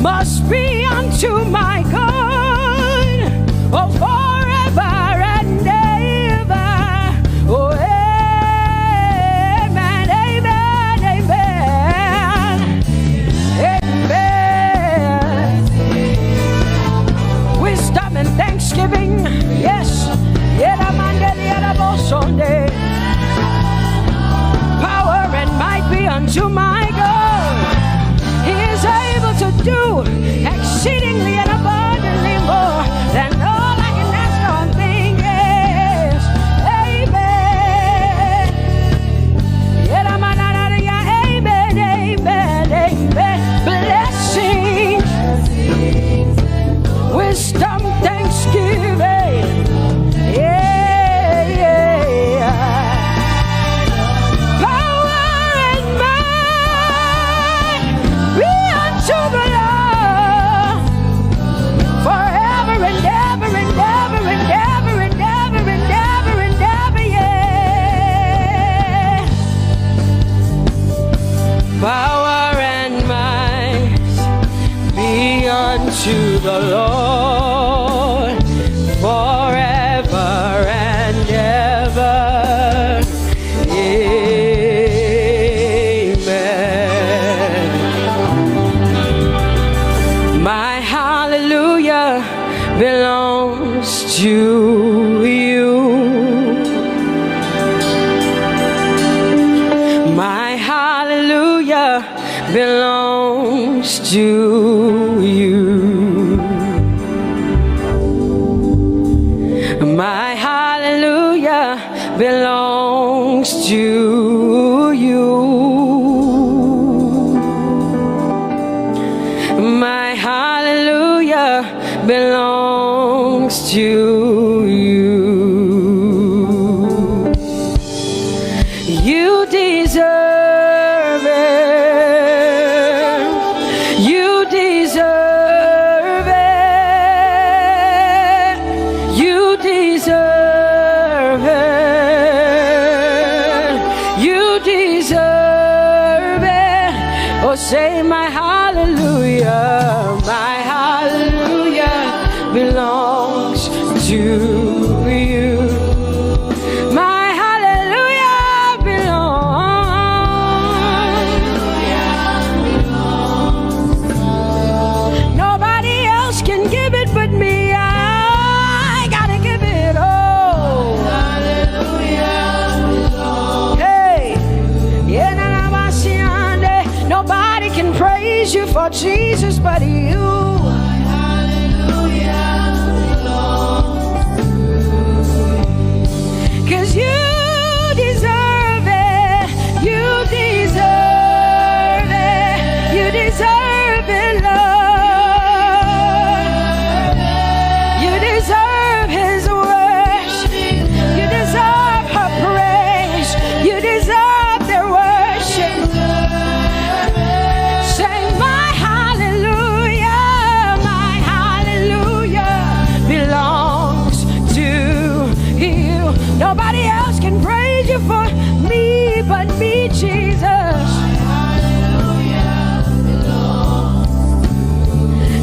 must be unto my God. Oh, forever and ever. Oh, amen, amen, amen, amen. Wisdom and thanksgiving, yes. Power and might be unto my God. He is able to do exceedingly and abundantly more than all I can ask or think. Yes, amen. Amen, amen, amen. Blessings, wisdom, thanksgiving. Yeah, yeah. Power and might be unto the Lord forever and ever and ever and ever and ever and ever and ever, yeah. Power and might be unto the Lord forever and ever. Amen. My hallelujah belongs to you. My hallelujah belongs to you. My hallelujah belongs to you. My hallelujah belongs to you. You deserve it. You deserve it. You deserve it. You deserve it. Oh, say my hallelujah. My hallelujah belongs to you. My hallelujah belongs. Nobody else can give it but me. I gotta give it all. Hallelujah. Hey, nobody can praise you for Jesus but you. Cause you deserve it. You deserve it. You deserve it, Lord. You deserve his worship. You deserve her praise. You deserve their worship. Say my hallelujah. My hallelujah belongs to you. Nobody else can praise you for me but me, Jesus.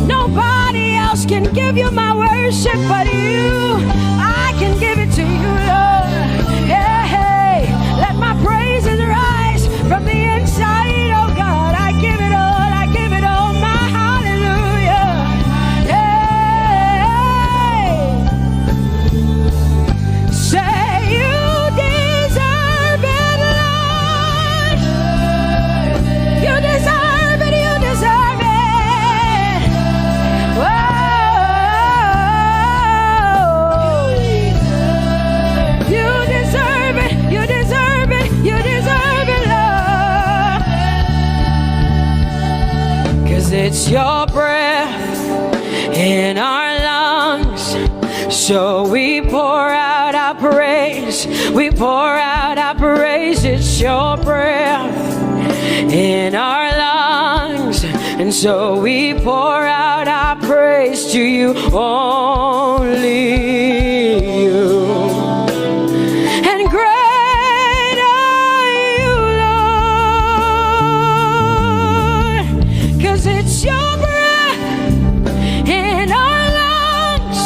Nobody else can give you my worship but you. I can give it to you, Lord. Hey, hey, let my praises rise from the inside, oh God. I give it all, I give it all, my hallelujah. Hey, say you deserve it, Lord. You deserve it, you deserve it. Whoa. You deserve it, you deserve it, you deserve it, Lord. Cause it's your breath in our lungs. So we pour out our praise. We pour out our praise. It's your breath in our lungs. And so we pour out our praise to you, only you. And great are you, Lord. Cause it's your breath in our lungs.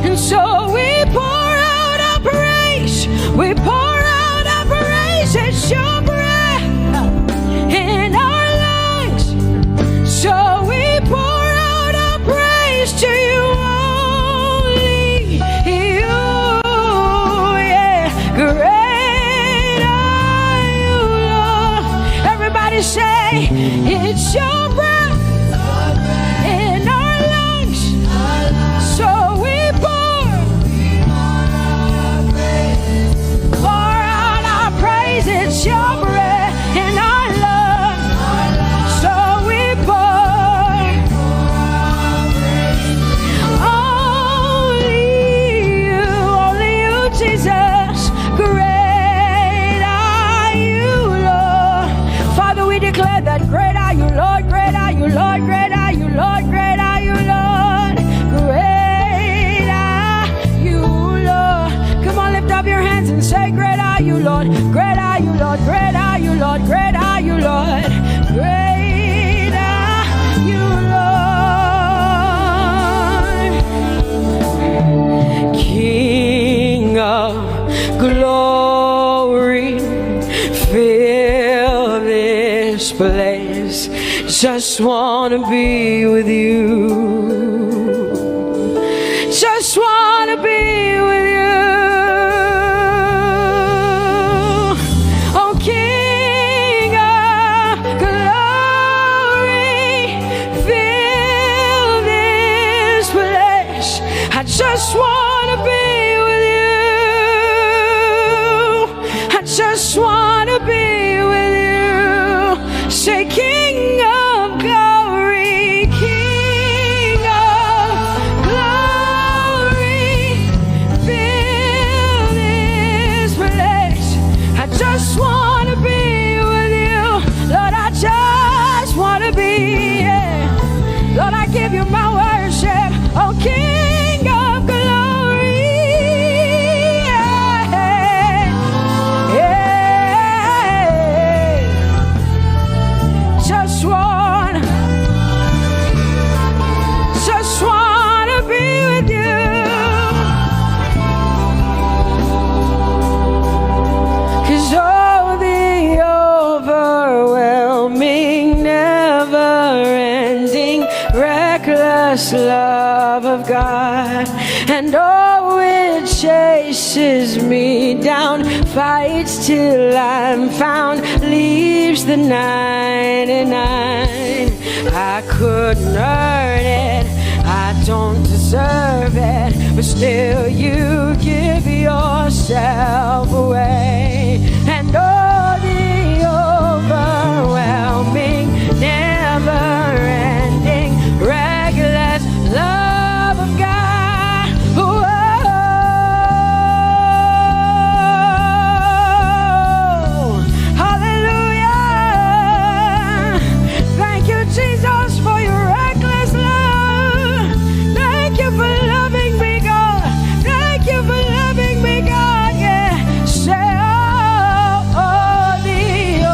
And so we pour out our praise. We pour out our praise. It's your breath in our lungs. So we pour out our praise to you, only you. Yeah, great are you, Lord. Everybody say, it's your breath in our lungs. So we pour out our praise. It's your breath in our lungs. So we pour only you, Jesus. Great are you, Lord. Father, we declare that great are you, Lord. Great are you, Lord. Great are you, Lord. Great are you, Lord. Great are you, Lord. Come on, lift up your hands and say, great are you, Lord. Great are you, Lord. Great are you, Lord. Great are you, Lord. Great are you, Lord. King of glory, fill this place. Just wanna be with you. Just wanna be with you. Oh, King of glory, fill this place. I just wanna be with you. chases me down, fights till I'm found, leaves the 99. I couldn't earn it, I don't deserve it, but still you give yourself away. And all the overwhelming, never-ending, reckless love of God. Whoa. Hallelujah. Thank you, Jesus, for your reckless love. Thank you for loving me, God. Thank you for loving me, God. Yeah. Say, oh, the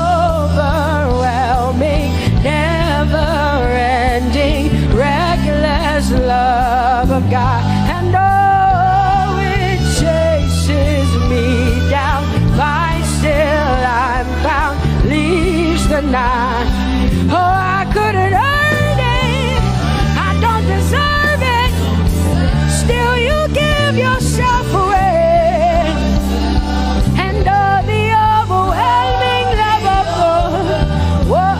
overwhelming, never-ending, reckless love of God. And oh, it chases me down, finds till I'm found, leaves the 9. Oh, I couldn't earn it, I don't deserve it, still you give yourself away. And oh, the overwhelming love of God. Whoa.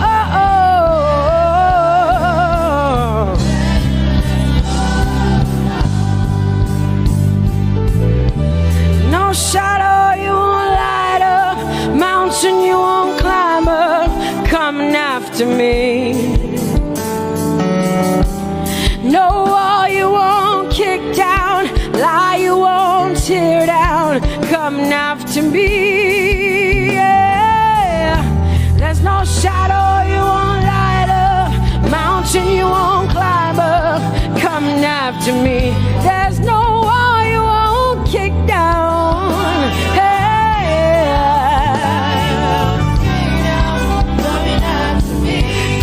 No shadow you won't light up, mountain you won't climb up, coming after me. No wall you won't kick down, lie you won't tear down, coming after me. Yeah. There's no shadow you won't light up, mountain you won't climb up, coming after me. There's no wall you won't kick down. Hey.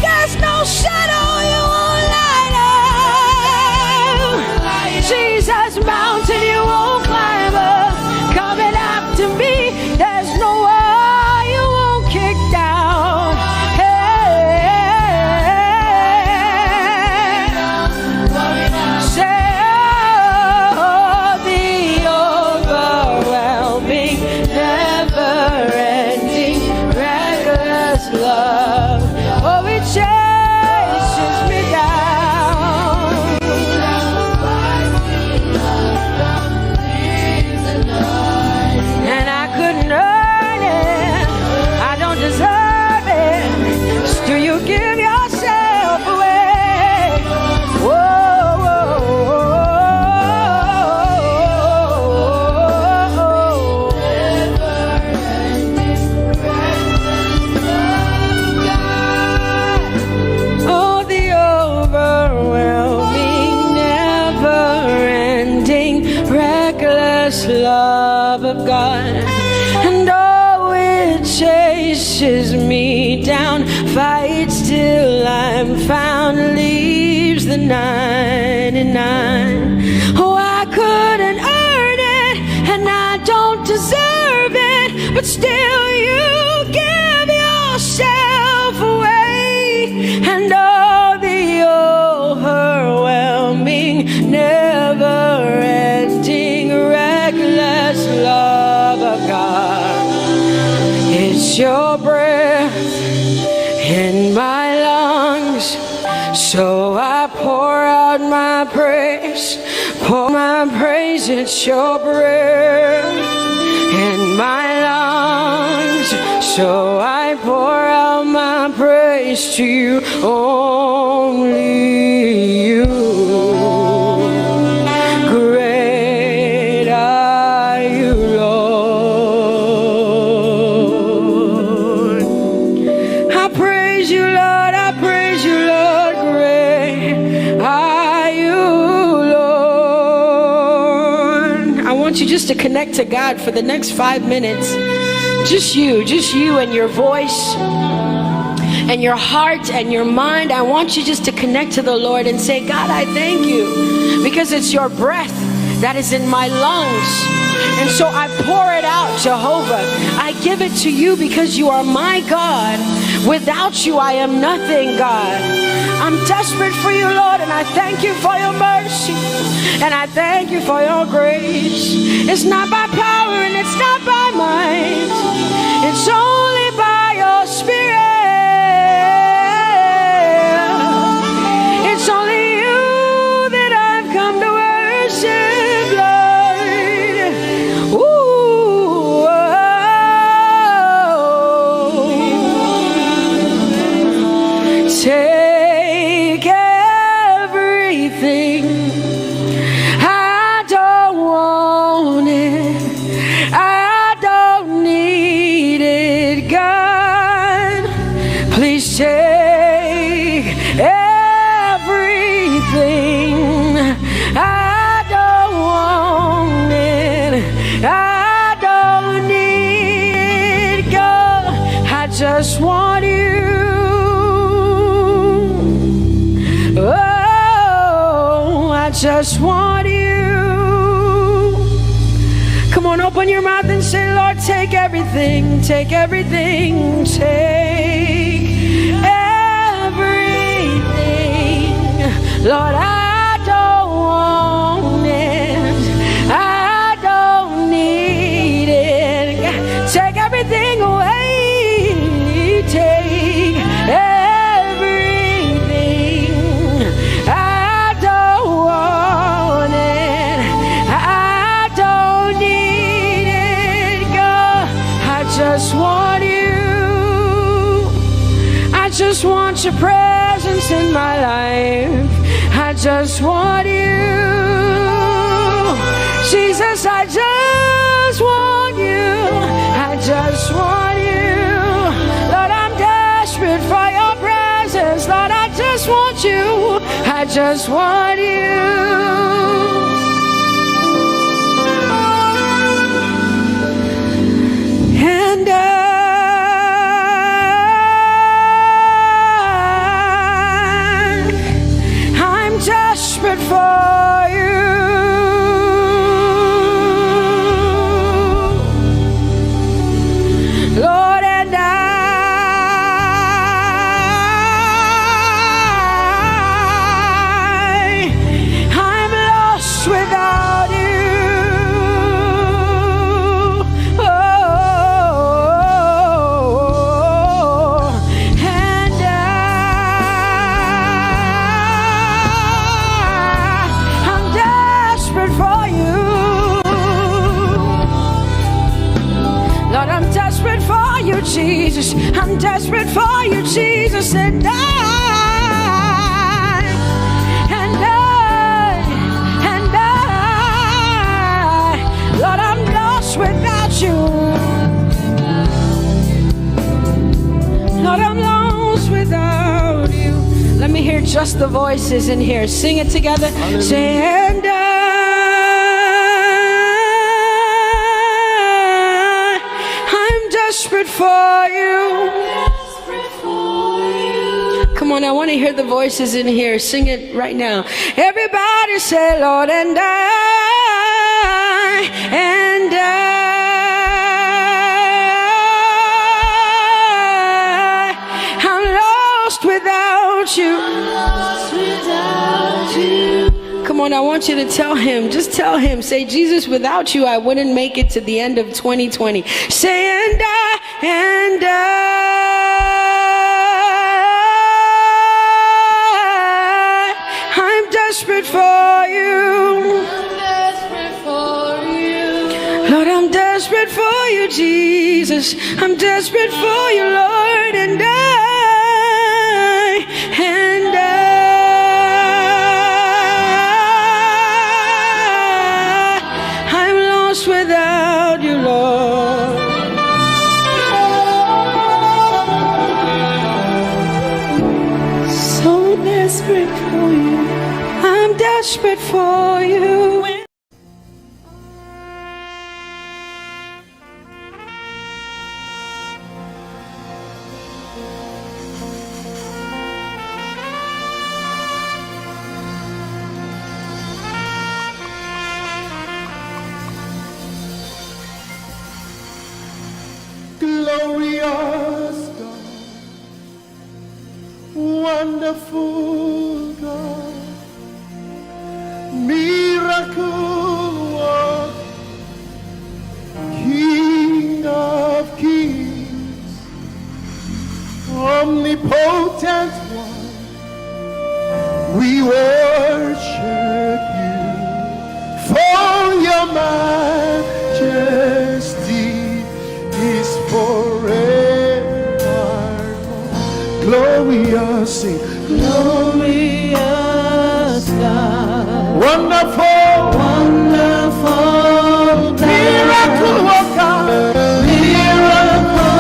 There's no shadow you won't light up. Jesus, mountain you won't climb up, coming after me. There's no wall you won't kick down. Hey. Say, oh, the overwhelming, never-ending, reckless love. Oh, it chases me down. And I couldn't earn it, I don't deserve it, still you give yourself away. Whoa, whoa, oh, the overwhelming, never-ending, reckless love of God. And oh, it chases me down, fights till I'm found, leaves the 99. Oh, I couldn't earn it, and I don't deserve it, but still you give yourself away. And oh, the overwhelming, never-ending, reckless love of God. It's your breath in my lungs, so I pour out my praise, pour my praise. It's your breath in my lungs, so I pour out my praise to you, only you. Great are you, Lord. I praise you, Lord. I praise you, Lord. Great are you, Lord. I want you just to connect to God for the next 5 minutes. Just you and your voice and your heart and your mind. I want you just to connect to the Lord and say, God, I thank you because it's your breath that is in my lungs. And so I pour it out, Jehovah. I give it to you because you are my God. Without you, I am nothing, God. I'm desperate for you, Lord, and I thank you for your mercy. And I thank you for your grace. It's not by power. I don't need God, I just want you. Oh, I just want you. Come on, open your mouth and say, Lord, take everything, take everything, take everything. Lord, I don't want it, I don't need it. Take everything away, take everything. I don't want it, I don't need it, God. I just want you. I just want your presence in my life. I just want you. Jesus, I just want you. I just want you. Lord, I'm desperate for your presence. Lord, I just want you. I just want you. And I'm desperate for you. Lord, and I'm lost without you. Oh, and I'm desperate for you. Lord, I'm desperate for you, Jesus. I'm desperate for you, Jesus. And Lord, I'm lost without you. Lord, I'm lost without you. Let me hear just the voices in here. Sing it together. Say, and I'm desperate for you. Come on, I want to hear the voices in here. Sing it right now. Everybody say, Lord, and I'm lost without you. Come on, I want you to tell him. Just tell him. Say, Jesus, without you, I wouldn't make it to the end of 2020. Say, and I'm desperate for you. Lord, I'm desperate for you, Jesus. I'm desperate for you, Lord, and I'm lost without you, Lord. So desperate for you. I'm desperate for you. Glorious God, wonderful God, miracle worker, King of kings, omnipotent one, we worship you for your majesty is forever. Glorious, sing, glorious God, wonderful, wonderful, miracle worker, miracle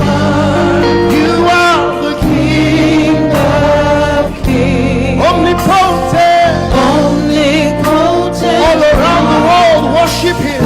worker. You are the King of kings, omnipotent, omnipotent. All around the world worship Him.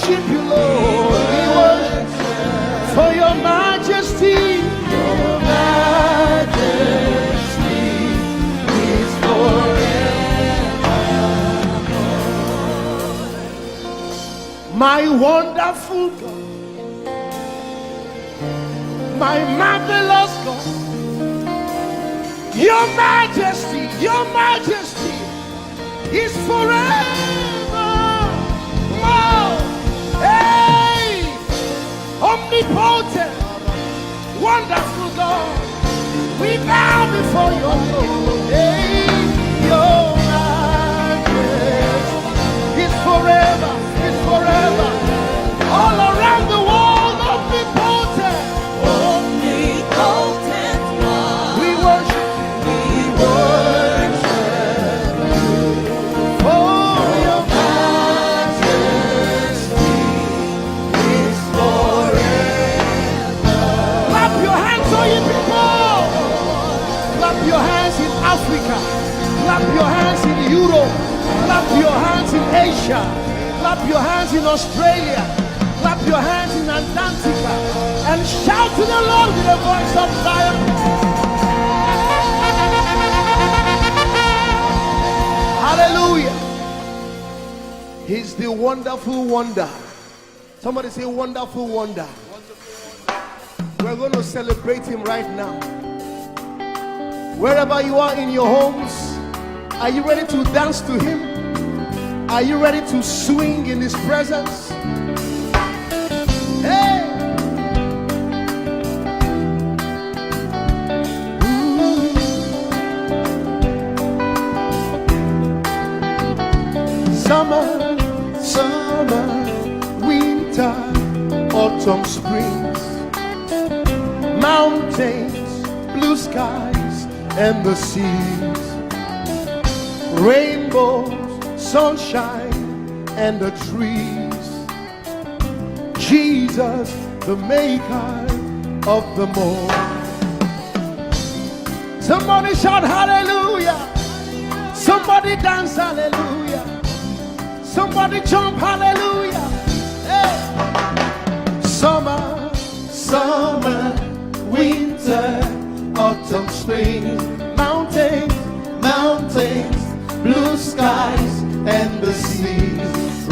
worship you, Lord. We worship for your majesty. Your majesty is forever. My wonderful God, my marvelous God, your majesty is forever. Wow. Hey, omnipotent, wonderful God, we bow before your throne. Hey, your majesty is forever, all around the world, omnipotent. We worship for your majesty is forever. Clap your hands, all you people. Clap your hands in Africa. Clap your hands in Europe. Clap your hands in Asia. Clap your hands in Australia. Clap your hands in Antarctica. And shout to the Lord with a voice of triumph. Hallelujah. He's the wonderful wonder. Somebody say wonderful wonder. We're going to celebrate him right now. Wherever you are in your homes, are you ready to dance to him? Are you ready to swing in his presence? Hey! Summer, winter, autumn, springs, mountains, blue skies, and the seas, rainbows, sunshine, and the trees. Jesus, the maker of them all. Somebody shout hallelujah. Somebody dance hallelujah. Somebody jump hallelujah. Hey. Summer, winter, autumn, spring, mountains, blue skies, and the seas,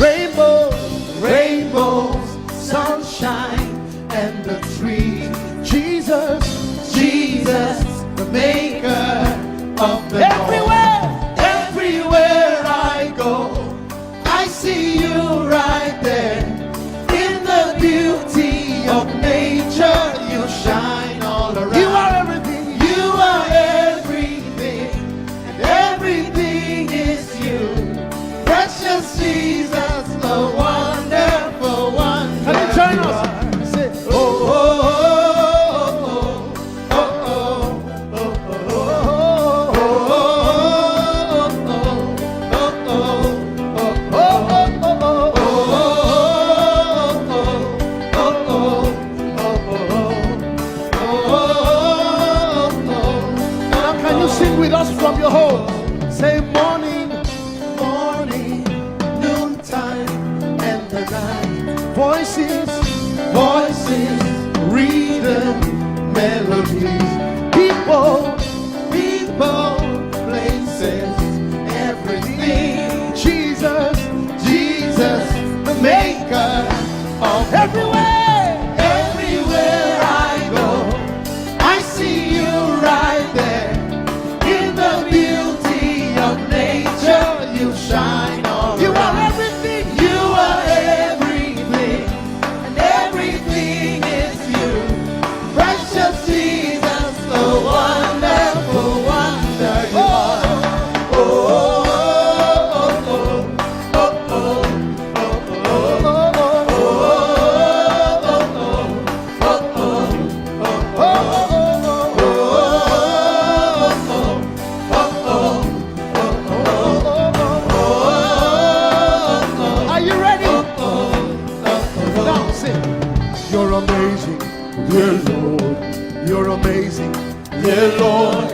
rainbows, sunshine, and the trees. Jesus, the maker of the everywhere I go, I see you right there. In the beauty of nature, you shine all around. You are everything. You are everything. And everything is you. Precious Jesus, the wonderful one. Can you join us? Say, oh, oh, oh, oh, oh, oh, with us from your home. Say morning, noontime, and the night. Voices, rhythm, melodies. People, places, everything. Jesus, the maker of everywhere I go, I see you right there. You shine all around. You are everything. And everything is you. Precious Jesus, the wonderful wonder you are. Oh, oh, oh, oh, oh, You're amazing, dear Lord. You're amazing, dear Lord.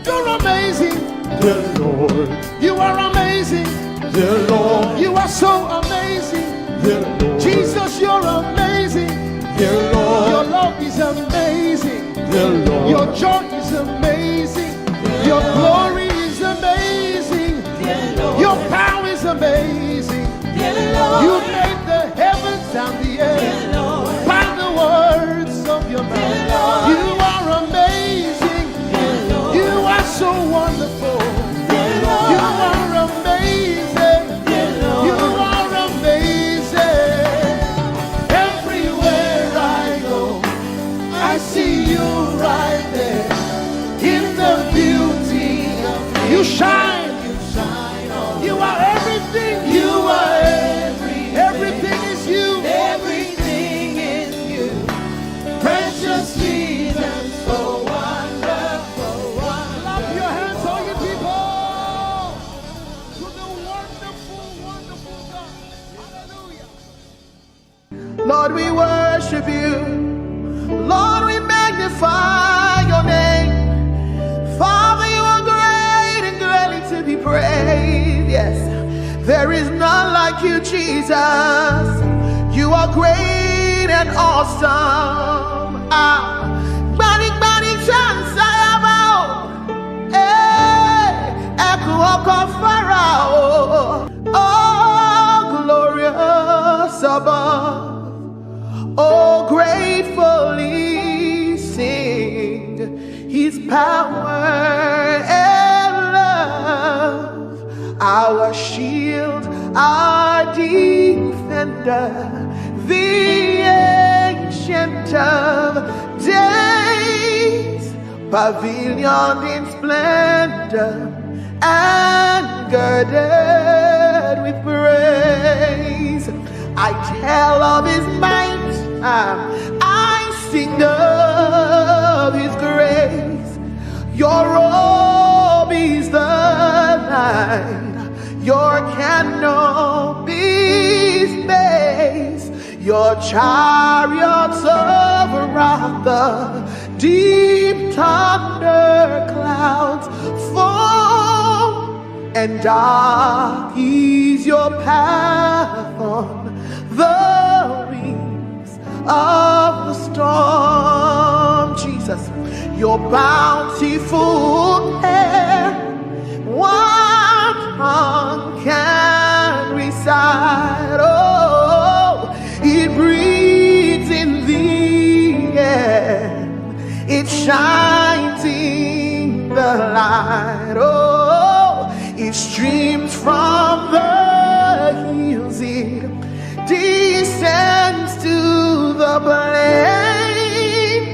You're amazing, dear Lord. You are amazing, dear Lord. You are so amazing, dear Lord. Jesus. Your joy is amazing. Your glory is amazing. Your power is amazing. You made the heavens and the earth by the words of your mouth. You are amazing. You are so wonderful. You are amazing. You are amazing. Everywhere I go, I see you right there. In the beauty of you shine. You are everything. You are everything is you. Everything is you. Precious Jesus, so wonderful. Clap your hands, all you people, to the wonderful, wonderful God. Hallelujah. Lord, we worship you. Lord, we magnify your name. Father, you are great and greatly to be praised. Yes, there is none like you, Jesus. You are great and awesome. Oh, glorious above. Oh, gratefully sing his power and love, our shield, our defender, the ancient of days, pavilion in splendor and girded with praise. I tell of his might, I sing of his grace. Your robe is the light, your canopy space, your chariots of wrath, the deep thunder clouds fall, and dark is your path on the wings of the storm. Jesus, your bountiful care, what tongue can recite? Oh, it breathes in the air, it shines in the light. Oh, it streams from the hills, it descends to the plain,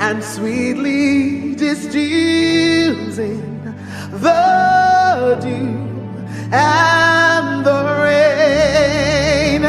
and sweetly distills in the dew and the rain.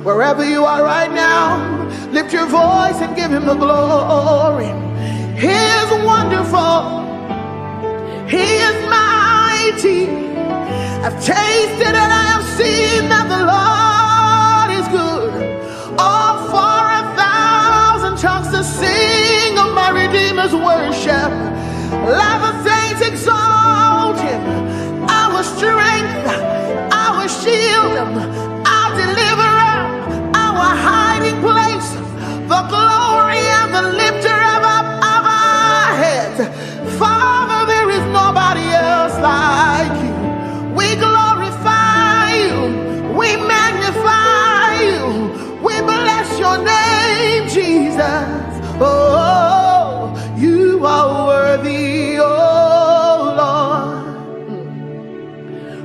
Wherever you are right now, lift your voice and give him the glory. He is wonderful. He is mighty. I've tasted and I have seen that the Lord is good. Oh, for 1,000 tongues to sing of my Redeemer's worship. Let the saints exalt him. Our strength, our shield, our deliverer, our hiding place, the glory and the lifter of our heads. Father, there is nobody else like you. We glorify you, we magnify you, we bless your name, Jesus. Oh, you are worthy, oh Lord,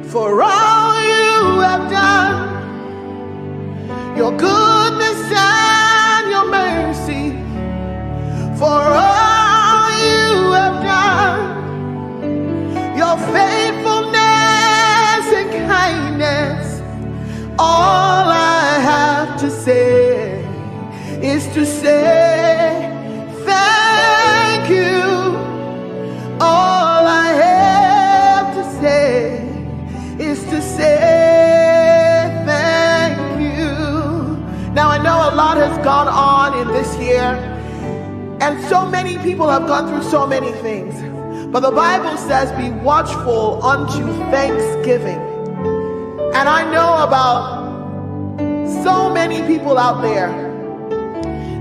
for all you have done. Your goodness and your mercy gone on in this year, and so many people have gone through so many things. But the Bible says, be watchful unto thanksgiving. And I know about so many people out there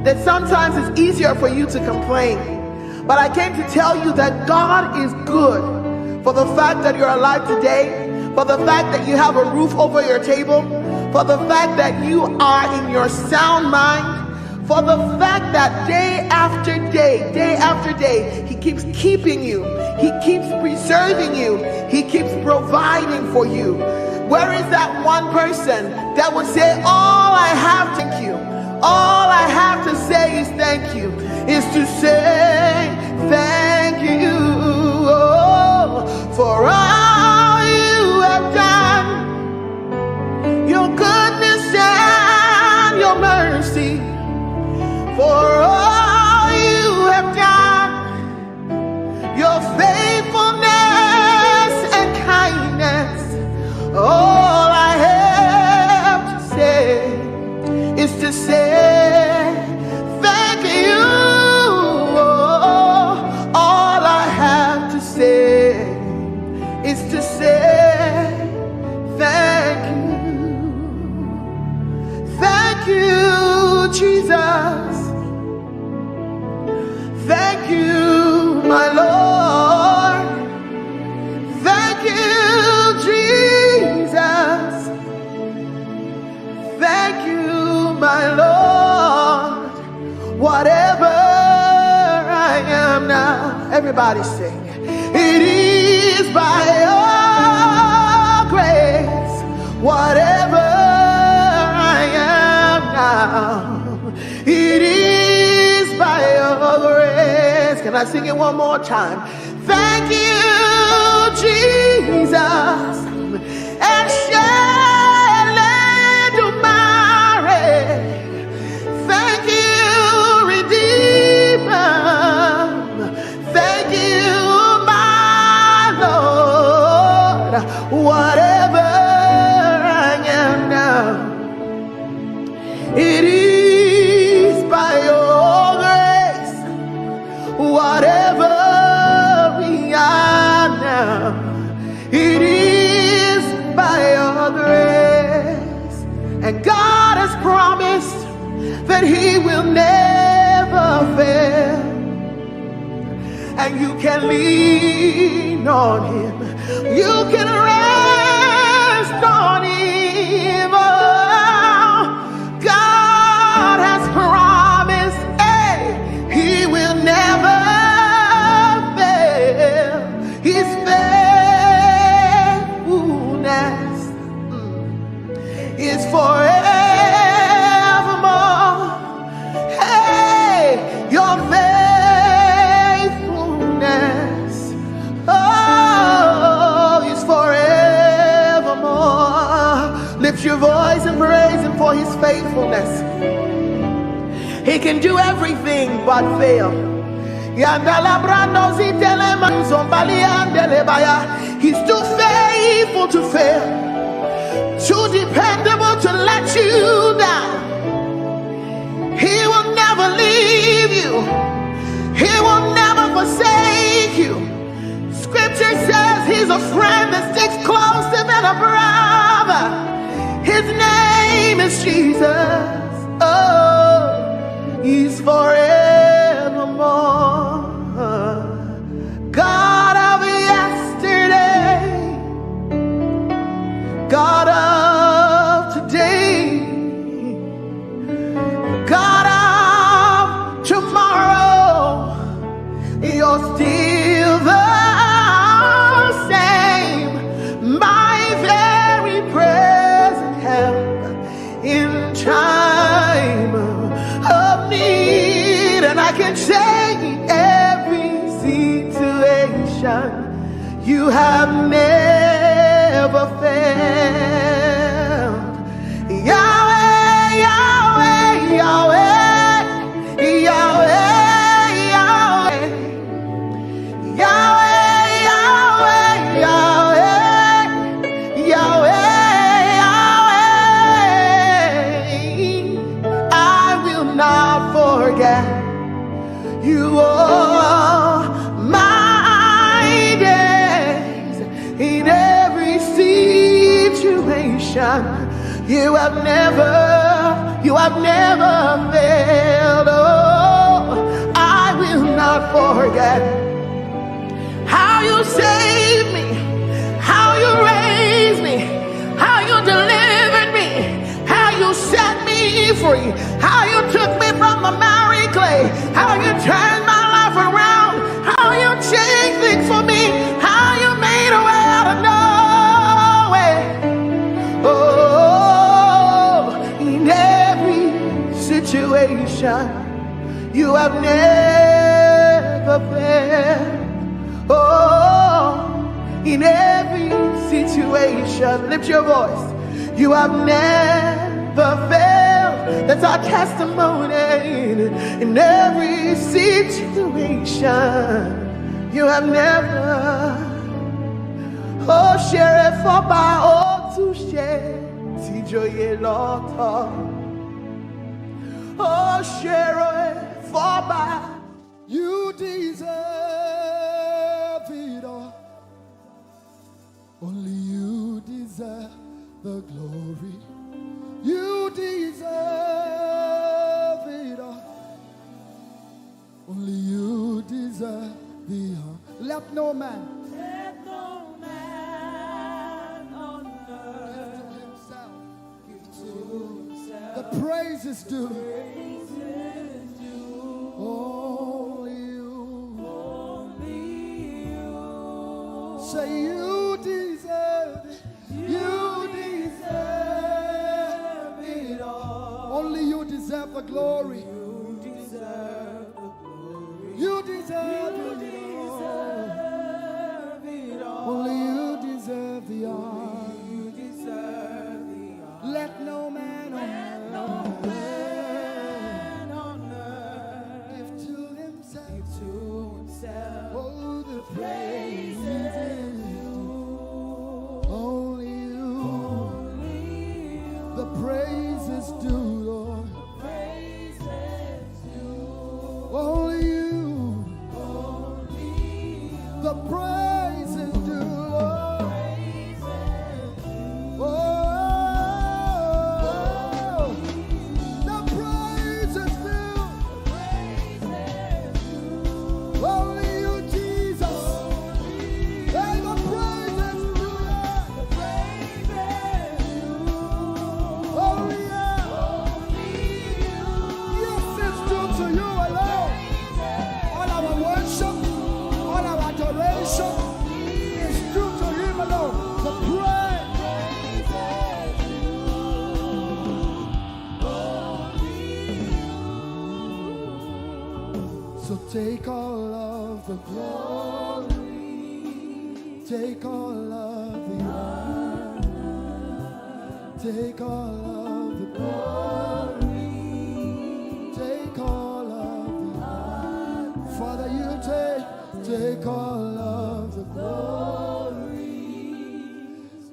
that sometimes it's easier for you to complain. But I came to tell you that God is good for the fact that you're alive today, for the fact that you have a roof over your table, for the fact that you are in your sound mind, for the fact that day after day, He keeps keeping you, He keeps preserving you, He keeps providing for you. Where is that one person that would say, all I have to thank you, all I have to say is thank you, is to say thank you for all you have done, your goodness and your mercy, for all you have done, your faithfulness and kindness. All I have to say is to say thank you. All I have to say is to say thank you. Thank you, Jesus. Thank you, my Lord. Thank you, Jesus. Thank you, my Lord. Whatever I am now, everybody sing. It is by your grace. Whatever I am now, it is by your grace. Can I sing it one more time? Thank you, Jesus. And thank you, Redeemer. Thank you, my Lord. Whatever I am now, it is by your grace. Whatever we are now, it is by your grace. And God has promised that He will never fail, and you can lean on Him, you can rest on Him. Oh, God has promised, hey, He will never fail. His faithfulness is forevermore. Hey, your faithfulness, oh, is forevermore. Lift your voice and praise Him for His faithfulness. He can do everything but fail. He's too faithful to fail, too dependable to let you down. He will never leave you. He will never forsake you. Scripture says He's a friend that sticks closer than a brother. His name is Jesus. Oh, He's forevermore. God of yesterday, God of today, God of tomorrow, you're still the same, my very present help in time of need. And I can say every situation, you have never failed. Yahweh, Yahweh, Yahweh, Yahweh, Yahweh, Yahweh, Yahweh, Yahweh, Yahweh, I will not You have never failed. Oh, I will not forget how you saved me, how you raised me, how you delivered me, how you set me free, how you took me from the miry clay, how you turned my life around, how you changed things for me, how you made a way out of no way. Oh, in every situation, you have never failed. Oh, in every situation, lift your voice. You have never failed. That's our testimony. In every situation, you have never. Oh, share it for by all to share. Tijoye lota. Oh, share it for by. You deserve it all. Only you deserve the glory. You deserve it all. Only you deserve the honor. Let no man on earth give to himself. The praises due. Only you. Say you deserve it. You deserve it all. Only you deserve the glory. You deserve the glory. You deserve it all. Only you deserve the honor. You deserve the honor. Let no man on earth give to himself. Oh, the praises. Only you. The praises due, Lord. Only you. The praises due, Lord. Oh, the praises due. Only you, Jesus. Hey, the praises due. Only you. Yes, it's due to you alone. All our worship, all our adoration is due to him alone. The praise. So take all of the glory, take all of the honor, take all of the glory, take all of the honor. Father, you take all of the glory,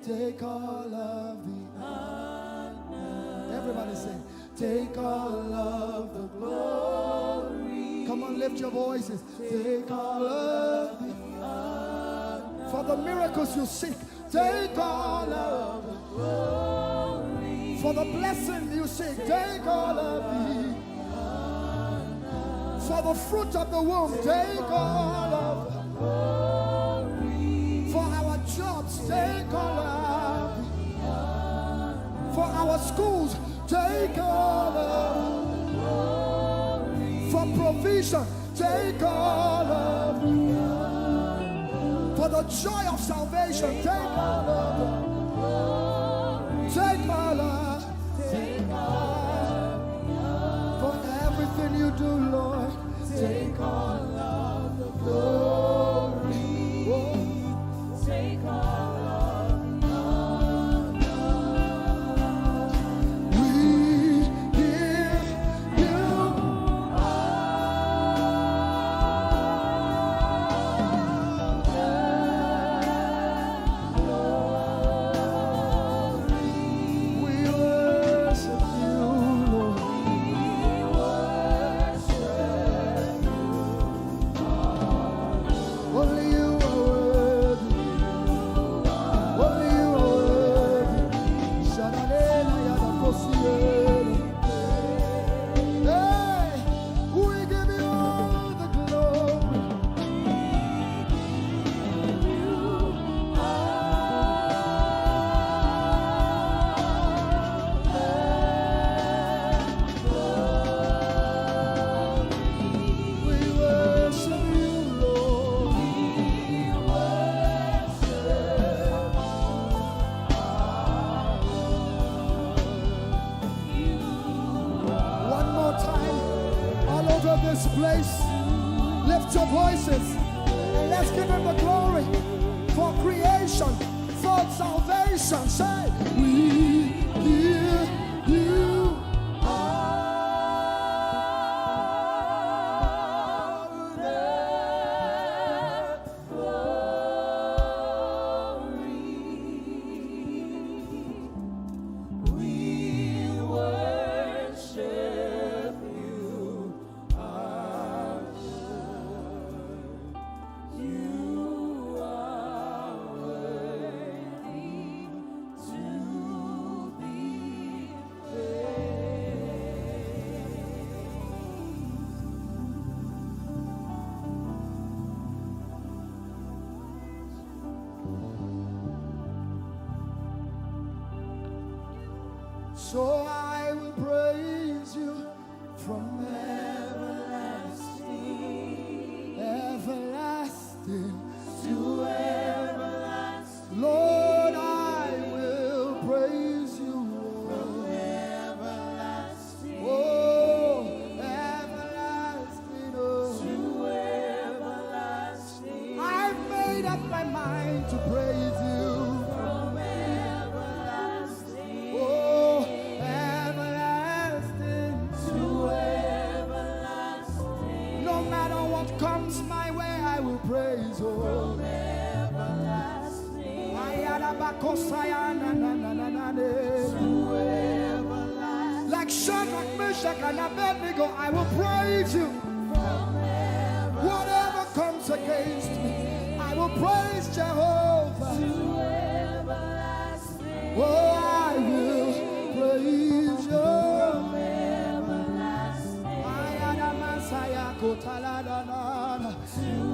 take all of the honor. Everybody say, take all of the glory. Come on, lift your voices. Take all of the honor. For the miracles you seek, take all of the glory. For the blessing you seek, take all of the honor. For the fruit of the womb, take all of the glory. For our jobs, take all of the honor. For our schools, take all of the glory. For provision, take all of the honor. For the joy of salvation, take all of the glory. Take all of, take all. For everything you do, Lord, take all of the glory. Oh. Take all of the honor. We give you all. voices and let's give him the glory for creation, for salvation. Say, we give you all the glory. We worship you, our Lord. You are worthy to be so I will praise you from everlasting, everlasting to everlasting. Lord, I will praise you from everlasting, oh, everlasting, oh, to everlasting. I've made up my mind to praise you. Comes my way, I will praise you. From everlasting to everlasting. Like Shadrach, Meshach, and Abednego, I will praise you. From whatever comes against me, I will praise Jehovah. To everlasting. Oh, I will praise you.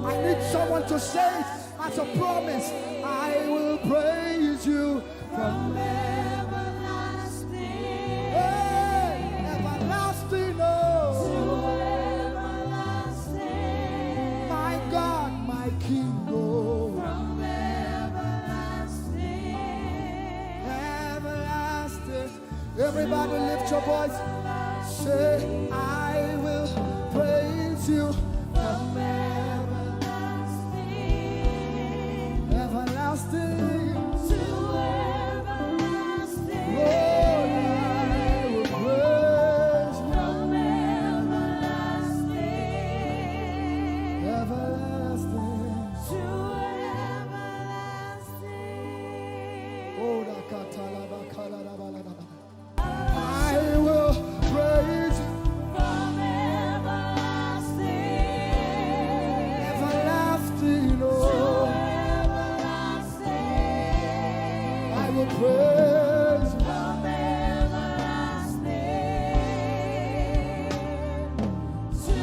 I need someone to say as a promise, I will praise you from everlasting, hey, everlasting, oh, to everlasting. My God, my King, oh, from everlasting, everlasting. Everybody lift your voice, say, I will praise you from everlasting, everlasting to everlasting. Lord, I will praise you from everlasting, everlasting to everlasting. Oh, I will praise you. Praise from everlasting to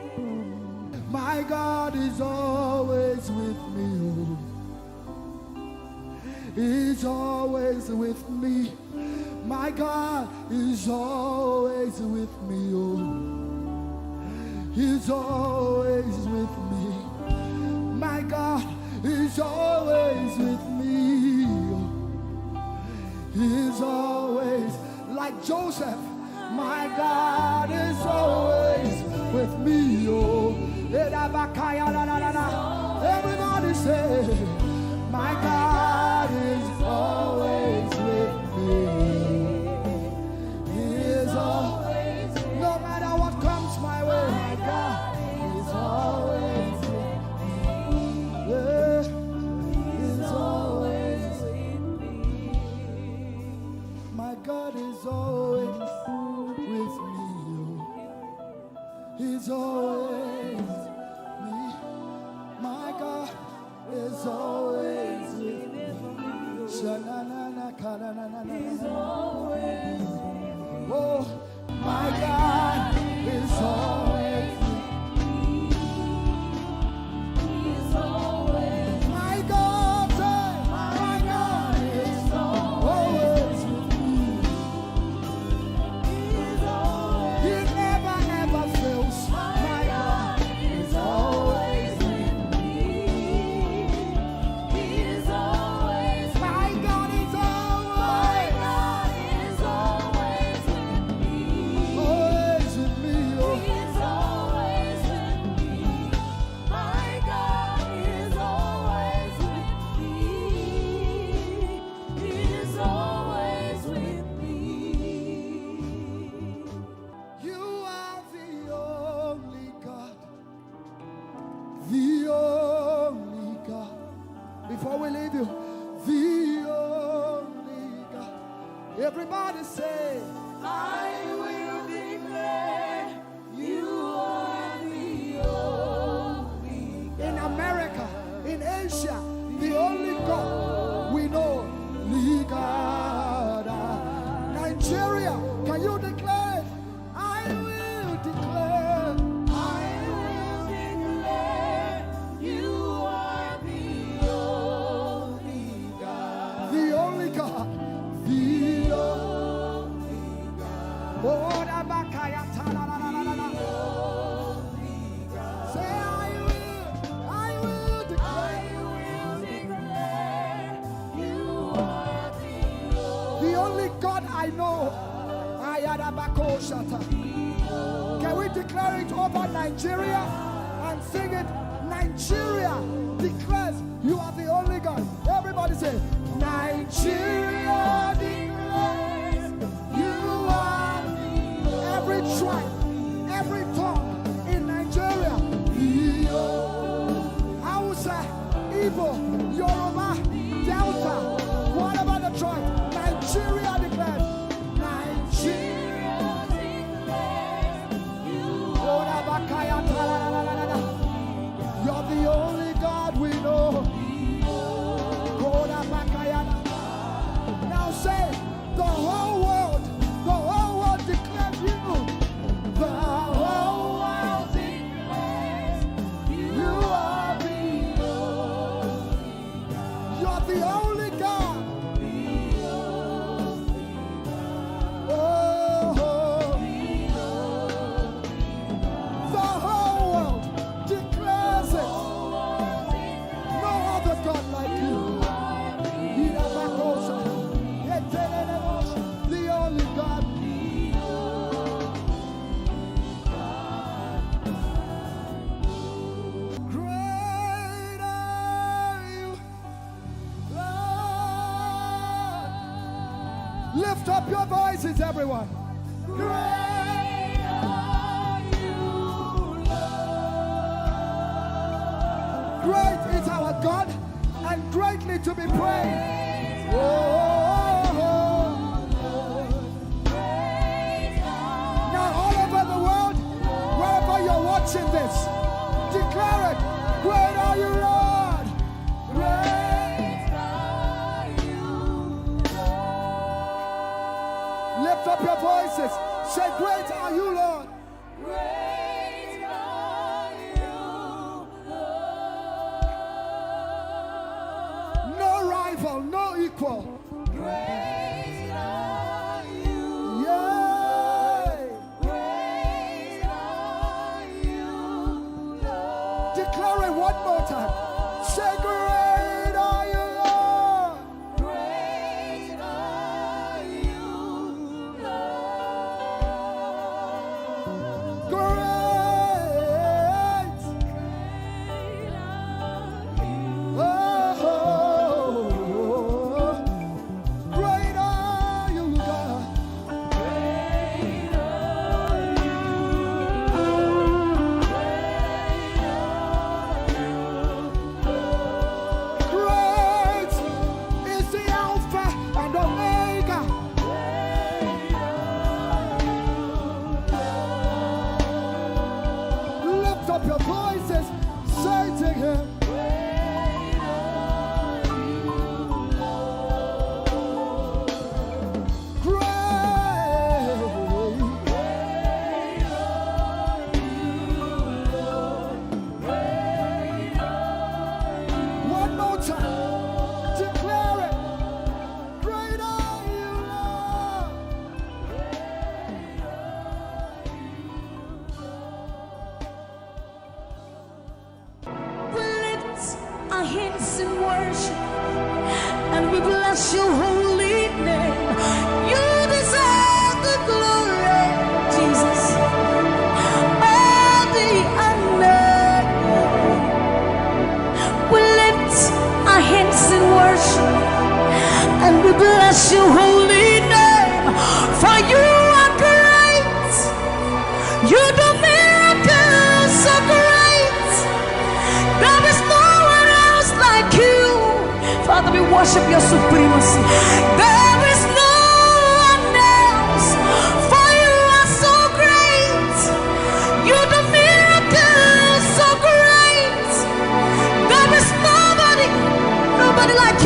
everlasting. My God is always with me. He's always with me. My God is always with me. He's always with me. My God is always with me. He's always like Joseph. My God is always with me. Everybody say, my God is always with me. He is always, no matter what comes my way, my God is always with me. He's always with me. My God is always with me. He's always me. My God is always with me. He's always. Oh, my God is always. He's always. My God, my God is always with me. He's always. He never ever fails. My God is always with me. He is always. My God is always. My God is always with me. Oh. Everybody say, I will declare you are the only God. In America, in Asia, the only God we know, Ligada. Nigeria, can you declare? I will declare. I will declare you are the only God. The only God. The only God. Oh, da bakaya ta la la la la la. Say I will declare. You are The only God I know. Can we declare it over Nigeria and sing it? Nigeria declares you are the only God. Everybody say, Nigeria declares you are every tribe, every tongue in Nigeria. Hausa, Igbo, Yoruba, Delta, whatever the tribe, Nigeria declares. You're the only God we know. Now say, the whole world declares you. The whole world declares you are the only God. You're the only God. Lift up your voices, everyone. Great are you, Lord. Great is our God and greatly to be praised. Now all over the world, wherever you're watching this, declare it. Great are you, Lord. Great are you, Lord. Lift up your voices. Say, great are you, Lord. Great are you, Lord. No rival, no equal. Great are you, Yay. great are you, Lord. Declare it one more time. Say, great are you, Lord. Great are you, Lord. Great. Oh, great are you, God. Great are you, Great is the Alpha and Omega. Lift up your voices, say to him. One more time, declare it. Great are you, Lord. We lift our hands in worship and we bless your holy name. You deserve the glory, Jesus. All the honor. We lift our hands in worship and we bless your holy name. For you are great. You do miracles so great. There is no one else like you. Father, we worship your supremacy. There is no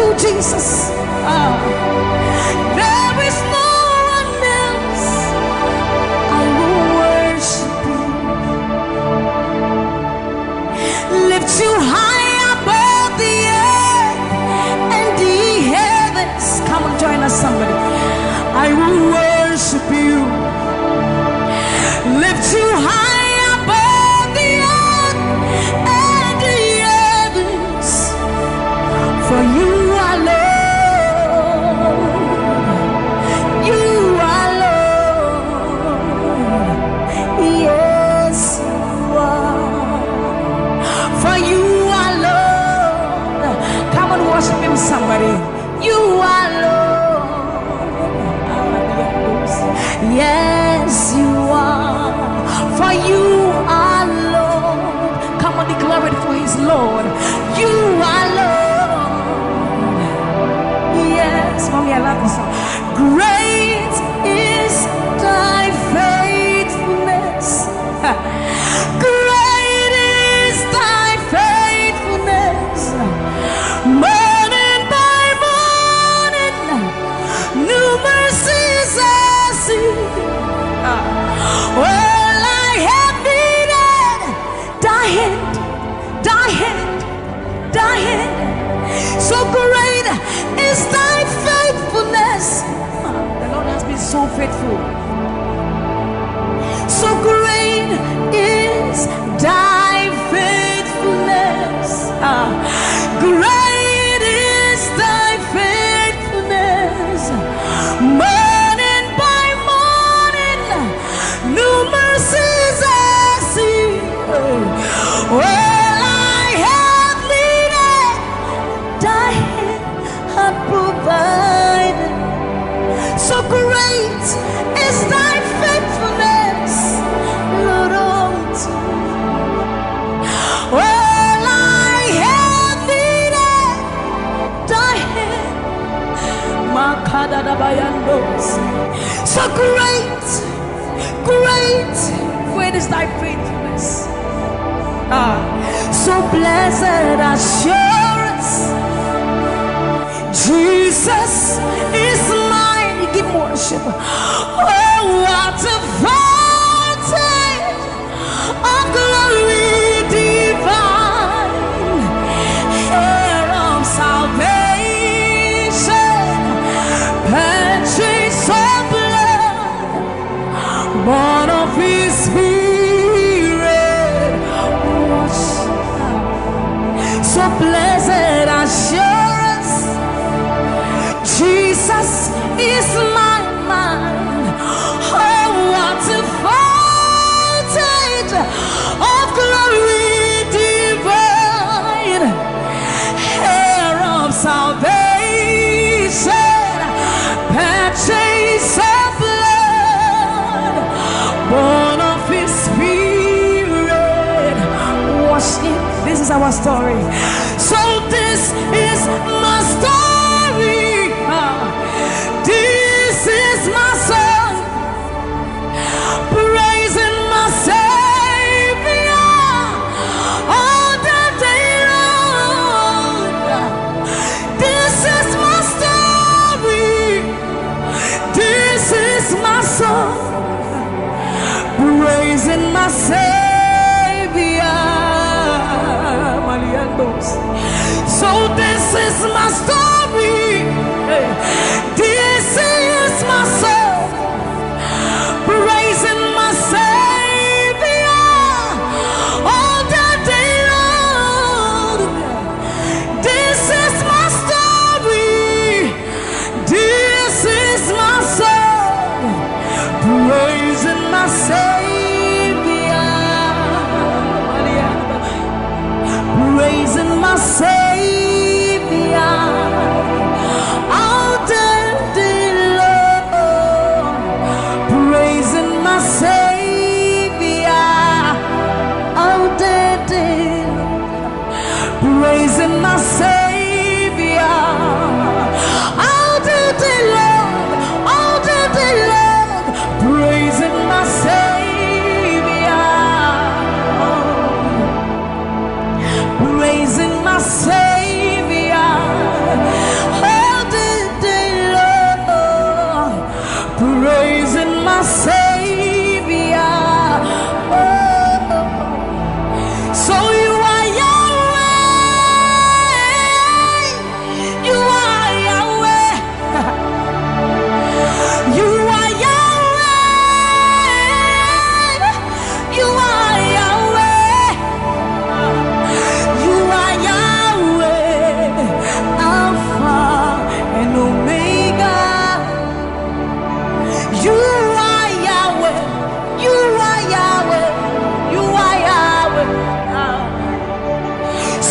you, Jesus. There is no one else. I will worship you. Lift you high above the earth and the heavens. Come on, join us, somebody. I will worship you. Lift you high above the earth and the heavens. For you are Lord. You are Lord. Yes, you are. For you are Lord. Come on, worship him, somebody. You are Lord. Yes, you are. For you are Lord. Come on, declare it for his Lord. You are Lord. Yes, mommy, I love this song. Great is thy faithfulness. Great is thy faithfulness. Morning by morning, new mercies I see. Well, I have needed thy hand, thy hand, thy hand. So great is thy faithfulness. The Lord has been so faithful. So great is thy faithfulness. Great is thy faithfulness. Morning by morning, new mercies I see. Well, I have needed thy hand had provided. So great is thy faithfulness, Lord, unto me. Well, I have needed thy hand. So great, great, great is thy faithfulness. So blessed assurance, Jesus is mine. You give worship. Oh, what a fountain of glory divine, heir of salvation, purchase of blood, born of his spirit. So blessed assurance, Jesus is my mind. Oh, what a fountain of glory divine, heir of salvation, purchase of blood, born of his spirit. Wash him. This is our story. So this is my story. This is my song, praising my Savior all the day long. This is my story. This is my song, praising my Savior. So this is my story.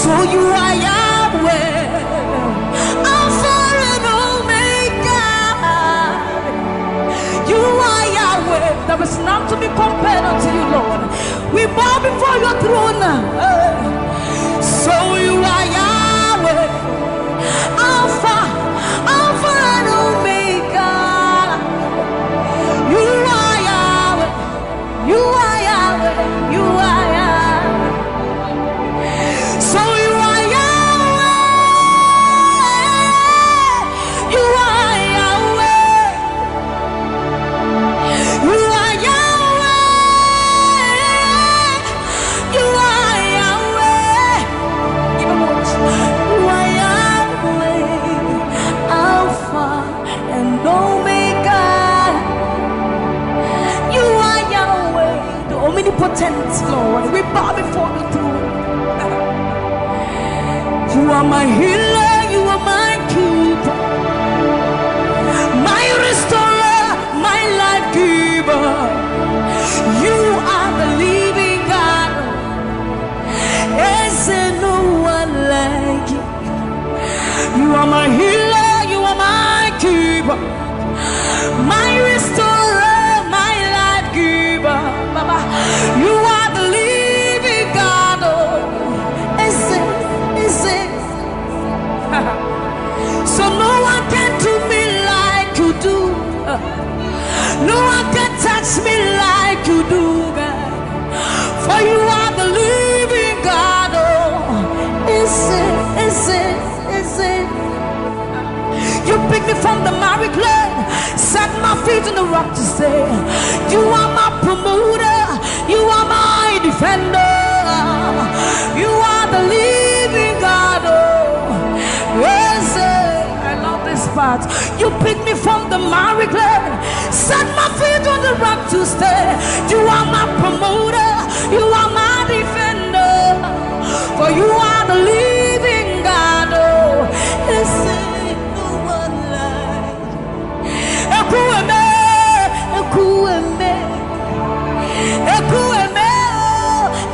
So you are Yahweh, Alpha and Omega. You are Yahweh. There is none to be compared unto you, Lord. We bow before your throne. So you are Yahweh, Alpha and Omega. You are Yahweh. You are Yahweh. You are Yahweh. So you are Yahweh. You are Yahweh. You are Yahweh. You are Yahweh. Even more. You are Yahweh, Alpha and Omega. You are Yahweh, the omnipotent Lord. We bow before the throne. You are my healer, you are my keeper, my restorer, my life giver. You are the living God. Is there no one like you? You are my healer, you are my keeper, my restorer, my life giver. Baba, you are the living God. Is it? So no one can do me like you do. No one can touch me like you do, God. For you are the living God. Is it? You picked me from the miry clay, set my feet on the rock to stay. You are my promoter, you are my defender. You are the living God. Yes, I love this part. You picked me from the miry clay, set my feet on the rock to stay. You are my promoter, you are my defender. For you are the living God. Yes, no one like Ekueme, Ekueme, Ekueme,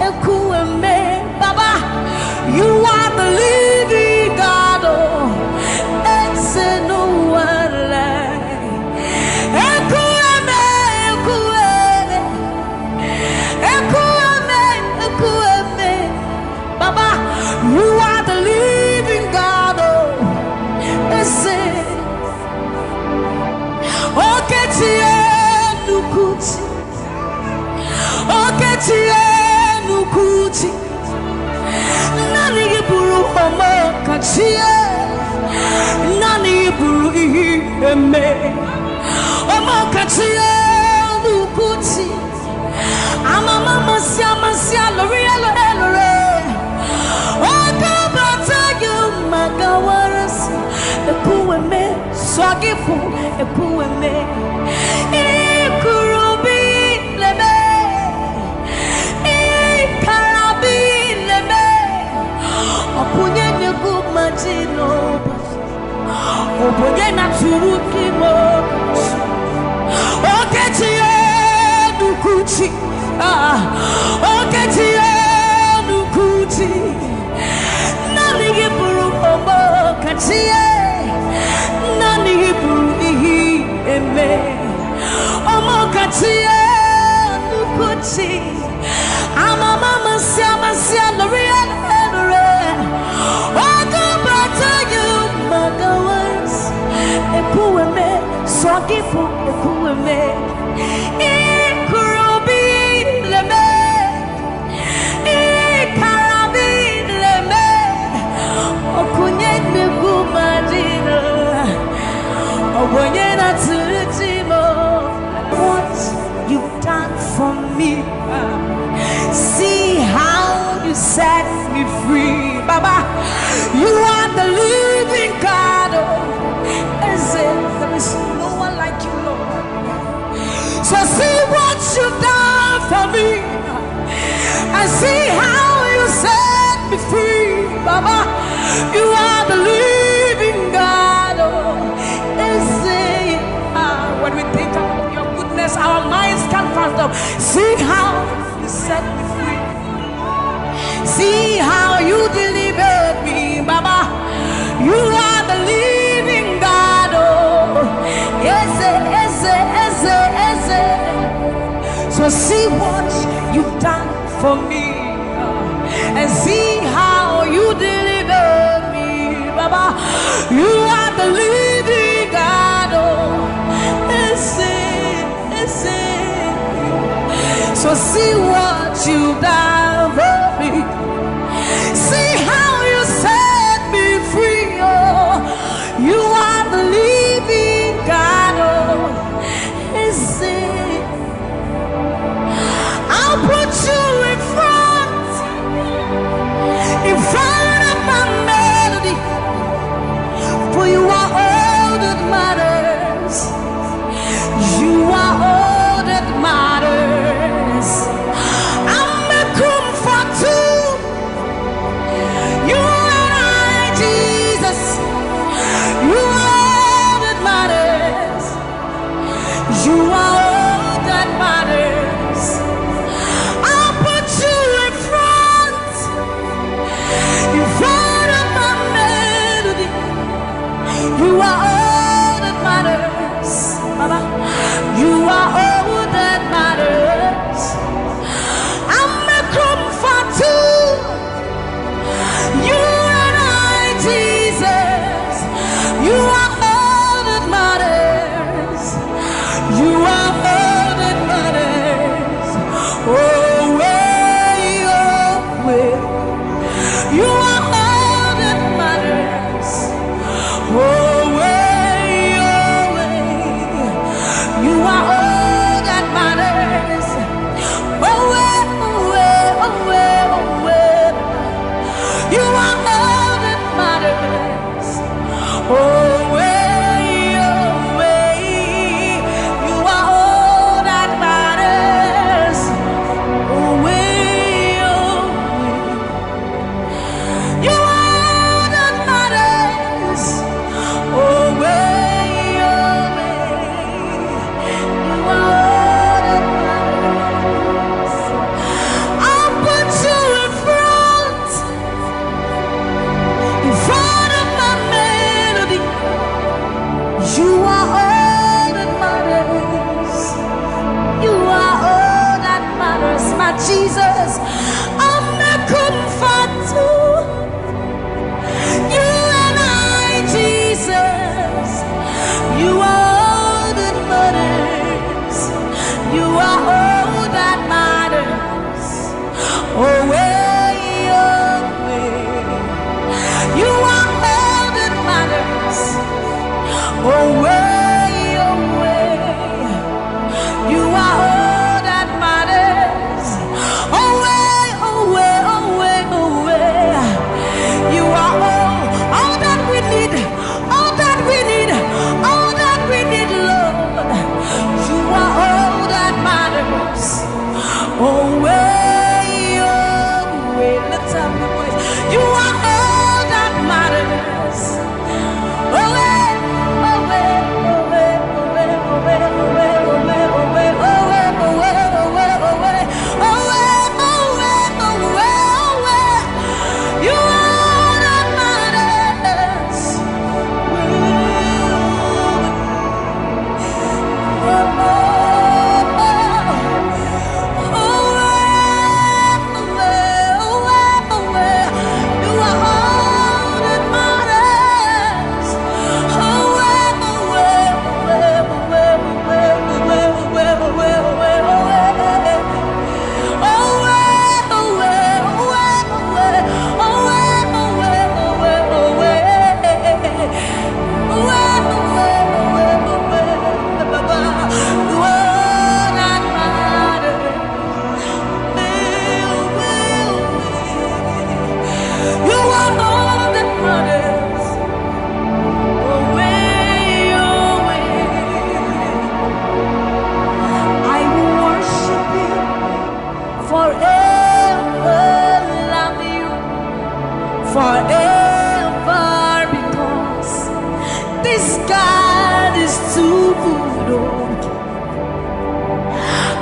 Ekueme. Baba, you are the living God. It's no one like Ekueme, Ekueme, Ekueme, Ekueme. Baba, you are the living God. It's Oketie nukuti, Oketie nukuti. Nani iburu omo kachie, nani iburu ihi eme. Omo kachie nukuti, amama masia lori elore. Okabata you magawaras, ekueme swagifu ekueme. Ikurubi leme, ikarabi leme. Opunye negu majino, opunye na turuki mo. Oketie nukuti, oketie nukuti. Nani iburu omo katie, nani iburu ihi eme. Omo katie nukuti, amama masia lori elore. Okabata you magawas, ekueme swagifu ekueme. Ikurubi leme, ikarabi leme. Okunye negu madina, okunye na turutimo. What you've done for me, see how you set me free. Baba, you are the living God. There is no one like you, Lord. So see what you've done for me, and see how you set me free. Baba, you are the living God. When we think about your goodness, our minds can't fathom. See how you set me free. See how you deliver. you've done for me, and see how you deliver me, Baba. You are the living God. Oh, Ese. So see what you've done for me. See how you set me free. Oh, you are the living God. Oh, Ese. I'll put you in front of my melody, for you are all that matters. You are all that matters. I'm a comfort too. You and I, Jesus. You are all that matters. You are all that matters. I'll put you in front of my melody. You are all that matters, Baba. You are all that matters. I'm a comfort too. You and I, Jesus. You are all that matters. You are all that matters. Oh, way, oh, way. You are all that matters. Oh, way, oh, way. You are all that matters. Oh, way, oh, way, oh, way, oh, way. You are all that matters. Oh, way, oh, way. You are all that matters. Oh, way, oh, way. You are all that matters. Oh, way, oh, way. You are all that matters. I'll put you in front of my melody. You are all that matters. You are all that matters, my Jesus. I'm a comfort too. You and I, Jesus. You are all that matters. You are all that matters. Oh, way, oh, way. You are all that matters. Oh, way, oh, way. You are all that matters. Oh, way, oh, way, oh, way, oh, way. You are all that we need, all that we need, all that we need, Lord. You are all that matters. Oh, way, oh, way. Lift up your voice. You are all that matters. Oh, way, oh, way, oh, way, oh, way, oh, way, oh, way, oh, way, oh, way, oh, way, oh, way, oh, way, oh, way, oh, way, oh, way, oh, way, oh, way. You are all that matters.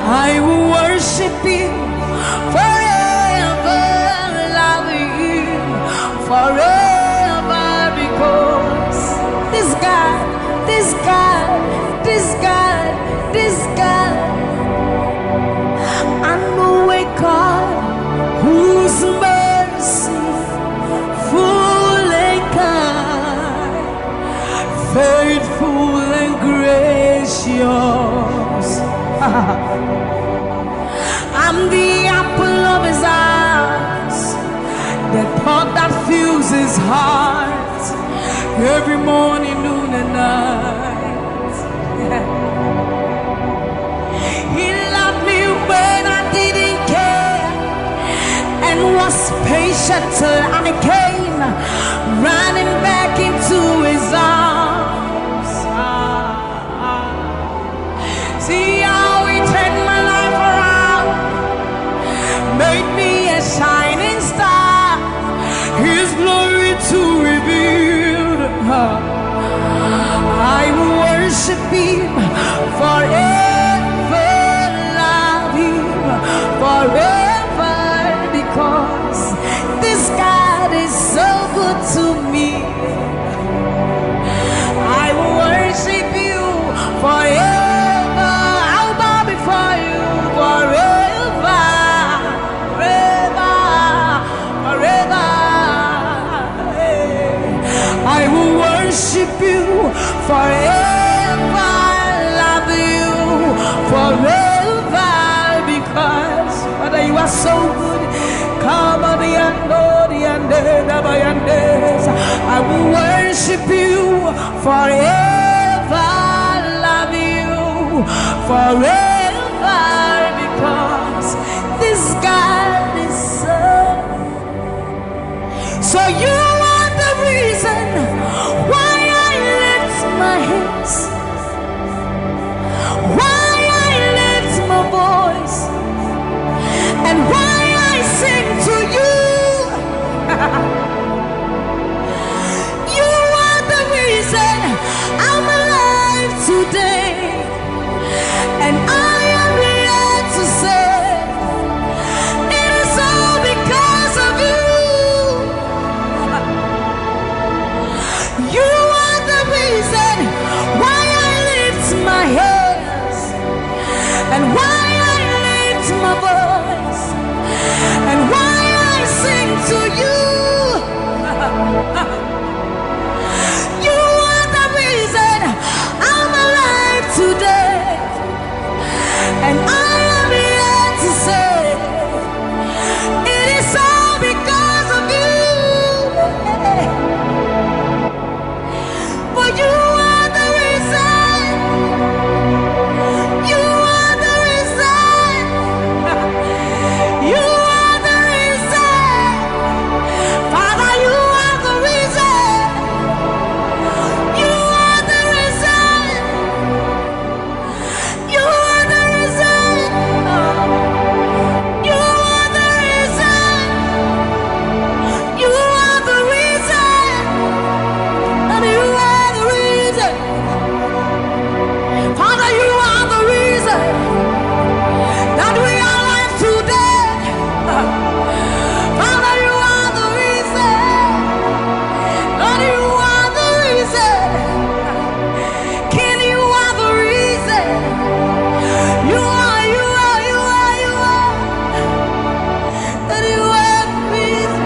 I will worship you forever, love you forever, because this God, this God, I know it every morning, noon, and night. He loved me when I didn't care and was patient till I came running back into his arms. See how he turned my life around, made me a shining star, his glory to reveal. I will worship him forever, love him forever, because this God is so good to me. I will worship you forever. I'll bow before you forever, forever, forever. I will worship you forever, love you forever, because Father, you are so good. Come on, I will worship you forever, love you forever, because this God is so you are the reason why I lift my hands, why I lift my voice, and why I sing to you. You are the reason I'm alive today, and I am here to say it is all because of you. You are the reason why I lift my hands, and why I lift my voice, and why I sing to you. You are the reason I'm alive today, and I am here to say it is all because of you. For you are the reason. You are the reason. You are the reason. Father, you are the reason. You are the reason. You are the reason. You are the reason. You are the reason. And you are the reason. Father, you are the reason that we are alive today. Father, you are the reason. Lord, you are the reason. King, you are the reason. You are, you are, you are, you are. That you are the reason.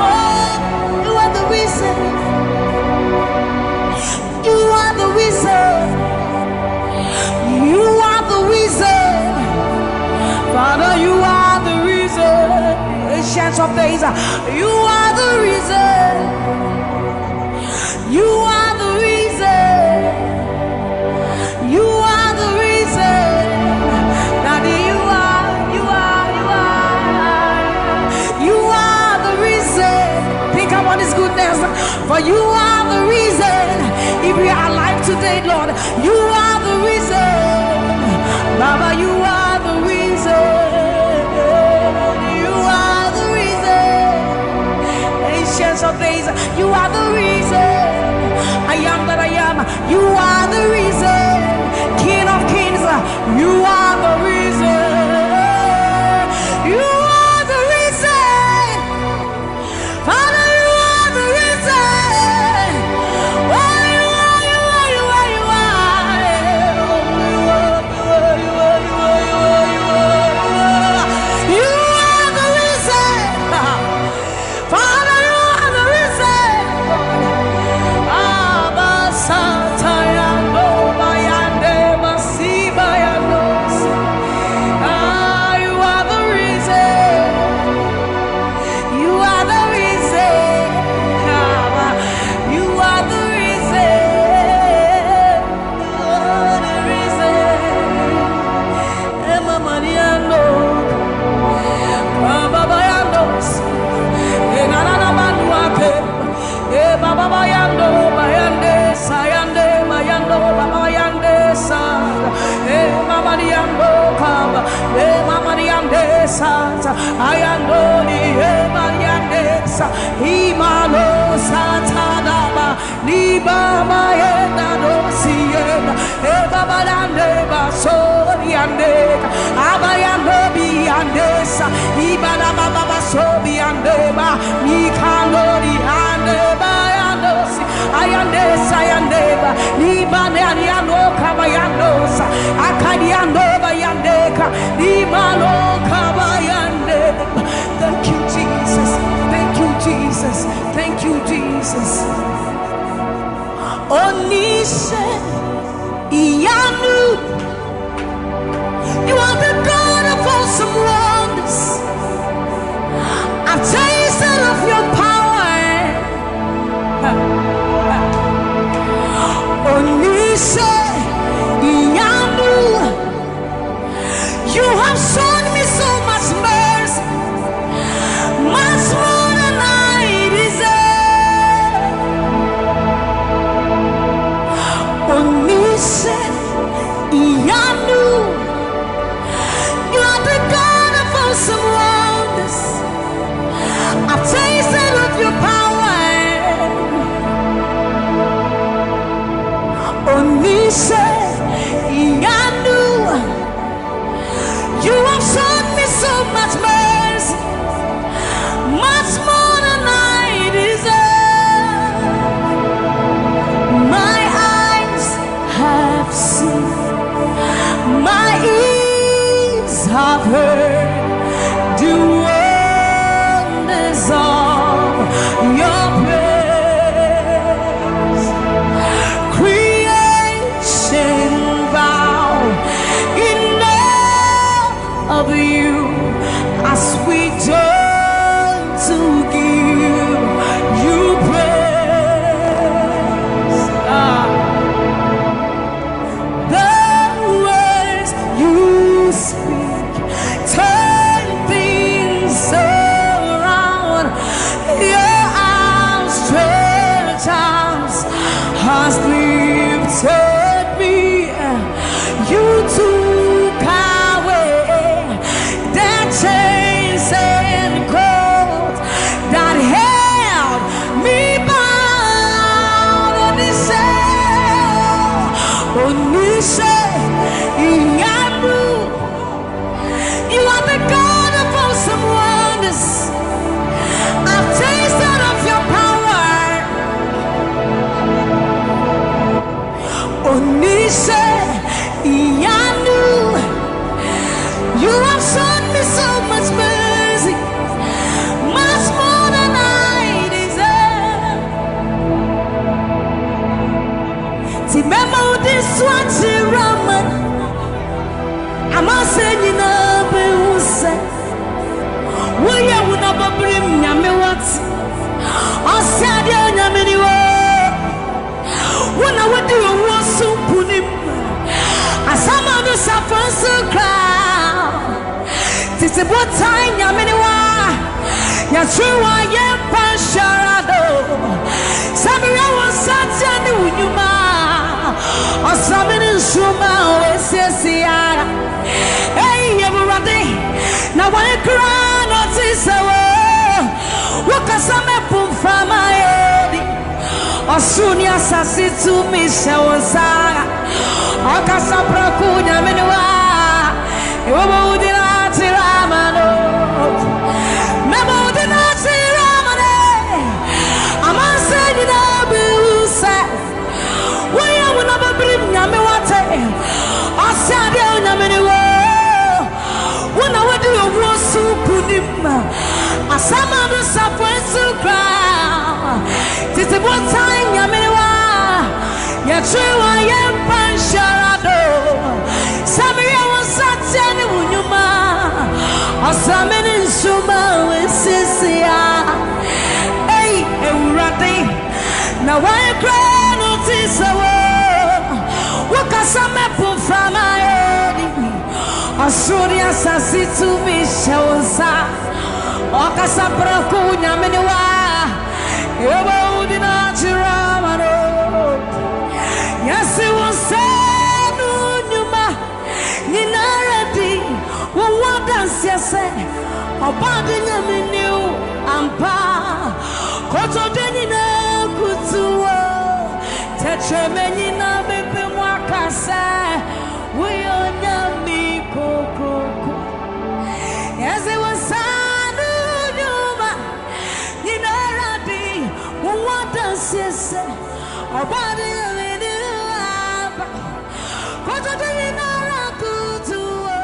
Oh, you are the reason. You are the reason. You are the reason. Father, you are the reason. Ancients of days, you are the reason. You are the reason. You are the reason. Daddy, you are, you are, you are. You are the reason. Think about his goodness. For you are the reason. If we are alive today, Lord, you are the reason. Baba, you are the reason. You are the reason. Ancients of days, you are the reason. I am that I am. You are the reason. King of kings, you are the reason. You are the reason. Father, you are the reason. Oh, you are, you are, you are, you are. You are, you are, you are, you are, you are, you are. You are the reason. Father, you are the reason. Abba Sataya. ayandoni emayandesa imalo satadaba liba mayenda dosienda ebabalande basoriande abayanobi andesa ibala baba basobi andeba mikandori andeba yandosi ayandesa ayandeba liba naniano kabayandosa akadiandoba yandeka limalo kabayandeba. Thank you, Jesus. Thank you, Jesus. Thank you, Jesus. Onise Iyanu, you are the God of awesome wonders. I've tasted of your power. Onise Iyanu, you have shown me so much mercy, much more than I deserve. Onise Iyanu, you are the God of awesome wonders. I've tasted of your power. Onise Iyanu, you have shown me so much mercy, much more than I deserve. My eyes have seen, my ears have heard the wonders of your praise. Creation bow in awe of you as we turn to give you praise. The words you speak turn things around. Your outstretched arms has lifted me. You took away the chains and cords that held me bound. Onise Iyanu, you are the God of awesome wonders. I've tasted of your power. Onise Iyanu, you have shown me so much mercy, much more than I deserve. Remember this one, Raman. I'm not saying you know, but who said, will you never bring me what? I said, you're many words. When I would do a war so put him, as some of us are first to cry. This is what time you're many one. You're true, I am Pasharado. Samuel was such a new man. Or something in Shuma, Ese. Hey, everybody. Now, when I cry, not this away. What can some put from my head? Or soon, yes, I see to me, Shawasaga. Or Casabra Kunya Menua. You would not see Ramano. Memo did not see Ramane. I'm not saying it all, but who said, we will never bring Yamewate. I said, Yamaniwa. When I would do a war soup, I some of us are first to cry. This is what time Yamaniwa. You're true, I am Pansharado. Samuel was such a new man. Or something in Shuma, Sisia. Hey, Urati. Now I cry, notice a word. What can some put from my head? Or soon as I see to me, Shawaza. Or Casabra Kunya Menua. You would not Ramano. Yes, it was said, Numa, Ninaradi, what does you say? Abandon me new ampa. Koto denina kutuo. Tetremeni na bebe mwakasa. We onya mi koko. Yes, it was sanu nyuma. Ninaradi. What does he say? Abandon me new ampa. Koto denina kutuo.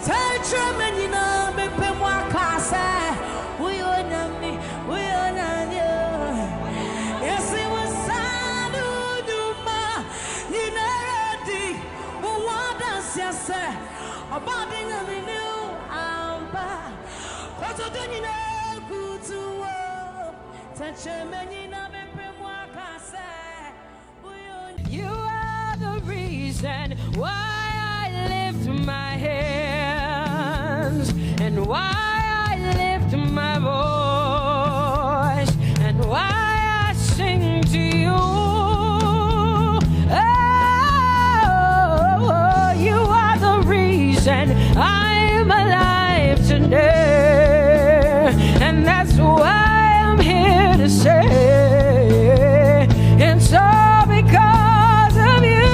Tetremeni na bebe mwakasa. We onya mi. We onya you. Yes, it was sanu nyuma. Ninaradi. What does he say? Abandon me new ampa. Koto denina kutuo. Tetremeni na bebe mwakasa. You are the reason why I lift my hands and why I lift my voice and why I sing to you. Oh, you are the reason I'm alive today, and that's why I'm here to say it's all because of you.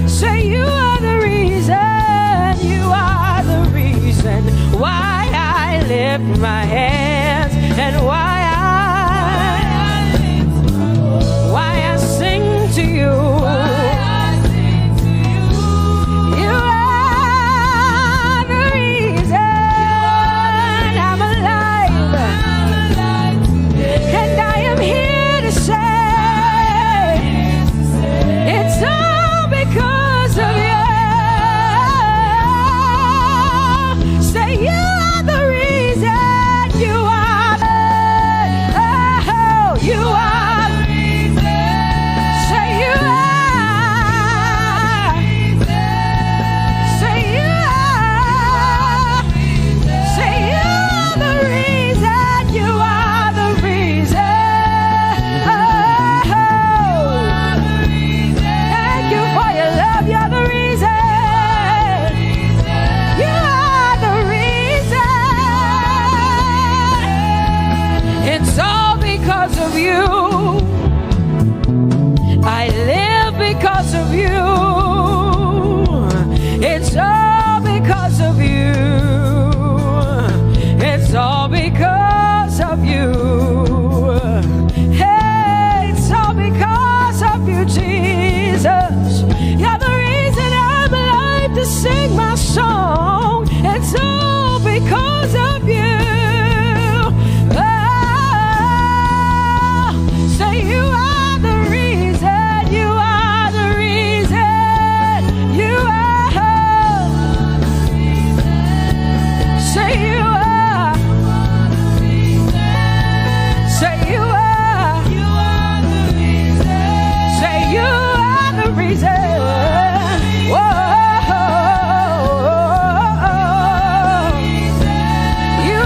Say you are the reason, you are the reason why I lift my hands and why I sing to you. You are the reason I'm alive, and I am here to say it's all because of you. Say you are the reason, you are the, oh, you are the reason. Say you are, say you are, say you are the reason, you are the reason. Oh, thank you for your love, you're the reason. You are the reason. It's all because of you. I live because of you. It's all because of you. It's all because of you. Hey, it's all because of you, Jesus. You're the reason I'm alive to sing my song. It's all because of you. Oh, say you are the reason. You are the reason. You are. Say you are. Say you are. Say you are the reason. Whoa. You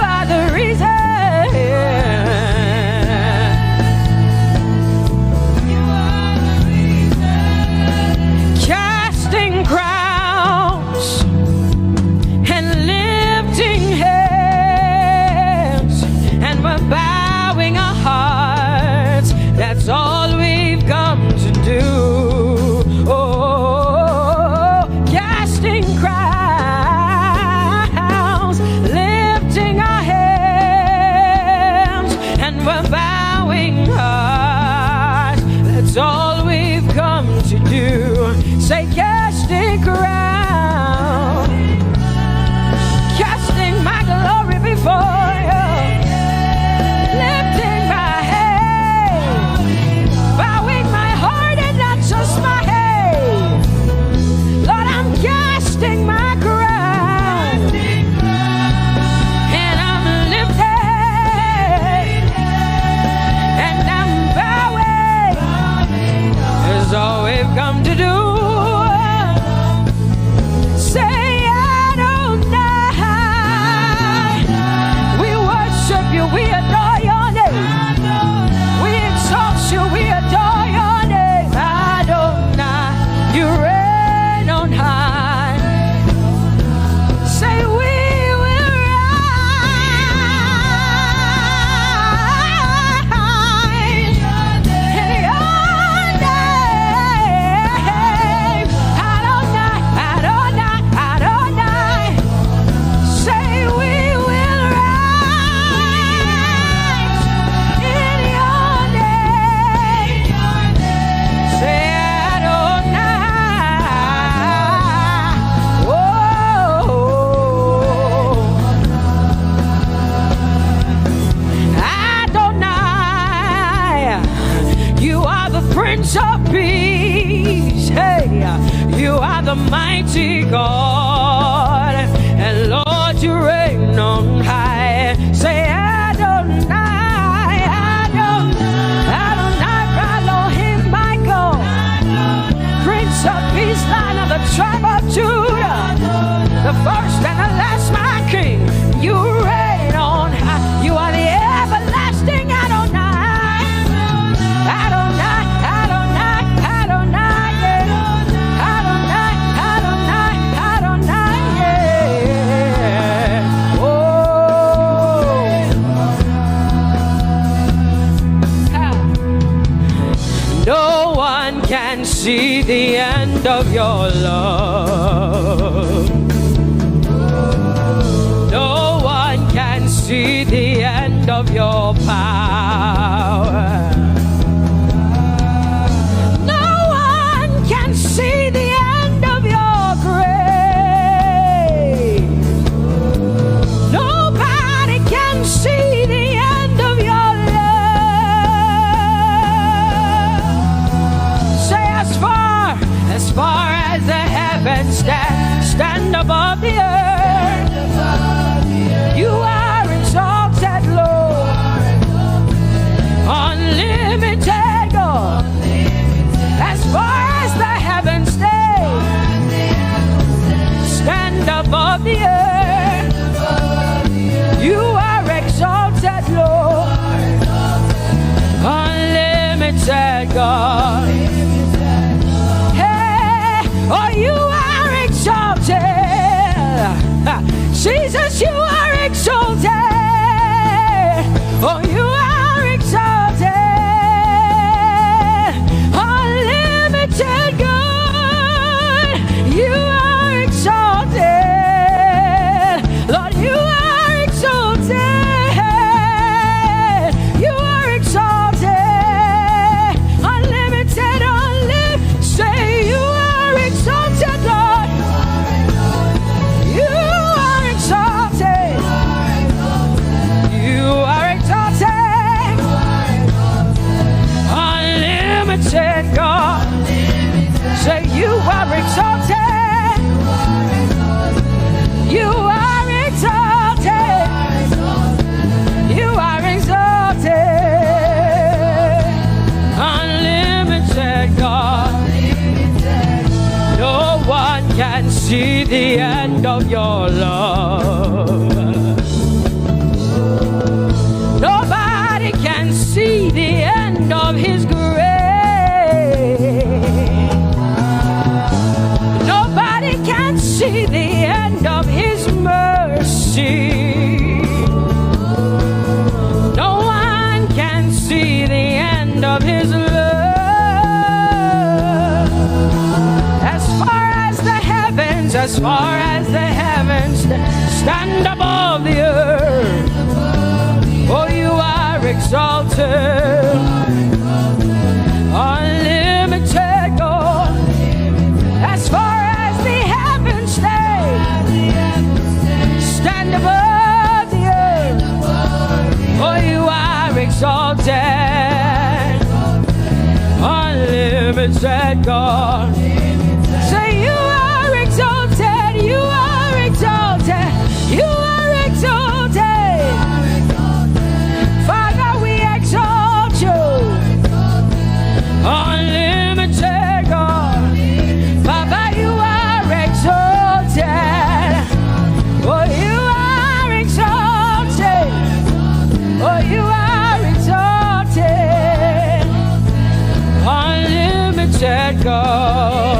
a mighty God, and Lord, you reign on high. Say Adonai, Adonai, Adonai, Elohim, my God, Prince of Peace, Lion of the tribe of Judah, the first and the last, my King. You reign on high. You are the everlasting Adonai, Adonai, Adonai, Adonai, yeah. Adonai, Adonai, Adonai, yeah. Oh, no one can see the end of your love. No one can see the end of your power. No one can see the end of your grace. Nobody can see the end of your love. Say as far as the heavens stand above the earth, you are exalted, Lord, unlimited God. As far as the heavens stand above the earth, you are exalted, Lord, unlimited God. Hey, oh, you are exalted. Jesus, you are exalted. Oh, you are exalted. Unlimited God, you are exalted. Lord, you are exalted. You are exalted. Unlimited, say you are exalted, Lord. You are exalted. You are exalted. Unlimited God. Say you are exalted. You are exalted. You are exalted. Unlimited God. No one can see the end of your love. Nobody can see the end of his grace. Nobody can see the end of his mercy. No one can see the end of his love. As far as the heavens stand above the earth, oh, you are exalted. Unlimited God. As far as the heavens stand above the earth, oh, you are exalted. Unlimited God. Say you are exalted. You are exalted. You are exalted. Father, we exalt you. Unlimited God. Father, you are exalted. Oh, you are exalted. Oh, you are exalted. Unlimited God.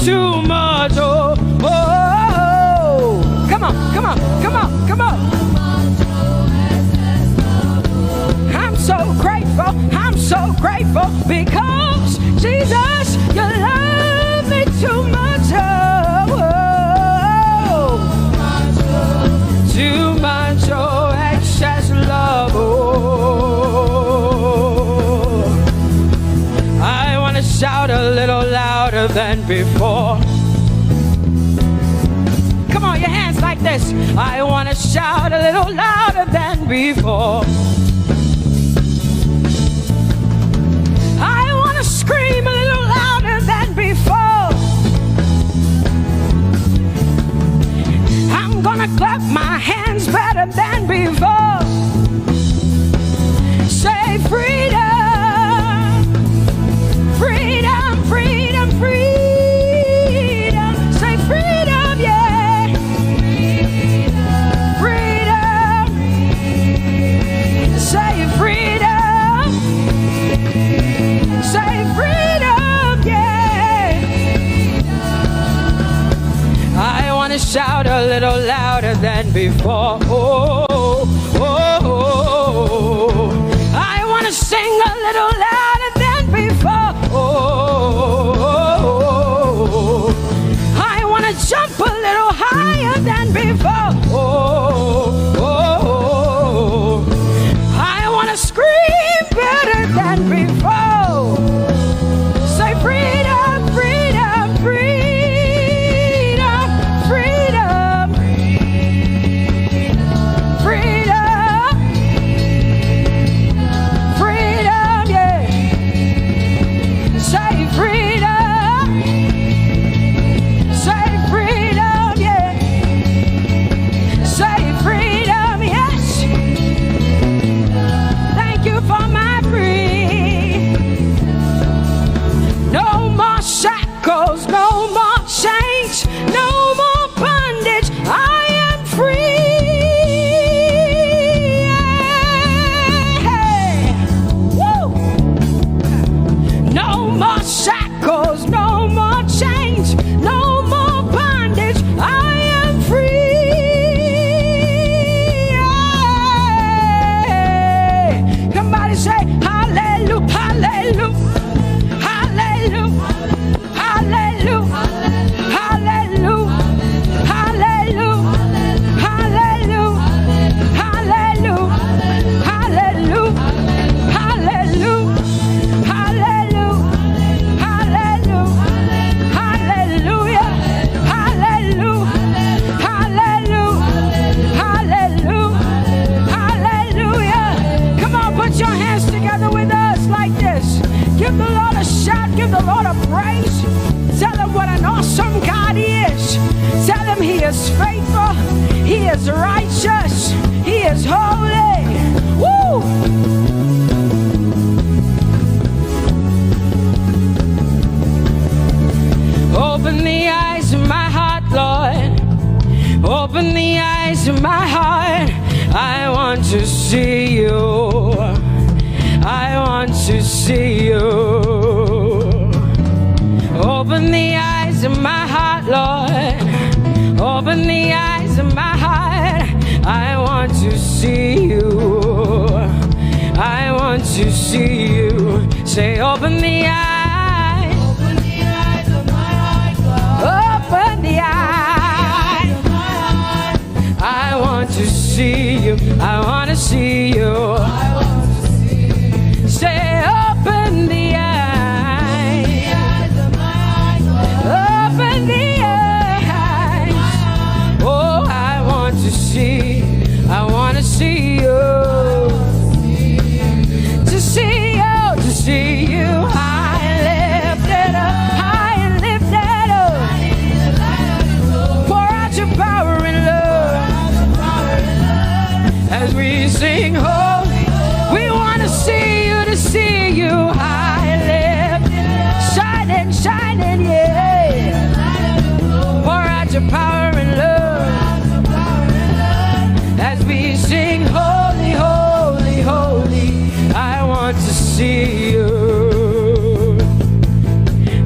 too much. Oh, oh, oh. Come on, come on, come on, come on. I'm so grateful because Jesus, you love me too much. Oh, oh. Too much, oh, excess love. Oh, I want to shout a little louder than before. Come on, your hands like this. I want to shout a little louder than before. I want to scream a little louder than before. I'm gonna clap my hands better than before. Say freedom, freedom, freedom, freedom. Say freedom, yeah. Freedom. Say freedom. Say freedom, yeah. I want to shout a little louder than before. Oh, oh, oh, oh. I want to sing a little louder than before. Oh, oh, oh. I want to jump a little higher than before. Oh, oh, oh. I want to scream better than before. Say freedom, freedom, freedom, freedom, freedom, freedom, yeah. Say freedom, say freedom, yeah. Say freedom, yes. Thank you for my freedom. No more shackles, no more chains, no more bondage. I am free. Hey. Woo. No more shackles, no more chains, no more bondage. I am free. Hey. Somebody say hallelujah, hallelujah. Hallelujah, hallelujah, hallelujah, hallelujah, hallelujah, hallelujah, hallelujah, hallelujah, hallelujah, hallelujah, hallelujah, hallelujah, hallelujah, hallelujah. Come on, put your hands together with us like this. Give the Lord a shout, give the Lord a praise. Tell him what an awesome God he is. Tell him he is faithful, he is righteous, he is holy. Woo! Open the eyes of my heart, Lord. Open the eyes of my heart. I want to see you. I want to see you. Open the eyes of my heart, Lord. Open the eyes of my heart. I want to see you. I want to see you. Say, open the eyes. Open the eyes of my heart, Lord. Open the eyes of my heart. I want to see you. I want to see you. Say, open the eyes of my eyes. Open the eyes. Oh, I want to see. I want to see you. To see you, to see you. High and lifted up, high and lifted up. Pour out your power and love as we sing holy. We want to see you, to see you high and lifted, shining, shining, yeah. Pour out your power and love as we sing holy, holy, holy. I want to see you.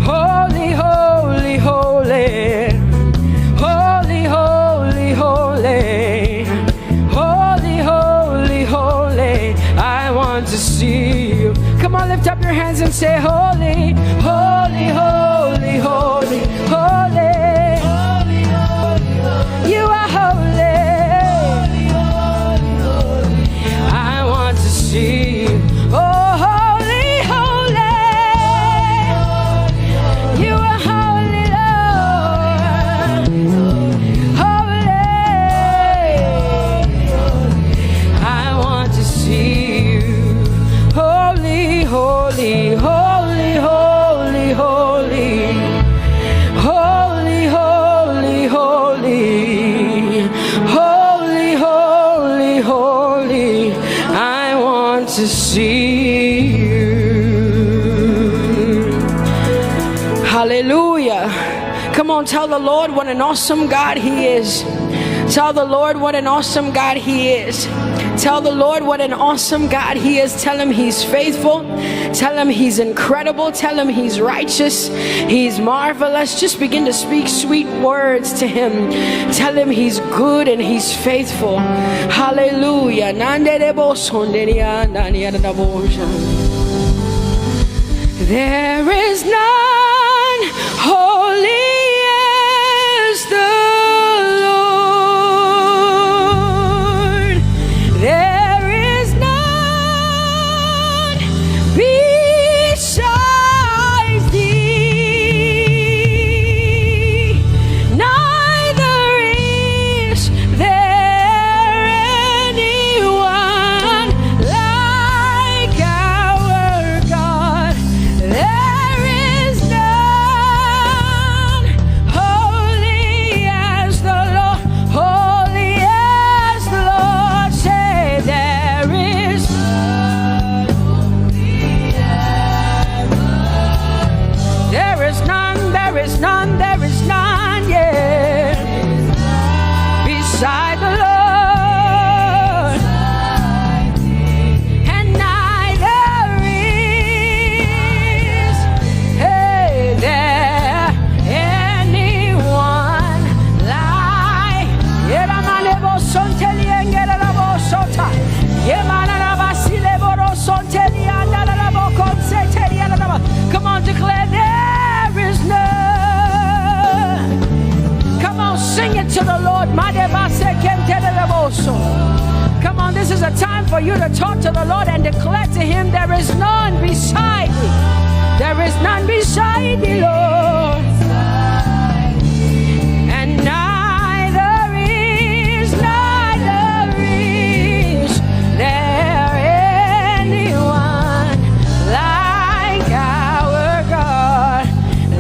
Holy, holy, holy. to see you. Come on, lift up your hands and say, holy, holy, holy, holy, holy. Holy, holy, holy. You are holy. Holy, holy, holy. I want to see you. Oh, holy, holy. You are holy, Lord. Holy. I want to see you. Holy, holy, holy, holy, holy. Holy, holy, holy. Holy, holy, holy. I want to see you. Hallelujah. Come on, tell the Lord what an awesome God He is. Tell the Lord what an awesome God He is. Tell the Lord what an awesome God He is. Tell Him He's faithful. Tell Him He's incredible. Tell Him He's righteous. He's marvelous. Just begin to speak sweet words to Him. Tell Him He's good and He's faithful. Hallelujah. There is none holy as the Lord. There is none besides thee. Neither is there anyone like our God. There is none holy as the Lord, holy as the Lord. Say there is none holy as the Lord. There is none, there is none, there is none, yeah, beside the Lord. And neither is there anyone like Come on, declare there is none. Come on, sing it to the Lord. Come on, this is a time for you to talk to the Lord and declare to Him there is none beside thee. There is none beside thee, Lord. And neither is there anyone like our God.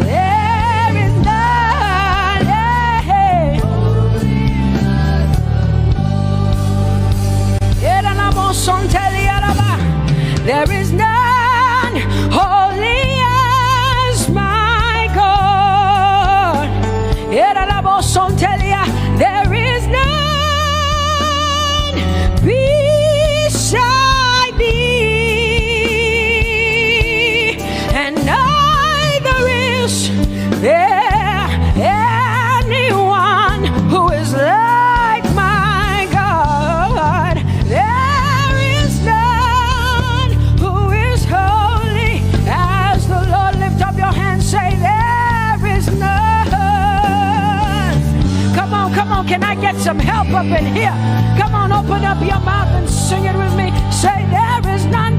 There is none, there is none holy as my God. There is none beside thee, and neither is there anyone who is like my God. There is none who is holy as the Lord. Lift up your hands, say there is none. Come on, can I get some help up in here? Come on, open up your mouth and sing it with me. Say there is none,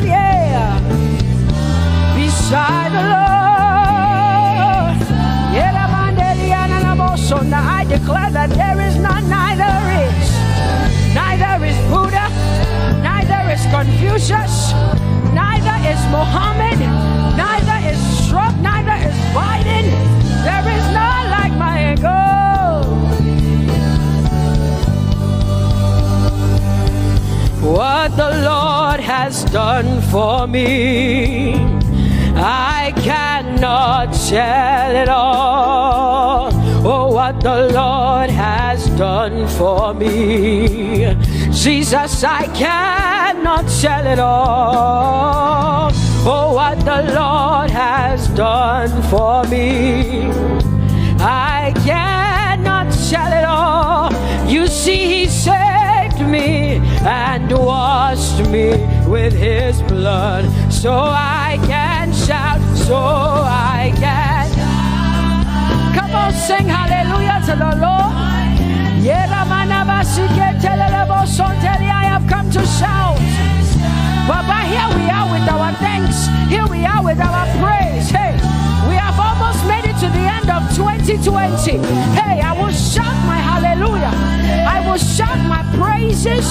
yeah, beside the Lord. So now I declare that there is none, neither is Buddha, neither is Confucius, neither is Muhammad, neither is Trump, neither is Biden. There is none like my God. What the Lord has done for me, I cannot tell it all. Oh, what the Lord has done for me, Jesus, I cannot tell it all. Oh, what the Lord has done for me, I cannot tell it all. You see, He saved me and washed me with his blood, so I can shout, so I can. Come on, sing hallelujah to the Lord. I have come to shout. Baba, here we are with our thanks. Here we are with our praise. Hey, we have almost made it to the end of 2020. Hey, I will shout my hallelujah. I will shout my praises.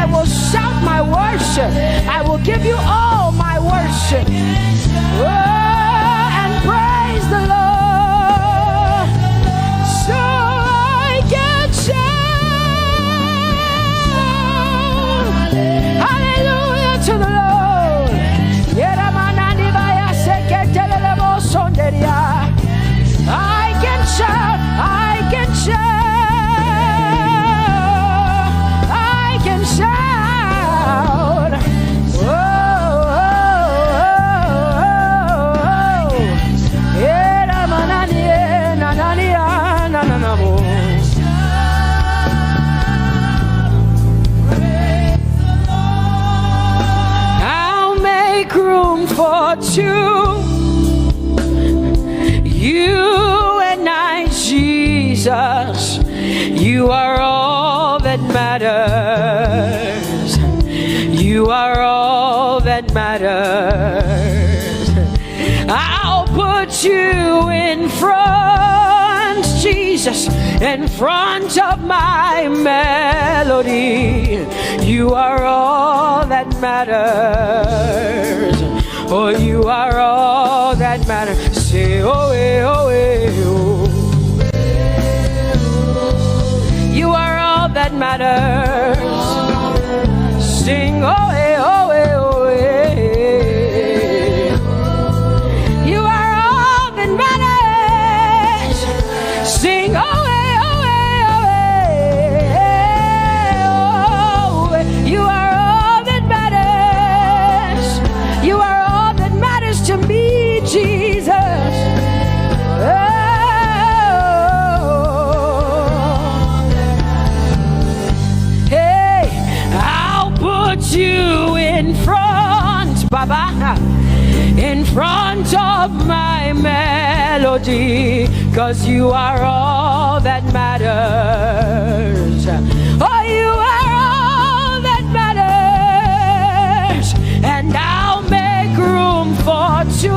I will shout my worship. I will give you all my worship. Oh, and praise the Lord. So I can shout hallelujah to the Lord. I can shout, I can shout, I can shout. Oh, I'll make room for two. You and I, Jesus, you are all that matters. You are all that matters. I'll put you in front, Jesus, in front of my melody. You are all that matters. Oh, you are all that matters. Say, oh, oh, oh. You are all that matters. Sing, oh, oh, oh, oh. You are all that matters. Sing, oh, oh, oh, oh. You are all that matters. You are all that matters to me, Jesus. You in front, Baba, in front of my melody, 'cause you are all that matters. Oh, you are all that matters, and I'll make room for two.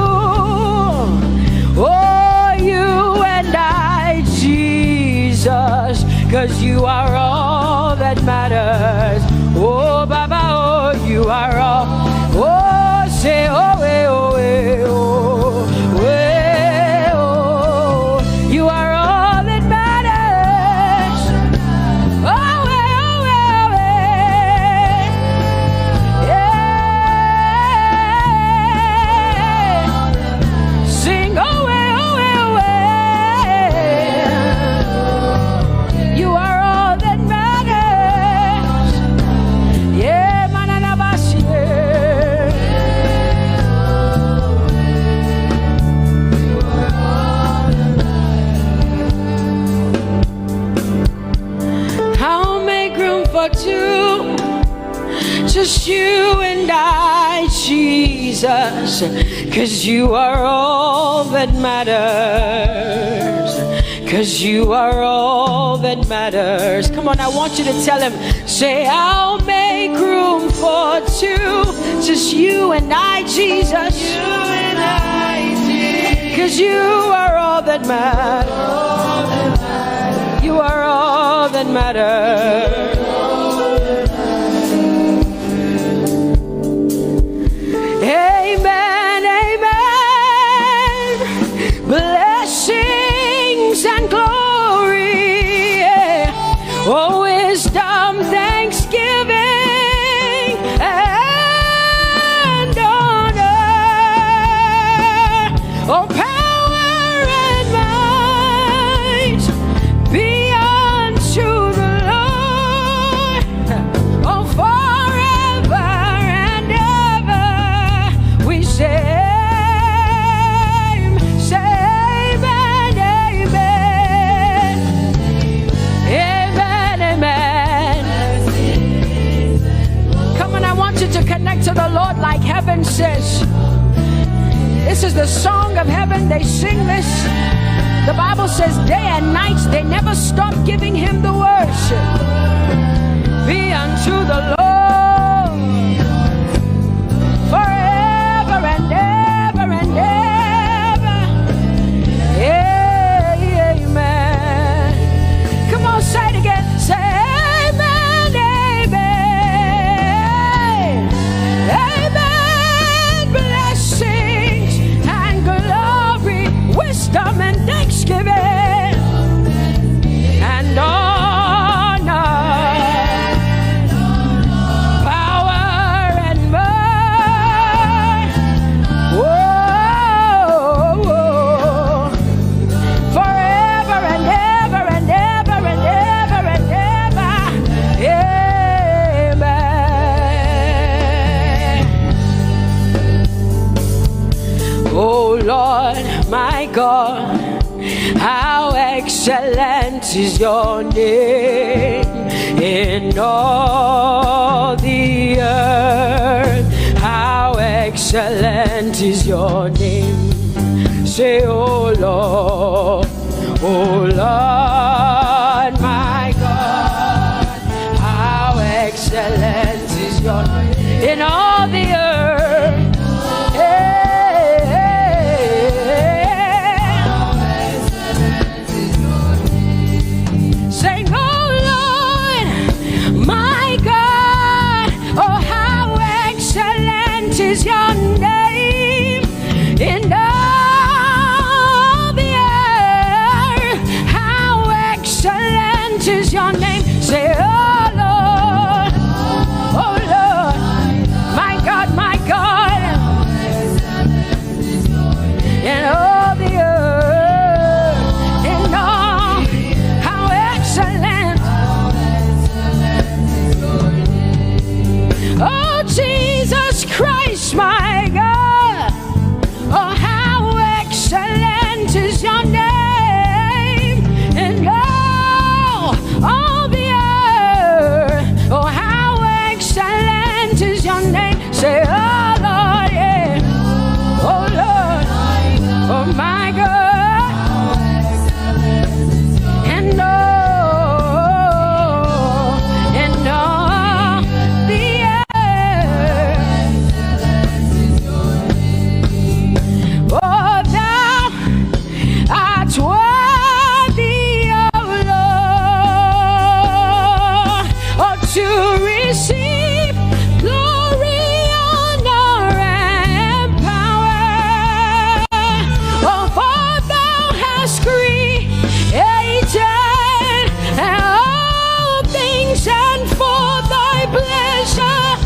Oh, you and I, Jesus, 'cause you are all that matters. Oh, Baba, oh, you are all. Oh, say, oh, eh, oh, eh, oh, eh, oh. You are all that matters. Oh, eh, oh, eh, oh, eh. Yeah. Sing, oh, eh, oh, eh, oh, eh. You are all that matters. Yeah, manana bashi. I'll make room for two, just you and I, Jesus, 'cause you are all that matters. 'Cause you are all that matters. Come on, I want you to tell him, say, I'll make room for two, just you and I, Jesus. You and I, Jesus. 'Cause you are all that matters. You are all that matters. Amen, amen. Blessings and glory, yeah. Oh, wisdom, thanksgiving, and honor. Oh, power and might be unto the Lord. to the Lord like heaven says. This is the song of heaven. They sing this. The Bible says day and night they never stop giving him the worship. Be unto the Lord forever and ever and ever. Amen. Come on, say it again. Say amen, amen. Amen. Blessings and glory, wisdom and thanksgiving and honor, power and might. Whoa, whoa. Forever and ever and ever and ever and ever. Amen. Oh Lord, my God, how excellent is your name in all the earth. How excellent is your name. Say, oh Lord, my God, how excellent is your name in all the earth. Is your name in all the earth? How excellent is your name? Say, oh Lord, my God, in all the earth, in all, how excellent. Oh Jesus Christ, my God, oh how excellent is your name in all the earth. Oh how excellent is your name. Say, oh Lord, yeah. Oh Lord, oh my God, and all the earth. Oh, thou art worthy, O Lord, oh, to receive glory, honor, and power. Oh, for thou hast created all things, and for thy pleasure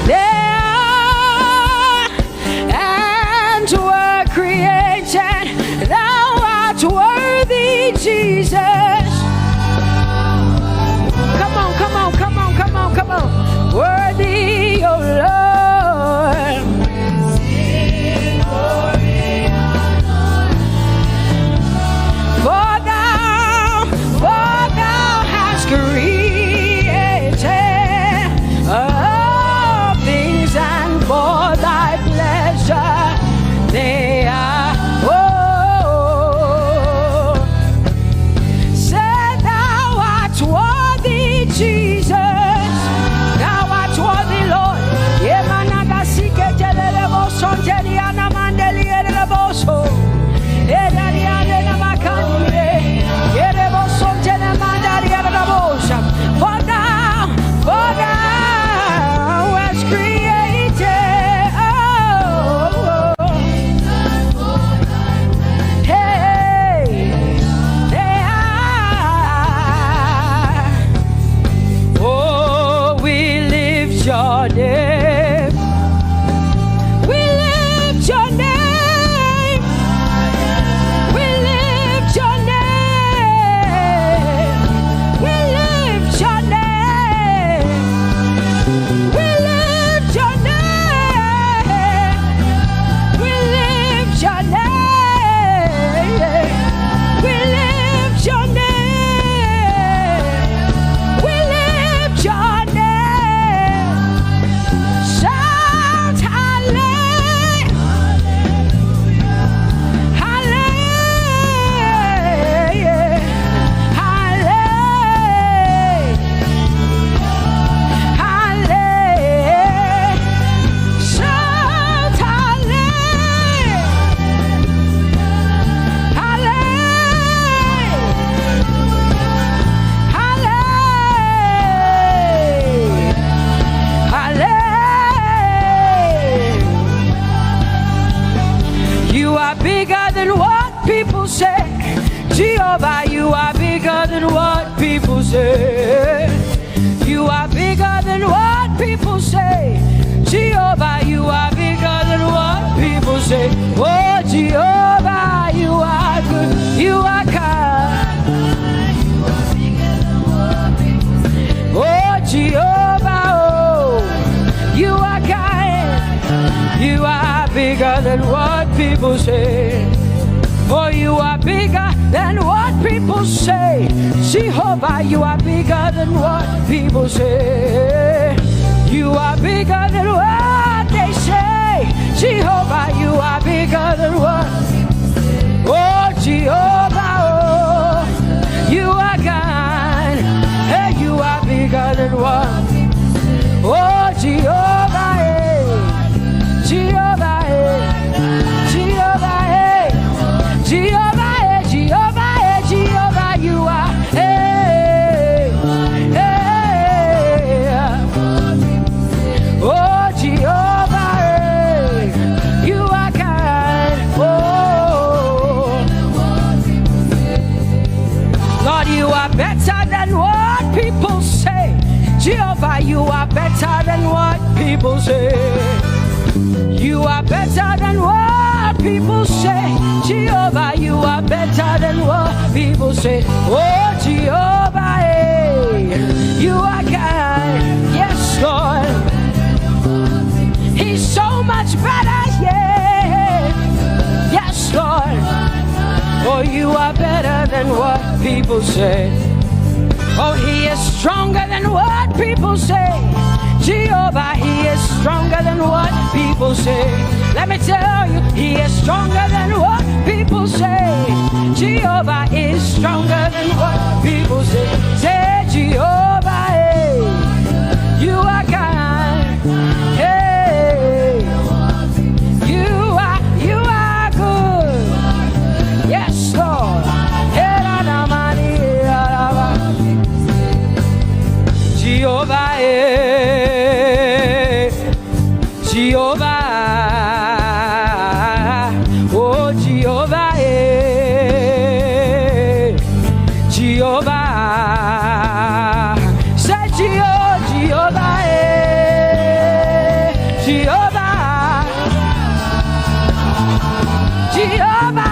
they are and were created. Thou art worthy, Jesus. Come on, come on, come on, come on, come on. Worthy, O Lord. For thou hast created all things, and for thy pleasure they are. Oh, say thou art worthy, Jesus. Thou art worthy, Lord. Yemanagasike telelebo sonteriana mandelierebo so. Edariane namakanye. Yerebo sontene mandarierebo so. For thou hast created. Oh, hey, they are. Oh, we lift your name. We lift your name. We lift your name. We lift your name. We lift your name. We lift your name. We lift your name. We lift your name. than what people say. Jehovah, you are bigger than what people say. You are bigger than what people say. Jehovah, you are bigger than what people say. Oh, Jehovah, you are good. You are kind. Oh, Jehovah, oh, you are kind. You are bigger than what people say. Oh, you are bigger than what people say. Jehovah, you are bigger than what people say. You are bigger than what they say. Jehovah, you are bigger than what. Oh, Jehovah, oh, you are kind. Hey, you are bigger than what. Oh, Jehovah, hey. Jehovah, hey. Jehovah, hey. Jehovah, hey. Jehovah, hey. Jehovah, you are. Hey, hey. Oh, Jehovah, hey. You are kind. Oh, Lord, you are better than what people say. Jehovah, you are better than what people say. You are better than what people say. Jehovah, you are better than what people say. Oh, Jehovah, hey, you are kind. Yes, Lord. He's so much better, yeah. Yes, Lord. Oh, you are better than what people say. Oh, he is stronger than what people say. Jehovah, he is stronger than what people say. Let me tell you, he is stronger than what people say. Jehovah is stronger than what people say. Say, Jehovah, hey, you are kind. Hey, you are good. Yes, Lord. Jehovah, Jehovah, oh Jehovah, Jehovah, say Jehovah, Jehovah, Jehovah,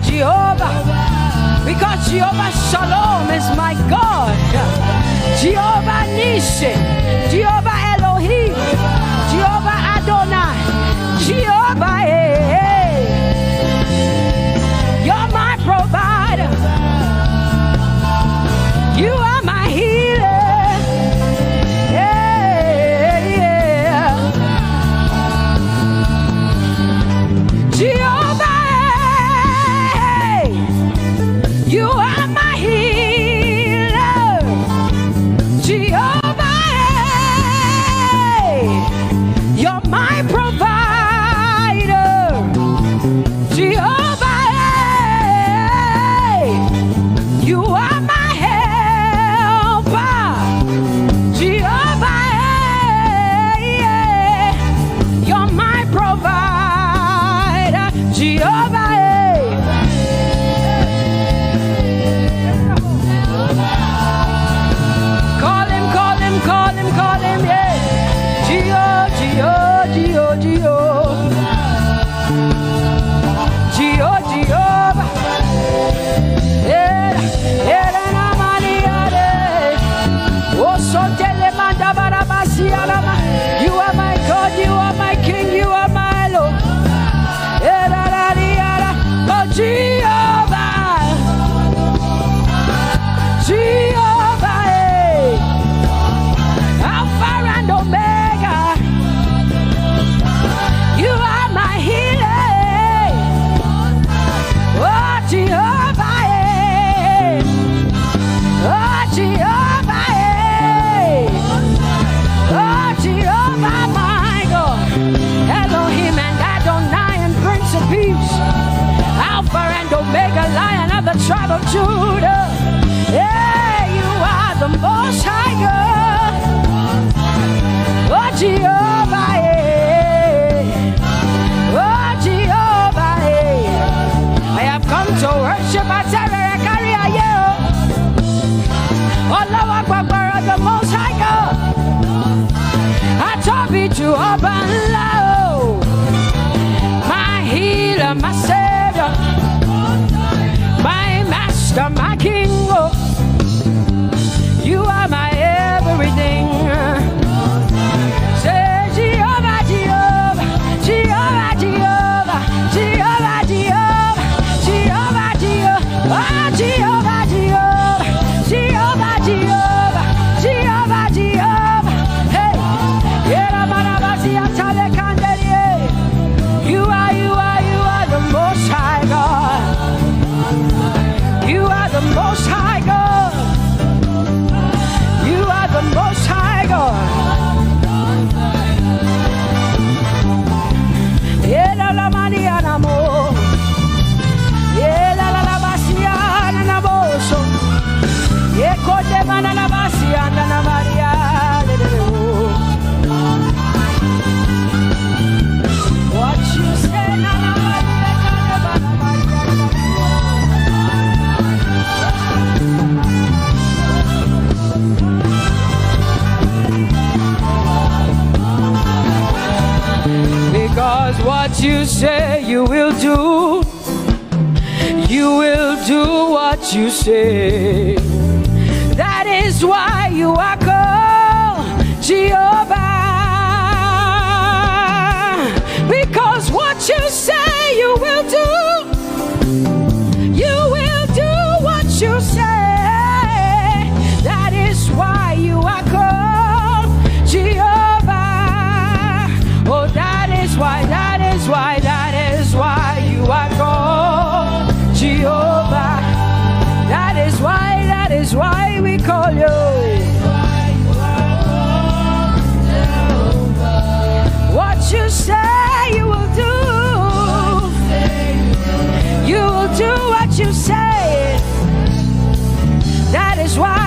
Jehovah, because Jehovah Shalom is my God. Jehovah Nissi, Jehovah Elohim, Jehovah Adonai, Jehovah, hey, you're my provider. You are my healer. Yeah, yeah. Jehovah, you are my healer, Jehovah. tribe of Judah. Yeah, you are the most high God. Oh, Jehovah, yeah. Oh, Jehovah, yeah. I have come to worship at Terekaria, yeah. Oh, Lord, the most high God. I Tope to open low. My healer, my savior, my master, my king. Oh, you are my everything. Say Jehovah, Jehovah, Jehovah, Jehovah, Jehovah, Jehovah, Jehovah, Jehovah, oh, Jehovah, Jehovah, Jehovah, Jehovah, Jehovah, Jehovah. Hey, you are the most high God. You are the most high God. You are the most high God. Yeah, la Maria namo. Yeah, la Basia namo. So, yeah, kote mana la Basia na Maria. What you say na because what you say you will do what you say. That is why you are called Jehovah. Because what you say you will do what you say. That is why you are called Jehovah. Oh, that is why you are called Jehovah. That is why we call you. What you say you will do. You will do what you say. That is why.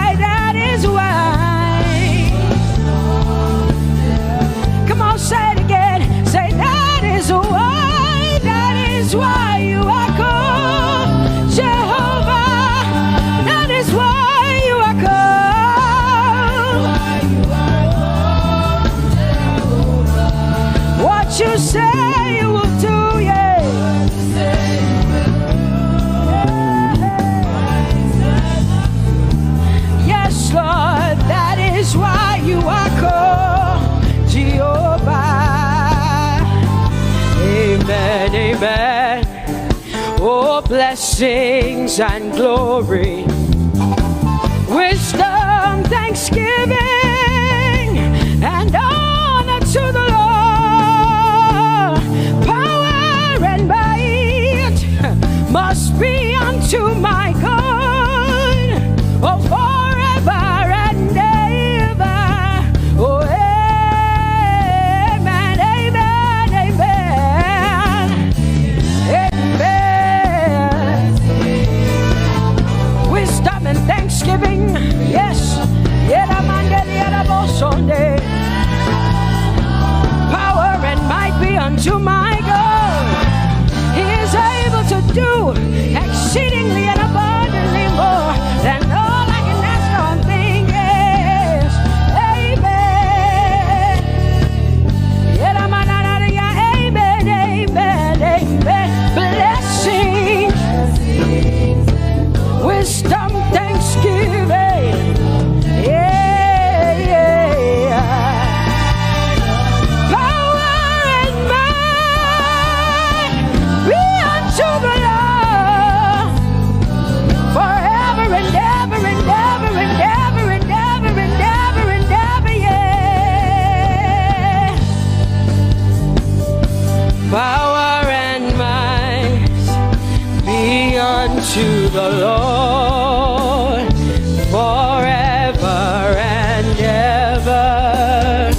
Come on, say it again. Say that is why you are called Jehovah. That is why you are called. What you say you will do, yeah. Yes, Lord, that is why you are called Jehovah. Amen, amen. Oh, blessings and glory, wisdom, thanksgiving, and honor to the Lord. Power and might must be unto my God. Oh, forever and ever. Oh, amen, amen, amen, amen. Wisdom and thanksgiving, yes. Power and might be unto my God. He is able to do exceedingly and abundantly more than all I can ask or think. Yes, amen. Amen, amen, amen. Blessings, wisdom, thanksgiving. Yeah, yeah. Power and might be unto the Lord forever and ever and ever and ever and ever and ever and ever, yeah. Power and might be unto the Lord forever and ever.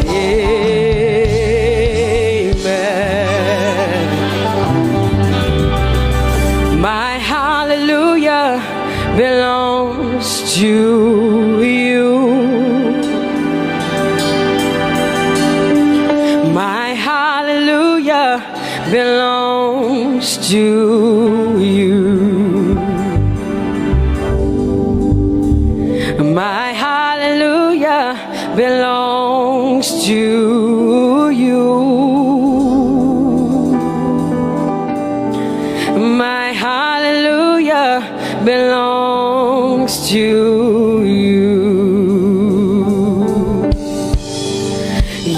Amen. My hallelujah to you. My hallelujah belongs to you. My hallelujah belongs to you. My hallelujah belongs to you.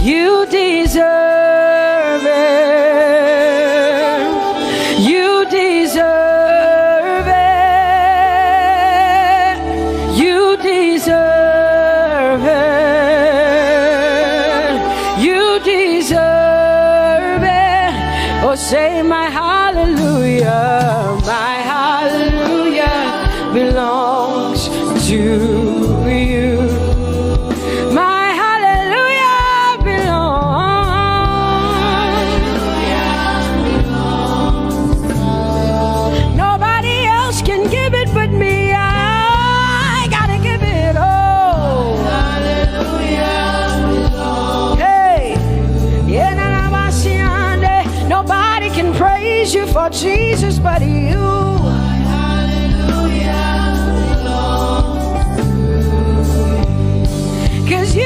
You deserve it. You deserve it. You deserve it. You deserve it. Oh, say my hallelujah. My hallelujah belongs to you. My hallelujah belongs. Nobody else can give it but me. I gotta give it all. Hallelujah. Hey, nobody can praise you for Jesus but you. Cause you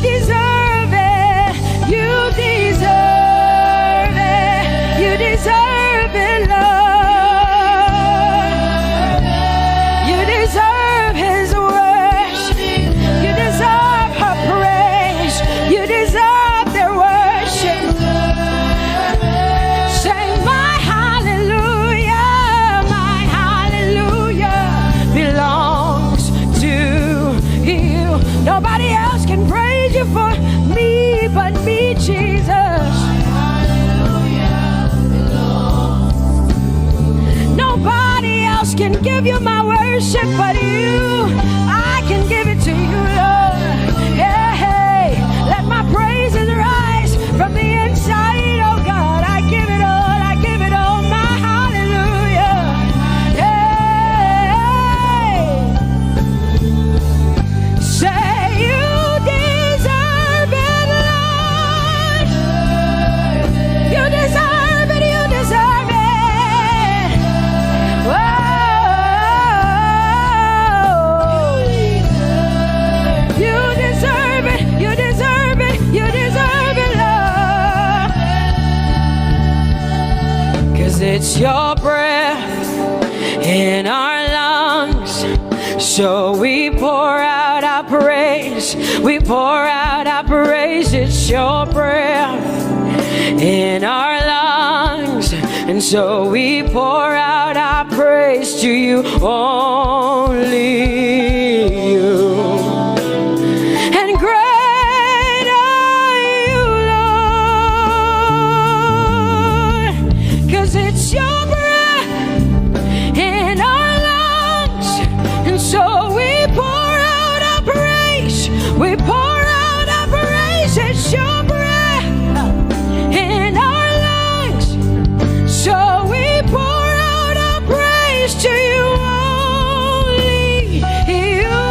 deserve it, you deserve it, you deserve it, Lord. You deserve His worship, you deserve her praise, you deserve their worship. Say my hallelujah belongs to you. Nobody else can praise you for me but me, Jesus. Nobody else can give you my worship but you. I can give it to you, Lord. Hey, hey, let my praises rise from the inside, oh God. I give it all, I give it all, my hallelujah. Hey, say you deserve it, Lord. You deserve it, you deserve it. Whoa. You deserve it, you deserve it, you deserve it, Lord. Cause it's your breath in our lungs, so we pour out our praise, we pour out our praise. It's your breath in our lungs, and so we pour out our praise to you, only you. And great are you, Lord, 'cause it's your breath in our lungs, and so we pour out our praise, we pour out our praise. It's your breath in our lungs, so we pour out our praise to you, only you.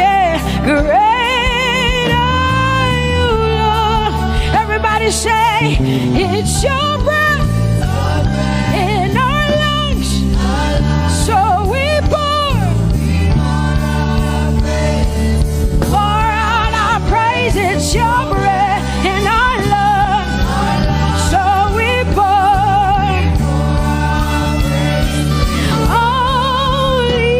Yeah, great are you, Lord. Everybody say, it's your breath in our lungs, so we pour out our praise. It's your breath in our lungs, so we pour only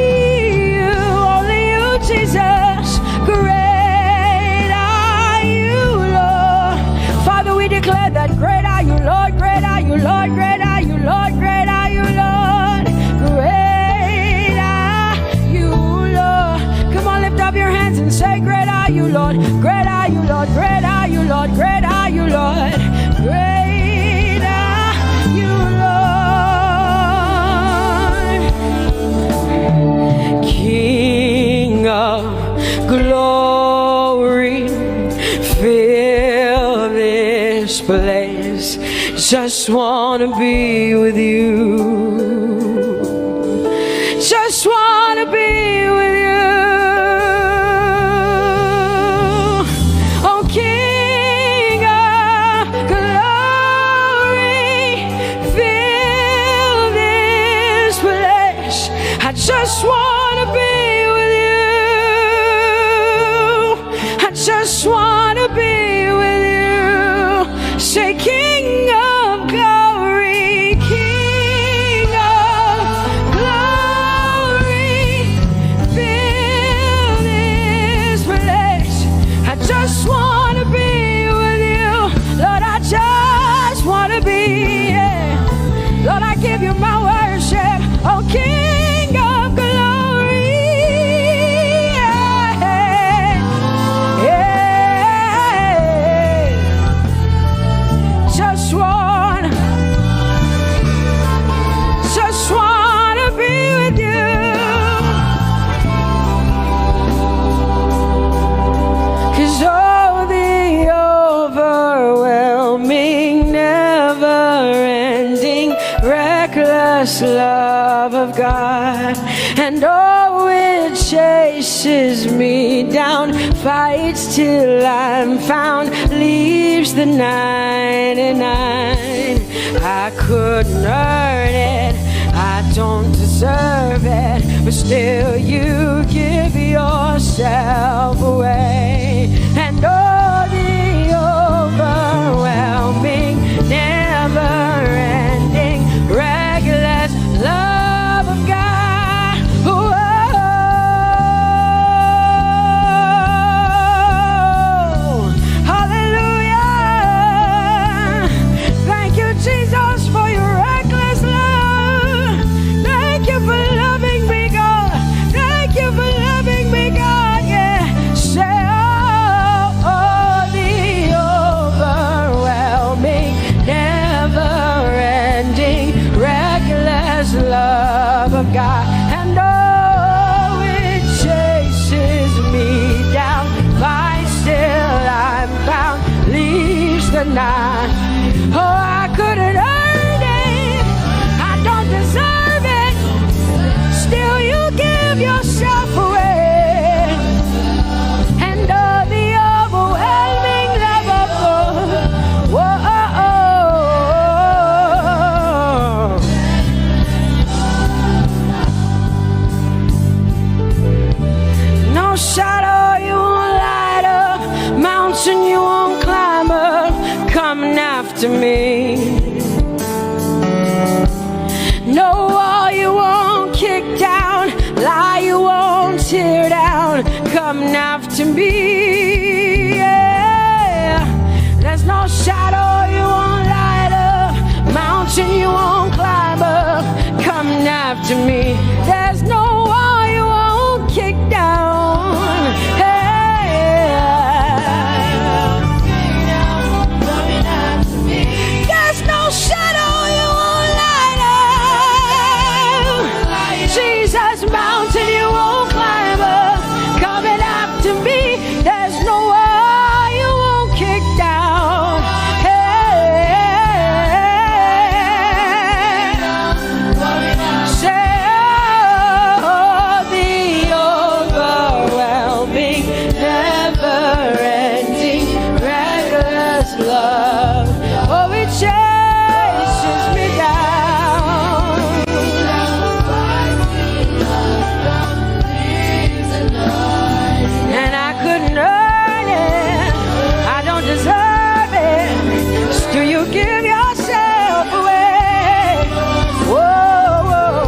you, Jesus. Great are you, Lord. Father, we declare that great are you, Lord. Great are you, Lord. Great are you, Lord. Great are you, Lord. Great are you, Lord. Come on, lift up your hands and say, great are you, Lord. Great are you, Lord. Great are you, Lord. Great are you, Lord. Great are you, Lord. King of glory, fill this place. Just wanna be with you. Just wanna be reckless love of God. And oh, it chases me down, fights till I'm found, leaves the 99. I couldn't earn it, I don't deserve it, but still you give yourself away. And oh, the overwhelming, never-ending, reckless love of God. Whoa. Hallelujah. Thank you, Jesus, for your reckless love. Thank you for loving me, God. Thank you for loving me, God. Yeah. Say, oh, the overwhelming, never-ending, reckless love of God. And oh, it chases me down, finds till I'm found, leaves the 9. Oh, I couldn't earn it, I don't deserve it, still you give yourself away. And oh, the overwhelming love of God. Whoa. No shadow you won't light up, mountain you won't climb up, coming after me. No wall you won't kick down, lie you won't tear down, coming after me. Yeah. There's no shadow you won't light up, mountain you won't climb up, coming after me. There's no wall you won't kick down. Hey. There's no shadow you won't light up. Jesus, mountain you won't climb up, coming after me. There's no wall you won't kick down. Hey. Say, oh, the overwhelming, never-ending, reckless love. Oh, it chases me down. And I couldn't earn it, I don't deserve it, still you give yourself away. Whoa, whoa,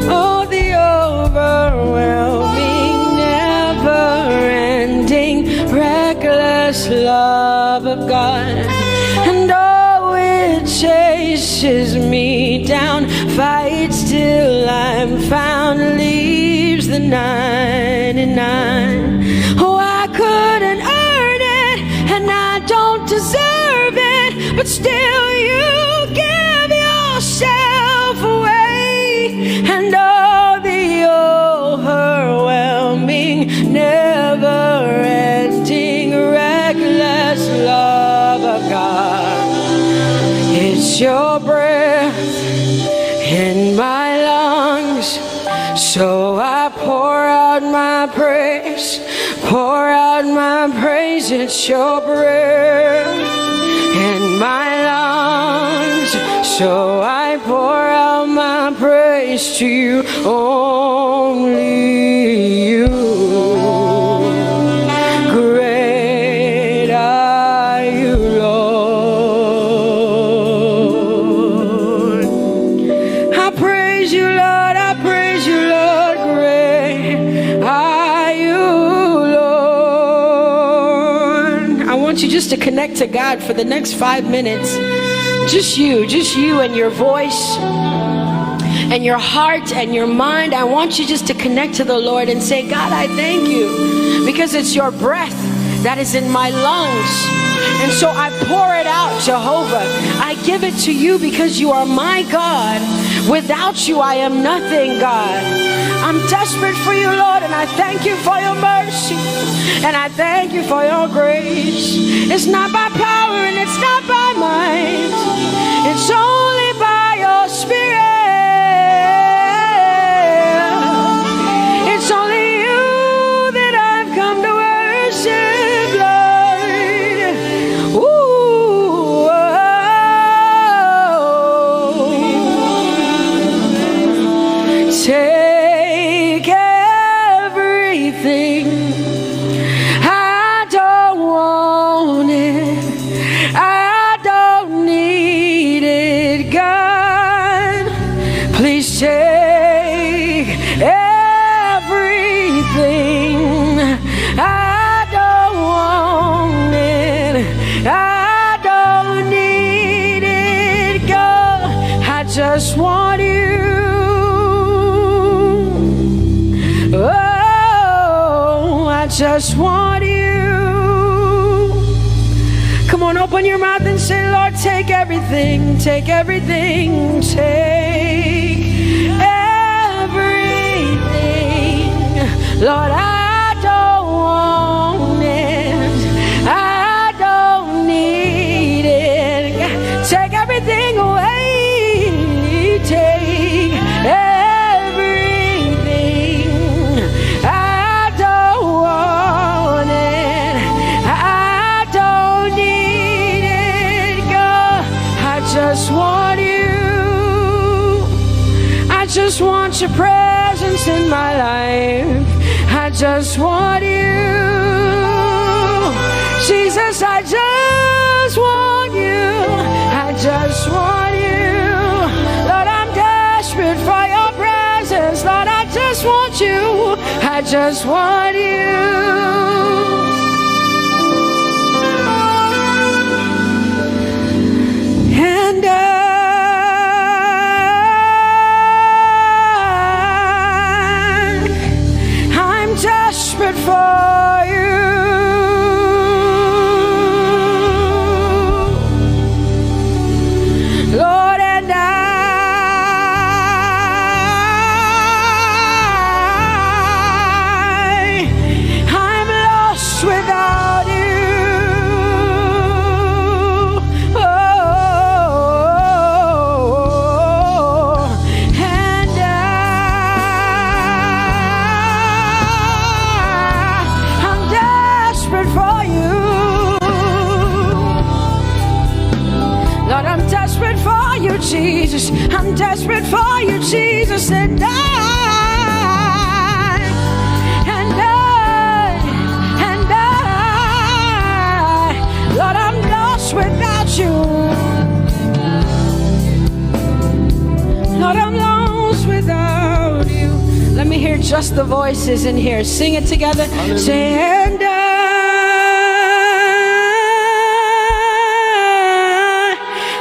oh, the overwhelming, never-ending, reckless love of God. And oh, it chases me down, fights till I'm found, leaves the 99. Oh, I couldn't earn it, and I don't deserve it, but still you give yourself away. And oh, the overwhelming, never-ending, reckless love of God. It's your breath in my lungs, so I pour out my praise, pour out my praise. It's your breath in my lungs, so I pour out my praise to you, only you. Great are you, Lord. I praise you, Lord, I praise you, Lord. Great are you, Lord. I want you just to connect to God for the next 5 minutes. Just you and your voice and your heart and your mind. I want you just to connect to the Lord and say, God, I thank you because it's your breath that is in my lungs. And so I pour it out, Jehovah. I give it to you because you are my God. Without you, I am nothing, God. I'm desperate for you, Lord, and I thank you for your mercy, and I thank you for your grace. It's not by power and it's not by might. It's only by your Spirit. It's only you that I've come to worship, Lord. Ooh, take everything. I don't want it. I don't need it, God. Please take everything. I don't want it. I don't need it, God. I just want you. Oh, I just want you. Come on, open your mouth and say, Lord, take everything, take everything, take everything. Lord, I don't want it. I don't need it. Take everything away. Take everything. I don't want it. I don't need it, God. I just want you. I just want your presence in my life. I just want you. Jesus, I just want you. I just want you. Lord, I'm desperate for your presence. Lord, I just want you. I just want you. And I'm desperate for you. Lord, and I'm lost without you. Oh, and I'm desperate for you. Lord, I'm desperate for you, Jesus. I'm desperate for you, Jesus. And Lord, I'm lost without you. Lord, I'm lost without you. Let me hear just the voices in here. Sing it together. Say, and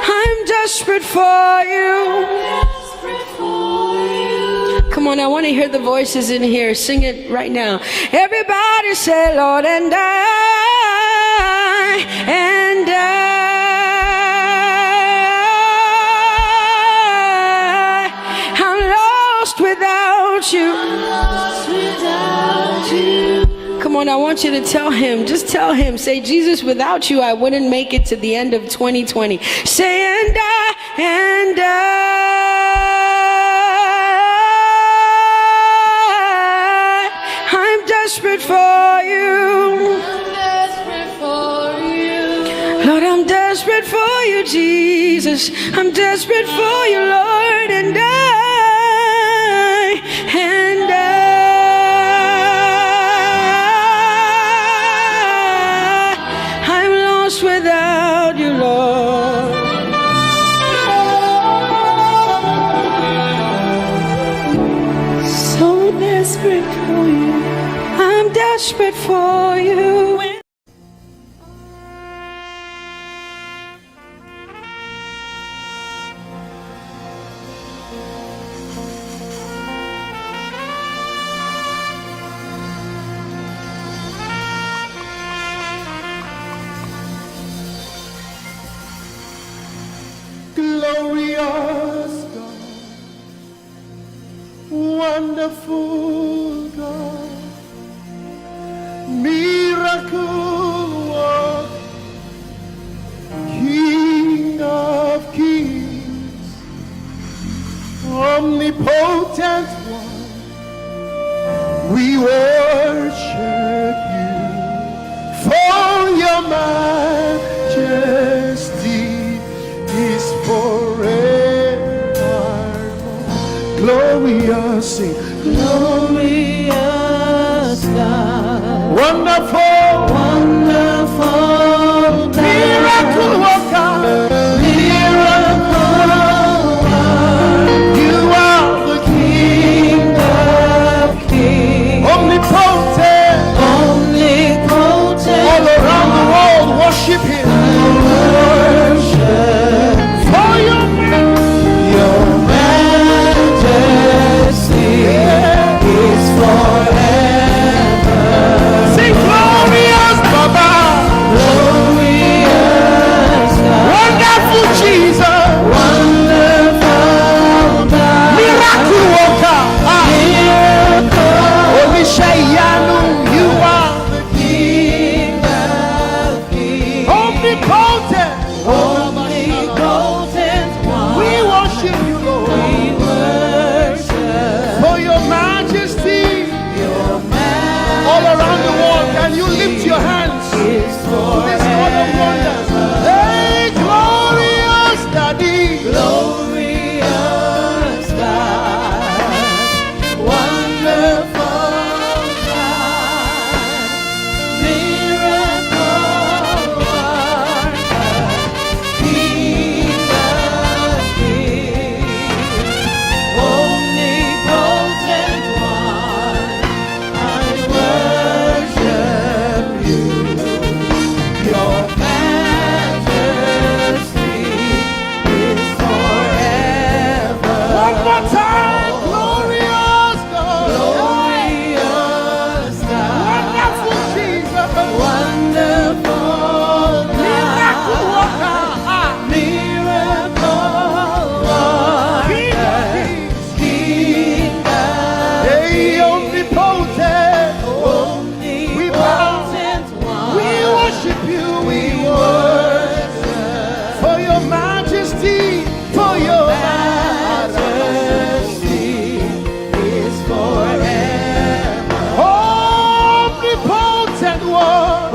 I'm desperate for you. Come on, I want to hear the voices in here. Sing it right now. Everybody say, Lord, and I'm lost without you. Come on, I want you to tell him. Just tell him. Say, Jesus, without you, I wouldn't make it to the end of 2020. Say, and I'm desperate for you. Lord, I'm desperate for you, Jesus. I'm desperate for you, Lord, and I'm lost without you, Lord. So desperate for you. I'm desperate for you. Glorious God, Wonderful God, miracle worker, King of kings, omnipotent one, we worship you for your majesty is forever. Glorious, sing, glorious God, wonderful, wonderful God, miracle worker, miracle worker, you are the King of kings, omnipotent, omnipotent, all around the world worship him, worship for your majesty is forever. Sing glorious Baba, glorious God, wonderful Jesus, wonderful God, miracle worker, Olishayanu, you are the King of kings, omnipotent, omnipotent one. We worship you, Lord. We worship for your majesty, all around the world. Can you lift your hands to this God of wonders? Hey, glorious Daddy, glorious God, wonderful God, miracle worker, King of kings, omnipotent one, I worship you. Your majesty is forever. One more time, glorious God, glorious God, wonderful Jesus, wonderful miracle worker, miracle worker, King of hey, omnipotent, we bow, we worship you, we worship for your majesty, for your majesty is forever. Omnipotent one,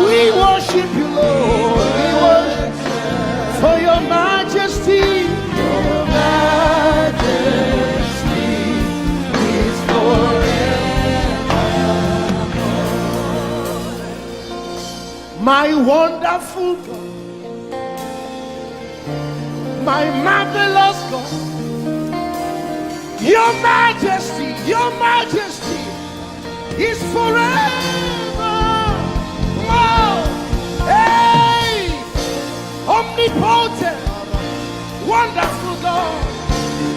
we worship you, Lord, we worship for your majesty, your majesty is forever. My wonderful God, my marvelous God, your majesty is forever. Oh, hey, omnipotent, wonderful God,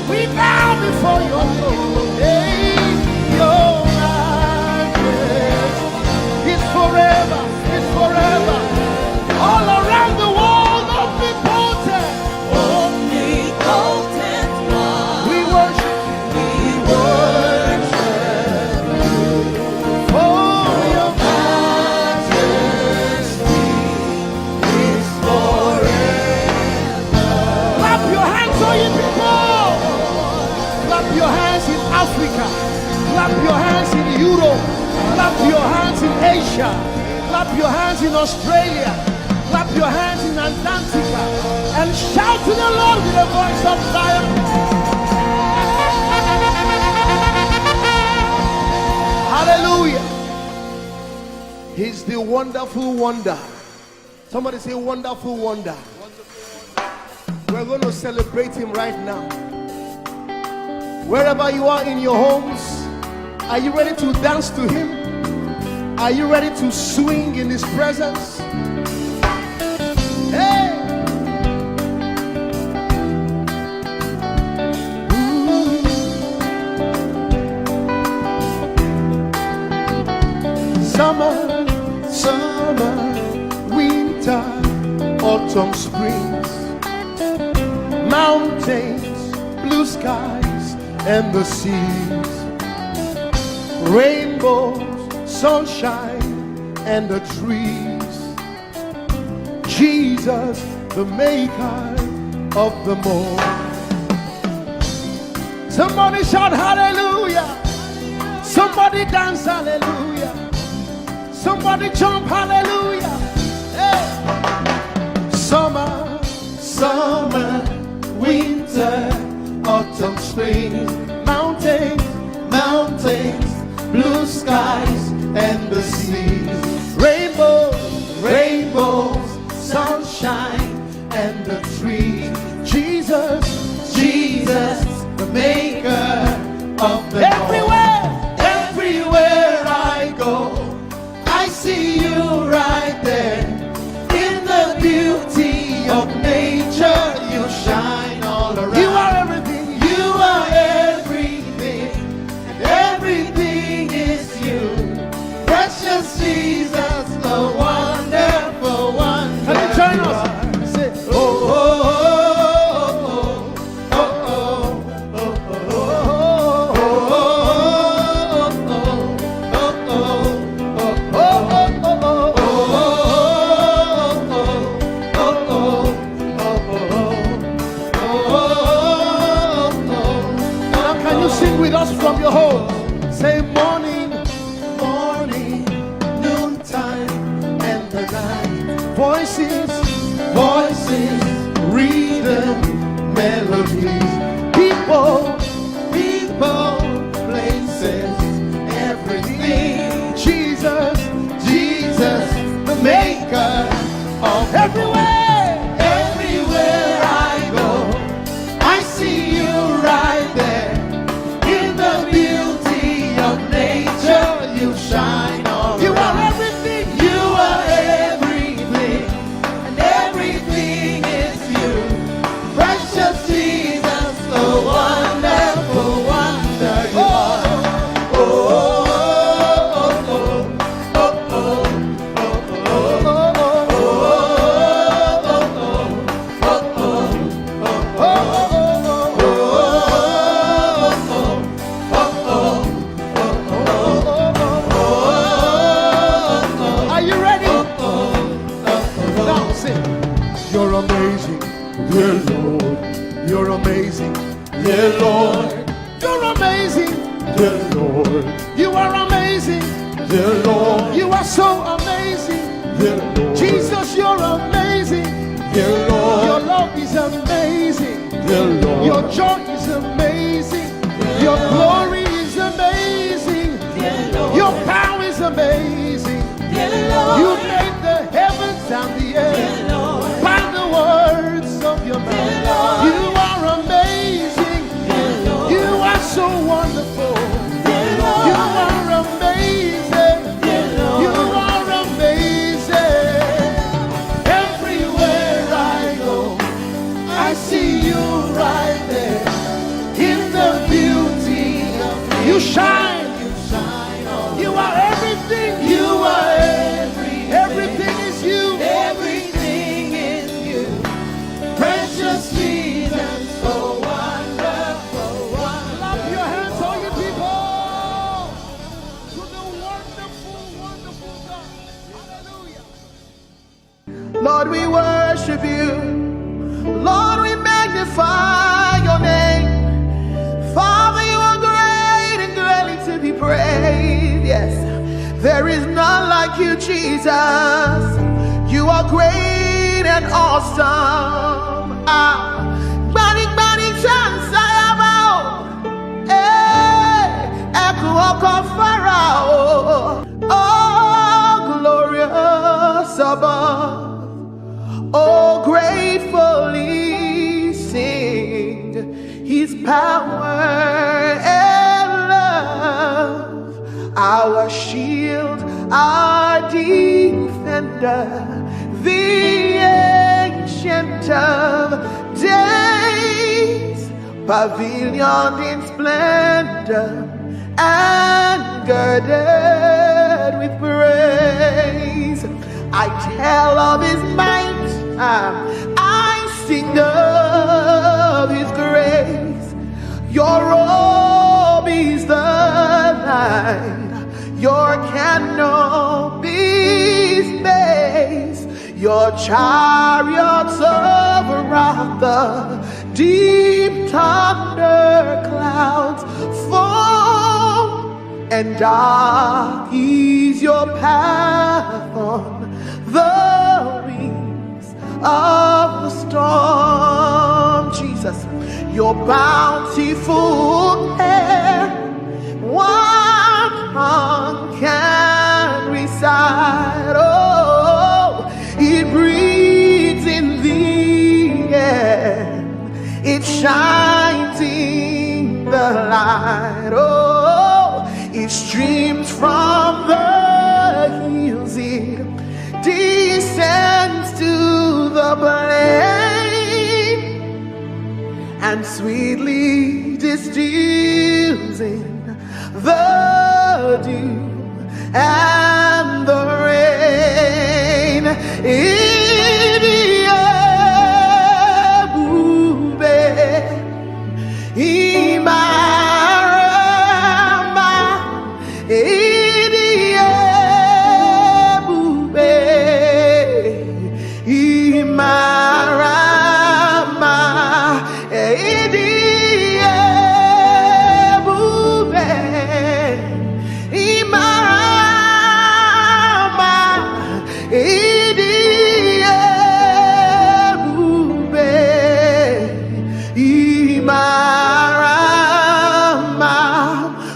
we bow before your throne. Hey, your majesty is forever, all around the world, omnipotent, one. We worship you for your majesty is forever. Clap your hands, all you people. Clap your hands in Africa. Clap your hands in Europe. Clap your hands in Asia. Clap your hands in Australia. Clap your hands in Antarctica. And shout to the Lord with a voice of triumph. Hallelujah. He's the wonderful wonder. Somebody say wonderful wonder. We're going to celebrate him right now. Wherever you are in your homes, are you ready to dance to him? Are you ready to swing in his presence? Hey! Summer, winter, autumn, springs, mountains, blue skies and the seas, rainbows, sunshine, and the trees. Jesus, the maker of the morn. Somebody shout hallelujah. Somebody dance hallelujah. Somebody jump hallelujah. Hey. Summer, summer, winter, autumn, spring, mountains, mountains, blue skies and the seas, rainbows, rainbows, sunshine and the trees. Jesus, Jesus, the maker of the everywhere, everywhere I go, I see you right there. In the beauty of nature, you shine all around. You are everything. You are everything, and everything is you. Precious Jesus, the wonderful one. Can you join us? Say, oh, oh, oh, oh, oh, oh, with us from your home. Say morning, morning, noontime, and the night. Voices, voices, rhythm, melodies. People, people, places, everything. Jesus, Jesus, the maker of everywhere, everywhere I go, I see you right there. You shine all you around. Are everything. You are everything, and everything is you. Precious Jesus, the wonderful wonder you are. Oh, oh, oh, oh, oh, you're amazing, dear Lord. You're amazing, dear Lord. You're amazing, dear Lord. You are amazing, dear Lord. You are so amazing, dear Lord. Jesus, you're amazing, dear Lord. Your love is amazing, dear Lord. Your joy is amazing, your glory is amazing, dear Lord. Your power is amazing, dear Lord. You made the heavens and the earth by the words of your mouth. You are amazing. You are so wonderful. You are amazing. You are amazing. Everywhere I go, I see you right there. In the beauty of you shine. You shine. You are everything. You are everything is you. Everything is you. Precious Jesus, so wonderful, wonderful. Clap your hands, all you people, to the wonderful, wonderful God. Hallelujah. Lord, we worship you. Lord, we magnify your name. Father, you are great and greatly to be praised. Yes, there is none like you, Jesus. You are great and awesome. Bani chance I am Echo Onka Pharaoh. Oh, glorious above. Oh, gratefully sing his power and love. Our shield, our defender, the ancient of days, pavilion in splendor and girded with praise. I tell of his might, I sing of his grace. Your robe is the light, your canopy's base, your chariots over the deep thunder clouds fall, and dark is your path on the wings of the storm. Jesus, your bountiful care, one tongue can recite. Oh, it breathes in the air, it shines in the light. Oh, it streams from the hills, it descends to the plain, and sweetly distills in the dew and the rain.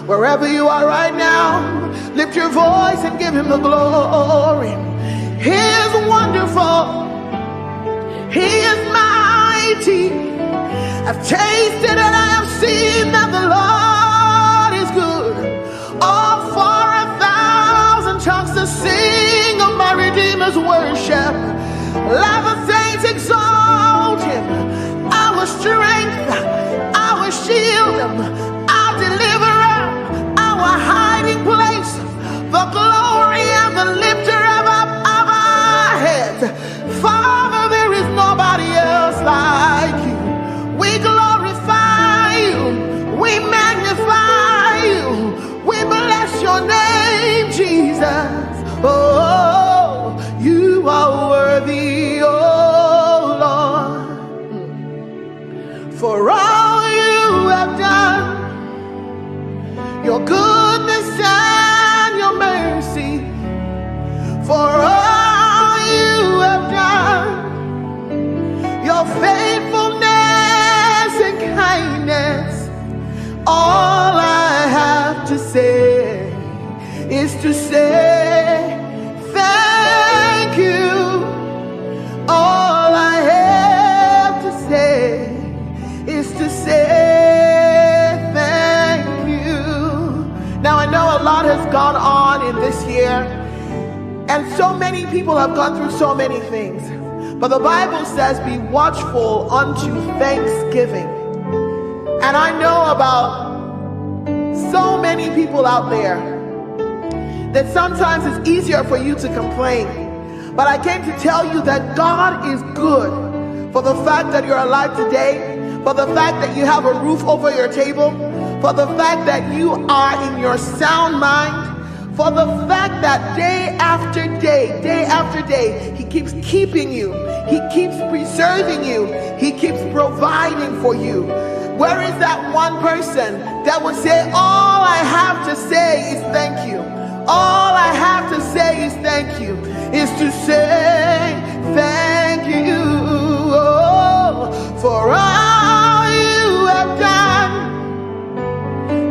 Wherever you are right now, lift your voice and give him the glory. He is wonderful, he is mighty. I've tasted and I have seen that the Lord is good. All for 1,000 tongues to sing of my Redeemer's worship. Let the saints exalt him, our strength, our shield, our deliverer, our hiding place, the glory and the lifter of our heads. Father, there is nobody else like you. We glorify you, we magnify you, we bless your name, Jesus. Oh, you are worthy, oh Lord, for all you have done, your goodness and your mercy, for all you have done, your faithfulness and kindness. All I have to say is to say thank you. All I have to say is to say thank you. Now I know a lot has gone on in this year, and so many people have gone through so many things. But the Bible says, be watchful unto thanksgiving. And I know about so many people out there that sometimes it's easier for you to complain. But I came to tell you that God is good for the fact that you're alive today, for the fact that you have a roof over your table, for the fact that you are in your sound mind, for the fact that day after day, he keeps keeping you, he keeps preserving you, he keeps providing for you. Where is that one person that would say, all I have to say is thank you? All I have to say is thank you, is to say thank you, oh, for all you have done,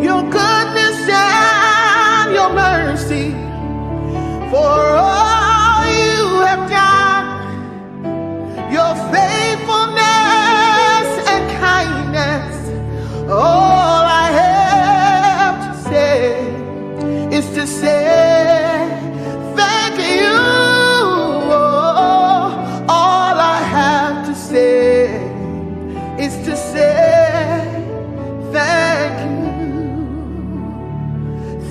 your goodness and your mercy, for all you have done, your faithfulness and kindness. All I have to say is to say thank you. All I have to say is to say thank you.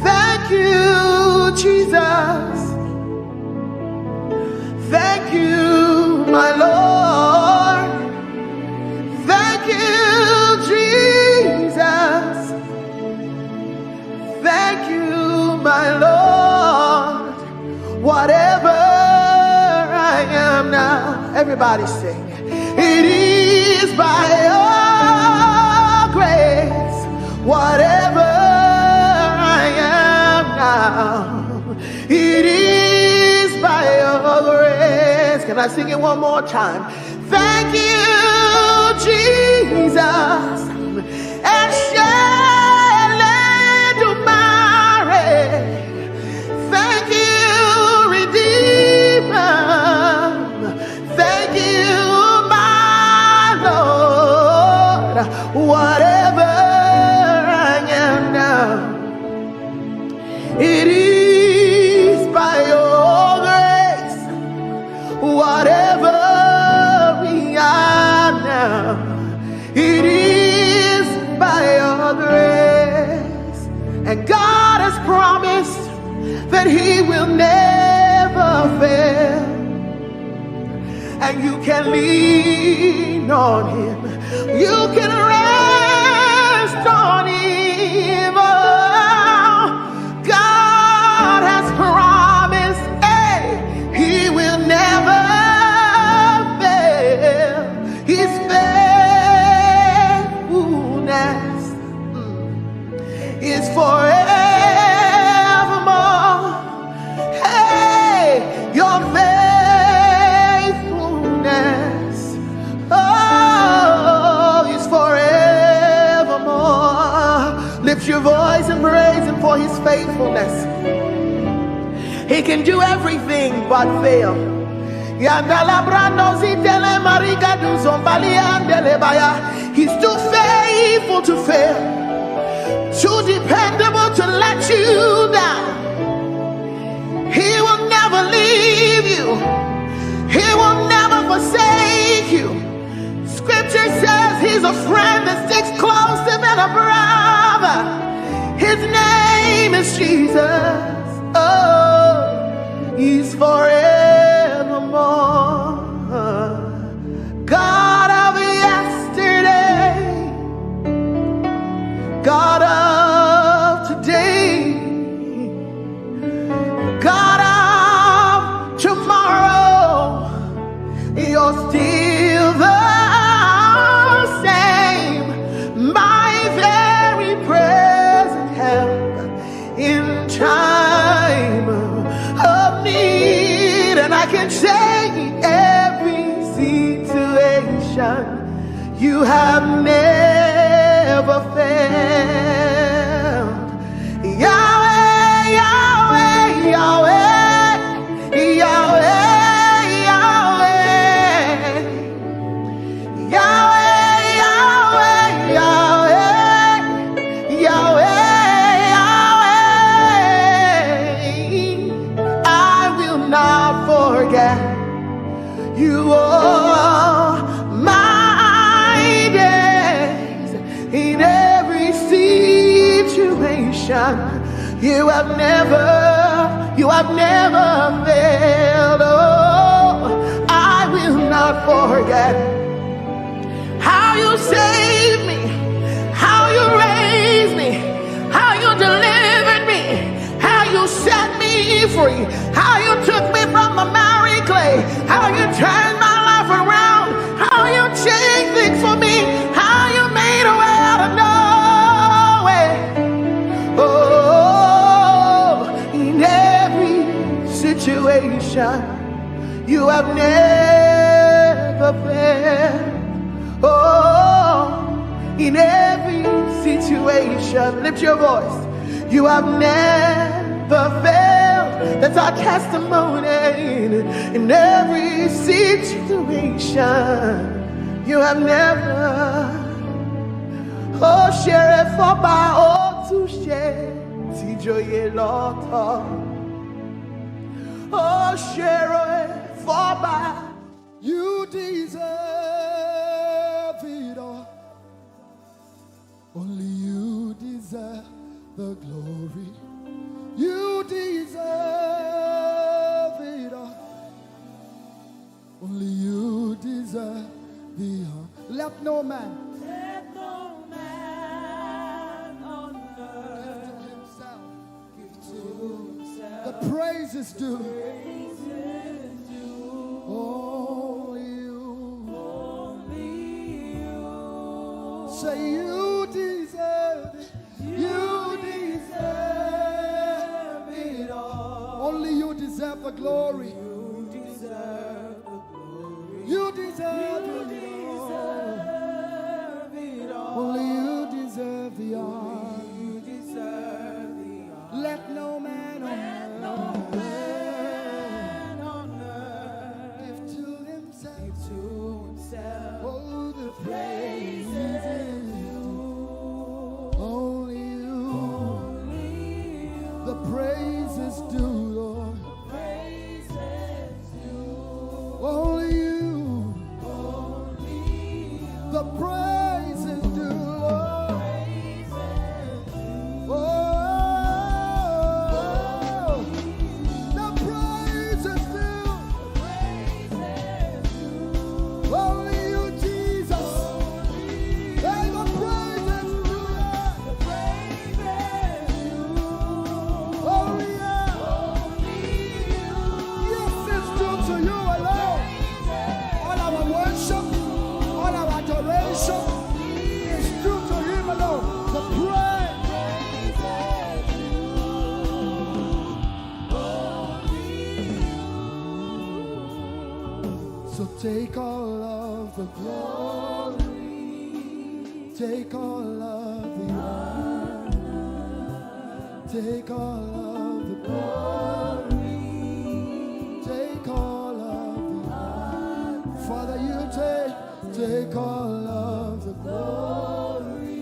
Thank you, Jesus. Thank you, my Lord. Thank you, Jesus. Everybody sing. It is by your grace, whatever I am now. It is by your grace. Can I sing it one more time? Thank you, Jesus. And thank you, Redeemer. Thank you, my Lord. Whatever I am now, it is by your grace. Whatever we are now, it is by your grace. And God has promised that he will never fail, and you can lean on him, you can rest on him. Oh, God has promised, hey, he will never fail. His faithfulness is forever. Your faithfulness, oh, is forevermore. Lift your voice and praise him for his faithfulness. He can do everything but fail. He's too faithful to fail, too dependable to let you down. He will never leave you. He will never forsake you. Scripture says he's a friend that sticks closer than a brother. His name is Jesus. Oh, he's forevermore. God of yesterday, God of today, God of tomorrow, you're still the same, my very present help in time of need. And I can say every situation, you have never failed. Yahweh, Yahweh, Yahweh, Yahweh, Yahweh, Yahweh, Yahweh, Yahweh. I will not forget you all my days. In every situation, you have never failed. Oh, I will not forget how you saved me, how you raised me, how you delivered me, how you set me free, how you took me from the miry clay, how you turned my life around, how you changed things for me, how you made a way out of no way. Oh, in every situation, you have never failed. Oh, in every situation, lift your voice. You have never failed. That's our testimony. In every situation, you have never. Oh, share it for by all to share. Tijoye lota. Oh, share it for by. You deserve it all. Only you deserve the glory. You deserve it all. Only you deserve the honor. Let no man on earth give to himself. The praise is due. Oh, you the glory. You deserve the glory. You deserve it all. Only you deserve the honor. You deserve the honor. Let no man on earth give to himself. give to himself. Oh, the Praises only you. The praises due, Lord. Only you. The praises due, Lord. Oh, the praises due. Only you, Jesus. Hey, the praises due. Only you. Yes, it's due to you alone. All our worship, all our adoration is due to him alone. The praise. So take all of the glory, take all of the honor, take all of the glory, take all of the honor. Father, you take all of the glory,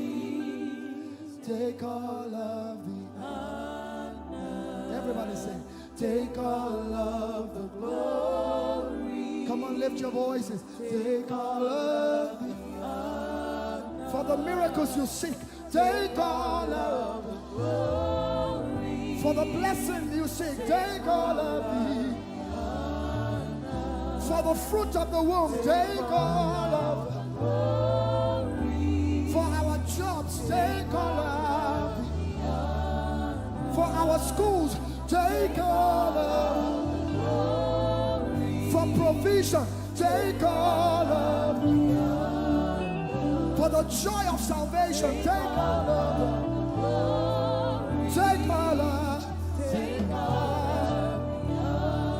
take all of the honor. Everybody say, take all of the glory. Come on, lift your voices. Take all of the honor. For the miracles you seek, take all of the glory. For the blessing you seek, take all of the honor. For the fruit of the womb, take all of the glory. For our jobs, take all of the honor. For our schools, take all of the glory. For provision, take all of the honor. For the joy of salvation, take all of the glory. Take all of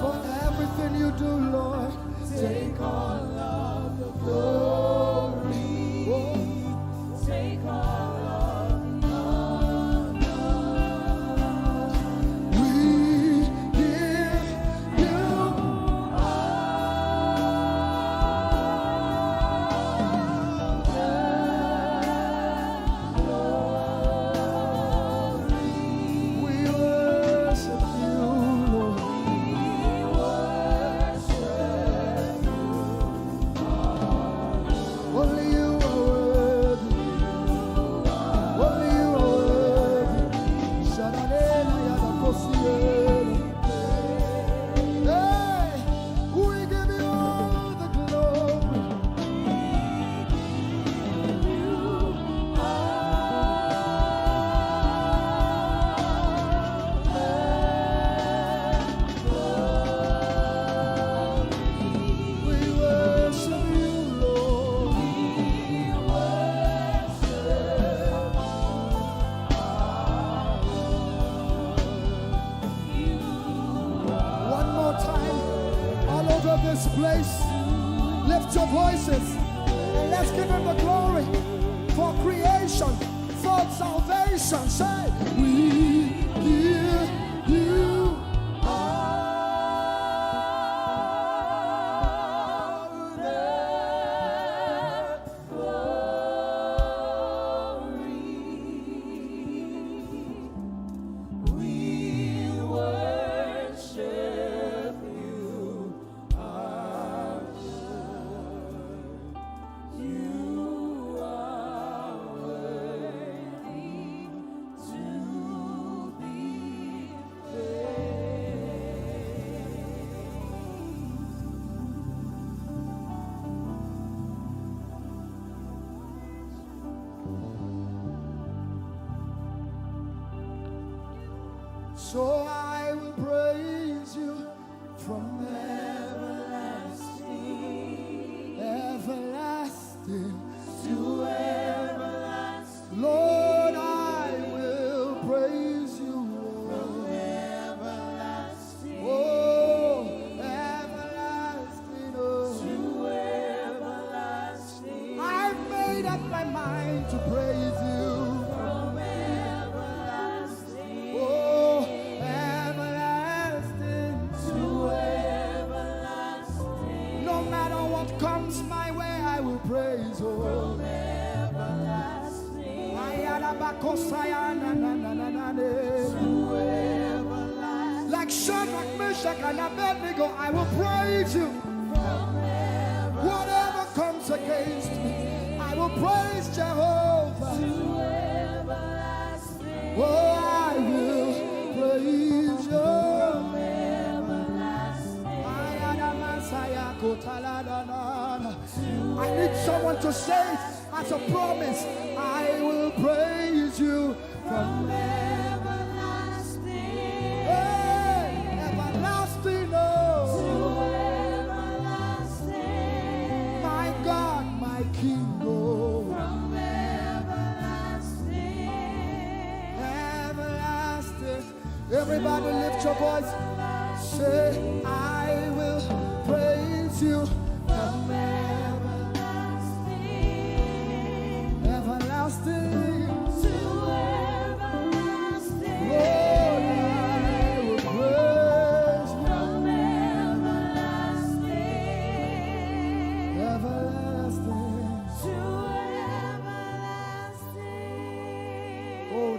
for everything you do, Lord, take all of the glory. Oh. Take all of the honor. We give you place. Lift your voices and let's give him the glory for creation, for salvation. Say, we give you so I will praise you from everlasting, everlasting to everlasting. Lord, I will praise you from everlasting. Oh, Like Shadrach, Meshach, and Abednego, I will praise you. Whatever comes against me, I will praise Jehovah. Oh, I will praise you. I need someone to say it as a promise. I will praise you from everlasting. Hey, everlasting, oh. To everlasting. My God, my King, oh. From everlasting. Everlasting. Everybody lift your voice. Say, I will praise you from everlasting. Everlasting. To everlasting. Lord, I will praise you from everlasting. Everlasting. To everlasting. Oh,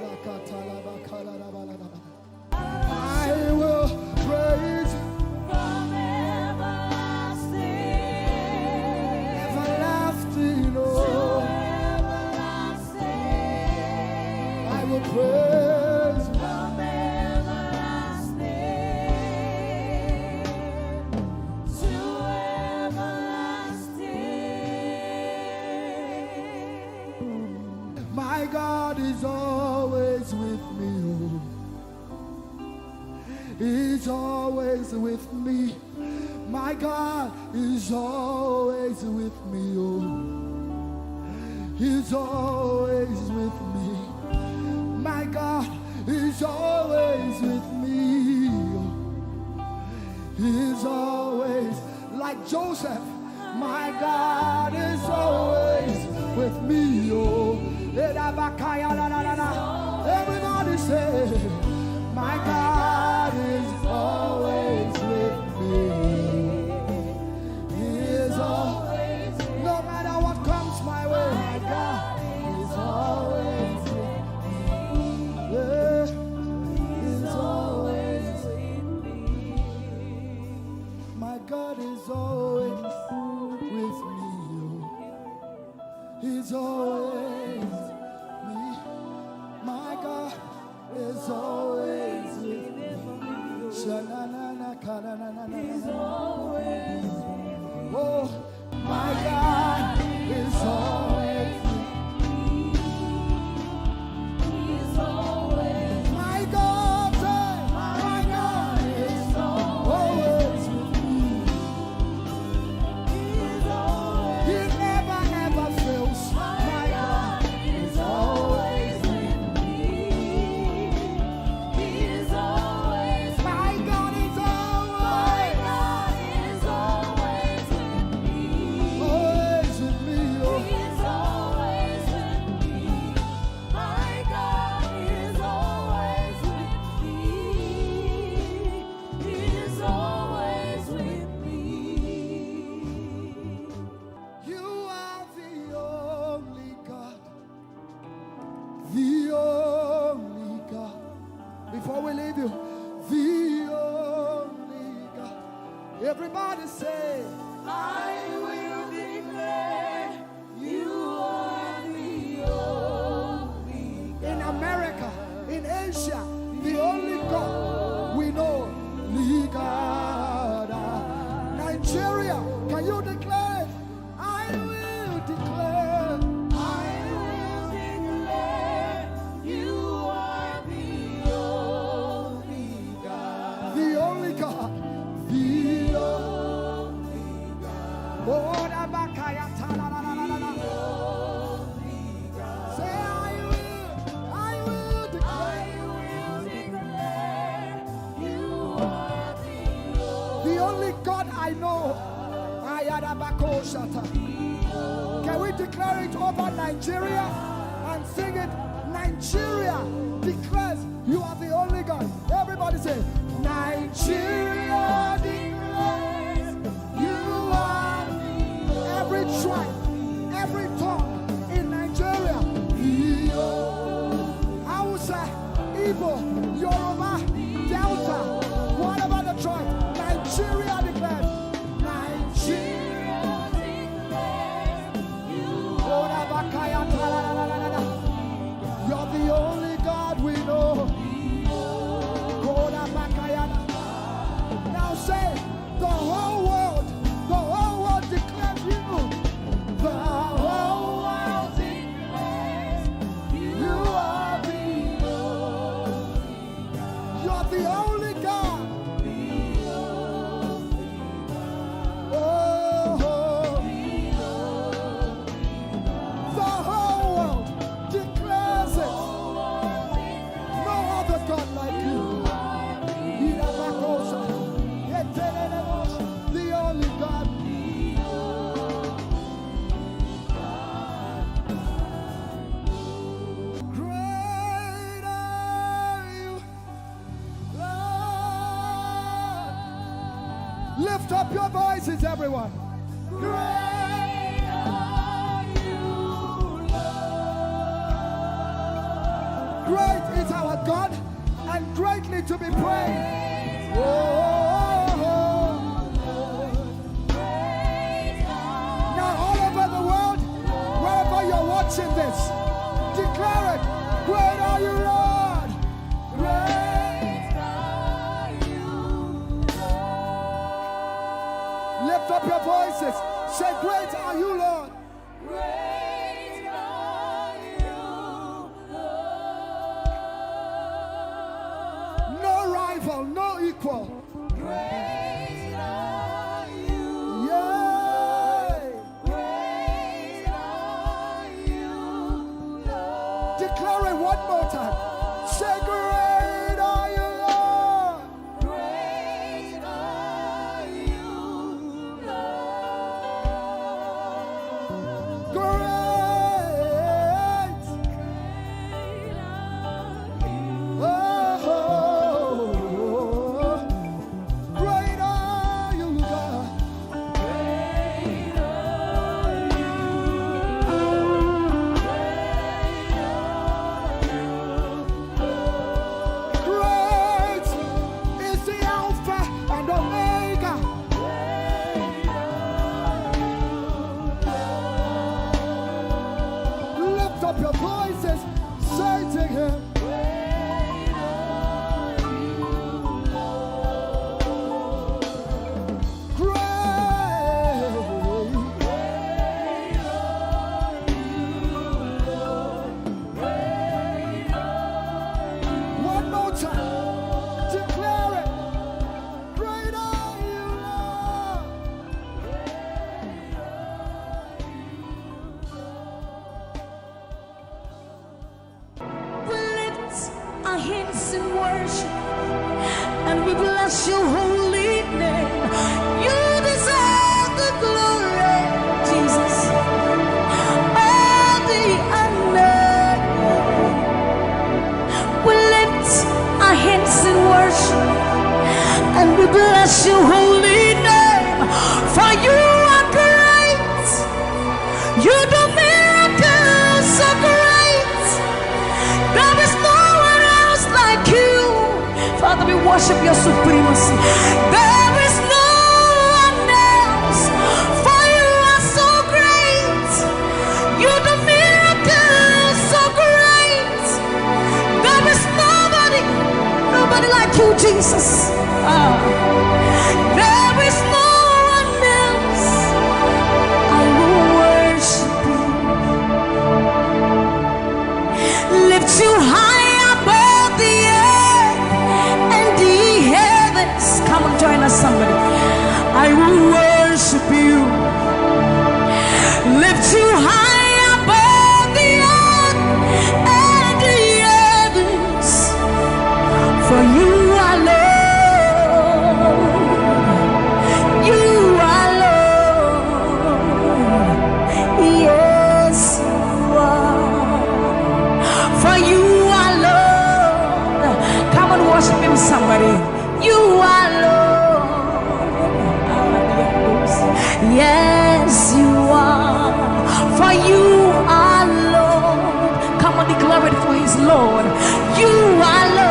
I will praise you from everlasting. Everlasting, oh. To everlasting. I will praise you from everlasting. To everlasting. My God is always with me, oh. He's always with me. My God is always with me, oh. He's always with me. My God is always with me, oh. He's always like Joseph. My God is always with me, oh. Everybody say, my God is always with me. He is always, no matter what comes my way, my God is always with me. He's always with me. My God is always with me. He's always me. My God is always with me. He's always with me. Oh, my God is always with me. He's always my God, my God is always with me. He's always, he never ever fails. My God is always with me. He's always, my God is always with me. Always with me, oh. He's always with me. My God is always with me. He's always with me. You are the only God. The only God. Before we leave you, the only God. Everybody say, I will declare you are the only God. In America, in Asia, the only God we know, the God. Nigeria, can you declare it? I will declare. I will declare you are the only God. The only God. The only God. Oh, say, I will declare you are the only God I know. Can we declare it over Nigeria and sing it? Nigeria declares you are the only God. Everybody say, Nigeria declares you are the only. Every tribe, every tongue in Nigeria, the only. Igbo, Yoruba, Delta, whatever the tribe, Nigeria declares. Nigeria declares you're the only God we know. Now say, the whole world declares you. The whole world declares you are the only God. You're the only God. The whole world declares it. No other God like you. The only God. Great are you, Lord. Lift up your voices, everyone. Great are you, Lord. Great is our God and greatly to be praised. Now all over the world, wherever you're watching this, declare it. Great are you, Lord. Great are you, Lord. Lift up your voices. Say, great are you, Lord. Great are you, Lord. No rival, no equal. Great are you. Yeah. Great are you, Lord. Declare it one more time. Say, great are you, Lord. Great are you, Lord. Great. Great are you, God. Great is the Alpha and Omega. Lift up your voices, say to him. One more time, declare it. Great are you, Lord. We lift our hands in worship and we bless your holy name. You deserve the glory, Jesus. All the honor. We lift our hands in worship and we bless your holy name. For you are great. You do miracles so great. There is no one else like you. Father, we worship your supremacy. There is no one else. For you are so great. You do miracles so great. There is nobody like you, Jesus. There is no one else. I will worship you. Lift you high above the earth and the heavens. Come on, join us, somebody. I will worship you. Lift you high above the earth and the heavens. For you are Lord. You are Lord. Yes, you are. For you are Lord. Come and worship him, somebody. You are Lord. Yes, you are. For you are Lord. Come on, declare it for his Lord. You are Lord.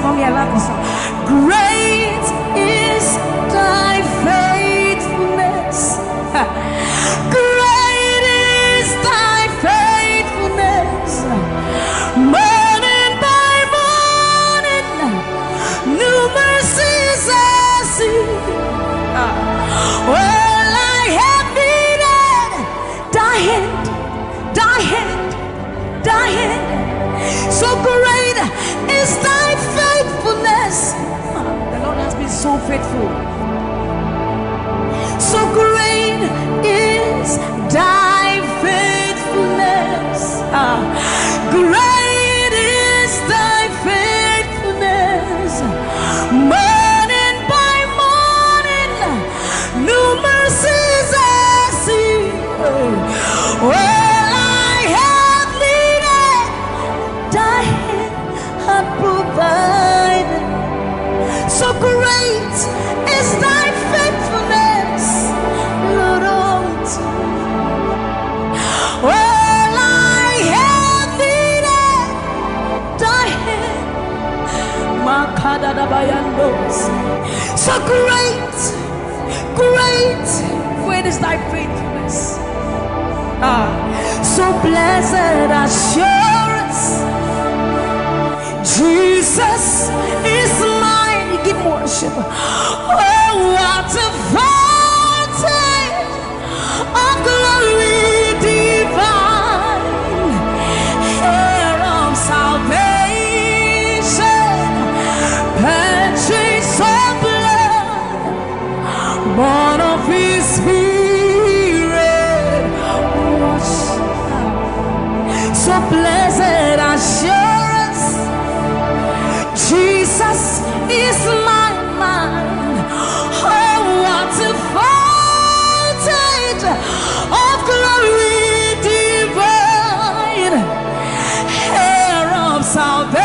Mommy, I love this song. Great is thy faithfulness. Great is thy faithfulness. Morning by morning, new mercies I see. Well, I have needed thy hand, thy hand, thy hand. So great is thy faithfulness. The Lord has been so faithful. So great is thy faithfulness. Great is thy faithfulness. Morning by morning, new mercies I see. Well, I have needed thy hand had provided. So great is thy faithfulness, Lord. Well, I have needed thy hand. So great, great, great is thy faithfulness. So blessed assurance, Jesus is mine. Give worship. Oh, what a fountain of glory divine, heir of salvation, purchase of blood, born of his spirit. So blessed assurance, Jesus is my mind. Oh, what a fountain of glory divine, heir of salvation,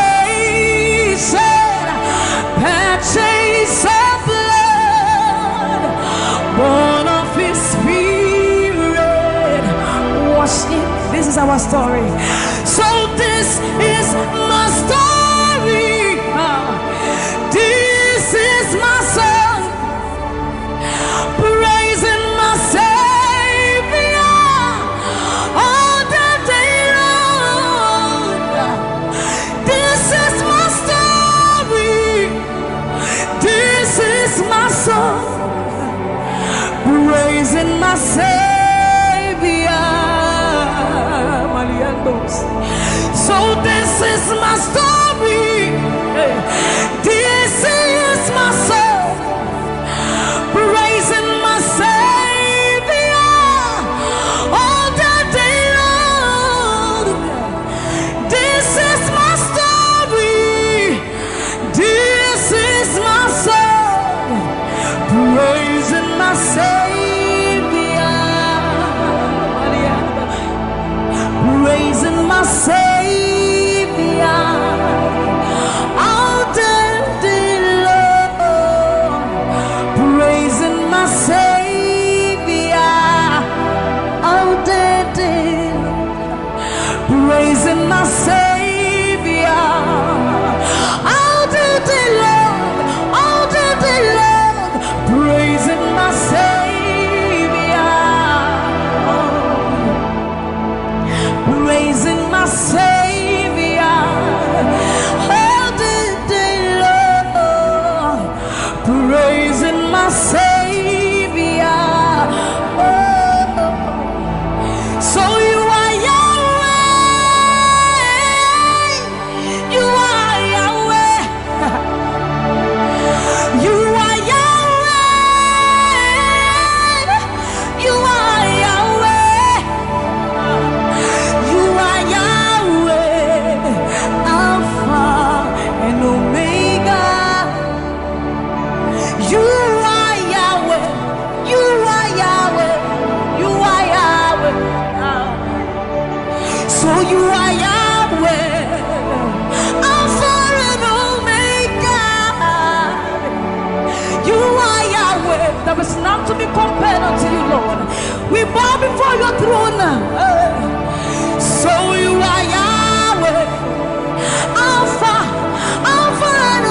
purchase of blood, born of his spirit. Wash it. This is our story. So this is my story. This is my song, praising my Savior all the day long. This is my story. This is my song, praising my Savior. So this is my story. This is my song, praising my Savior all the day long. This is my story. This is my song, praising my Savior, praising my Savior. Praising my Savior all the day long, all the day long, praising my Savior, praising my Savior all the day long, praising my Savior. So you are there is none to be compared unto you, Lord. We bow before your throne. So you are Yahweh, Alpha, Alpha and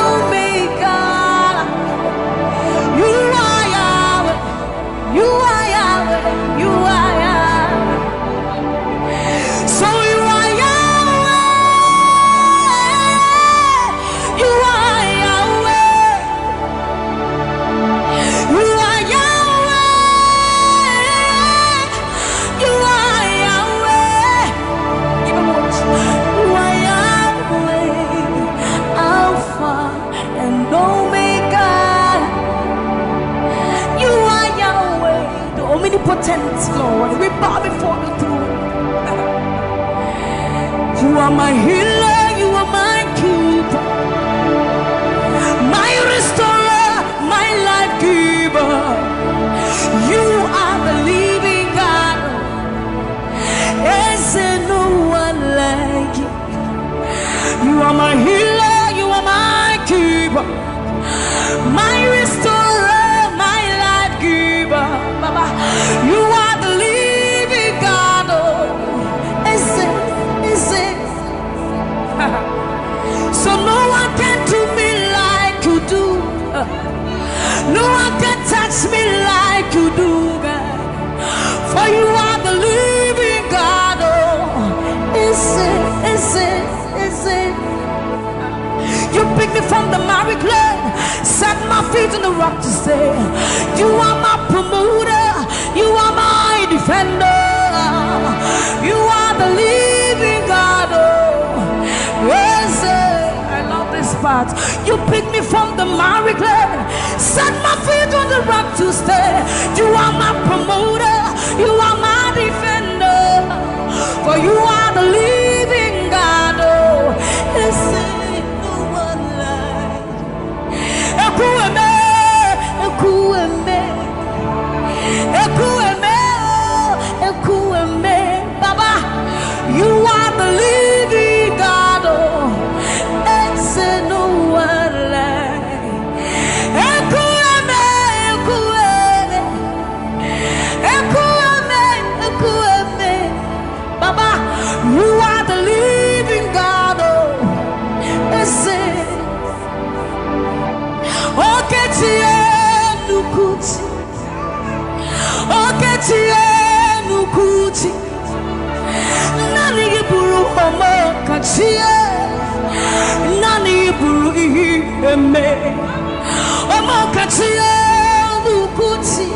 tents, Lord. We bow before the throne. You are my healer, you are my keeper, my restorer, my life giver. You are the living God. Is there no one like you? You are my healer, you are my keeper, my restorer, my life giver. Baba, you are the living God. Is it? So no one can do me like you do. No one can touch me like you do, God. For you are the living God. Is it? You pick me from the miry clay, set my feet on the rock to stay. You are my promoter, you are my defender. You are the living God. I love this part. You pick me from the miry clay, set my feet on the rock to stay. You are my promoter, you are my defender. For you are the living God. Is it no one like Baba, you are the living God. Is it no one like Baba, you are the living God. Is it? Okay, Nukuti. Nani buru omo kachie. Nani buru eme. Omo kachie Nukuti.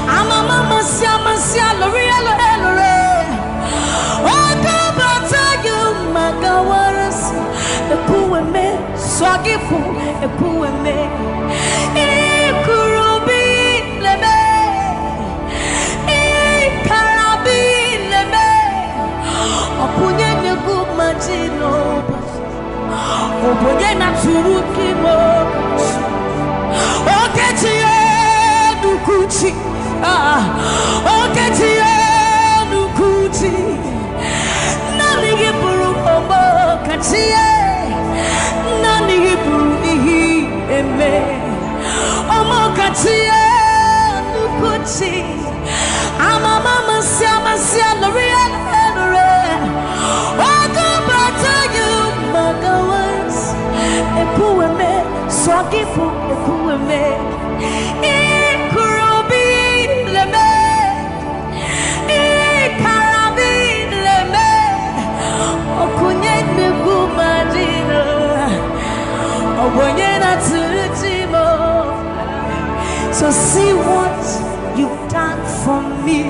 Amama masia lore. Oka bata you magawaras. Ekueme swagifu ekueme. Ikurubi leme. Opunye nyegumajino. Opunye na turukimo. Oketiye nukuti. Oketiye nukuti. Nani giburu omo katiye. Nani giburu ihi eme. Omo katiye nukuti. Amama masia lore. Ekueme, swagifu ekueme. Ikurubi leme. Ikarabi leme. Okunye negumadino. Obonye na turutimo. So see what you've done for me.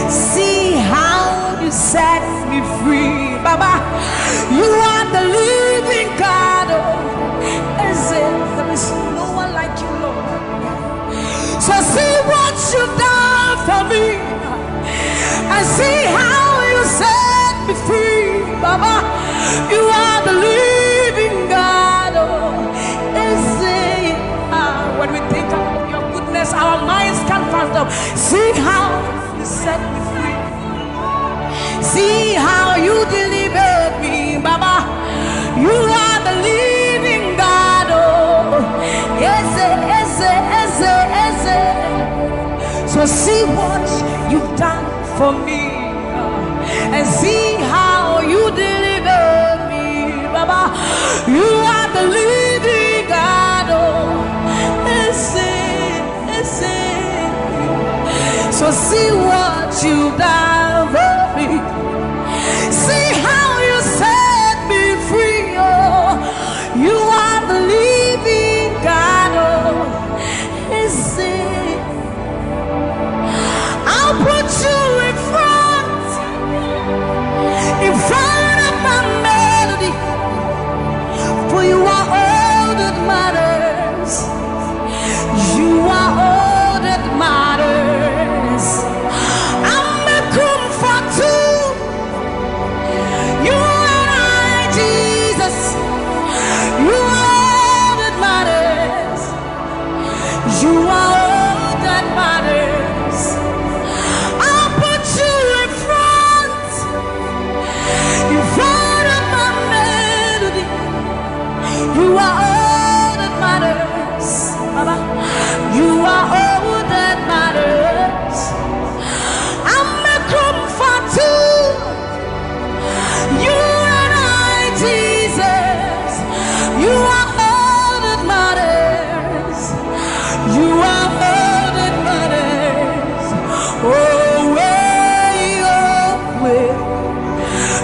See how you set me free. Baba, you are the living God. Is it? There is no one like you, Lord. So see what you've done for me, and see how you set me free. Baba, you are the living God. Is it? When we think of your goodness, our minds can't fathom. See how you set me free. See how you delivered me, Baba. You are the living God. Ese. So see what you've done for me, and see how you delivered me, Baba. You are the living God. Ese. So see what you've done for me. See how you set me free. You are the living God. Is it? I'll put you in front of my melody. For you are all that matters. You are all that matters.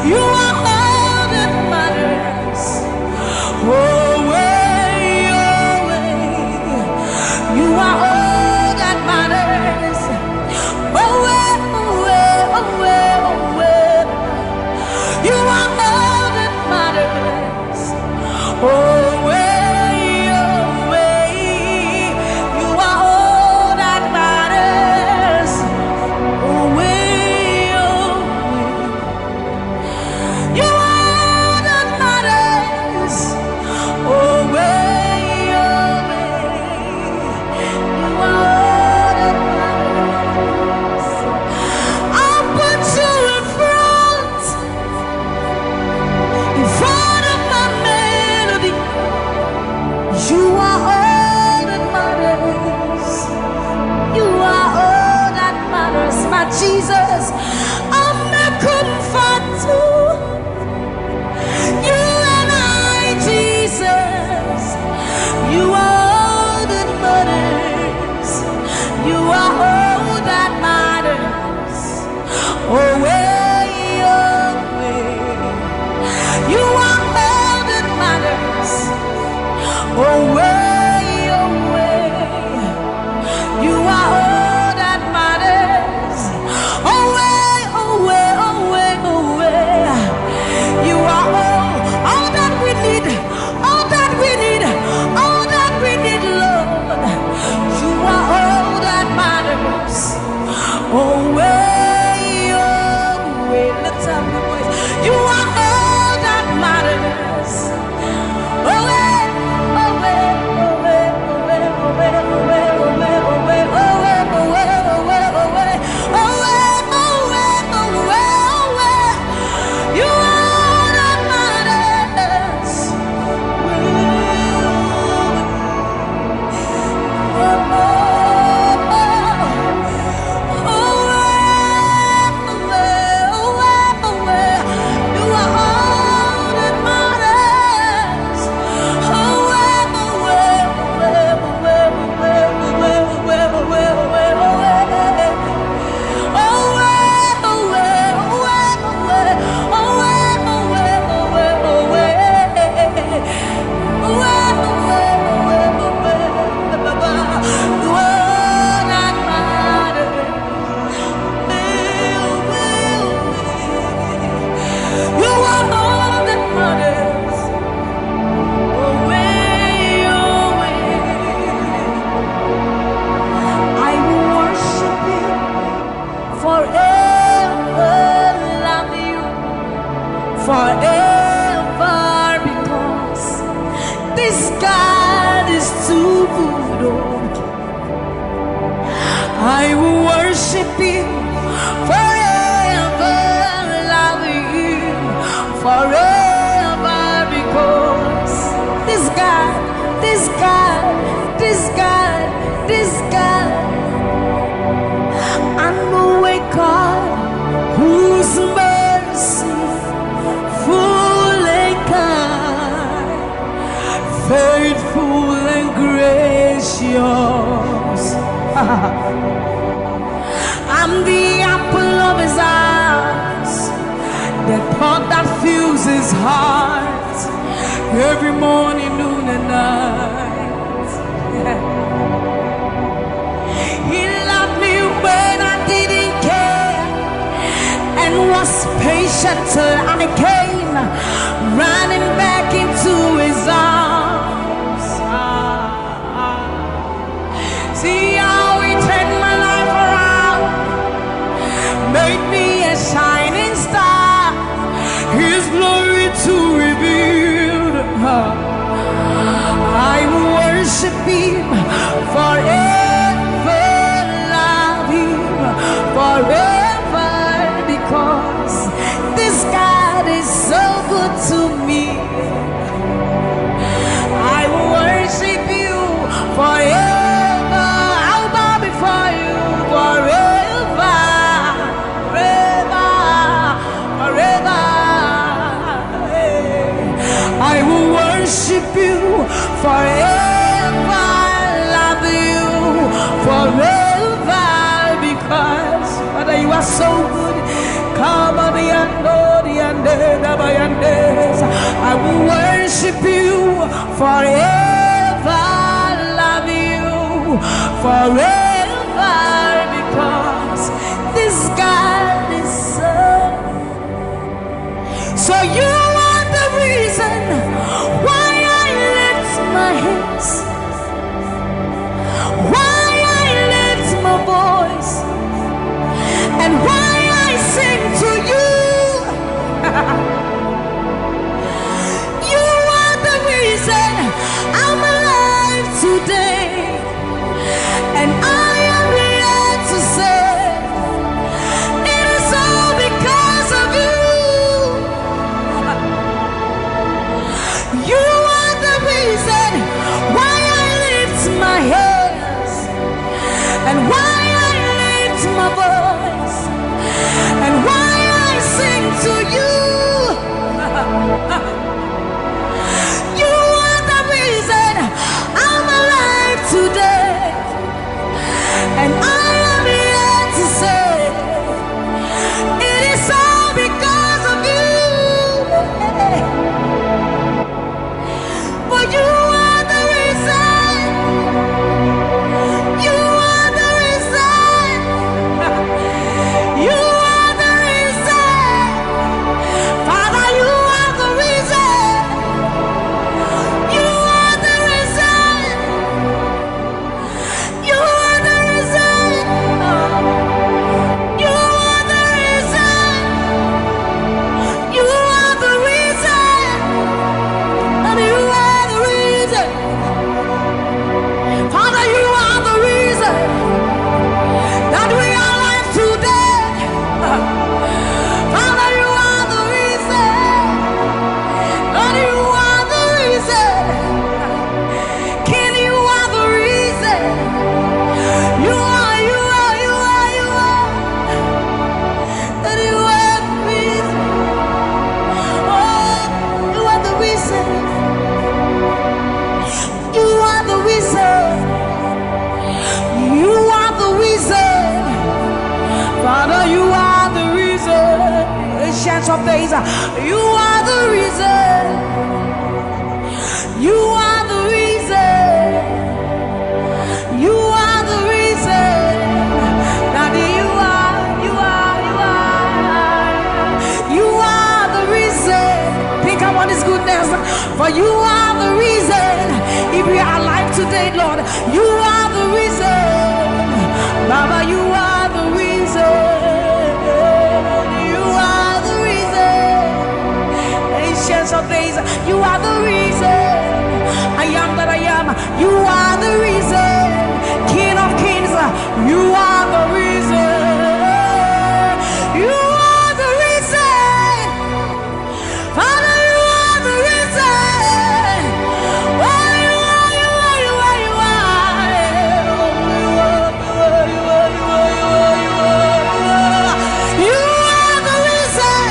You are all that matters. Oh, way, oh, way. You are all that matters. Oh, way, oh, way, oh, way, oh, way. You are all that matters. Oh, way. Jesus, I'm a comfort too. You and I, Jesus, you are all that matters. You are all that matters. Oh, way, oh, way. You are all that matters. Oh, way, oh, way. You are all that matters. Oh, way, oh, way, oh, way, oh, way. You are all that we need, all that we need, all that we need, Lord. You are all that matters. Oh, way, oh, way. Let's have the voice. You are all that matters. Oh, way, oh, way, oh, way, oh, way, oh, way, oh, way, oh, way, oh, way, oh, way, oh, way, oh, way, oh, way, oh, way. Forever, because this God is too good. I will worship Him forever, love Him forever, because this God, this God, this God, this God, I know a God whose mercy full and kind, faithful and gracious. I'm the apple of His eyes, the thought that fills His heart every morning, noon and night. He loved me when I didn't care, and was patient till I came running back into His arms. See how He turned my life around, made me a shining star, His glory to reveal. I will worship Him forever, love Him forever, because this God is so good to me. I will worship You forever. I'll bow before You forever, forever, forever. I will worship You forever. forever love you, forever, because this God is so. So you are the reason why I lift my hands, why I lift my voice, and why I sing to you. You are the reason I'm alive today, and I am here to say it is all because of you. You are the reason why I lift my hands, and why I lift my voice, and why I sing to you. You are the reason I'm alive today, and I am here to say it is all because of you. For you are the reason. You are the reason. You are the reason. Father, you are the reason. You are the reason. You are the reason. You are the reason. You are the reason. And you are the reason. Father, you are the reason that we are alive today. Father, you are the reason. Lord, you are the reason. King, you are the reason. You are, you are, you are, you are. That you are the reason. Oh, you are the reason. You are the reason. You are the reason. Father, you are the reason. Ancients of days, you are the reason. You are the reason. You are the reason. Daddy, you are, you are, you are. You are the reason. Think about his goodness. For you are the reason. If we are alive today, Lord, you are the reason. Baba, you are the reason. You are the reason. Ancients of days, you are the reason. I am that I am. You are the reason. King of kings, you are the reason. You are the reason. Father, you are the reason. Oh, you are, you are, you are, you are. You are the reason.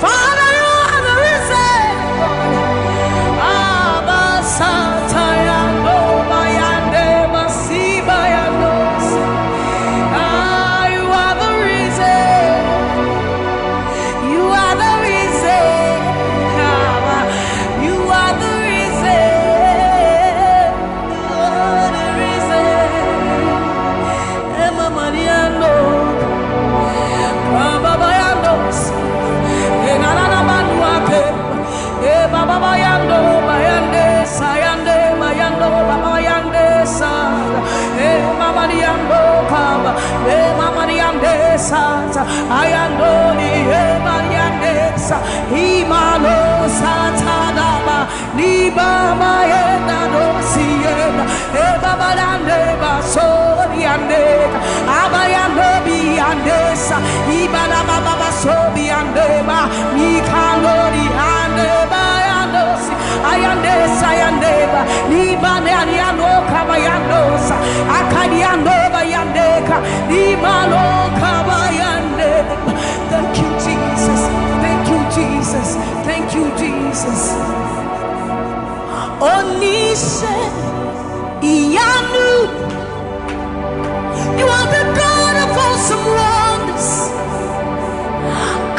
Father, you are the reason. Abba, Satayano, Bayande, Masibayanos. You are the reason. You are the reason. You are the reason. You are the reason. Emma Mariano, Baba Bayanos, Enana Manuake, Baba Bayando, Bayande, Sayande, Bayando, Baba Bayande, Sa, Mama Diando, Kaba, Mama Diande, Sa, Ayando, Mariande, Sa, Himalo, Satadaba, Niba, Mayenda, Siena, Baba Dande, Basoriande, Abayando, Biandesa, Ibana Baba Sobiandeba, Mikano, Diandeba, Ayandesa, Ayandeba, Nibane, Ariano, Kabayandosa, Akadiando, Bayandeka, Nimalo, Kabayandeba. Thank you, Jesus. Thank you, Jesus. Thank you, Jesus. Onishe, Iyanu, you are the God of awesome wonders.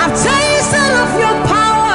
I've tasted of your power.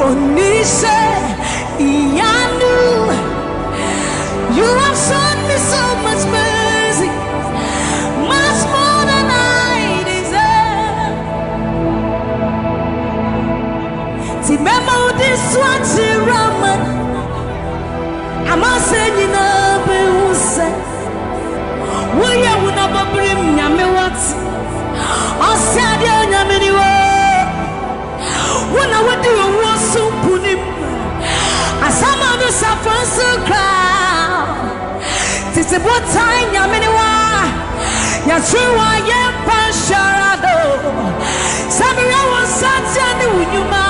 Onise Iyanu. You have shown me so much mercy, much more than I deserve. Remember this one, Raman. I'm not saying you know, but who said, will you never bring me what? I said, you're when I would do a war so put him. As some of the suffering so crowd. This is what time Yaminiwa. Yashua Yempasharado. Samuel was such a new Yuma.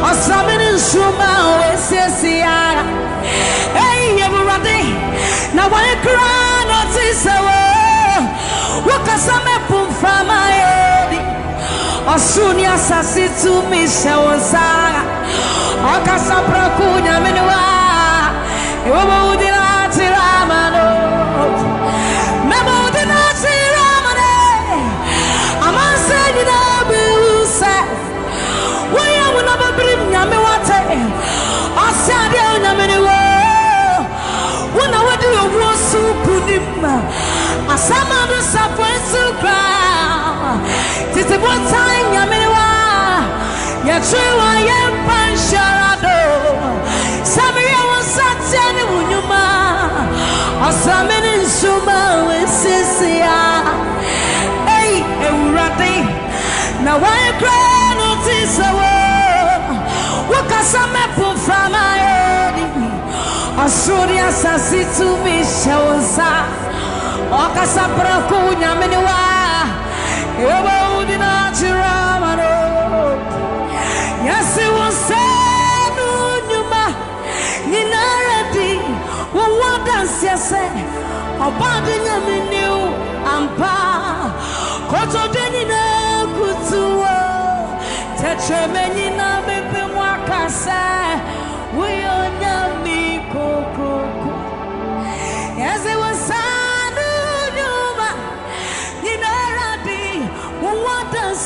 Or something in Shuma, Osiara. Hey, everybody. Now, when I cry, notice our what can some pum from my head? Osunia sasi to me shawazara. Okasa prokunya menwa. Iwo udinati ramano. Memo udinati ramane. Amanse dina busa. Waya wuna brim nyame wate. Osade nyame wo. Wuna wadi wo su kunima. Asama do sapwensu kra. This is what time Yaminiwa. Yachua Yempasharado. Samuel was such a Unyuma. Or Samin in Suma with Sisia. Hey, Urati. Now I cry notice a word. What can some apple from my head? Or Surya Sassi to me shows. Okasapra kunya meniwa. Yobo udina chiramano. Yes, it was said Nyuma Ninaradi. What does you say? Obadi nyaminu ampa. Koto denina kutuwa. Techemenina bepe mwakasa. Uyo nyami kokoko. Yes, it was said.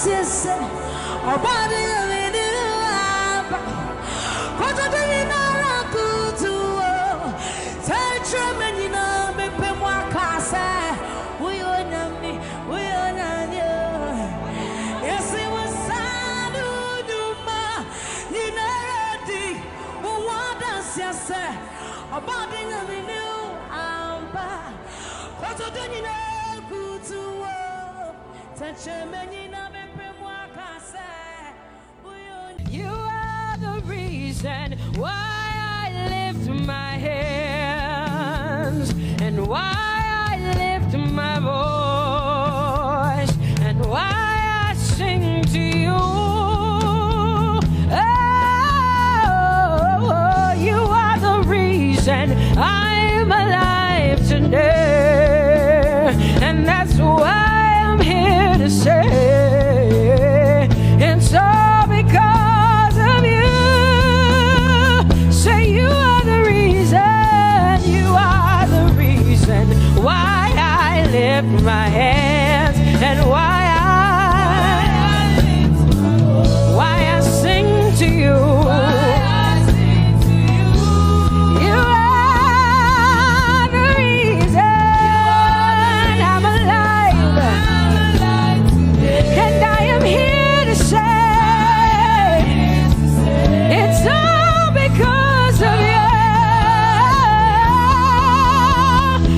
Yes, Obadi Yaminiwa. Koto denina kutuwa. Techemenina bepe mwakasa. Uyo nyami. Yes, it was sad. Nyuma Ninaradi. What does you say? Obadi Yaminiwa. Koto denina kutuwa. Techemenina bepe mwakasa. You are the reason why I lift my hands and why I lift my voice and why I sing to you. Oh, you are the reason I'm alive today, and that's why I'm here to say it's all because of you. Say you are the reason why I lift my hands and why I sing to you. You are the reason I'm alive, and I am here to say it's all because of you.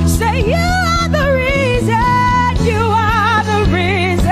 Say you are the reason, you are the reason.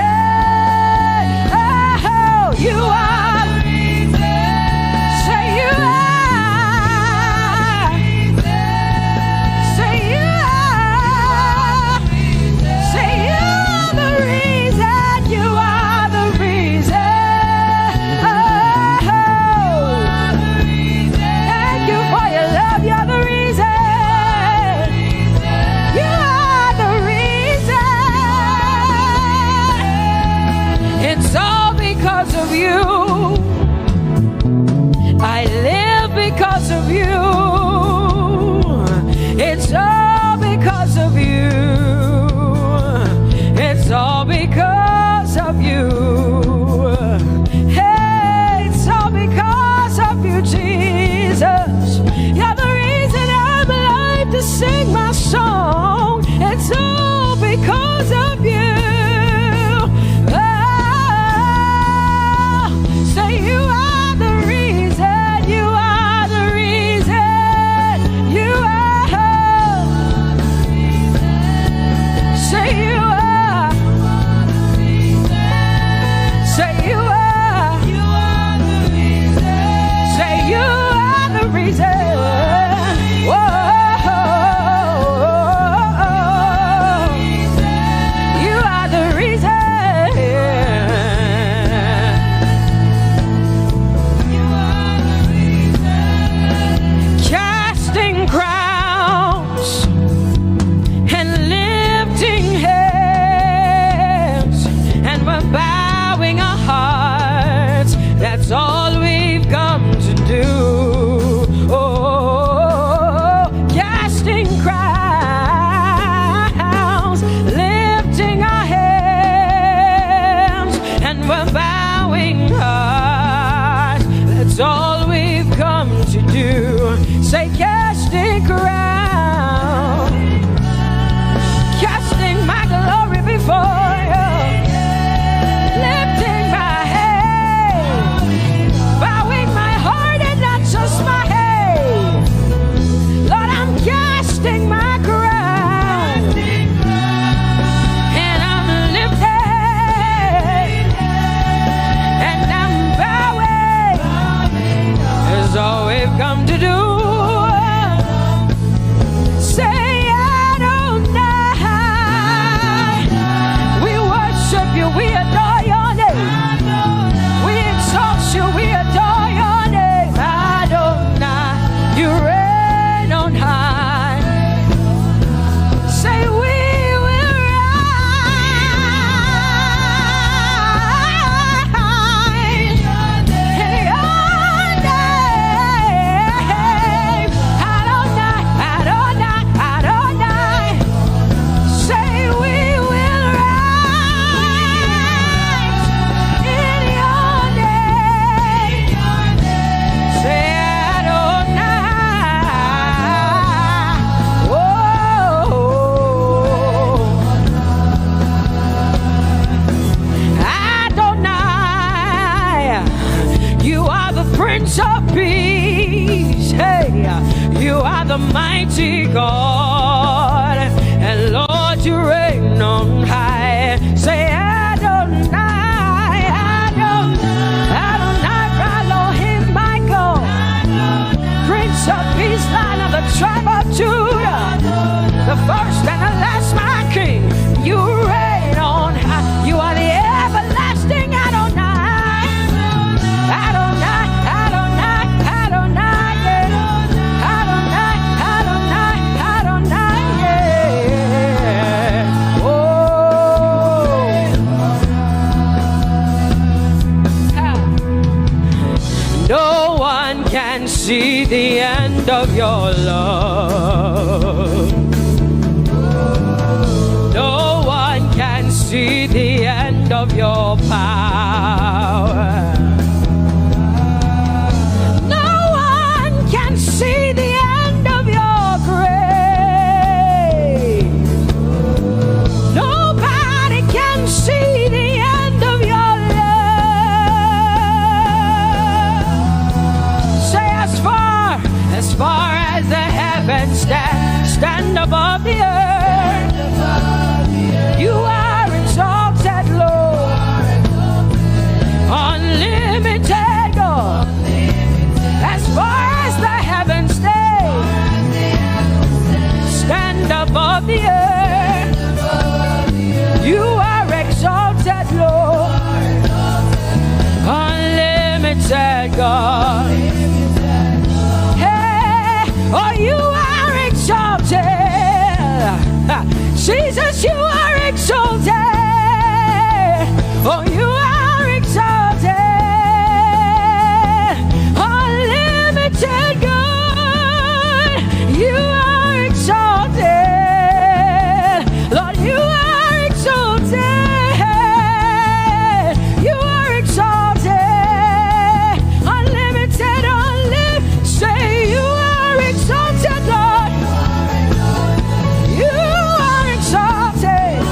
the mighty God, and Lord, you reign on high. Say Adonai, Adonai, Adonai, Elohim, my God, Prince of Peace, Lion of the tribe of Judah, the first and the last, my King. You reign on high. You are the everlasting Adonai, Adonai, Adonai, Adonai, yeah. Adonai, Adonai, Adonai, yeah. Oh, no one can see the end of your love. No one can see the end of your power. No one can see the end of your grace. Nobody can see the end of your love. Say as far as the heavens stand above the earth, you are exalted, Lord, unlimited God. As far as the heavens stand above the earth, you are exalted, Lord, unlimited God. Hey, oh, you are exalted. Jesus, you are exalted. Oh, you are exalted. Unlimited God, you are exalted. Lord, you are exalted. You are exalted. Unlimited, unlimited. Say you are exalted, Lord. You are exalted.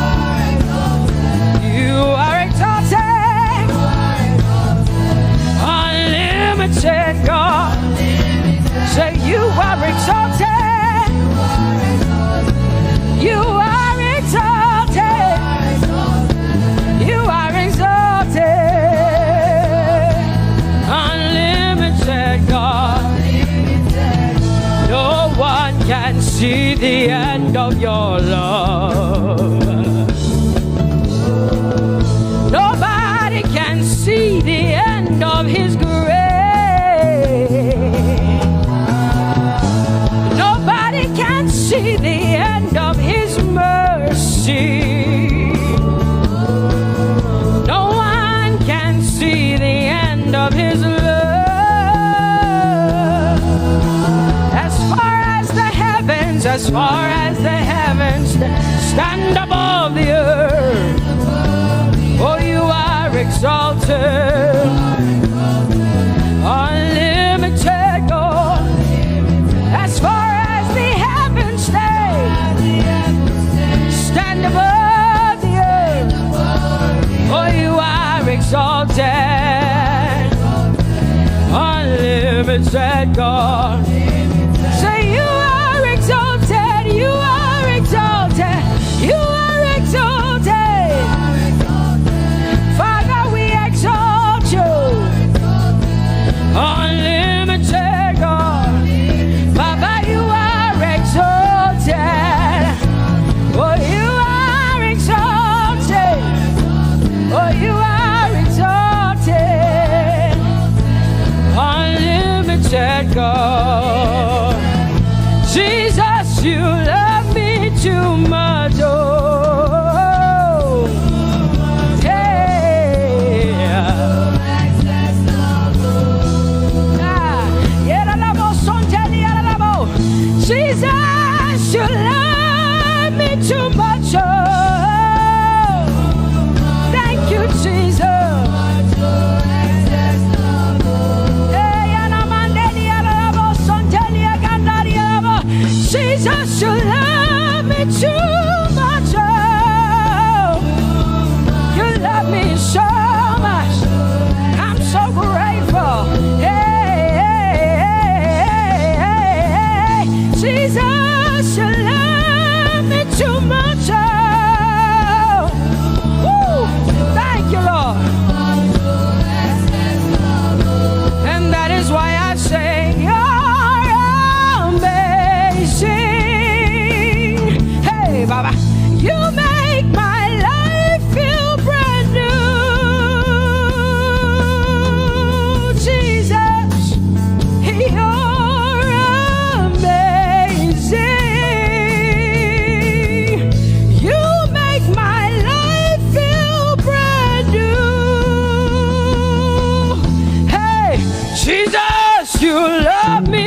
You are exalted. Unlimited God. Say you are exalted. You are exalted. You are exalted. Unlimited God. No one can see the end of your love. Nobody can see the end of his grace. Nobody can see the end of his mercy. No one can see the end of his love. As far as the heavens stand above the earth, oh, you are exalted. Unlimited God. As far as the heavens stand above the earth, oh, you are exalted. Unlimited God. Say you are exalted. You are exalted. You are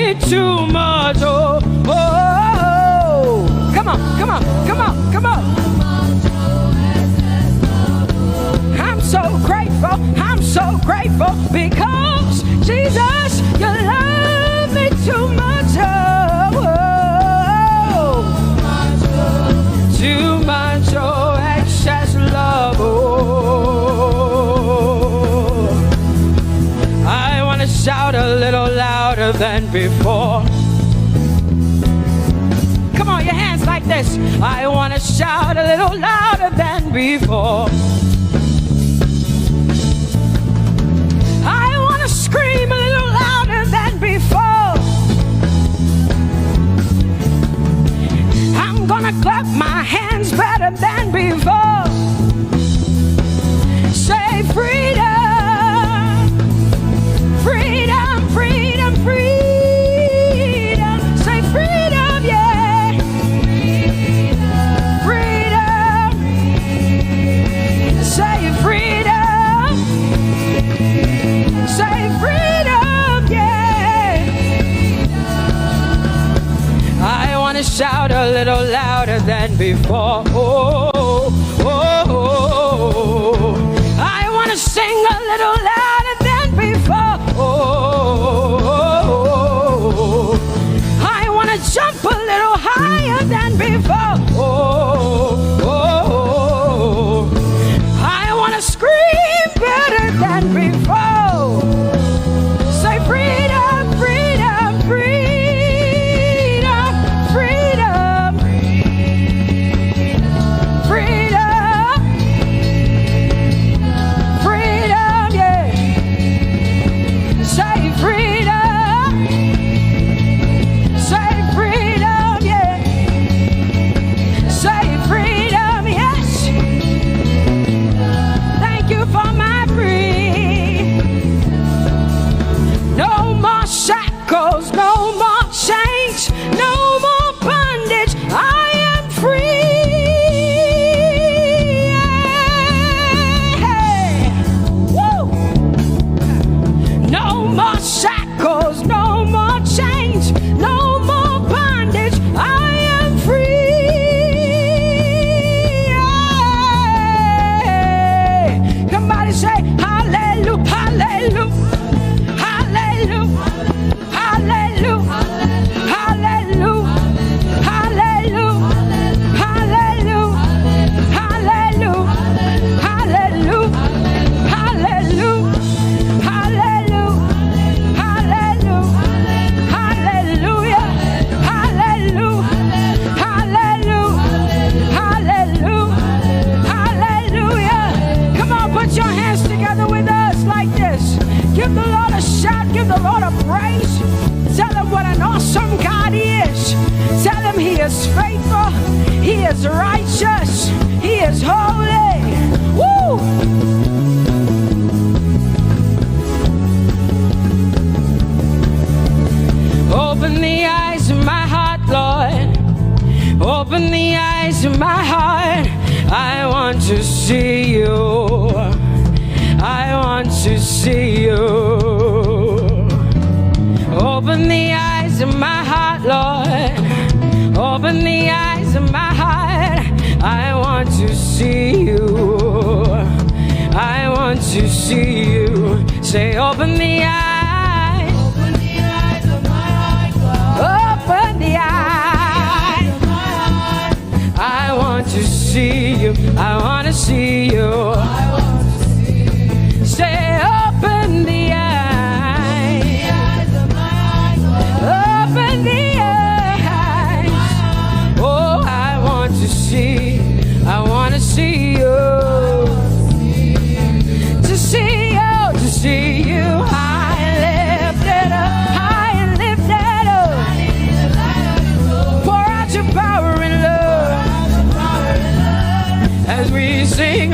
me too much. Oh, oh, oh. Come on, come on, come on, come on. I'm so grateful because Jesus, you love me too much. Oh, oh. Too much, oh, excess love. Oh, I want to shout a little louder than before. Come on, your hands like this. I want to shout a little louder than before. I want to scream a little louder than before. I'm gonna clap my hands better than before. Say freedom, freedom, freedom, freedom. Say freedom, yeah. Freedom. Say freedom. Say freedom, yeah. I want to shout a little louder than before. Oh, oh, oh, oh. I want to sing a little louder than before. Oh, oh, oh. I want to jump a little higher than before. Oh, oh, oh. I want to scream better than before. Say freedom, freedom, freedom, freedom, freedom, freedom, yeah. Say freedom, yeah. Say freedom, yes. Thank you for my free. No more shackles, no more chains, no more bondage. I am free. Hey. Woo. No more shackles, no more chains, no more bondage. I am free. Hey. Somebody say hallelujah, hallelujah. Hallelujah, hallelujah, hallelujah, hallelujah, hallelujah, hallelujah, hallelujah, hallelujah, hallelujah, hallelujah, hallelujah, hallelujah, hallelujah, hallelujah. Come on, put your hands together with us like this. Give the Lord a shout, give the Lord a praise. Tell him what an awesome God he is. Tell him he is faithful, he is righteous, he is holy. Woo! Open the eyes of my heart, Lord. Open the eyes of my heart. I want to see you. I want to see you. Open the eyes of my heart, Lord. Open the eyes of my heart. I want to see you. I want to see you. Say, open the eyes. Open the eyes of my heart, Lord. Open the eyes of my heart. I want to see you. I want to see you. Say, open the eyes of my heart, open the eyes. Oh, I want to see, I want to see you. To see you, to see you. High and lifted up, high and lifted up. Pour out your power and love as we sing.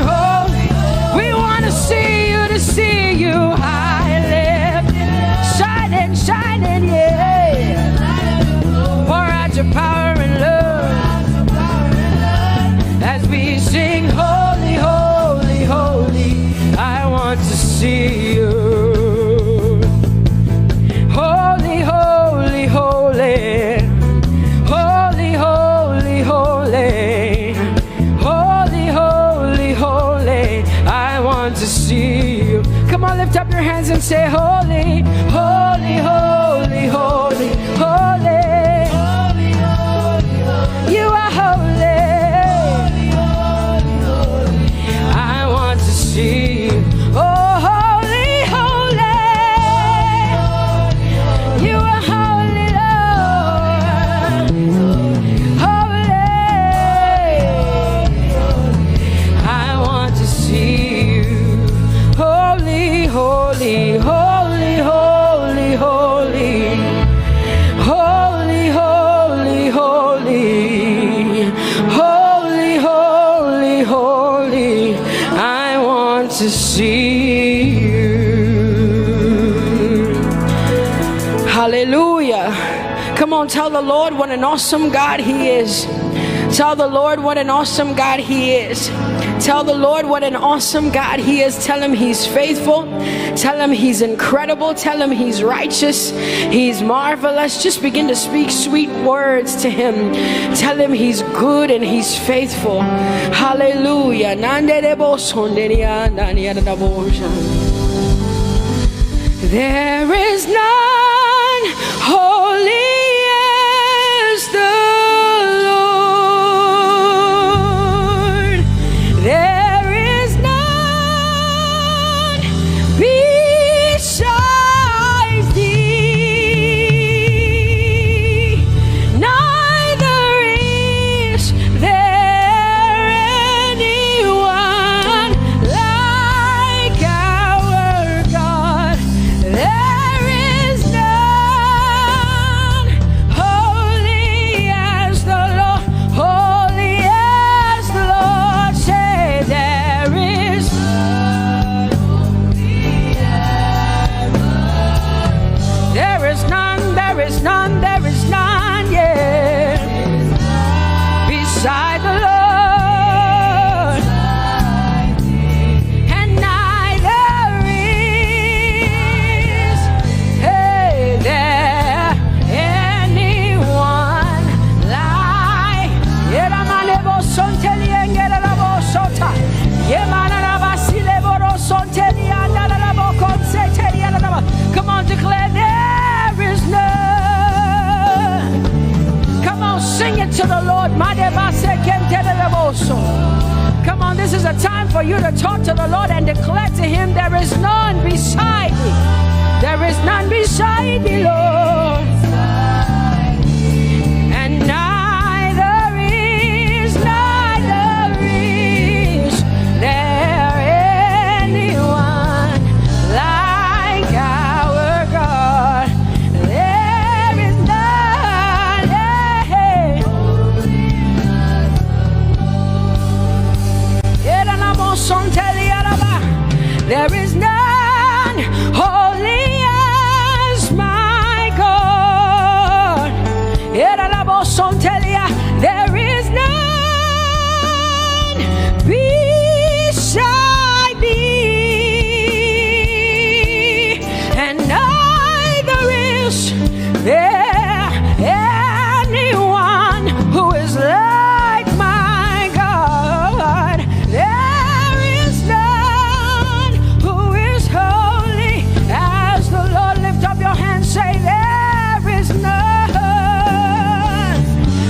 to see you. Come on, lift up your hands and say, holy, holy, holy, holy, holy. Holy, holy, holy. You are holy. Holy, holy, holy. I want to see you. Oh, holy, holy. You are holy, Lord. Holy. I want to see you. Holy, holy, holy, holy, holy. Holy, holy, holy. Holy, holy, holy. I want to see you. Hallelujah. Come on, tell the Lord what an awesome God He is. Tell the Lord what an awesome God He is. Tell the Lord what an awesome God He is. Tell Him He's faithful. Tell Him He's incredible. Tell Him He's righteous. He's marvelous. Just begin to speak sweet words to Him. Tell Him He's good and He's faithful. Hallelujah. There is none holy as the Lord. There is none besides thee. Neither is there anyone like our God. There is none holy as the Lord, holy as the Lord. Say there is none holy as the Lord. There is none, there is none, there is none, yeah, beside the Lord. And neither is there anyone like Come on, declare there is none. Come on, sing it to the Lord. Come on, this is a time for you to talk to the Lord and declare to Him there is none beside me. There is none beside me, Lord. And neither is there anyone like our God. There is none. There is none holy as my God. There is none beside thee, and neither is there anyone who is like my God. There is none who is holy as the Lord. Lift up your hands, say there is none.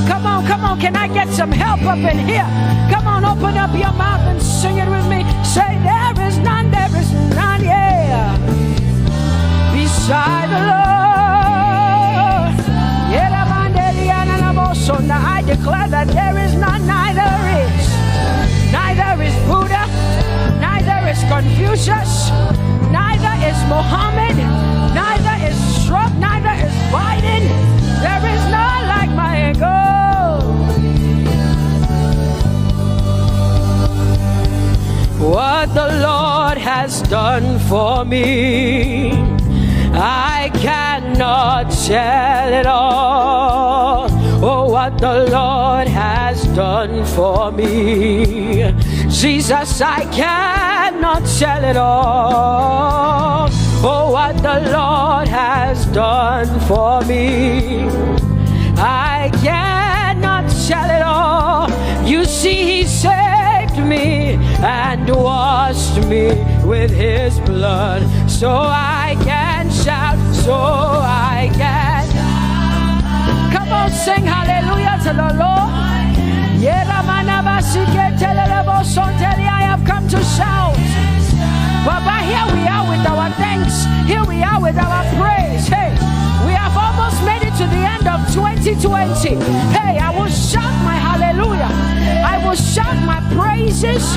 Come on, can I get some help up in here? Come on, open up your mouth and sing it with me. Say there is none, yeah, beside the Lord. So now I declare that there is none, neither is Buddha, neither is Confucius, neither is Muhammad, neither is Trump, neither is Biden. There is none like my God. What the Lord has done for me, I cannot tell it all. Oh, what the Lord has done for me, Jesus, I cannot tell it all. Oh, what the Lord has done for me, I cannot tell it all. You see, He saved me and washed me with his blood. So I can shout, so I can. Come on, sing hallelujah to the Lord. I have come to shout. Baba, here we are with our thanks. Here we are with our praise. Hey, we have almost made it to the end of 2020. Hey, I will shout my hallelujah. I will shout my praises.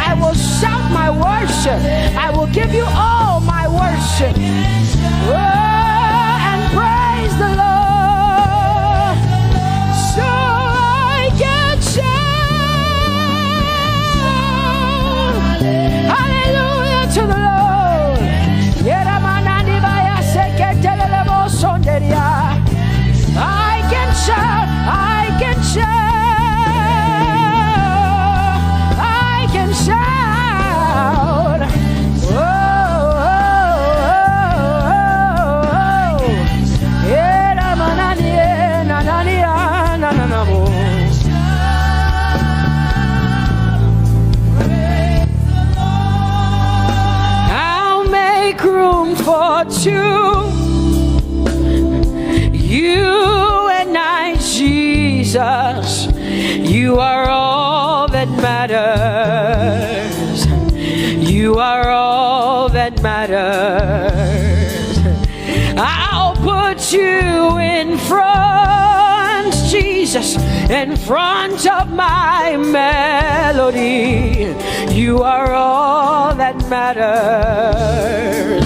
I will shout my worship. I will give you all my worship. Oh, and praise the Lord. So I can shout hallelujah to the Lord. I can shout, I can shout, I can shout. Oh, I'll make room for two. You and I, Jesus, you are all that matters. You are all that matters. I'll put you in front, Jesus, in front of my melody. You are all that matters.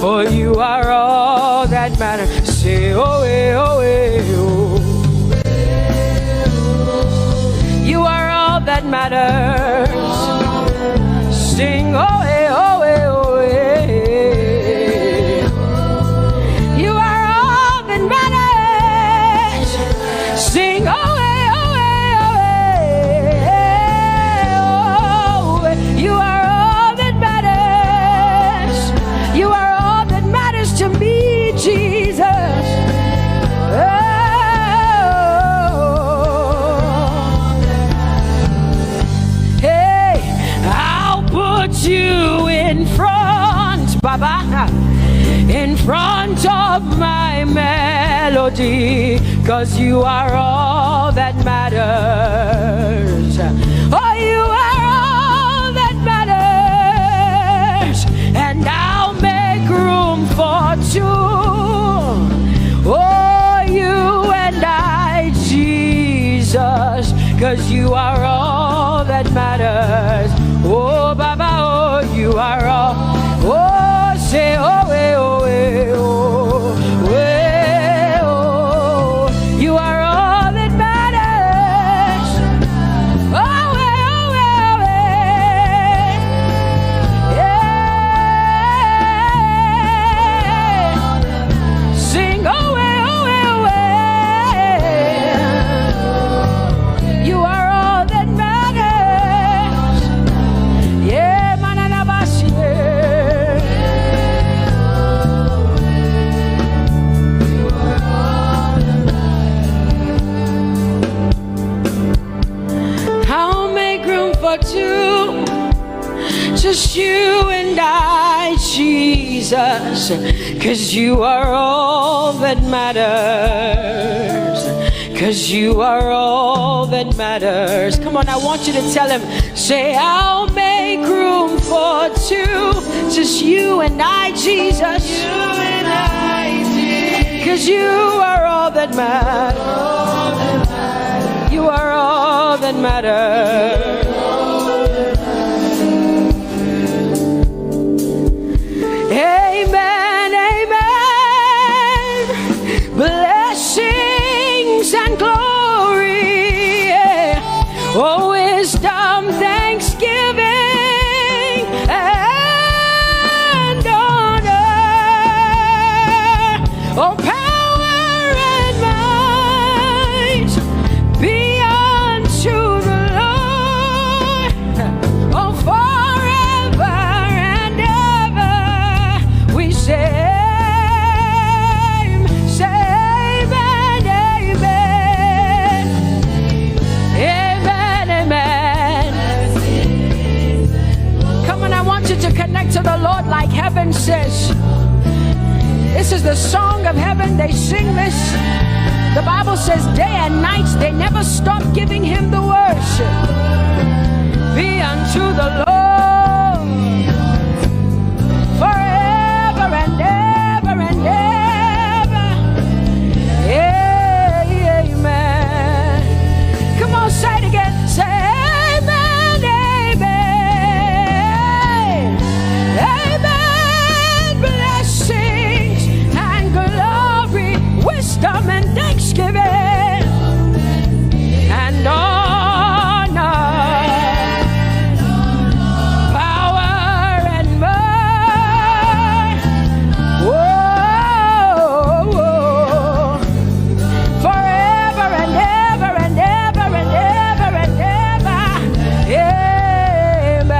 Oh, you are all that matters. Say, oh, oh, oh. You are all that matters. Sing, oh, oh, oh, oh. You are all that matters. Sing, oh, oh, oh, oh. You are all that matters. You are all that matters to me, Jesus. You in front, Baba, in front of my melody, 'cause you are all that matters. Oh, you are all that matters, and I'll make room for two. Oh, you and I, Jesus, 'cause you are all that matters. Oh, Baba, oh, you are all. Oh, say, oh, eh, oh, eh, oh, eh, oh. You are all that matters. Oh, eh, oh, eh, oh, eh. Yeah. Sing, oh, eh, oh, eh, oh, eh. You are all that matters. Yeah, manana bashi. I'll make room for two, just you and I, Jesus, 'cause you are all that matters. 'Cause you are all that matters. Come on, I want you to tell him, say, I'll make room for two, just you and I, Jesus. You and I, Jesus. 'Cause you are all that matters. You are all that matters. Amen, amen. Blessings and glory, yeah. Oh, wisdom, thanksgiving, and honor. Oh, power and might be unto the Lord. you to connect to the Lord like heaven says. This is the song of heaven. They sing this. The Bible says day and night they never stop giving him the worship. Be unto the Lord forever and ever and ever. Amen. Come on, say it again. Say amen, amen. Amen. Blessings and glory, wisdom and thanksgiving and honor, power and might. Whoa, whoa. Forever and ever and ever and ever and ever. Amen.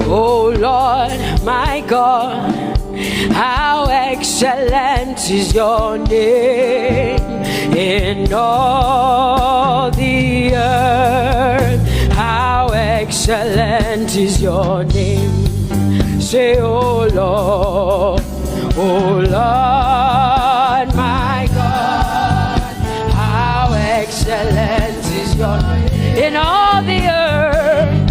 Oh Lord, my God, how excellent is your name in all the earth. How excellent is your name. Say, oh Lord, my God, how excellent is your name in all the earth.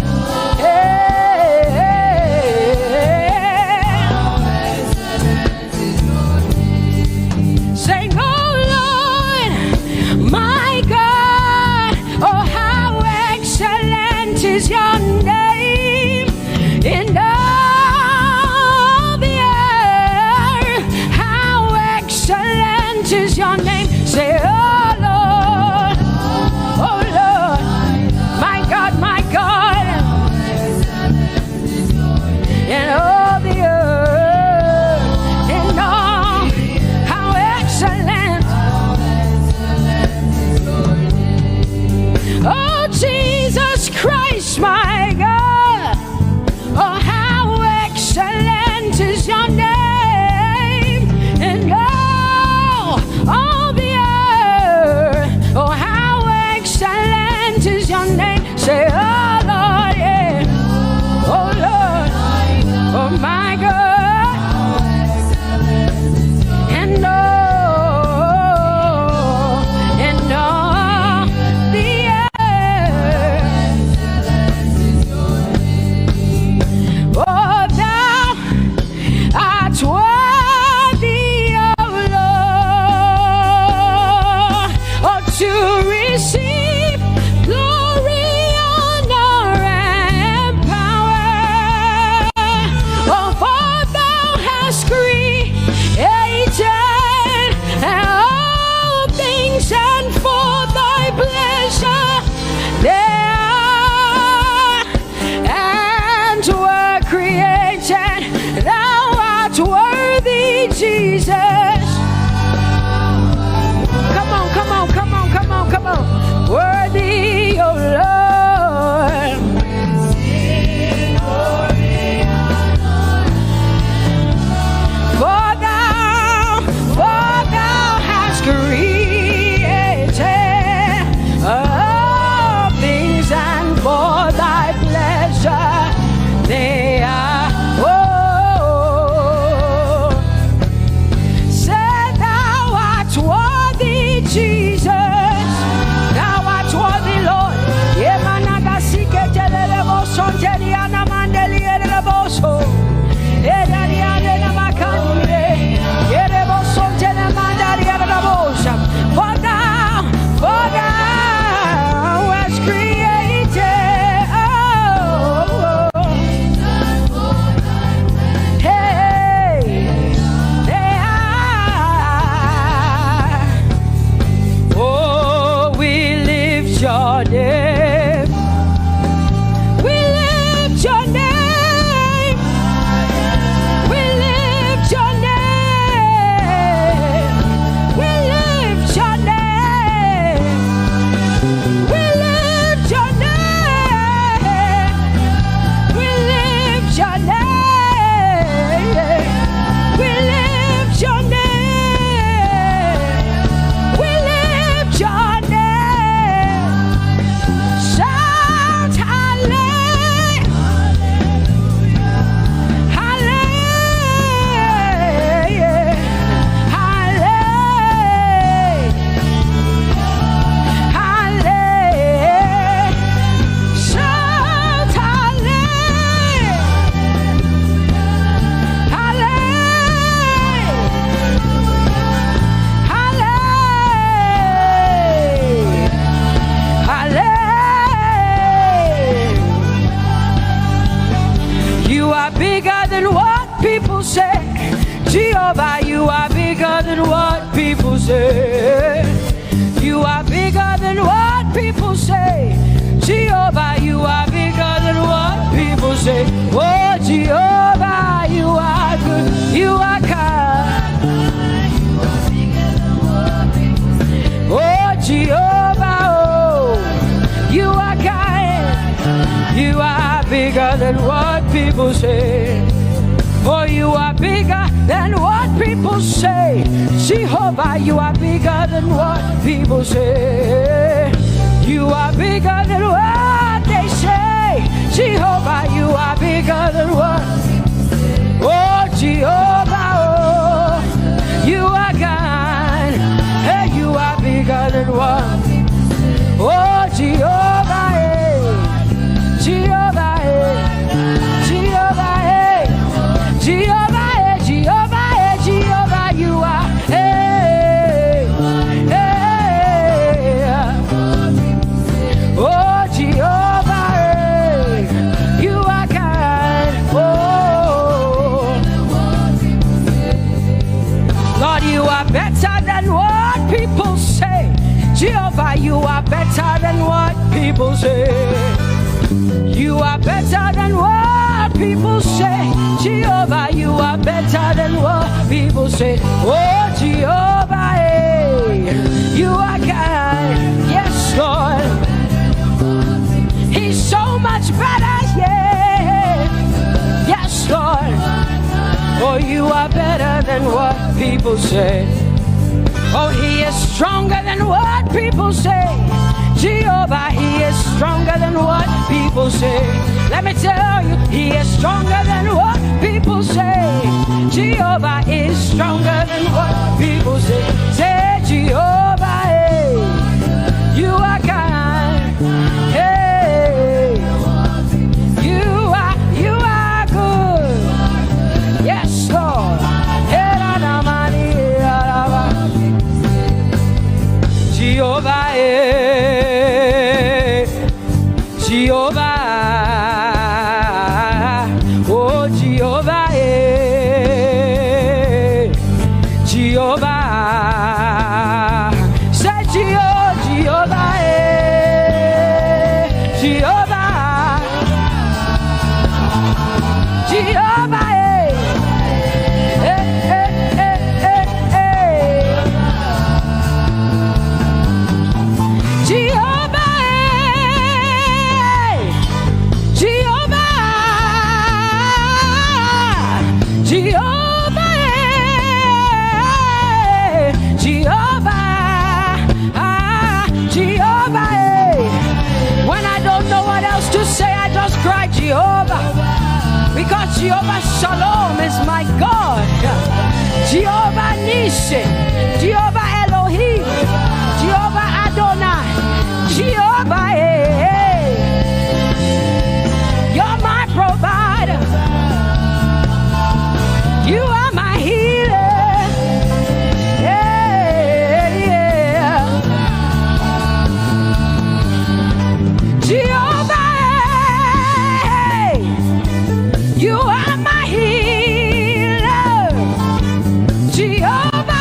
Is your name in all the earth? How excellent is your name? Say, oh Lord, my God, in all the earth, in all, how excellent. Oh Jesus Christ, my God, oh how excellent is your name in all the earth. Oh how excellent is your name. Say, oh Lord, yeah. Oh Lord, oh my God, and all the earth. Oh, thou art worthy, O Lord, oh, to receive glory, honor, people say. Jehovah, you are bigger than what people say. You are bigger than what people say. Jehovah, you are bigger than what people say. Oh, Jehovah, you are good. You are kind. Oh, Jehovah, oh, you are kind. You are bigger than what people say. Oh, you are bigger than what people say. Jehovah, you are bigger than what people say. You are bigger than what they say. Jehovah, you are bigger than what. Oh, Jehovah, oh, you are kind. Hey, you are bigger than what. Oh, Jehovah, hey. Jehovah, hey. Jehovah, hey. Jehovah, hey. Jehovah, hey. Jehovah, you are. Hey, hey. Oh, Jehovah, hey. You are kind. Oh, Lord, you are better than what people say. Jehovah, you are better than what people say. You are better than what people say. Jehovah, you are better than what people say. Oh, Jehovah, hey, you are kind. Yes, Lord. He's so much better, yeah. Yes, Lord. Oh, you are better than what people say. Oh, he is stronger than what people say. Jehovah, he is stronger than what people say. Let me tell you, he is stronger than what people say. Jehovah is stronger than what people say. Say, Jehovah, hey, you are kind. Hey, you are good. Yes, Lord. Jehovah, Jehovah, oh Jehovah, Jehovah, say Jehovah, Jehovah, Jehovah, Jehovah, because Jehovah Shalom is my God. Jehovah Nissi, Jehovah Elohim, Jehovah Adonai, Jehovah, hey, you're my provider. You are my healer. Yeah, yeah. Jehovah, you are my healer, Jehovah.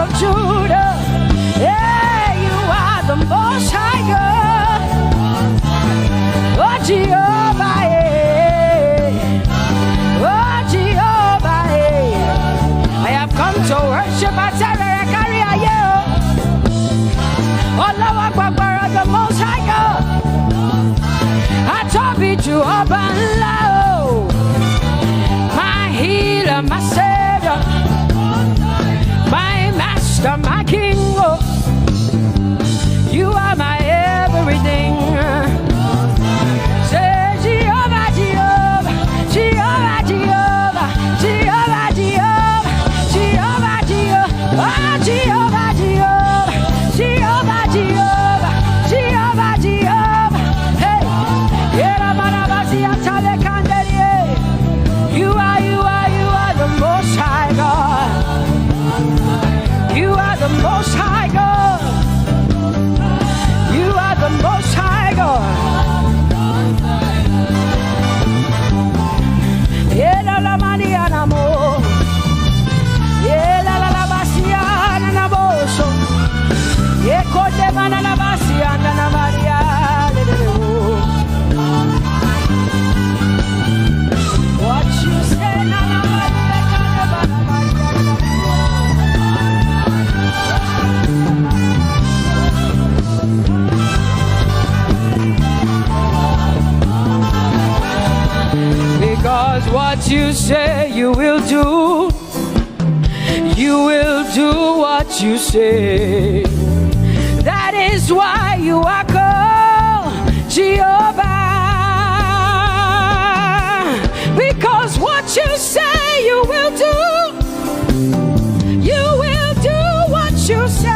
of Judah. Yeah, you are the Most High God. Oh, Jehovah, yeah. Oh, Jehovah, yeah. I have come to worship at Terekaria, yeah. Oh, Lord, the Most High God. I Tope Jehovah, my healer, my savior, my master, my king. Oh, you are my everything. Say Jehovah, Jehovah, Jehovah, Jehovah, Jehovah, Jehovah, Jehovah, Jehovah, oh, Jehovah, Jehovah, Jehovah, Jehovah, Jehovah, Jehovah. Hey, you are the Most High God. You are the Most High God. You are the Most High God. Yeah, la mania namo. Yeah, la basia na boso. Yeah, kote mana basia na maria. What you say na because what you say you will do. You will do what you say. That is why you are called Jehovah. Because what you say you will do. You will do what you say.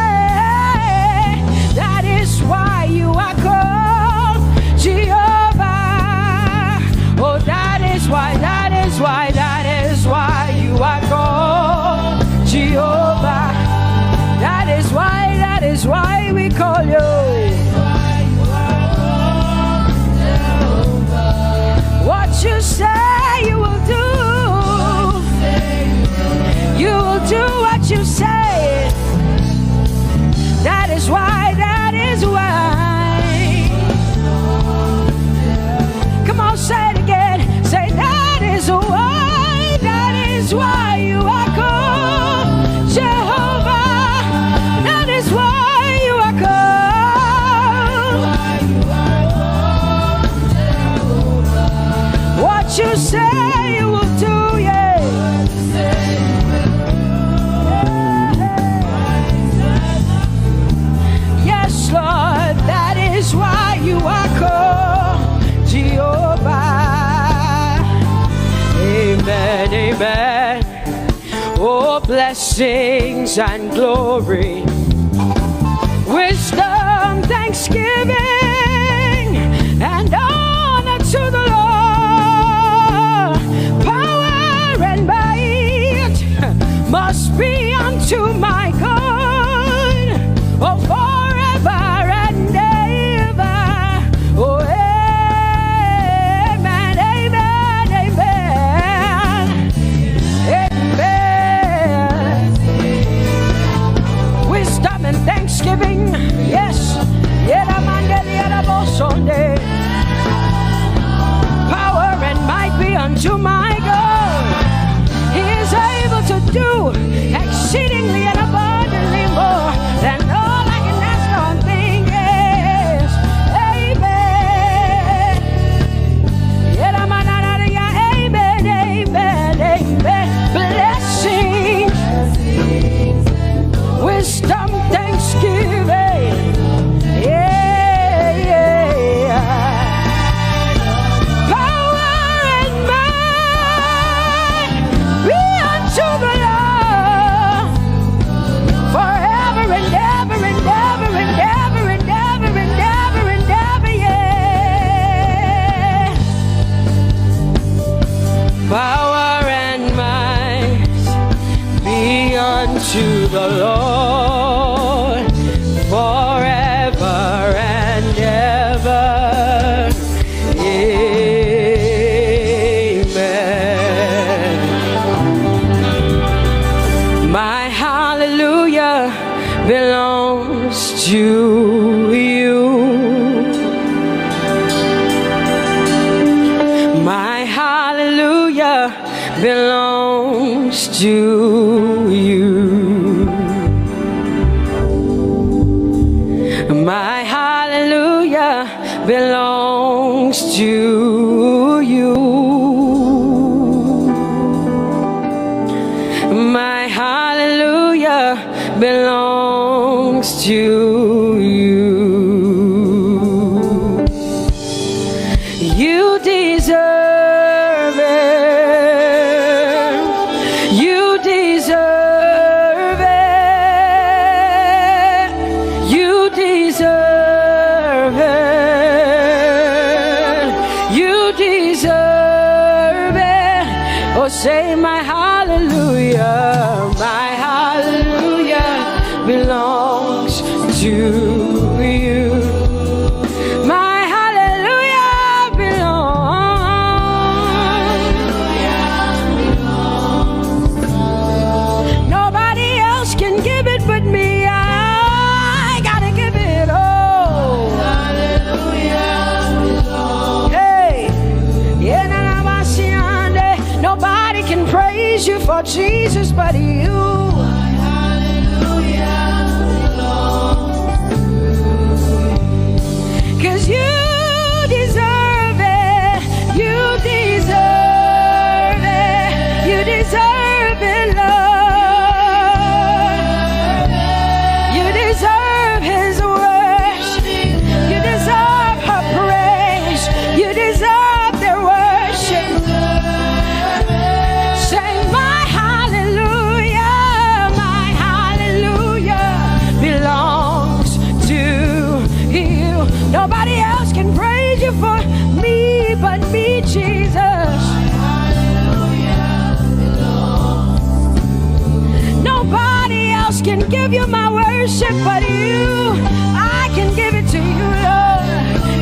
That is why you are called Jehovah. Oh, that is why you are called Jehovah. That is why we call you. What you say you will do. You will do what you say. That is why. Come on, say it again. Say that is why you are called Jehovah. That is why you are called. What you say you will do, yeah. Yes, Lord, that is why you are called Jehovah. Amen, amen. Oh, blessings and glory, wisdom, thanksgiving, and honor to the Lord. Power and might must be unto my God. Oh, forever and ever. Oh, amen, amen, amen, amen. Wisdom and thanksgiving, yes. Power and might be unto my God. He is able to do exceedingly and abundantly more than all I can ask or think. Yes, amen. Amen, amen, amen. Blessings, wisdom, thanksgiving. Yeah, yeah. Power and might be unto the Lord forever and ever and ever and ever and ever and ever and ever, yeah. Power and might be unto the Lord forever and ever. Amen. My hallelujah to you. My hallelujah belongs to you. My hallelujah belongs to you. My hallelujah belongs to you. You deserve it. You deserve it. You deserve it. You deserve it. Oh, say my hallelujah. My hallelujah belongs to you. My hallelujah belongs. Nobody else can give it but me. I gotta give it all. Hallelujah belongs. Hey, nobody can praise you for Jesus but you. Cause you deserve it, you deserve it, you deserve it, Lord. You deserve His worship, you deserve her praise, you deserve their worship. Say my hallelujah belongs to you. Nobody else can praise you for me but me, Jesus. Nobody else can give you my worship but you. I can give it to you, Lord.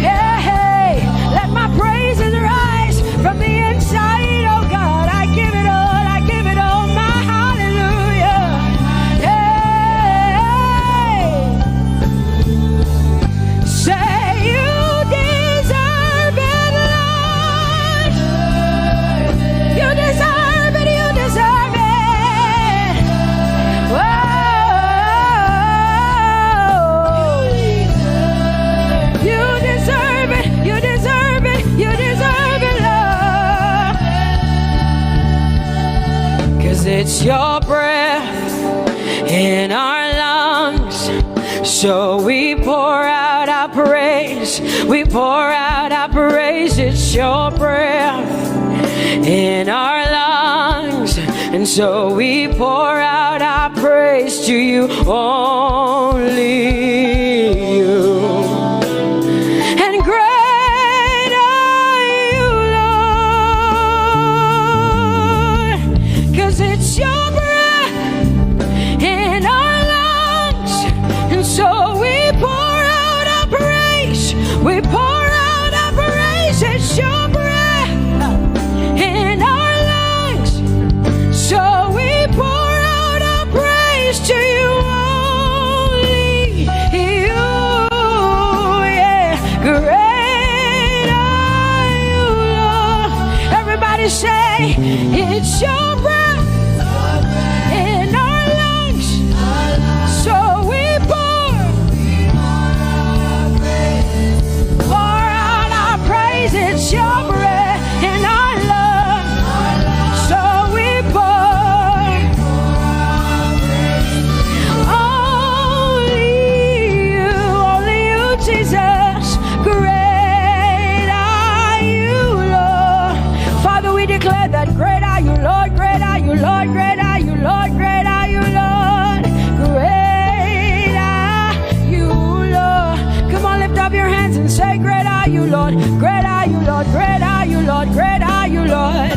Yeah, hey, let my praises rise from the inside, oh God. I give it all, I give it all, my hallelujah. Hey, say you deserve it, Lord. You deserve it, you deserve it. Whoa. You deserve it, you deserve it, you deserve it, Lord. 'Cause it's your breath in our lungs, so we pour out our praise, we pour out our praise. It's your breath in our lungs, and so we pour out our praise to you, only you. And great are you, Lord, 'cause it's your breath in our lungs, and so we pour out our praise, we pour out our praise. It's your breath in our lungs, so we pour out our praise to you, only you. Yeah, great are you, Lord. Everybody say, it's your breath in our lungs, so we pour out our praise. It's your breath in our lungs, so we pour only you, Jesus. Great are you, Lord. Father, we declare that great are you, Lord, great are you, Lord, great are you, Lord, great are you, Lord, great are you, Lord. Come on, lift up your hands and say, great are you, Lord, great are you, Lord, great are you, Lord, great are you, Lord,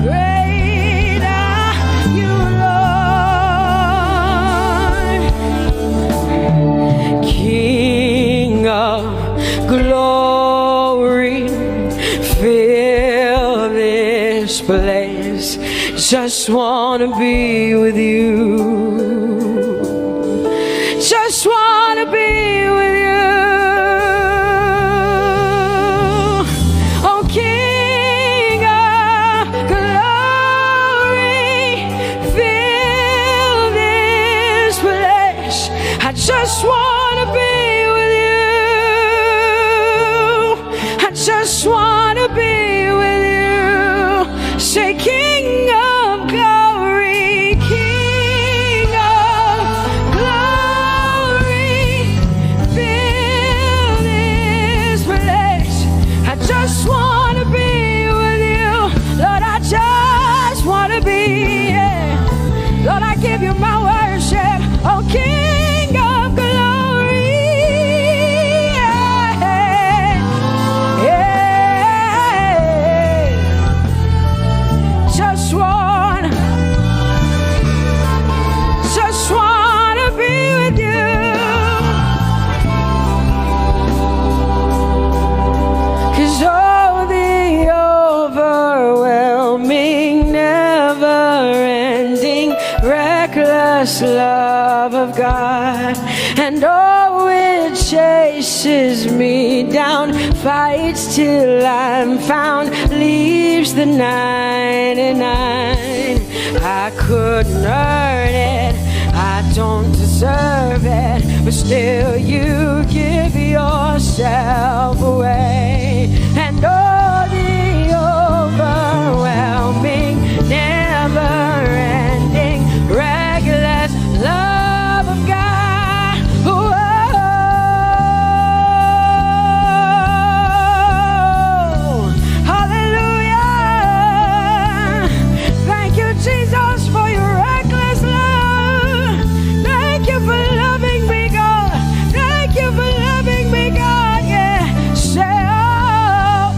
great are you, Lord. King of glory, fill this place. Just wanna be with you. Just wanna be reckless love of God. And oh, it chases me down, fights till I'm found, leaves the 99. I couldn't earn it, I don't deserve it, but still you give yourself away. And oh, the overwhelming, never-ending, reckless love of God. Whoa. Hallelujah. Thank you, Jesus, for your reckless love. Thank you for loving me, God. Thank you for loving me, God. Yeah. Say,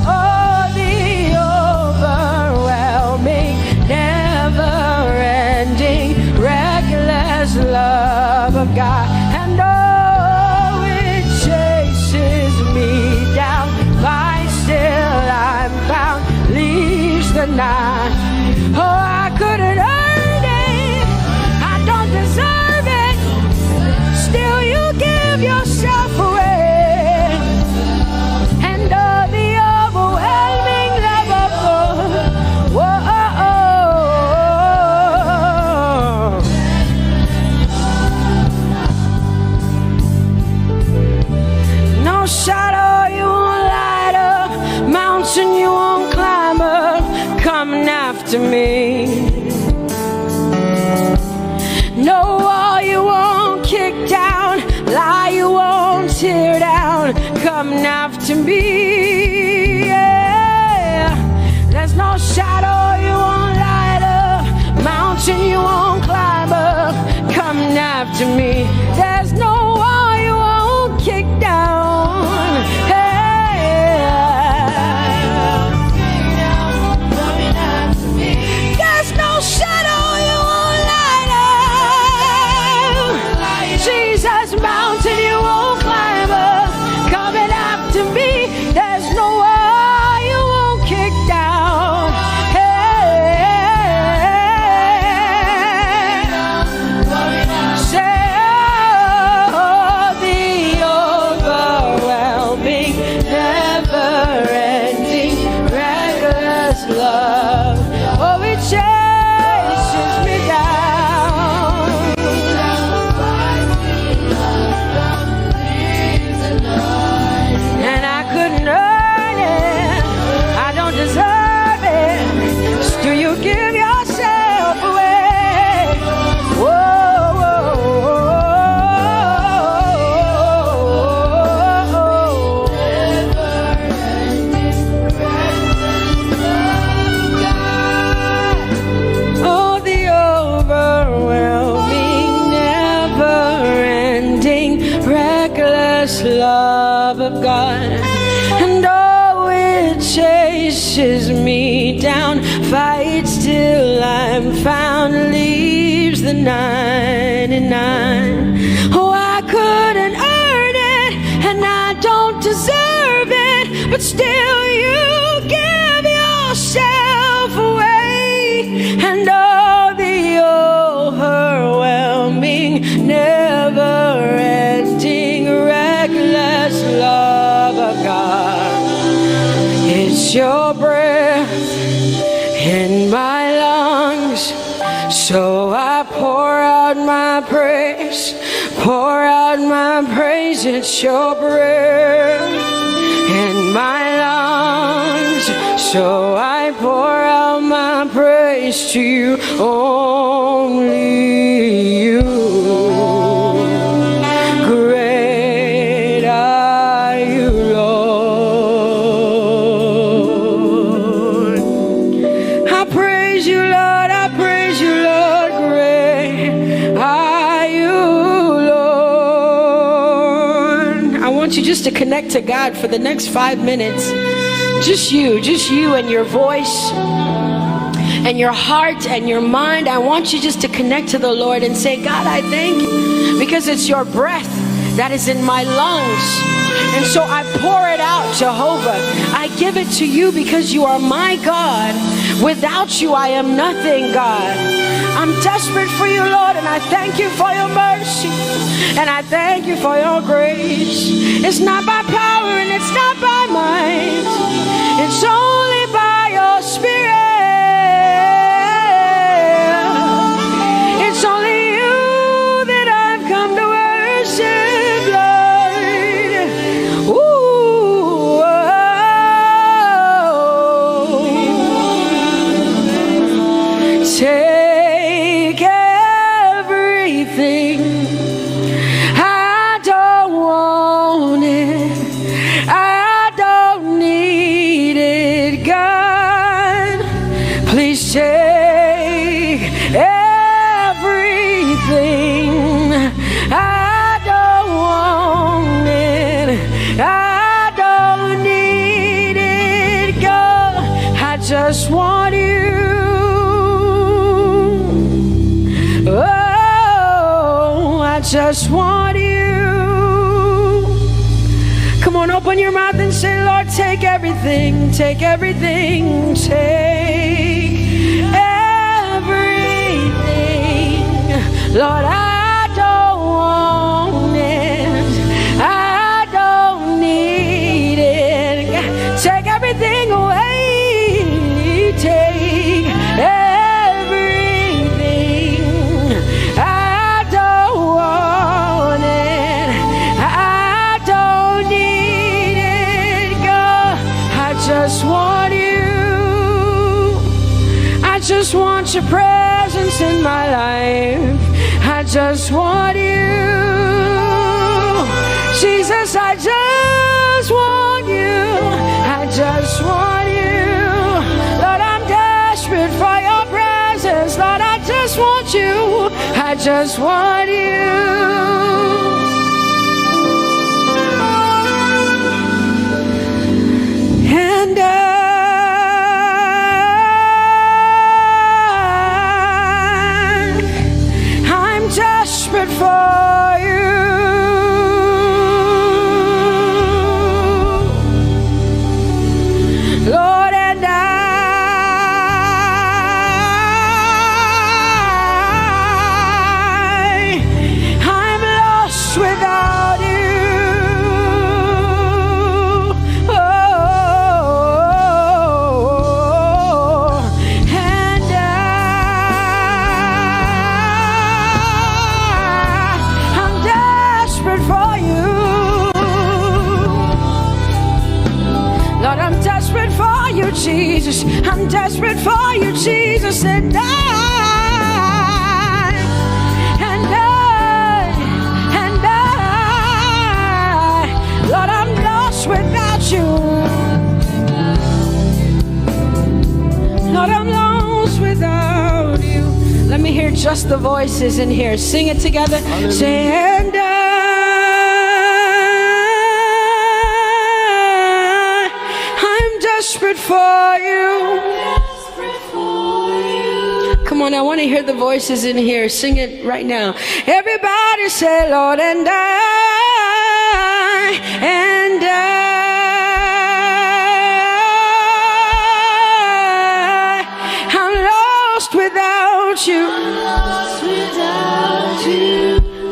oh, the overwhelming, never-ending, reckless love of God. And oh, it chases me down, fights till I'm found, leaves the 9. Oh, I couldn't earn it, I don't deserve it, still you give yourself away. And oh, the overwhelming love of God. Whoa. No shadow you won't light up, mountain you won't climb up, coming after me. No wall you won't kick down, lie you won't tear down, coming after me. Yeah. There's no shadow you won't light up, mountain you won't climb up, coming after me. There's no wall you won't kick down. Hey. There's no shadow you won't light up, Jesus, mountain you won't climb up, coming after me. There's no wall you won't kick down. Hey. Say, oh, the overwhelming, never-ending, reckless love. Oh, it chases me down. And I couldn't earn it, I don't deserve it, still you give yourself away. Whoa, whoa, oh, the overwhelming, never-ending, reckless love of God. And oh, it chases me down, fights till I'm found, leaves the 99. Oh, I couldn't earn it, and I don't deserve it, but still you give yourself away. And oh, the overwhelming, never-ending, reckless love of God. It's your breath in my lungs, so I pour out my praise, pour out my praise. It's your breath in my lungs, so I pour out my praise to you, only you. Great are you, Lord. I praise you, Lord, I praise you, Lord. Great are you, Lord. I want you just to connect to God for the next 5 minutes. Just you and your voice and your heart and your mind. I want you just to connect to the Lord and say, God, I thank you because it's your breath that is in my lungs. And so I pour it out, Jehovah. I give it to you because you are my God. Without you, I am nothing, God. I'm desperate desperate for you, Lord, and I thank you for your mercy, and I thank you for your grace. It's not by power and it's not by might, it's only by your Spirit. It's only you that I've come to worship, Lord. Ooh, take everything. I don't want it. I don't need it, God. Please take everything. I don't want it. I don't need it, God. I just want you. Oh, I just want you. Come on, open your mouth and say, Lord, take everything, take everything, take everything. Lord, I don't want it. I don't need it. Take everything away. Take everything. I don't want it. I don't need it, God. I just want you. I just want your presence in my life. I just want you. Jesus, I just want you. I just want you. Lord, I'm desperate for your presence. Lord, I just want you. I just want you. And I'm desperate for you. Lord, and I'm lost without you. Oh, and I'm desperate for you. Lord, I'm desperate for you, Jesus. I'm desperate for you, Jesus. And Lord, I'm lost without you. Lord, I'm lost without you. Let me hear just the voices in here. Sing it together. Say, and I'm desperate for you. Come on, I want to hear the voices in here. Sing it right now. Everybody say, Lord, and I'm lost without you.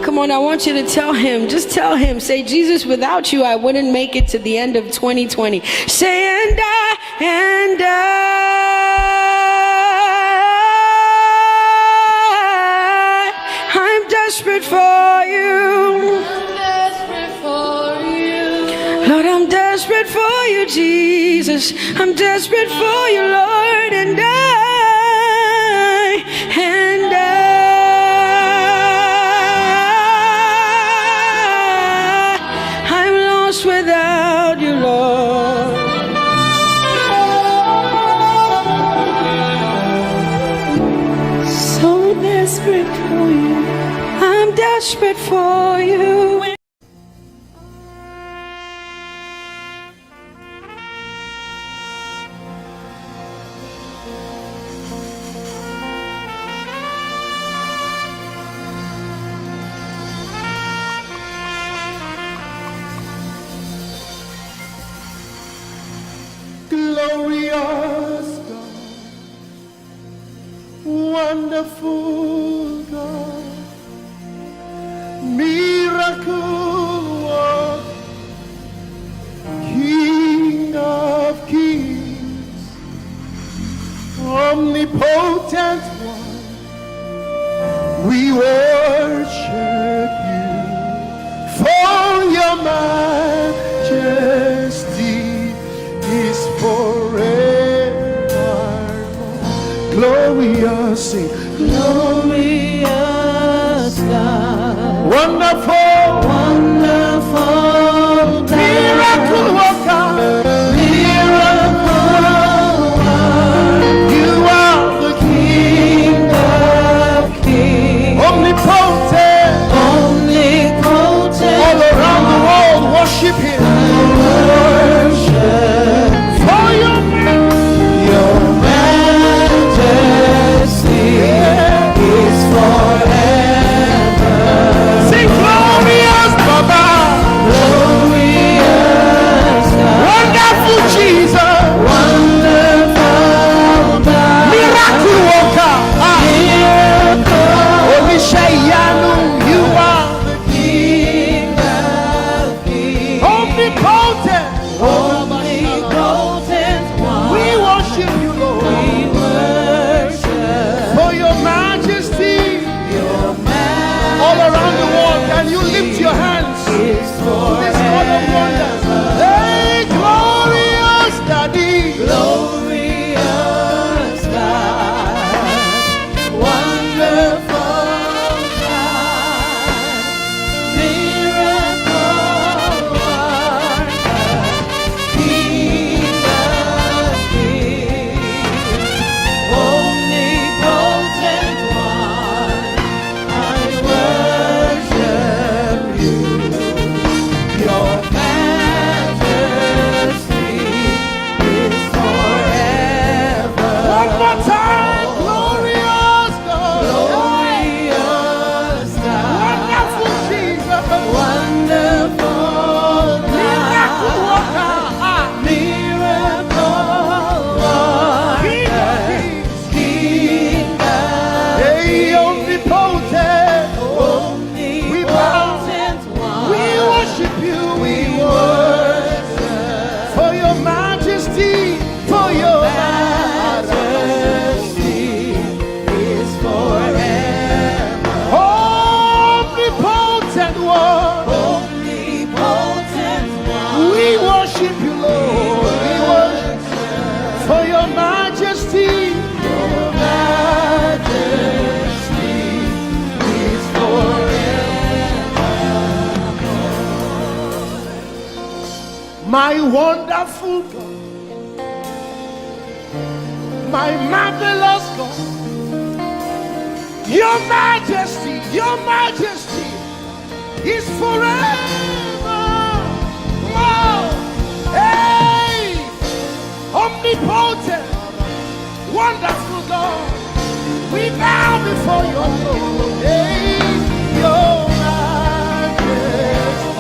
Come on, I want you to tell him. Just tell him. Say, Jesus, without you, I wouldn't make it to the end of 2020. Say, and I'm desperate for you. Lord, I'm desperate for you, Jesus. I'm desperate for you, Lord, and I'm lost without you, Lord. So desperate for you. I'm desperate for you. Glorious God, wonderful wonderful God, miracle worker, King of kings, omnipotent one, we worship you for your majesty is forever. Glorious, sing, Glorious God, wonderful, wonderful God, miracle worker, miracle worker, you are the King of kings, omnipotent, omnipotent, all around the world worship him. worship For your your majesty is forever. sing glorious Baba, Glorious God, wonderful Jesus, wonderful God, miracle worker, miracle, Olishayanu, you are King of kings, omnipotent. omnipotent one. We worship you, Lord, We worship for your majesty your all around the world. Can you lift your hands to majesty this God of wonders? Hey, glorious Daddy, glorious God, wonderful God, miracle worker, King of kings, omnipotent one, I worship you. Your majesty is forever. one more time, glorious God, Glorious God, wonderful Jesus, wonderful miracle God, worker, miracle King of worker, kings, King of hey, omnipotent. omnipotent one. We worship you, we worship for your majesty, for your Majesty is forever. omnipotent one. Omnipotent one. We worship you, Lord. We worship for your majesty. Your majesty is forever. My wonderful God, my marvelous God, your majesty is forever. Wow. Hey, omnipotent, wonderful God, we bow before your throne. Hey, your majesty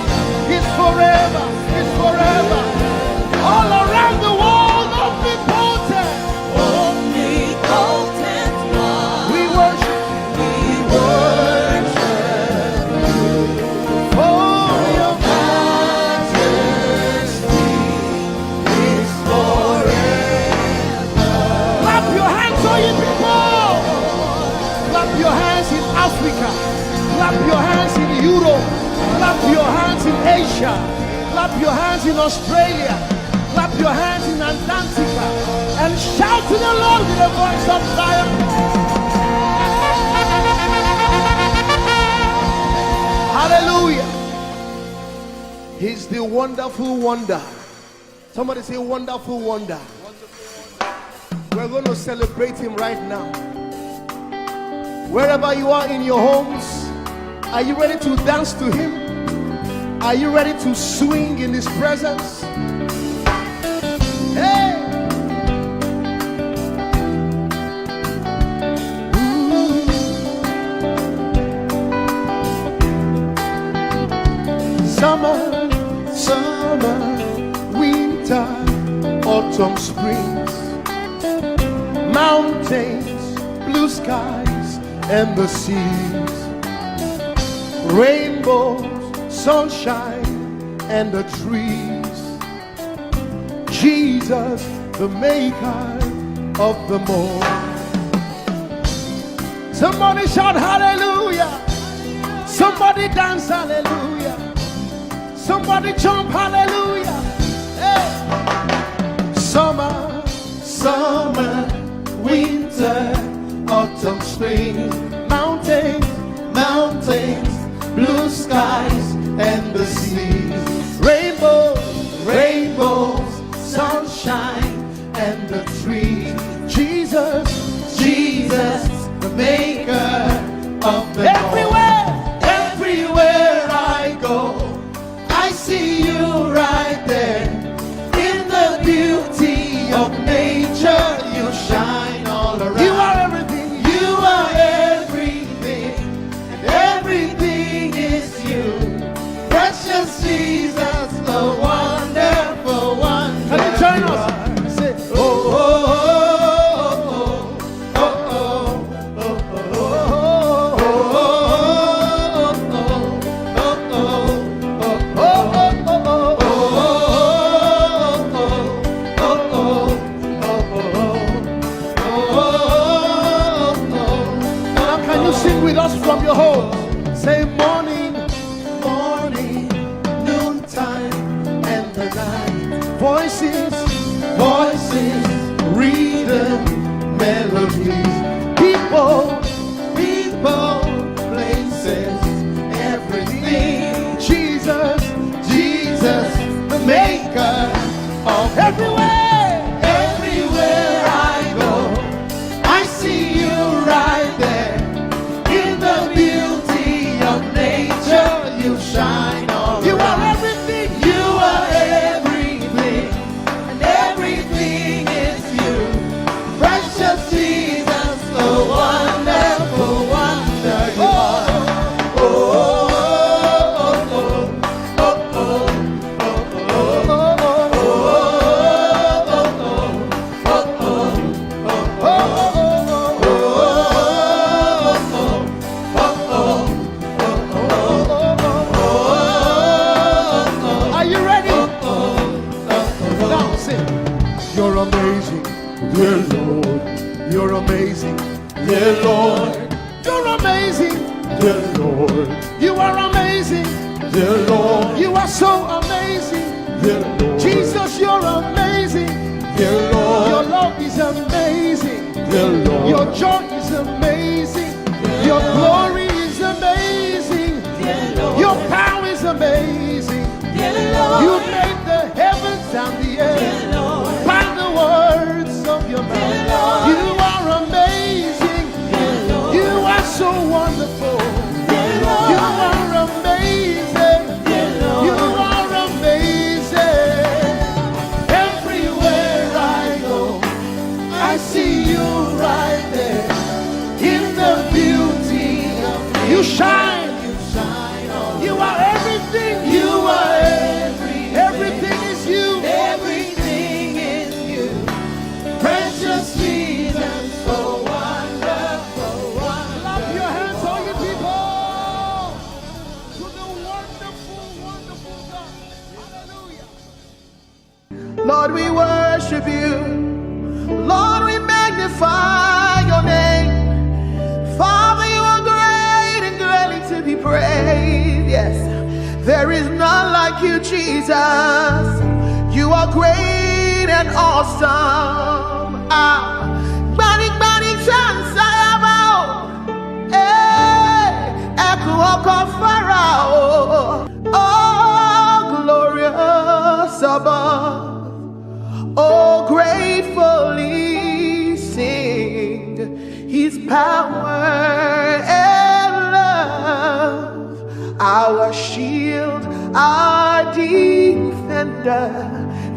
is forever, all around the world, omnipotent. Omnipotent one. We worship for your Majesty is forever. clap your hands, all you people. Clap your hands in Africa. Clap your hands in Europe. Clap your hands in Asia. Clap your hands in Australia. Clap your hands in Antarctica. And shout to the Lord with a voice of triumph. Hallelujah. He's the wonderful wonder. Somebody say wonderful wonder. We're going to celebrate him right now. Wherever you are in your homes, are you ready to dance to him? Are you ready to swing in his presence? Hey! Summer, winter, autumn, springs, mountains, blue skies, and the seas, rainbows, sunshine, and the trees. Jesus, the maker of the morn. Somebody shout hallelujah. Somebody dance hallelujah. Somebody jump hallelujah. Hey. Summer, summer, winter, autumn, spring, mountains, mountains, blue skies and the seas, rainbows, rainbows, sunshine and the trees. Jesus, Jesus, the maker of the everywhere, everywhere I go, I see you right there. In the beauty of nature, you shine all around. You are everything. You are everything, and everything is you. Precious Jesus, the wonderful one. Can you join us? Say, oh, oh, oh, oh, oh, now can you sing with us from your home? Say morning, morning, noontime, and the night. Voices, voices, rhythm, melodies. People, people, places, everything. Jesus, Jesus, the maker of everywhere, everywhere I go, I see you right there. In the beauty of nature, you shine all around. You are everything. You are everything, and everything is you. Precious Jesus, the wonderful wonder you are. Oh, oh, oh, oh, oh, are you ready? Now sing. You're amazing, dear Lord. You're amazing, dear Lord. You're amazing, dear Lord. You are amazing, dear Lord. You are so amazing, dear Lord. Jesus, you're amazing, dear Lord. Your love is amazing, dear Lord. Your joy is amazing, your glory is amazing, dear Lord. Your power is amazing, dear Lord. You made the heavens and the earth by the words of your mouth. You are amazing, you are so wonderful. You are amazing, you are amazing. Everywhere I go, I see you right there. In the beauty of you shine, you are everything, you are everything is you, everything is you. Precious Jesus, so wonderful, wonderful. Clap your hands, all you people, to the wonderful, wonderful God. Hallelujah. Lord, we worship you. Lord, we magnify your name. Father, you are great and greatly to be praised. Yes, there is none like you, Jesus. You are great and awesome. Bani bani chance I have. Echo of Pharaoh. Oh, glorious above. Oh, gratefully sing his power and love, our shield, our defender,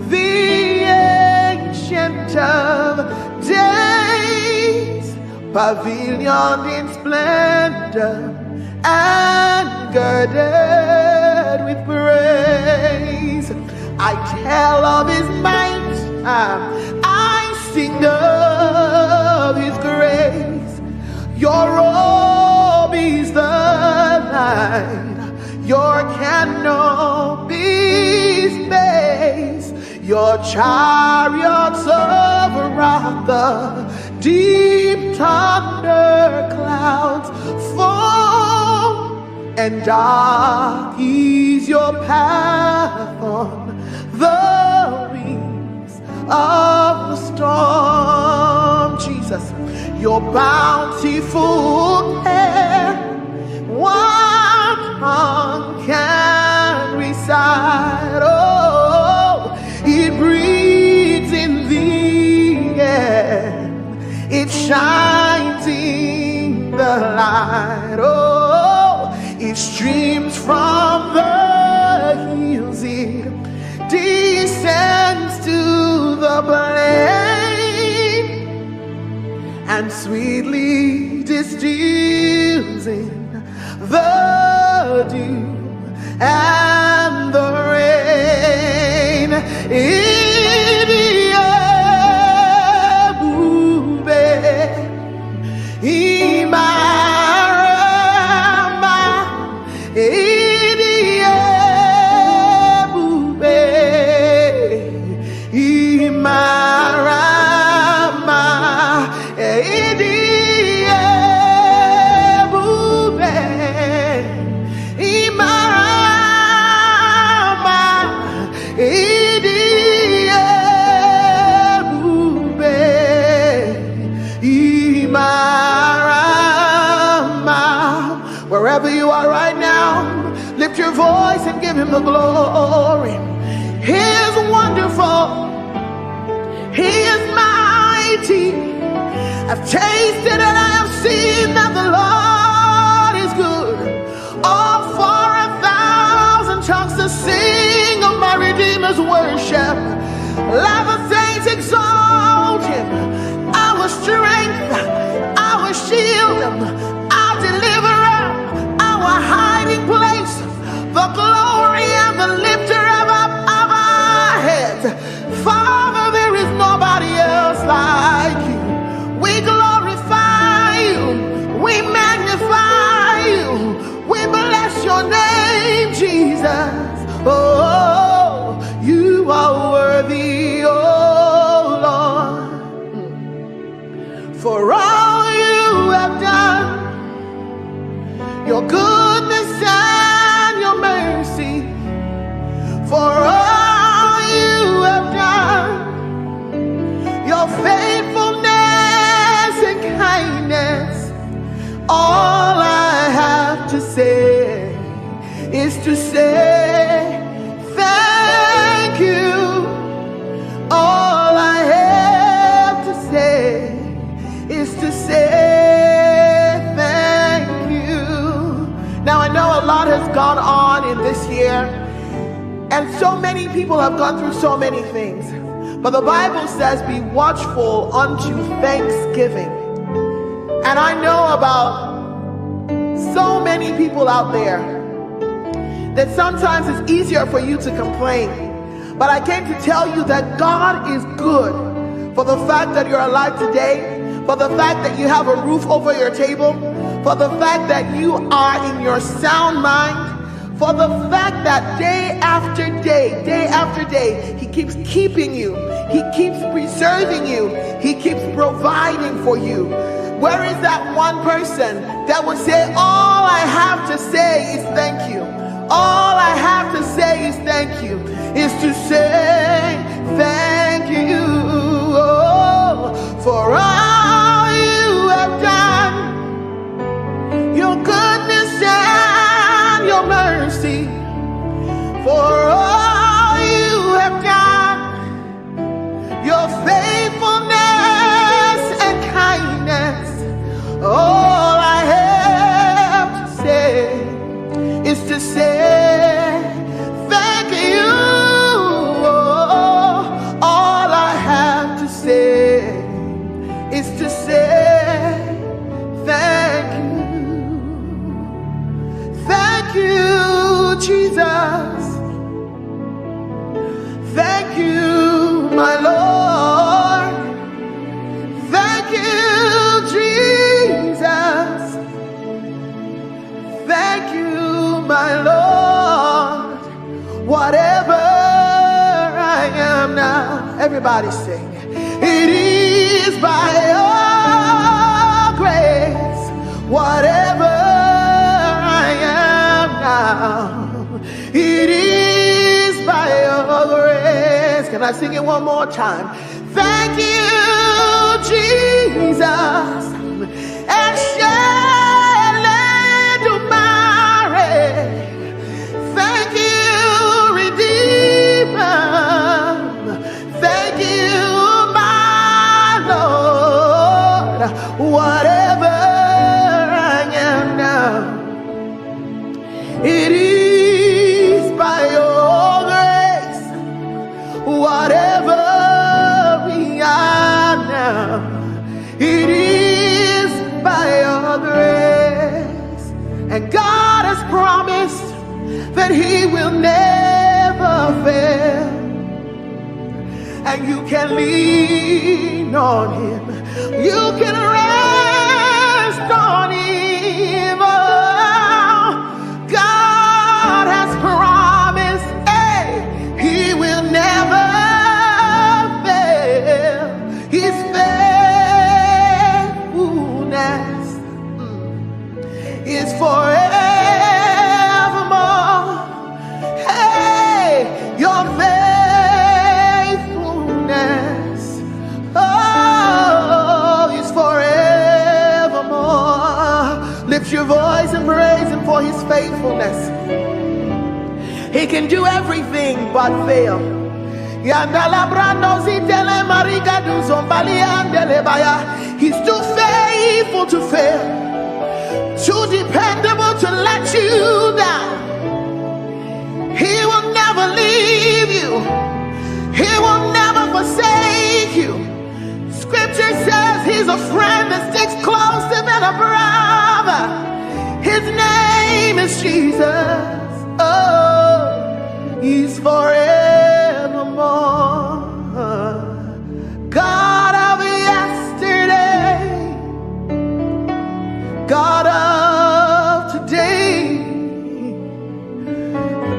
the ancient of days, pavilion in splendor and girded with praise. I tell of his might, I sing of his grace. Your blaze the night. Your canopies blaze, your chariots over the deep thunder clouds fall, and dark is your path on the wings of the storm. Jesus, your bountiful care, what tongue can recite? Oh, it breathes in the air, it shines in the light. Oh, it streams from the hills, it descends to the plain, and sweetly distills in the dew and the rain. Wherever you are right now, lift your voice and give him the glory. He is wonderful. He is mighty. I've tasted and I have seen that the Lord is good. All for 1,000 tongues to sing of my Redeemer's worship. Let the saints exalt him. Our strength, our shield, our deliverer, our hiding place, the glory and the lifter of our heads. Father, there is nobody else like you. We glorify you, we magnify you, we bless your name, Jesus. Oh, you are worthy, oh Lord, for all you have done. Your goodness and your mercy, for all you have done. Your faithfulness and kindness. All I have to say is to say thank you. All I have to say is to say Now, I know a lot has gone on in this year, and so many people have gone through so many things. But the Bible says, be watchful unto thanksgiving. And I know about so many people out there that sometimes it's easier for you to complain. But I came to tell you that God is good for the fact that you're alive today, for the fact that you have a roof over your table, for the fact that you are in your sound mind, for the fact that day after day, he keeps keeping you, he keeps preserving you, he keeps providing for you. Where is that one person that would say, all I have to say is thank you? All I have to say is thank you, is to say thank you, oh, for all you have done. Your goodness and your mercy, for all you have done. Your faithfulness and kindness. All I have to say is to say thank you. All I have to say is to say thank you. Thank you, Jesus. Thank you, my Lord. Thank you, Jesus. my Lord, whatever I am now. Everybody sing. It is by your grace, whatever I am now. It is by your grace. Can I sing it one more time? Thank you, Jesus. Thank you, Redeemer. Thank you, my Lord. Whatever I am now, it is by your grace. Whatever we are now, it is by your grace. And God has promised that he will never fail. And you can lean on him. You can rest on him. Oh, God has promised, hey, he will never fail. His faithfulness is forevermore. Hey, your faithfulness, oh, is forevermore. Lift your voice and praise him for his faithfulness. He can do everything but fail. He's too faithful to fail, too dependable to let you down. He will never leave you. He will never forsake you. Scripture says he's a friend that sticks closer than a brother. His name is Jesus. Oh, he's forevermore. God of yesterday, God of today,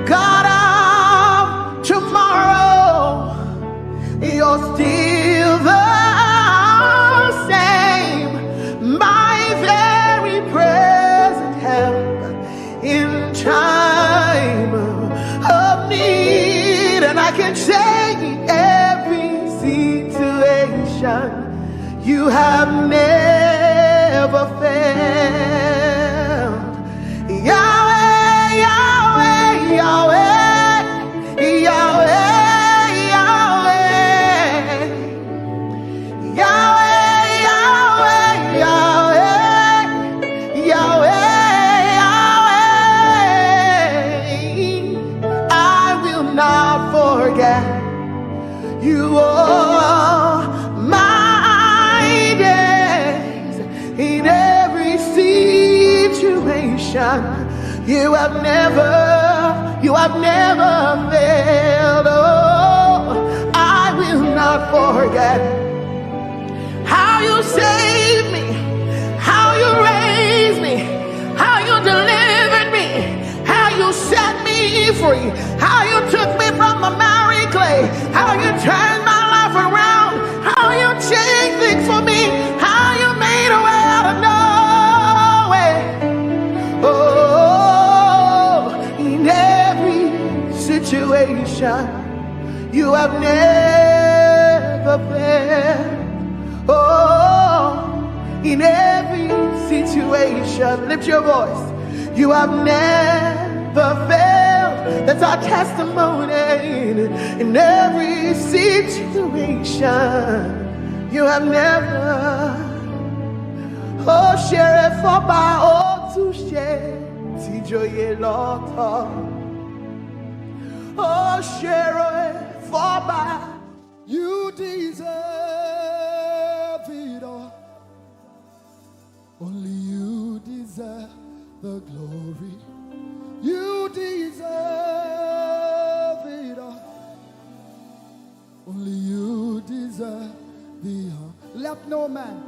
God of tomorrow, you're still the same, my very present help in time of need. And I can say every situation you have never failed. Yahweh, Yahweh, Yahweh, Yahweh, Yahweh, Yahweh, Yahweh, Yahweh, Yahweh. I will not forget you all my days. In every situation, you have never failed. Oh, I will not forget how you saved me, how you raised me, how you delivered me, how you set me free, how you took me from the miry clay, how you turned my life around, how you changed things for me, how you made a way out of no way. Oh, in every situation, you have never failed. Oh, in every situation, lift your voice. You have never failed. That's our testimony. In every situation, you have never. Oh, share it for by all to share. Tijoye lota. Oh, share it for by. You deserve it all. Only you deserve the glory. You deserve it all. Only you deserve the honor. Let no man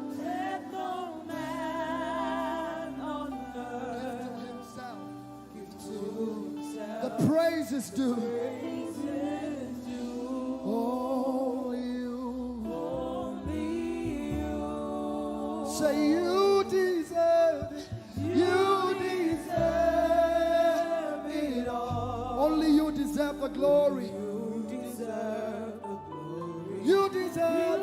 on earth give to himself. Give to praise is due. Only you. Say you deserve it. You deserve it all. Only you deserve the glory. You deserve the glory. You deserve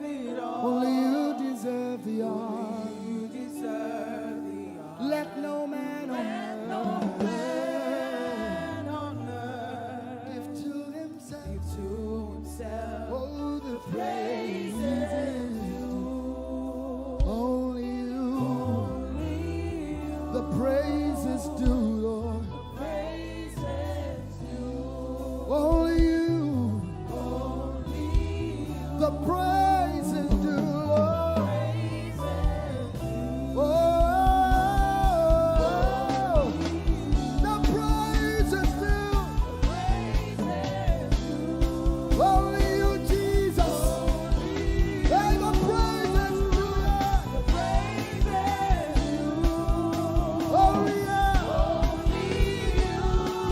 it all. Only you deserve the honor. You deserve the honor. Let no man on earth give to himself. Oh, the praise is due. Only you. The praise is due, Lord. Only you. The praise is due, Lord. Oh, the praise is due. Only you, Jesus. Hey, the praise is due. Only you.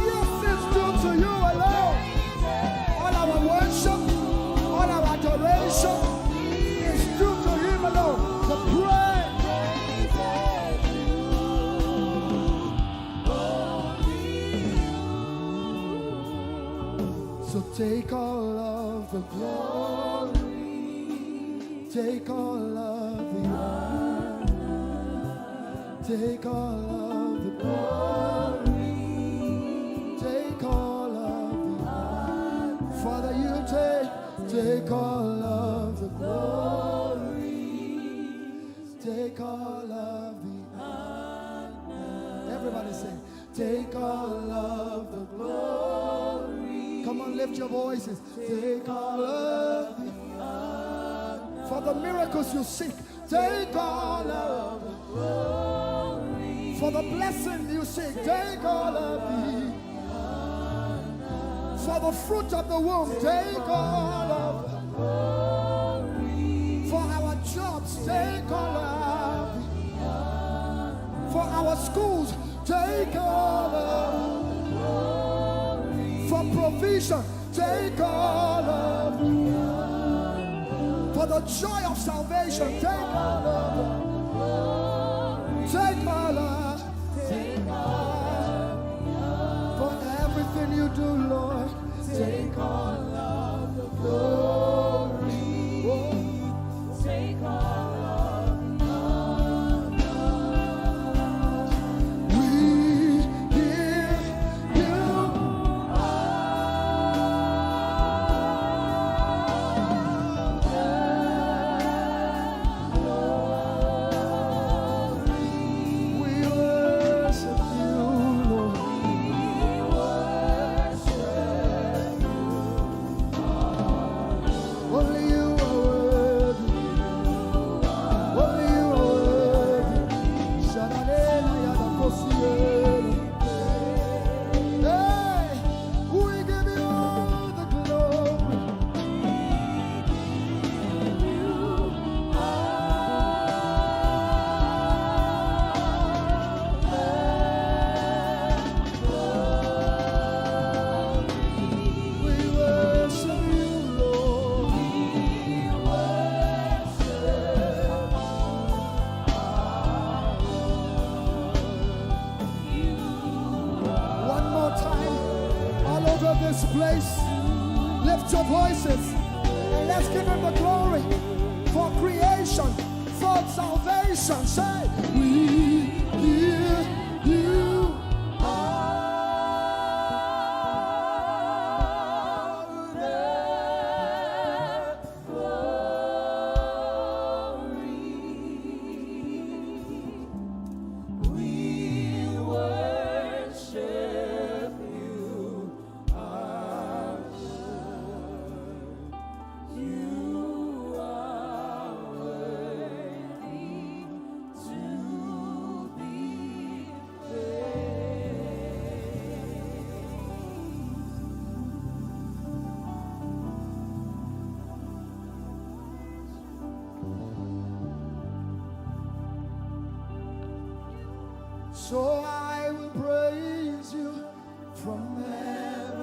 Yes, it's due to you alone. All our worship, all our adoration is due to him alone. The praise. So take all of the glory, take all of the honor, take all of the glory, take all of the honor. Father, you take all of the glory, take all of the honor. Everybody say, take all of the glory. Come on, lift your voices. Take all of the honor. For the miracles you seek, take all of the glory. For the blessing you seek, take all of the honor. For the fruit of the womb, take all of the glory. For our jobs, take all of the honor. For our schools, take all of the glory. For provision, take all of the honor. For the joy of salvation, take all of the glory. Take all of, take all. For everything you do, Lord, take all of the glory. Oh. Take all of the honor. We give you place. Lift your voices and let's give him the glory for creation, for salvation. Say, we give you all the glory. We worship you, our Lord. You are worthy to be praised. So I will praise you from everlasting,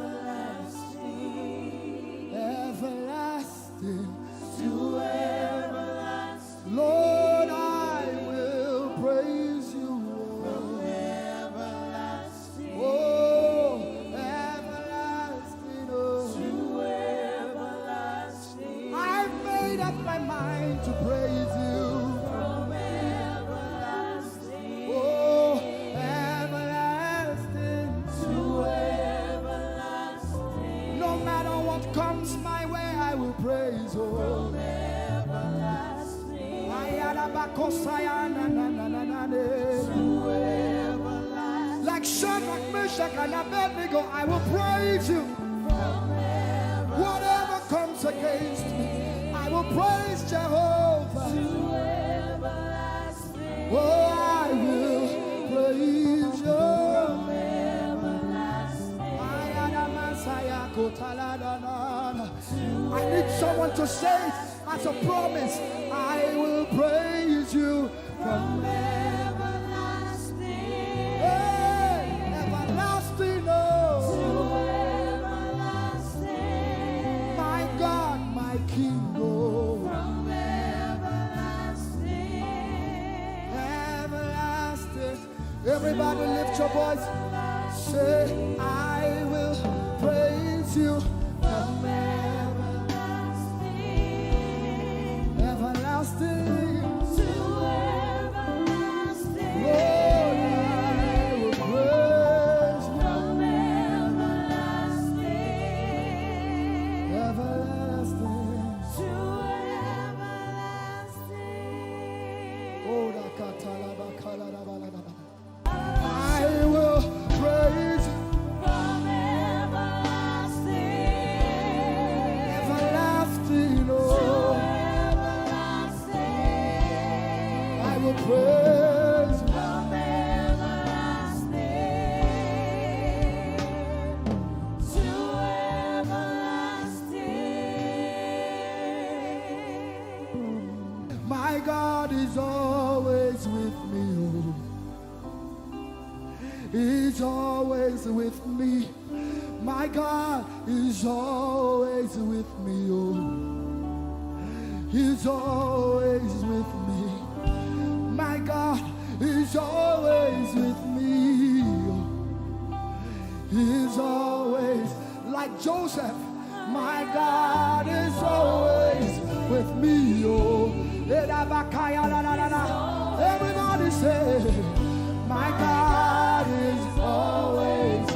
everlasting to everlasting. Lord, I will praise you from everlasting, oh, everlasting, oh, to everlasting. I've made up my mind to praise you from everlasting, oh, everlasting to everlasting. No matter what comes my way, I will praise you from everlasting, to everlasting. Like Shadrach, Meshach, and Abednego, I will praise you from everlasting. Whatever comes against me, I will praise Jehovah to everlasting. Oh, I will praise you from everlasting. I need someone to say as a promise, I will praise you from everlasting. Hey, everlasting, oh, to everlasting. My God, my King, oh, from everlasting, everlasting. Everybody lift your voice. Say, I will praise you from everlasting, everlasting to everlasting. Lord, I will praise you from everlasting, everlasting to everlasting. Oh, I will praise you from everlasting, everlasting, oh, to everlasting. I will praise you from everlasting, to everlasting. My God is always with me, oh. He's always with me. My God is always with me, oh. He's always with me. My God is always with me, oh. He's always like Joseph. My God is always with me, oh. Everybody say, my God is always